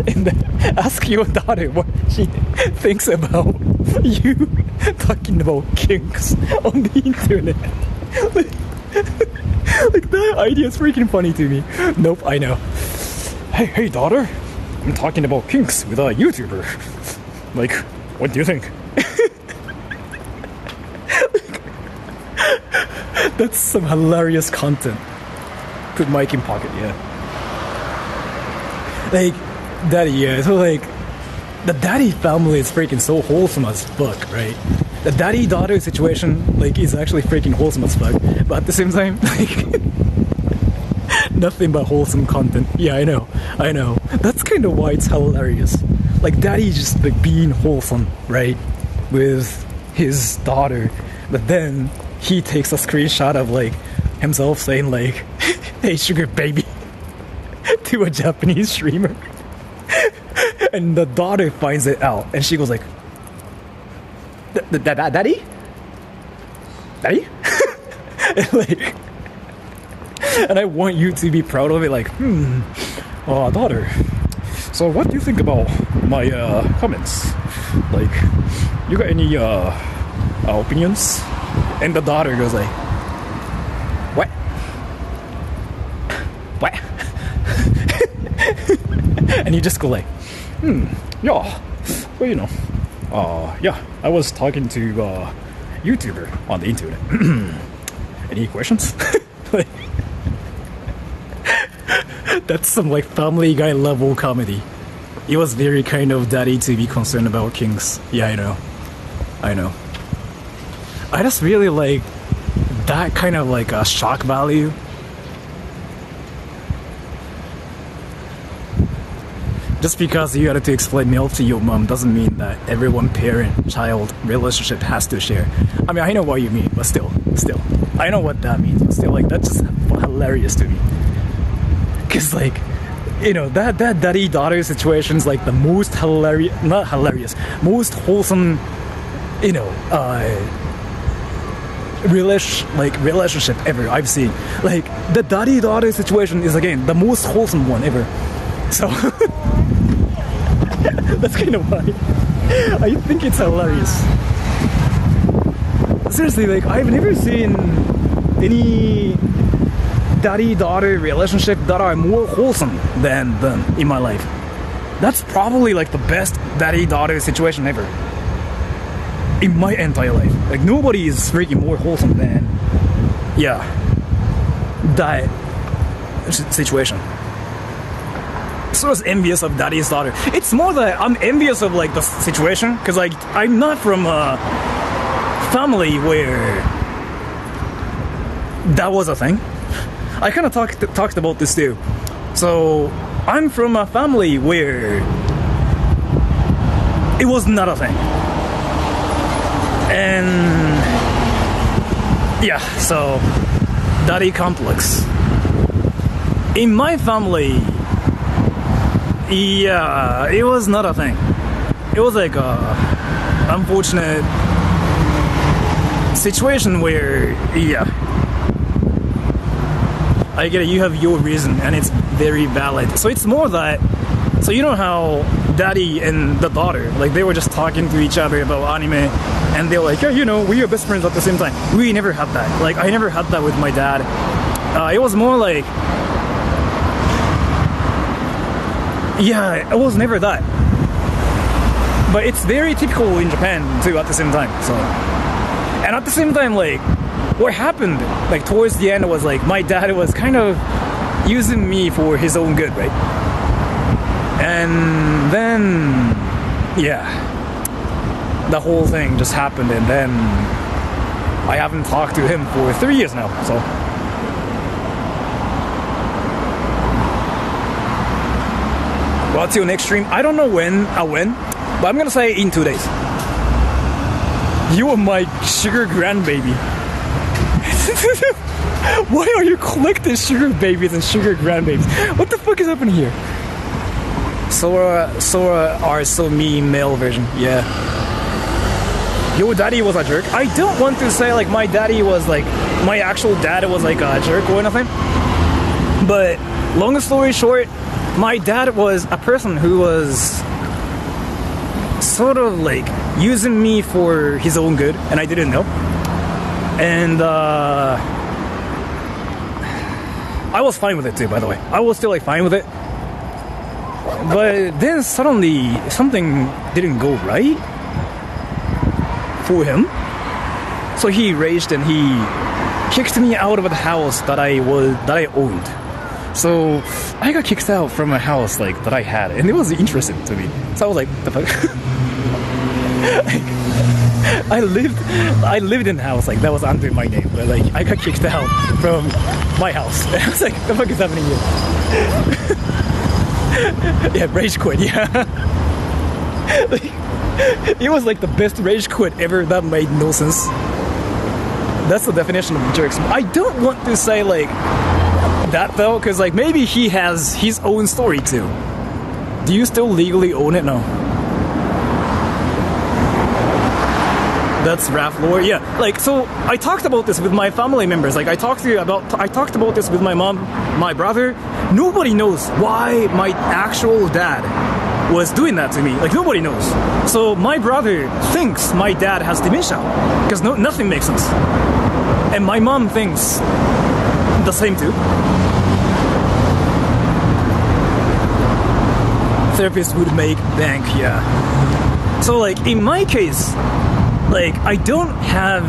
And then ask your daughter what she thinks about you talking about kinks on the internet. Like that idea is freaking funny to me. Nope, I know. Hey daughter, I'm talking about kinks with a YouTuber. Like, what do you think? That's some hilarious content. Put mic in pocket, yeah. Like, daddy, yeah. So like, the daddy family is freaking so wholesome as fuck, right? The daddy-daughter situation, like, is actually freaking wholesome as fuck. But at the same time, like, nothing but wholesome content. Yeah, I know. That's kind of why it's hilarious. Like, daddy just like being wholesome, right? With his daughter. But then he takes a screenshot of like himself saying like, hey sugar baby, to a Japanese streamer. And the daughter finds it out and she goes like, daddy? Daddy? And I want you to be proud of it, like, daughter, so what do you think about my comments? Like, you got any opinions? And the daughter goes like, what? And you just go like, yeah, well, you know, yeah, I was talking to YouTuber on the internet. Any questions? Like, that's some like Family Guy level comedy. It was very kind of daddy to be concerned about kinks. Yeah, I know. I just really like that kind of like a shock value. Just because you had to explain milk to your mom doesn't mean that everyone parent-child relationship has to share. I mean, I know what you mean, but still, I know what that means. But still, like, that's just hilarious to me. Cause like, you know, that daddy-daughter situation is like the most not hilarious, most wholesome, you know, relationship ever I've seen. Like, the daddy-daughter situation is again the most wholesome one ever. So. That's kind of why I think it's hilarious. Seriously, like, I've never seen any daddy-daughter relationship that are more wholesome than them in my life. That's probably like the best daddy-daughter situation ever in my entire life. Like, nobody is freaking more wholesome than, yeah, that situation. So I was envious of daddy's daughter. It's more that I'm envious of like the situation, because like I'm not from a family where that was a thing. I kind of talked about this too. So I'm from a family where it was not a thing. And yeah, so daddy complex. In my family, yeah, it was not a thing. It was like a unfortunate situation where, yeah, I get it, you have your reason and it's very valid. So it's more that, so you know how daddy and the daughter, like they were just talking to each other about anime and they were like, yeah, you know, we are best friends at the same time. We never had that. Like, I never had that with my dad. It was more like, yeah, it was never that. But it's very typical in Japan too at the same time. So, and at the same time, like, what happened like towards the end was like my dad was kind of using me for his own good, right? And then, yeah, the whole thing just happened, and then I haven't talked to him for 3 years now. So. Well, till next stream. I don't know when, but I'm gonna say in 2 days. You are my sugar grandbaby. Why are you collecting sugar babies and sugar grandbabies? What the fuck is happening here? Sora are so mean male version. Yeah. Your daddy was a jerk. I don't want to say like my daddy was like, my actual dad was like a jerk or anything. But long story short, my dad was a person who was sort of like using me for his own good, and I didn't know. And I was fine with it too, by the way. I was still like fine with it. But then suddenly something didn't go right for him. So he raged and he kicked me out of the house that I owned. So I got kicked out from a house like that I had, and it was interesting to me. So I was like, the fuck? I lived in a house like that was under my name, but like I got kicked out from my house. I was like, the fuck is happening here? Yeah, rage quit. Yeah, like, it was like the best rage quit ever. That made no sense. That's the definition of jerks. I don't want to say like that though, because like maybe he has his own story too. Do you still legally own it? No. That's Raph lore. Yeah, like, so I talked about this with my family members. Like I talked about this with my mom, my brother. Nobody knows why my actual dad was doing that to me. Like nobody knows. So my brother thinks my dad has dementia because nothing makes sense. And my mom thinks the same too. Therapist would make bank, yeah. So like in my case, like I don't have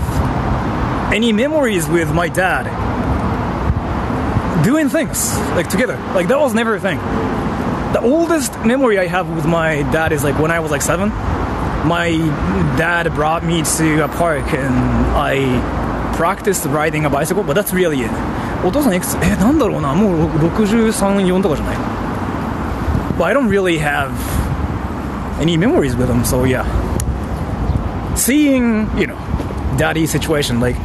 any memories with my dad doing things like together. Like that was never a thing. The oldest memory I have with my dad is like when I was like 7. My dad brought me to a park and I practiced riding a bicycle, but that's really it. お父さんいくつ？なんだろうな、もう63、4とかじゃない？ But I don't really have any memories with him, so yeah. Seeing, daddy situation, like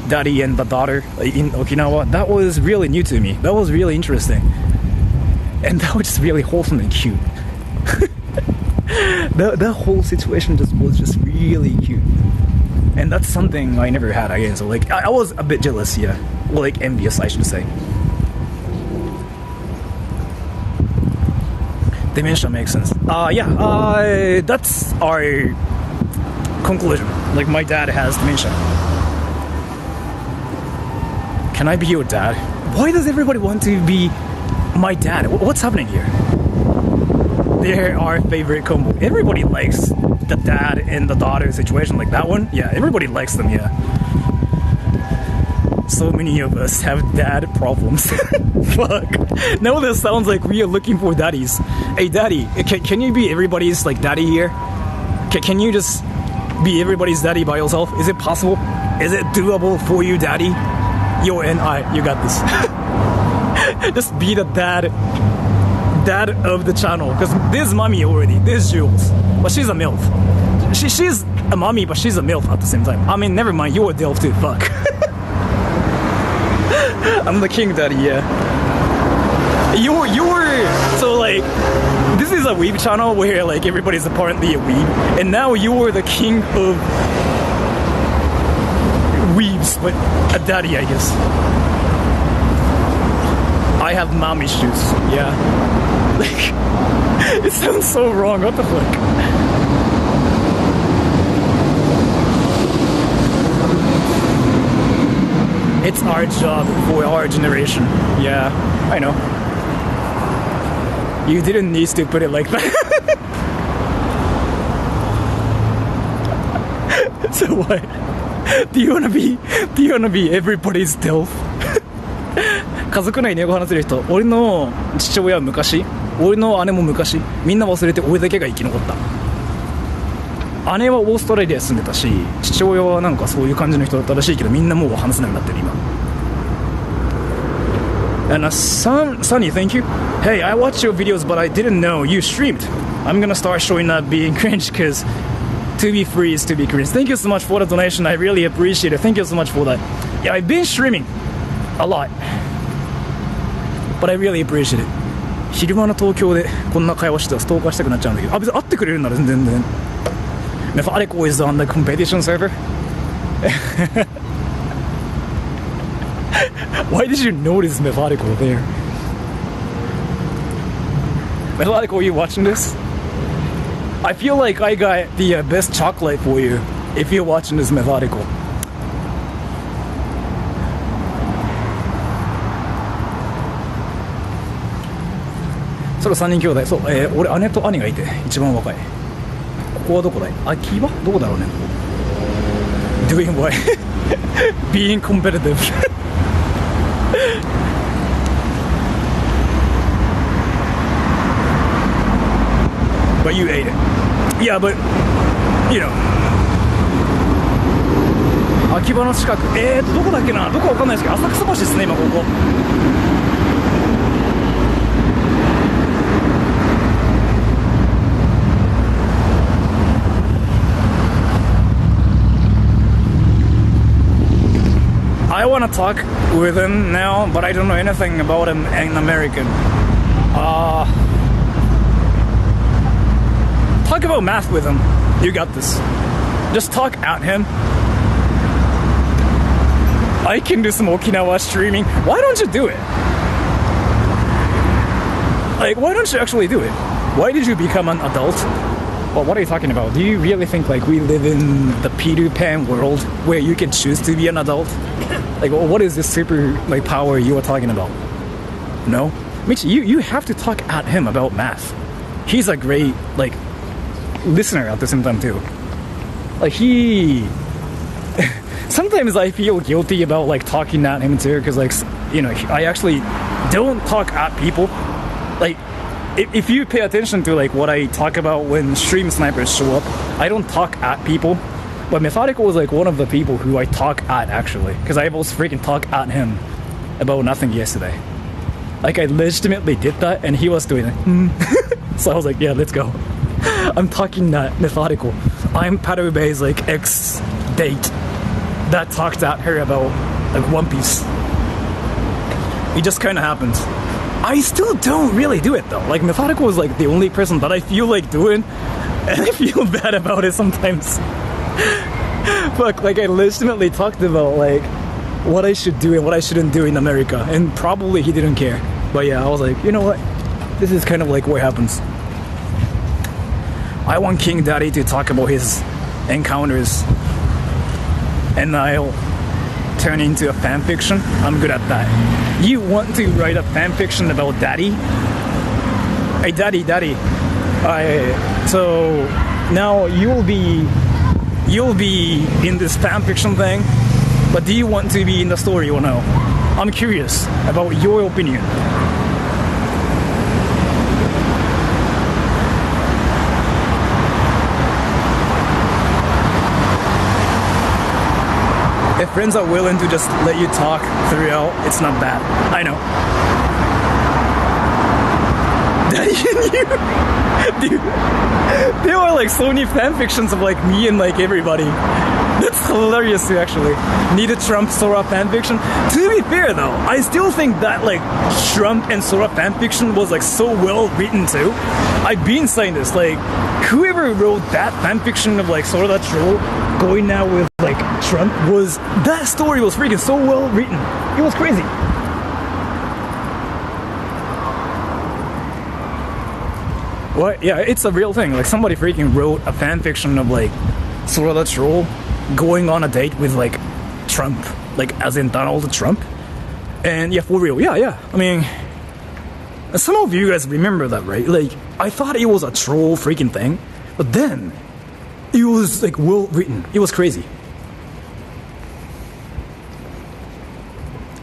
daddy and the daughter in Okinawa, that was really new to me. That was really interesting. And that was just really wholesome and cute. That whole situation was just really cute. And that's something I never had again. So like I was a bit jealous, yeah. Well, like envious, I should say. Dementia makes sense. That's our conclusion. Like my dad has dementia. Can I be your dad? Why does everybody want to be my dad? What's happening here? They're our favorite combo. Everybody likes the dad and the daughter situation, like that one. Yeah, everybody likes them, yeah. So many of us have dad problems. Fuck. Now this sounds like we are looking for daddies. Hey, daddy, can you be everybody's like daddy here? Can you just be everybody's daddy by yourself? Is it possible? Is it doable for you, daddy? Yo, and you got this. Just be the dad of the channel, because there's mommy already, there's Jules, but she's a MILF. She's a mommy, but she's a MILF at the same time. I mean, never mind, you're a DILF too, fuck. I'm the king daddy, yeah. You're so like, this is a weeb channel where like everybody's apparently a weeb, and now you're the king of weebs, but a daddy, I guess. I have mom issues, yeah. Like, it sounds so wrong, what the fuck? It's our job for our generation. Yeah, I know. You didn't need to put it like that. So what? Do you wanna be everybody's DILF? 家族内に英語話せる人、俺の父親は昔、俺の姉も昔、みんな忘れて俺だけが生き残った。姉はオーストラリアに住んでたし、父親はなんかそういう感じの人だったらしいけど、みんなもう話せなくなってる今。And Sunny, thank you. Hey, I watched your videos, but I didn't know you streamed. I'm gonna start showing up being cringe, because to be free is to be cringe. Thank you so much for the donation. I really appreciate it. Thank you so much for that. Yeah, I've been streaming a lot, but I really appreciate it. 昼間の東京でこんな会話してたらストーカーしたくなっちゃうんだけど、別に会ってくれるなら全然。Methodical is on the competition server. Why did you notice Methodical there? Methodical, are you watching this? I feel like I got the best chocolate for you if you're watching this, Methodical. Sora 3人兄弟。そう、俺姉と兄がいて一番若い。ここはどこだい？秋葉？どこだろうね。Doing what? Being competitive. But you ate it. Yeah, but you know. 秋葉の近く。どこだっけな？どこわかんないですけど、浅草橋ですね今ここ。I want to talk with him now, but I don't know anything about him in American. Talk about math with him. You got this. Just talk at him. I can do some Okinawa streaming. Why don't you do it? Like, why don't you actually do it? Why did you become an adult? Well, what are you talking about? Do you really think like we live in the Peter Pan world where you can choose to be an adult? Like, what is this super like power you are talking about? No, Michi, you have to talk at him about math. He's a great like listener at the same time too. Like he, sometimes I feel guilty about like talking at him too, because like I actually don't talk at people. Like if you pay attention to like what I talk about when stream snipers show up, I don't talk at people. But Methodical was like one of the people who I talk at actually, because I was freaking talk at him about nothing yesterday. Like I legitimately did that, and he was doing it. So I was like, yeah, let's go. I'm talking that Methodical. I'm Parubei's like ex-date that talked at her about like One Piece. It just kind of happened. I still don't really do it though. Like Methodical was like the only person that I feel like doing, and I feel bad about it sometimes. Fuck, like I legitimately talked about like what I should do and what I shouldn't do in America, and probably he didn't care. But yeah, I was like, you know what? This is kind of like what happens. I want King Daddy to talk about his encounters, and I'll turn into a fan fiction. I'm good at that. You want to write a fan fiction about Daddy? Hey, Daddy. So now you'll be in this fan fiction thing, but do you want to be in the story or no? I'm curious about your opinion. If friends are willing to just let you talk throughout, it's not bad. I know. Dude, there are like so many fanfictions of like me and like everybody. That's hilarious too, actually. Need a Trump Sora fanfiction. To be fair though, I still think that like Trump and Sora fanfiction was like so well written too. I've been saying this, like whoever wrote that fanfiction of like Sora the Troll going out with like Trump that story was freaking so well written. It was crazy. What? Yeah, it's a real thing. Like somebody freaking wrote a fanfiction of like Sora the Troll going on a date with like Trump, like as in Donald Trump. And yeah, for real. Yeah. I mean, some of you guys remember that, right? Like I thought it was a troll freaking thing, but then it was like well written. It was crazy.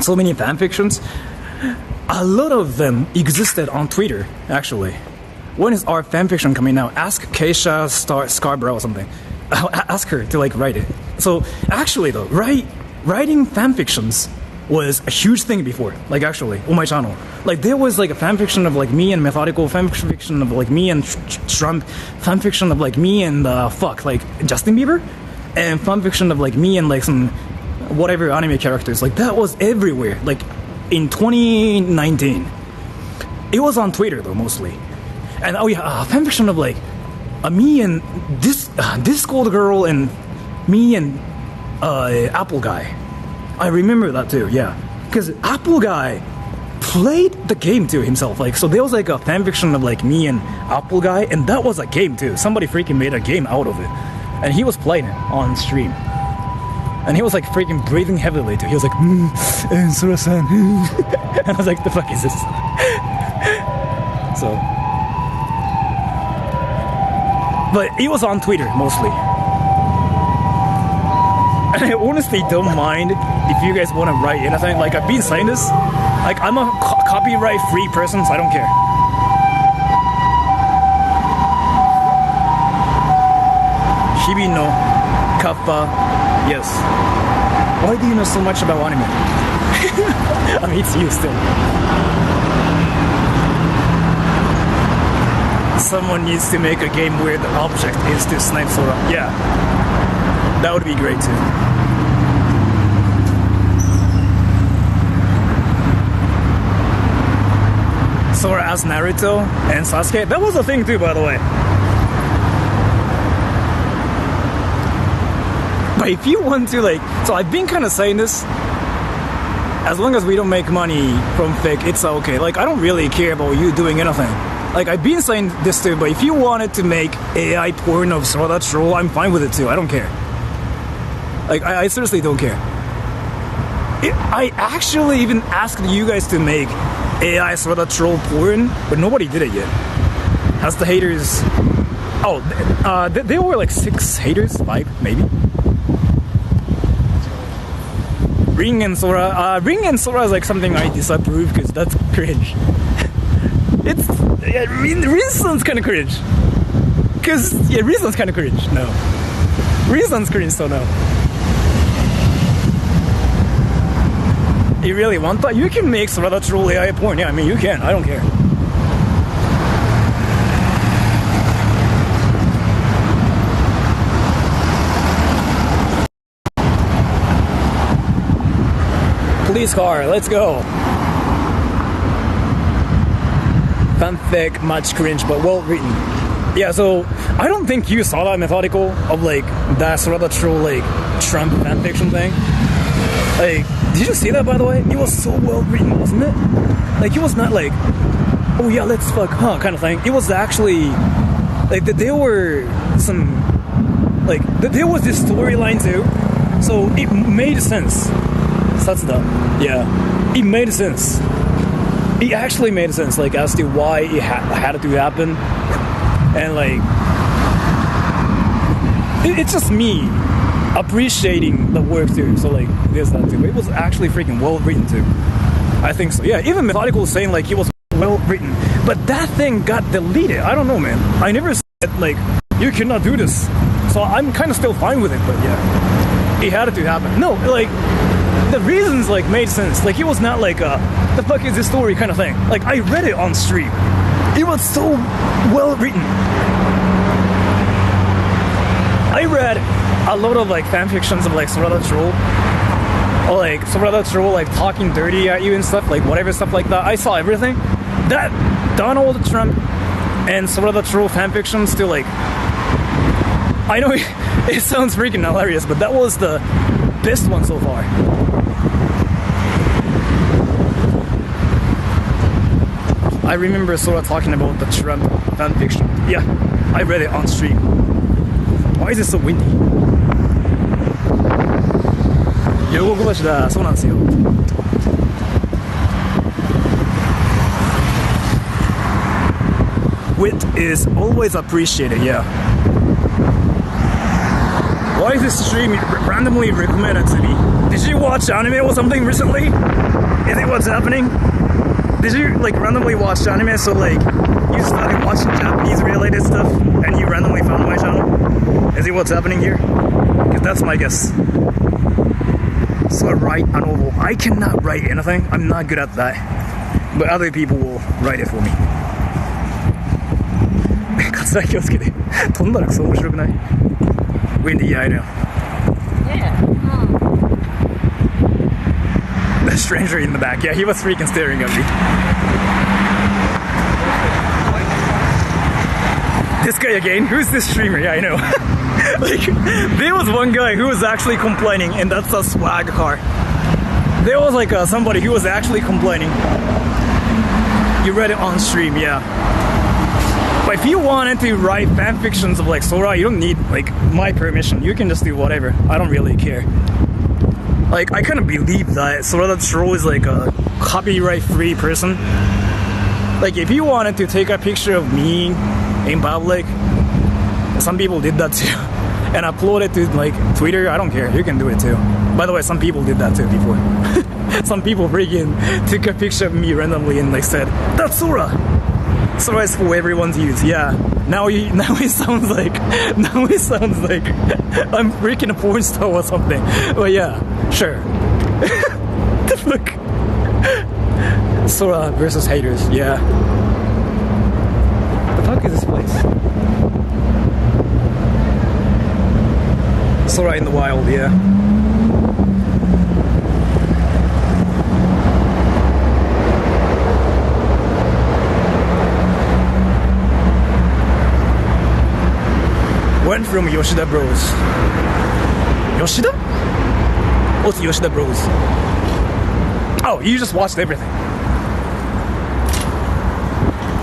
So many fanfictions. A lot of them existed on Twitter, actually. When is our fanfiction coming out? Ask Keisha Scarborough or something. Ask her to like write it. So actually though, writing fanfictions was a huge thing before. Like actually, on my channel. Like there was like a fanfiction of like me and Methodical, fanfiction of like me and Trump, fanfiction of like me and like Justin Bieber, and fanfiction of like me and like some whatever anime characters. Like that was everywhere. Like in 2019. It was on Twitter though mostly. And oh yeah, fanfiction of like me and this Discord girl and me and Apple Guy. I remember that too, yeah. Because Apple Guy played the game too himself. Like so there was like a fanfiction of like me and Apple Guy, and that was a game too. Somebody freaking made a game out of it. And he was playing it on stream. And he was like freaking breathing heavily too. He was like, and Sora-san. And I was like, the fuck is this? So but it was on Twitter mostly. And I honestly don't mind if you guys want to write anything. Like I've been saying this. Like I'm a copyright free person, so I don't care. Hibi no Kappa, yes. Why do you know so much about anime? I mean, it's you still. Someone needs to make a game where the object is to snipe Sora. Yeah, that would be great too. Sora as Naruto and Sasuke. That was a thing too, by the way. But if you want to like, so I've been kind of saying this. As long as we don't make money from fic, it's okay. Like I don't really care about you doing anything. Like, I've been saying this too, but if you wanted to make AI porn of Sora the Troll, I'm fine with it too. I don't care. Like, I seriously don't care. I actually even asked you guys to make AI Sora the Troll porn, but nobody did it yet. Has the haters... Oh, there were like 6 haters, 5 maybe. Ring and Sora is like something I disapprove because that's cringe. It's... Yeah, Rin sounds kind of cringe. Because, yeah, Rin sounds kind of cringe. No. Reasons Cringe don't know. You really want that? You can make Sora the troll AI porn. Yeah, I mean, you can. I don't care. Police car, let's go. Fanfic, much cringe, but well written. Yeah, so I don't think you saw that methodical of like that sort of the troll like Trump fanfiction thing. Like, did you see that by the way? It was so well written, wasn't it? Like, it was not like, oh yeah, let's fuck, huh, kind of thing. It was actually like that there were some like there was this storyline too, so it made sense. Yeah, it made sense. It actually made sense, like as to why it had to happen, and like it's just me appreciating the work too. So like there's that too. But it was actually freaking well written too. I think so. Yeah, even Methodical was saying like it was well written, but that thing got deleted. I don't know, man. I never said like you cannot do this, so I'm kind of still fine with it. But yeah, it had to happen. No, like. The reasons like made sense. Like it was not like the fuck is this story kind of thing. Like I read it on stream. It was so well written. I read a lot of like fan fictions of like Sora the Troll. Or like Sora the Troll like talking dirty at you and stuff, like whatever stuff like that. I saw everything. That Donald Trump and Sora the Troll fan fiction still like I know it sounds freaking hilarious, but that was the best one so far. I remember Sora talking about the Trump fanfiction. Yeah, I read it on stream. Why is it so windy? 両国橋だ、そうなんですよ。Wit is always appreciated, yeah. Why is this stream randomly recommended to me? Did you watch anime or something recently? Is it what's happening? Did you like randomly watch anime, so like you started watching Japanese related stuff and you randomly found my channel? Is it what's happening here? Because that's my guess. So I write a novel. I cannot write anything. I'm not good at that. But other people will write it for me. カツラ気をつけて。飛んだらクソ面白くない? Windy, yeah, I know. Yeah. The stranger in the back, yeah, he was freaking staring at me. This guy again? Who's this streamer? Yeah, I know. Like, there was one guy who was actually complaining, and that's a swag car. There was like somebody who was actually complaining. You read it on stream, yeah. But if you wanted to write fan fictions of like Sora, you don't need like my permission. You can just do whatever. I don't really care. Like, I kind of believe that Sora the Troll is like a copyright-free person. Like, if you wanted to take a picture of me in public, some people did that too, and upload it to like Twitter, I don't care. You can do it too. By the way, some people did that too before. Some people freaking took a picture of me randomly and like said, "That's Sora." Sora is for everyone to use. Yeah. Now it sounds like I'm freaking a porn star or something. But yeah, sure. The fuck? Sora versus haters. Yeah. The fuck is this place? Sora in the wild. Yeah. Went from Yoshida Bros. Yoshida? What's Yoshida Bros? Oh, you just watched everything.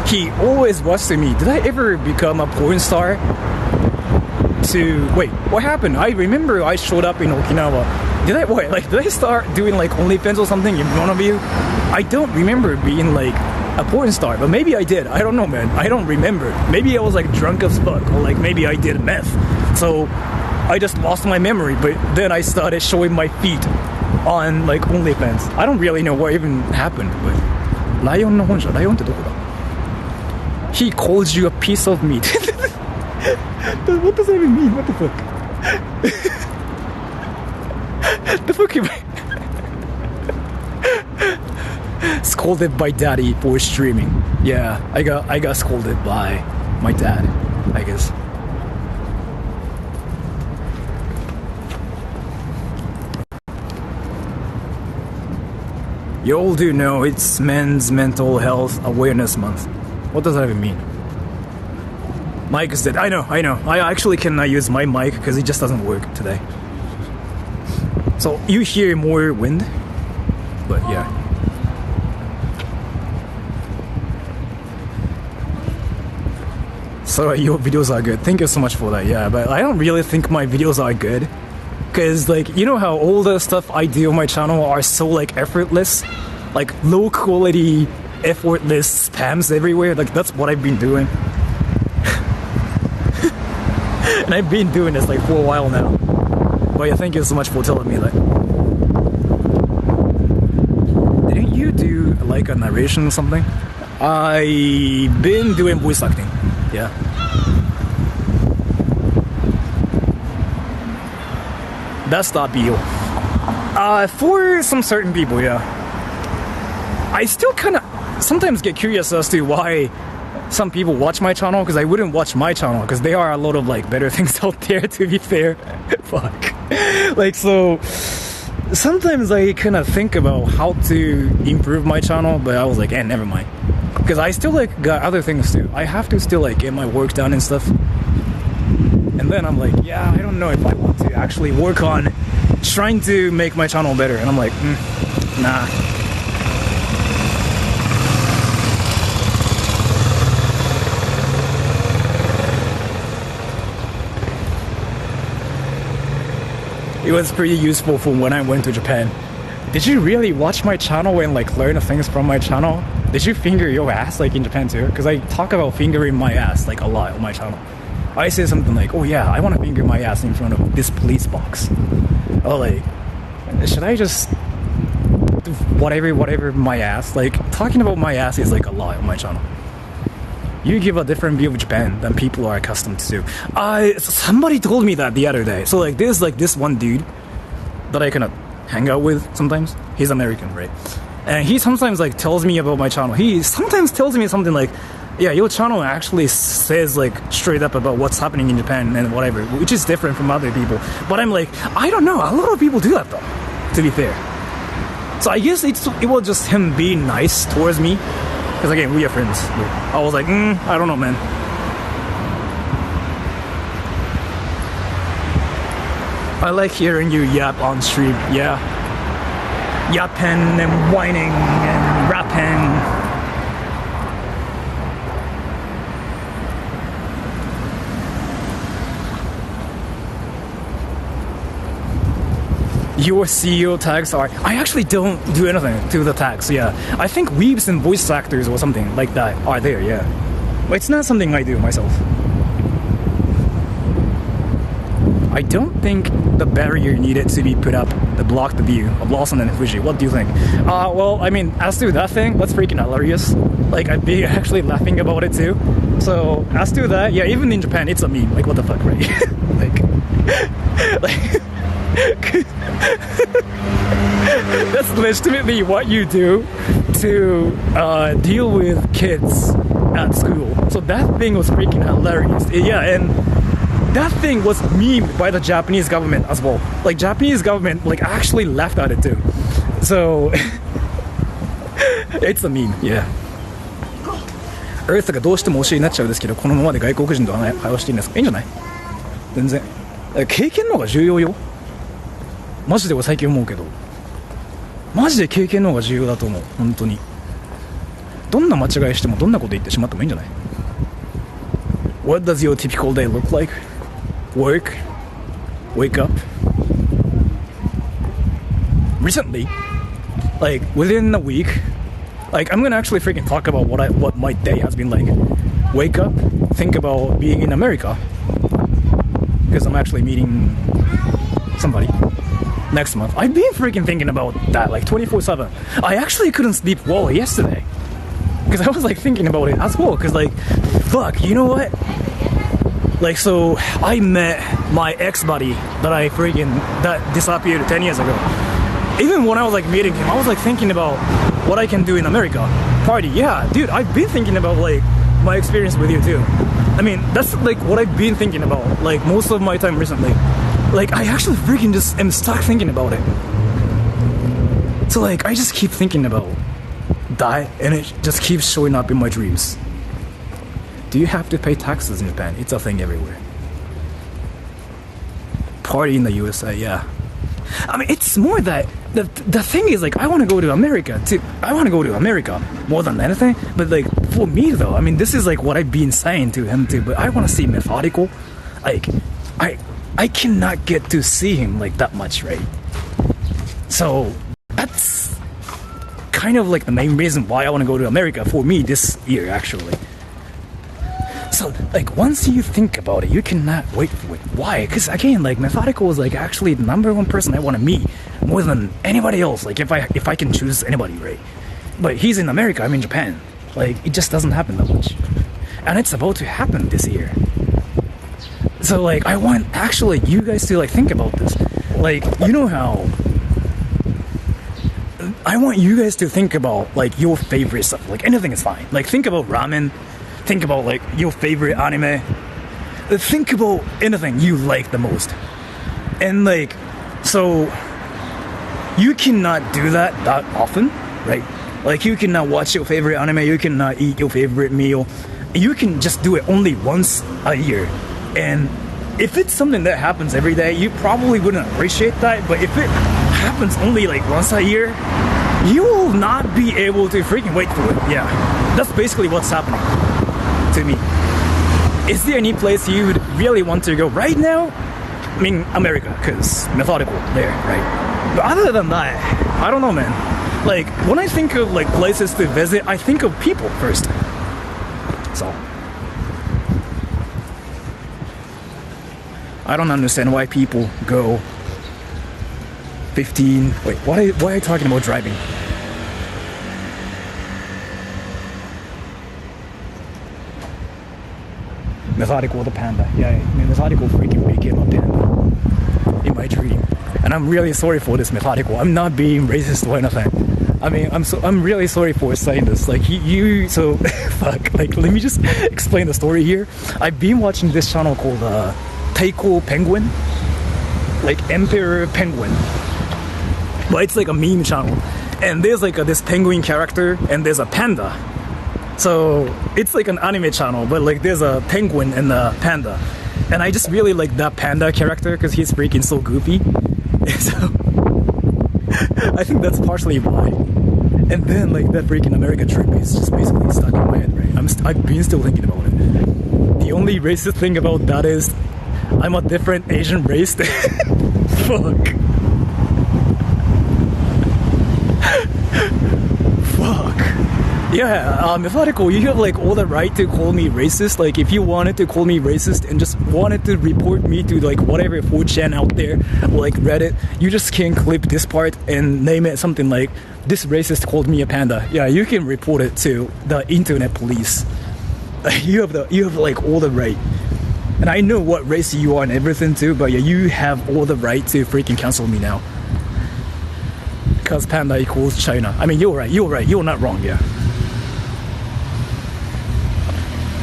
He always watched me. Did I ever become a porn star? Wait, what happened? I remember I showed up in Okinawa. Did I start doing like OnlyFans or something in front of you? I don't remember being like a porn star, but maybe I did. I don't know, man. I don't remember. Maybe I was like drunk as fuck, or like maybe I did meth. So I just lost my memory, but then I started showing my feet on like OnlyFans. I don't really know what even happened, but Lion no Honsha, Lion te doko da? He calls you a piece of meat. What does that even mean? What the fuck? The fuck am I? Scolded by daddy for streaming. Yeah, I got scolded by my dad, I guess. You all do know it's Men's Mental Health Awareness Month. What does that even mean? Mike is dead. I know. I actually cannot use my mic because it just doesn't work today. So you hear more wind, but yeah. So your videos are good. Thank you so much for that. Yeah, but I don't really think my videos are good. Cause like, you know how all the stuff I do on my channel are so like effortless? Like low quality, effortless spams everywhere? Like that's what I've been doing. And I've been doing this like for a while now. But yeah, thank you so much for telling me that. Didn't you do like a narration or something? I've been doing voice acting. Yeah. That's not deal. For some certain people, yeah. I still kind of sometimes get curious as to why some people watch my channel, because I wouldn't watch my channel, because there are a lot of like better things out there, to be fair. Fuck. Like, so sometimes I kind of think about how to improve my channel, but I was like, never mind. Because I still like got other things too. I have to still like get my work done and stuff. And then I'm like, yeah, I don't know if I want to actually work on trying to make my channel better. And I'm like, nah. It was pretty useful for when I went to Japan. Did you really watch my channel and like learn things from my channel? Did you finger your ass like in Japan too? Because I talk about fingering my ass like a lot on my channel. I say something like, oh yeah, I want to finger my ass in front of this police box. Oh, like, should I just do whatever my ass? Like, talking about my ass is like a lot on my channel. You give a different view of Japan than people are accustomed to. Somebody told me that the other day. So like, there's like this one dude that I kind of hang out with sometimes. He's American, right? And he sometimes like tells me about my channel. He sometimes tells me something like, yeah, your channel actually says like straight up about what's happening in Japan and whatever, which is different from other people. But I'm like, I don't know, a lot of people do that though, to be fair. So I guess it was just him being nice towards me, because again, we are friends. I was like, I don't know, man. I like hearing you yap on stream, yeah. Yapping and whining and rapping. Your CEO tags are... I actually don't do anything to the tags, yeah. I think weebs and voice actors or something like that are there, yeah. But it's not something I do myself. I don't think the barrier needed to be put up to block the view of Lawson and Fuji. What do you think? Well, I mean, as to that thing, that's freaking hilarious. Like, I'd be actually laughing about it too. So, as to that, yeah, even in Japan, it's a meme. Like, what the fuck, right? That's legitimately what you do to deal with kids at school. So that thing was freaking hilarious. Yeah, and that thing was memed by the Japanese government as well. Like, Japanese government like actually laughed at it too. So it's a meme, yeah. Earth がどうしても推しになっちゃうんですけど、このままで外国人と会話していいんですか？いいんじゃない？全然。経験の方が重要よ。マジで俺最近思うけど。マジで経験の方が重要だと思う。本当に。どんな間違いしてもどんなこと言ってしまってもいいんじゃない？ What does your typical day look like? Work, wake up. Recently, like within a week, like I'm gonna actually freaking talk about what my day has been like. Wake up, think about being in America, because I'm actually meeting somebody next month. I've been freaking thinking about that like 24/7. I actually couldn't sleep well yesterday because I was like thinking about it as well. Because like, fuck, you know what? Like, so I met my ex-buddy that disappeared 10 years ago. Even when I was like meeting him, I was like thinking about what I can do in America. Party, yeah, dude, I've been thinking about like my experience with you too. I mean, that's like what I've been thinking about like most of my time recently. Like, I actually freaking just am stuck thinking about it. So like, I just keep thinking about that, and it just keeps showing up in my dreams. Do you have to pay taxes in Japan? It's a thing everywhere. Party in the USA, yeah. I mean, it's more that the thing is like I want to go to America too. I want to go to America more than anything. But like for me though, I mean, this is like what I've been saying to him too. But I want to see Methodical. Like I cannot get to see him like that much, right? So that's kind of like the main reason why I want to go to America for me this year, actually. So, like, once you think about it, you cannot wait for it. Why? Because, again, like, Methodical is, like, actually the number one person I want to meet more than anybody else. Like, if I can choose anybody, right? But he's in America, I'm in Japan. Like, it just doesn't happen that much. And it's about to happen this year. So, like, I want, actually, you guys to, like, think about this. Like, you know how... I want you guys to think about, like, your favorite stuff. Like, anything is fine. Like, think about ramen. Think about like your favorite anime. Think about anything you like the most. And like, so you cannot do that often, right? Like you cannot watch your favorite anime, you cannot eat your favorite meal. You can just do it only once a year. And if it's something that happens every day, you probably wouldn't appreciate that. But if it happens only like once a year, you will not be able to freaking wait for it. Yeah, that's basically what's happening to me. Is there any place you would really want to go right now? I mean, America, because Methodical there, right? But other than that, I don't know, man. Like, when I think of like places to visit, I think of people first. So I don't understand why people go 15... Wait, why are you talking about driving? Methodical the panda. Yeah, I mean, Methodical freaking became a panda in my dream. And I'm really sorry for this, Methodical. I'm not being racist or anything. I mean, I'm really sorry for saying this. Like, so, fuck. Like, let me just explain the story here. I've been watching this channel called Taiko Penguin. Like, Emperor Penguin. But it's like a meme channel. And there's like this penguin character, and there's a panda. So it's like an anime channel, but like there's a penguin and a panda. And I just really like that panda character because he's freaking so goofy. So I think that's partially why. And then like that freaking America trip is just basically stuck in my head, right? I've been still thinking about it. The only racist thing about that is I'm a different Asian race. Fuck. Yeah, Methodical, you have like all the right to call me racist. Like if you wanted to call me racist and just wanted to report me to like whatever 4chan out there, like Reddit, you just can clip this part and name it something like, this racist called me a panda. Yeah, you can report it to the internet police. You have like all the right. And I know what race you are and everything too, but yeah, you have all the right to freaking cancel me now. Because panda equals China. I mean, you're right, you're not wrong, yeah.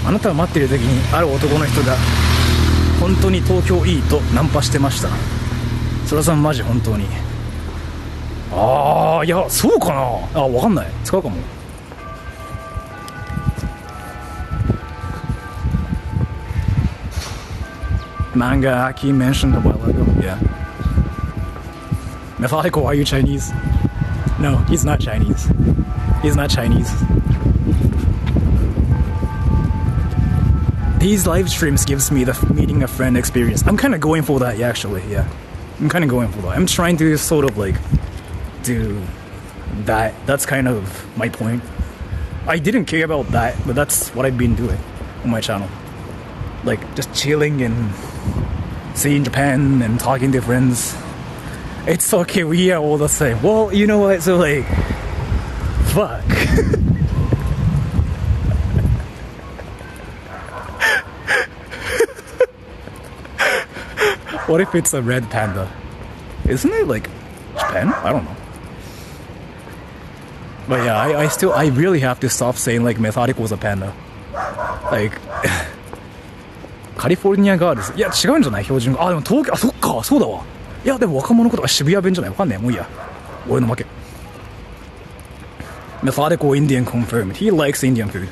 あなたを待っている時にある男の人が本当に東京いいとナンパしてました。そらさんマジ本当に。ああ、いやそうかな。あ、わかんない。使うかも。Manga Aki mentioned a while ago. Yeah. Methodical, are you Chinese? No, he's not Chinese. He's not Chinese. These live streams gives me the meeting a friend experience. I'm kind of going for that, actually, yeah. I'm kind of going for that. I'm trying to sort of like do that. That's kind of my point. I didn't care about that, but that's what I've been doing on my channel. Like just chilling and seeing Japan and talking to friends. It's okay, we are all the same. Well, you know what, so like, fuck. What if it's a red panda? Isn't it like Japan? I don't know. But yeah, I really have to stop saying like methodical was a panda. Like カリフォルニアガールズ。いや違うんじゃない標準語。あでも東京、あそっかそうだわ。いやでも若者言葉渋谷弁じゃない。わかんない。もういいや。俺の負け。Methodical Indian confirmed. He likes Indian food.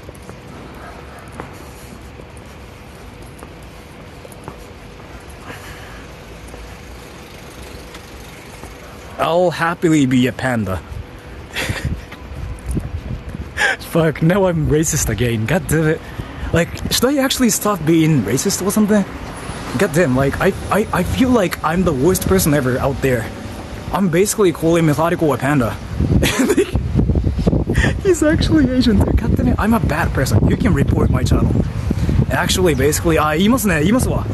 I'll happily be a panda. Fuck, now I'm racist again. God damn it. Like, should I actually stop being racist or something? God damn, like, I feel like I'm the worst person ever out there. I'm basically calling Methodical a panda. He's actually Asian too. God damn it, I'm a bad person. You can report my channel. Actually, basically, 言いますわ。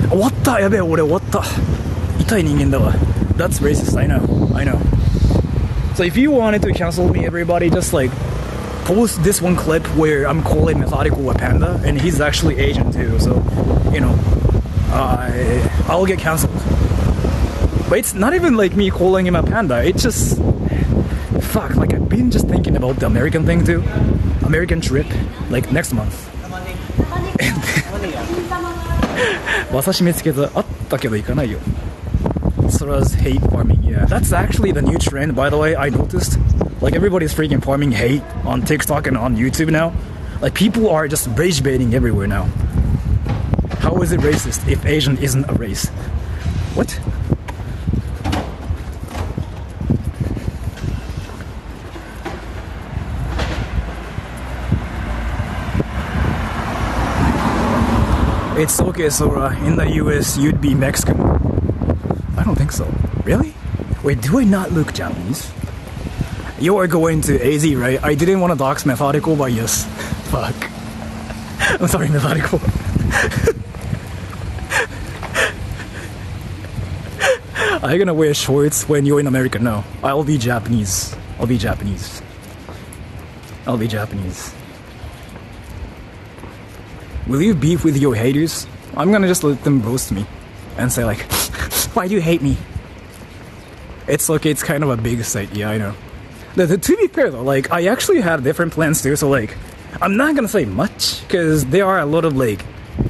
終わった。やべえ、俺終わった。痛い人間だわ。That's racist, I know. So if you wanted to cancel me, everybody, just like post this one clip where I'm calling Methodical a panda, and he's actually Asian too, so, you know, I'll get cancelled. But it's not even like me calling him a panda, it's just, fuck, like I've been just thinking about the American thing too, American trip, like next month. 馬刺し見つけたあったけど行かないよ Sora's hate farming, yeah. That's actually the new trend, by the way, I noticed. Like, everybody's freaking farming hate on TikTok and on YouTube now. Like, people are just rage baiting everywhere now. How is it racist if Asian isn't a race? What? It's okay, Sora. In the US, you'd be Mexican. I don't think so. Really? Wait, do I not look Japanese? You are going to AZ, right? I didn't want to dox Methodical, but yes. Fuck. I'm sorry, Methodical. Are you gonna wear shorts when you're in America? No. I'll be Japanese. Will you beef with your haters? I'm gonna just let them roast me and say like, why do you hate me? It's okay, it's kind of a big site, yeah, I know. To be fair though, like, I actually have different plans too, so like, I'm not gonna say much, because there are a lot of like,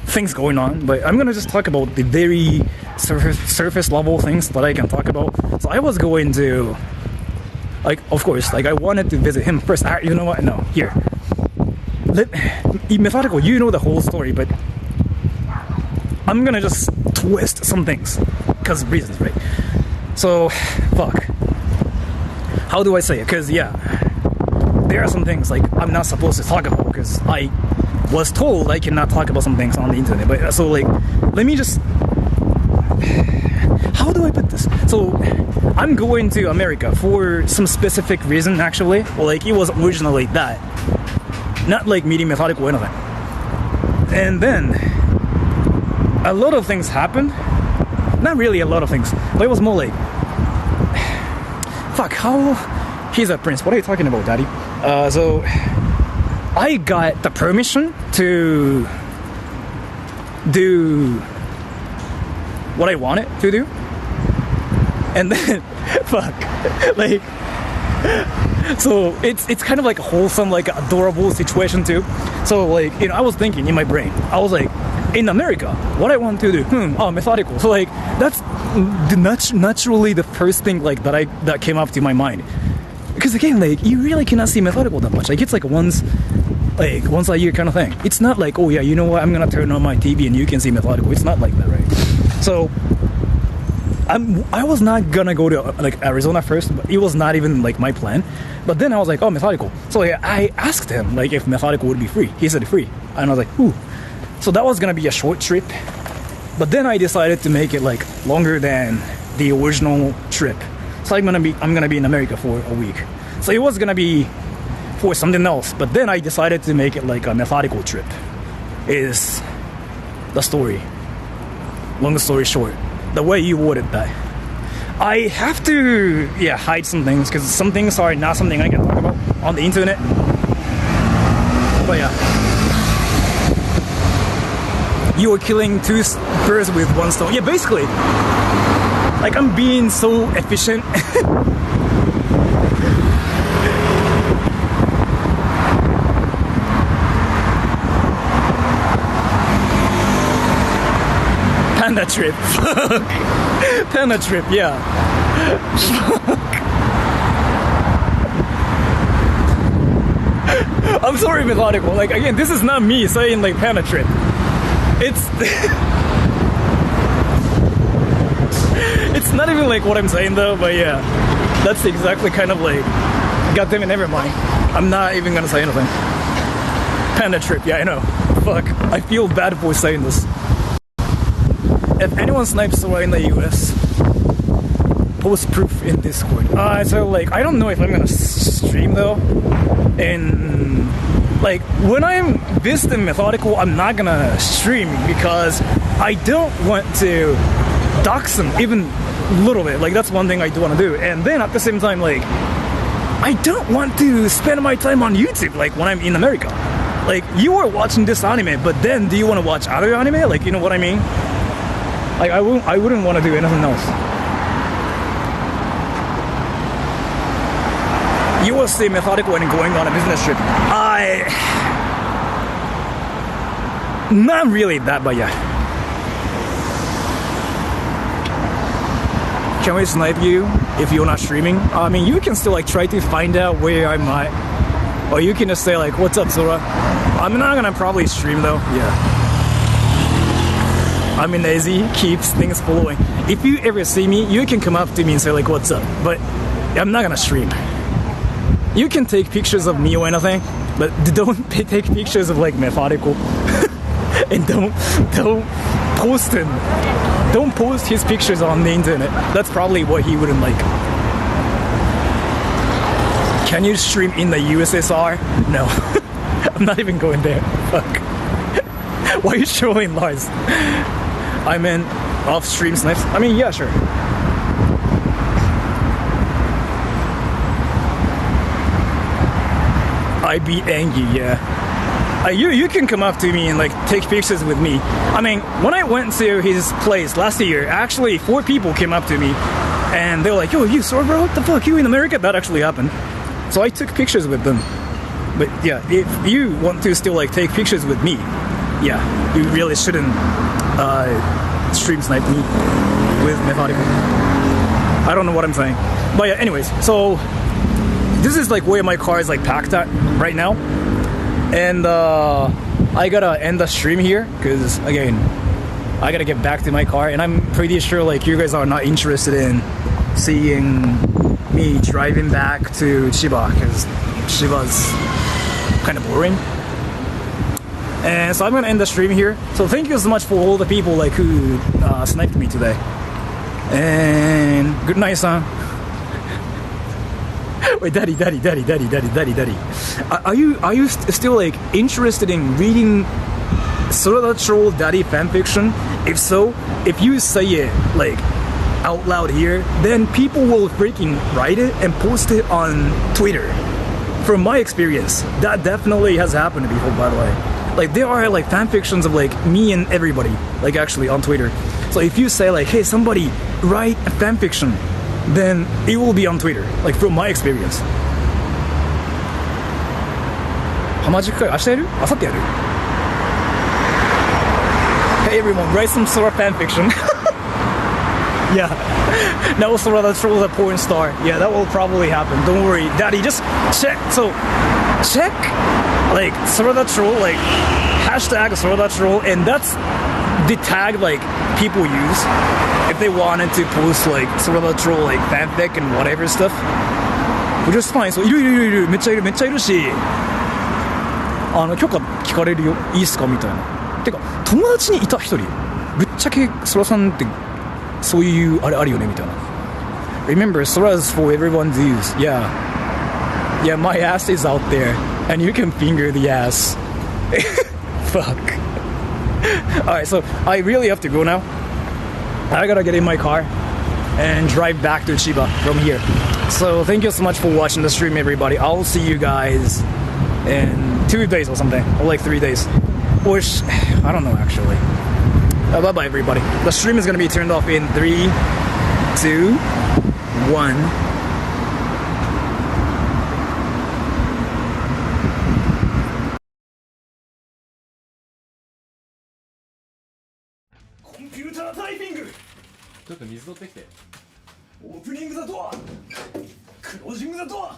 things going on, but I'm gonna just talk about the very surface level things that I can talk about. So I was going to, like, of course, like, I wanted to visit him first. You know what? No, here. Methodical, you know the whole story, but I'm gonna just twist some things, because reasons, right? So, fuck. How do I say it? Because, yeah, there are some things, like, I'm not supposed to talk about, because I was told I cannot talk about some things on the internet. But, so, like, let me just... How do I put this? So, I'm going to America for some specific reason, actually. Like, it was originally that. Not, like, meeting Methodical or anything. And then, a lot of things happened. Not really a lot of things, but it was more like... Fuck, how... He's a prince. What are you talking about, daddy? So... I got the permission to... do... what I wanted to do. And then... fuck. Like... So, it's kind of like a wholesome, like, adorable situation, too. So, like, you know, I was thinking in my brain. I was like... In America, what I want to do, Methodical. So like, that's naturally the first thing like that came up to my mind. Because again, like, you really cannot see Methodical that much. Like, it's like once a year kind of thing. It's not like, oh yeah, you know what, I'm gonna turn on my TV and you can see Methodical. It's not like that, right? So, I was not gonna go to like Arizona first, but it was not even like my plan. But then I was like, oh, Methodical. So yeah, I asked him like if Methodical would be free. He said free, and I was like, ooh. So that was gonna be a short trip, but then I decided to make it like longer than the original trip. So I'm gonna be in America for a week. So it was gonna be for something else, but then I decided to make it like a Methodical trip. Is the story. Long story short, the way you worded that. I have to hide some things because some things are not something I can talk about on the internet. But yeah. you are killing two birds with one stone. Yeah, basically. Like, I'm being so efficient. Panda trip. Panda trip, yeah. I'm sorry, methodical. Like, again, this is not me saying like panda trip. It's it's not even like what I'm saying though, but yeah. That's exactly kind of like, god damn it, never mind. I'm not even gonna say anything. Panda trip, yeah, I know. Fuck, I feel bad for saying this. If anyone snipes Sora in the US, post proof in Discord. So like, I don't know if I'm gonna stream though. And like, when I'm visiting methodical, I'm not gonna stream because I don't want to dox them even a little bit. Like, that's one thing I do want to do. And then at the same time, like, I don't want to spend my time on YouTube like when I'm in America. Like, you are watching this anime, but then do you want to watch other anime? Like, you know what I mean? Like, I wouldn't want to do anything else. You will stay methodical when going on a business trip. Not really that, but yeah. Can we snipe you if you're not streaming? I mean, you can still like try to find out where I'm at. Or you can just say like, what's up, Sora? I'm not gonna probably stream though, yeah. I'm in AZ, keeps things flowing. If you ever see me, you can come up to me and say like, what's up? But I'm not gonna stream. You can take pictures of me or anything, but don't take pictures of like methodical. And don't post him. Don't post his pictures on the internet. That's probably what he wouldn't like. Can you stream in the USSR? No. I'm not even going there. Fuck. Why are you showing lies? I meant off-stream snipes. I mean, yeah, sure. I be angry, yeah. You can come up to me and like take pictures with me. I mean, when I went to his place last year, actually 4 people came up to me and they were like, yo, you Sora, bro? What the fuck? You in America? That actually happened. So I took pictures with them. But yeah, if you want to still like take pictures with me, yeah, you really shouldn't stream snipe me with methodical. I don't know what I'm saying. But yeah, anyways, so this is like where my car is like packed at right now. And I gotta end the stream here because again, I gotta get back to my car, and I'm pretty sure like you guys are not interested in seeing me driving back to Chiba because Chiba's kind of boring. And so I'm gonna end the stream here. So thank you so much for all the people like who sniped me today. And good night, son. Wait, daddy. Are you still like interested in reading Sora the Troll Daddy fanfiction? If so, if you say it like out loud here, then people will freaking write it and post it on Twitter. From my experience, that definitely has happened before, by the way. Like, there are like fanfictions of like me and everybody, like actually on Twitter. So if you say like, hey, somebody write a fanfiction, then it will be on Twitter, like from my experience. 浜宿会明日やる？明後日やる？ Hey everyone, write some Sora fanfiction. Yeah. Now Sora the Troll the porn star. Yeah, that will probably happen. Don't worry. Daddy, just check. So, check like Sora the Troll, like hashtag Sora the Troll, and that's the tag like people use if they wanted to post like Sora the Troll like fanfic and whatever stuff. Which is fine. So いるめっちゃいるし、許可聞かれるよ。いいっすかみたいな。てか友達にいた一人。ぶっちゃけソラさんってそういうあれあるよねみたいな。Remember, Sora's for everyone's use. Yeah. Yeah, my ass is out there, and you can finger the ass. Fuck. Alright, so I really have to go now. I gotta get in my car and drive back to Chiba from here. So thank you so much for watching the stream, everybody. I'll see you guys in 2 days or something, or like 3 days. Or I don't know actually. Bye bye everybody. The stream is gonna be turned off in 3, 2, 1. Computer typing. ちょっと水取ってきて。オープニングザドア。クロージングザドア。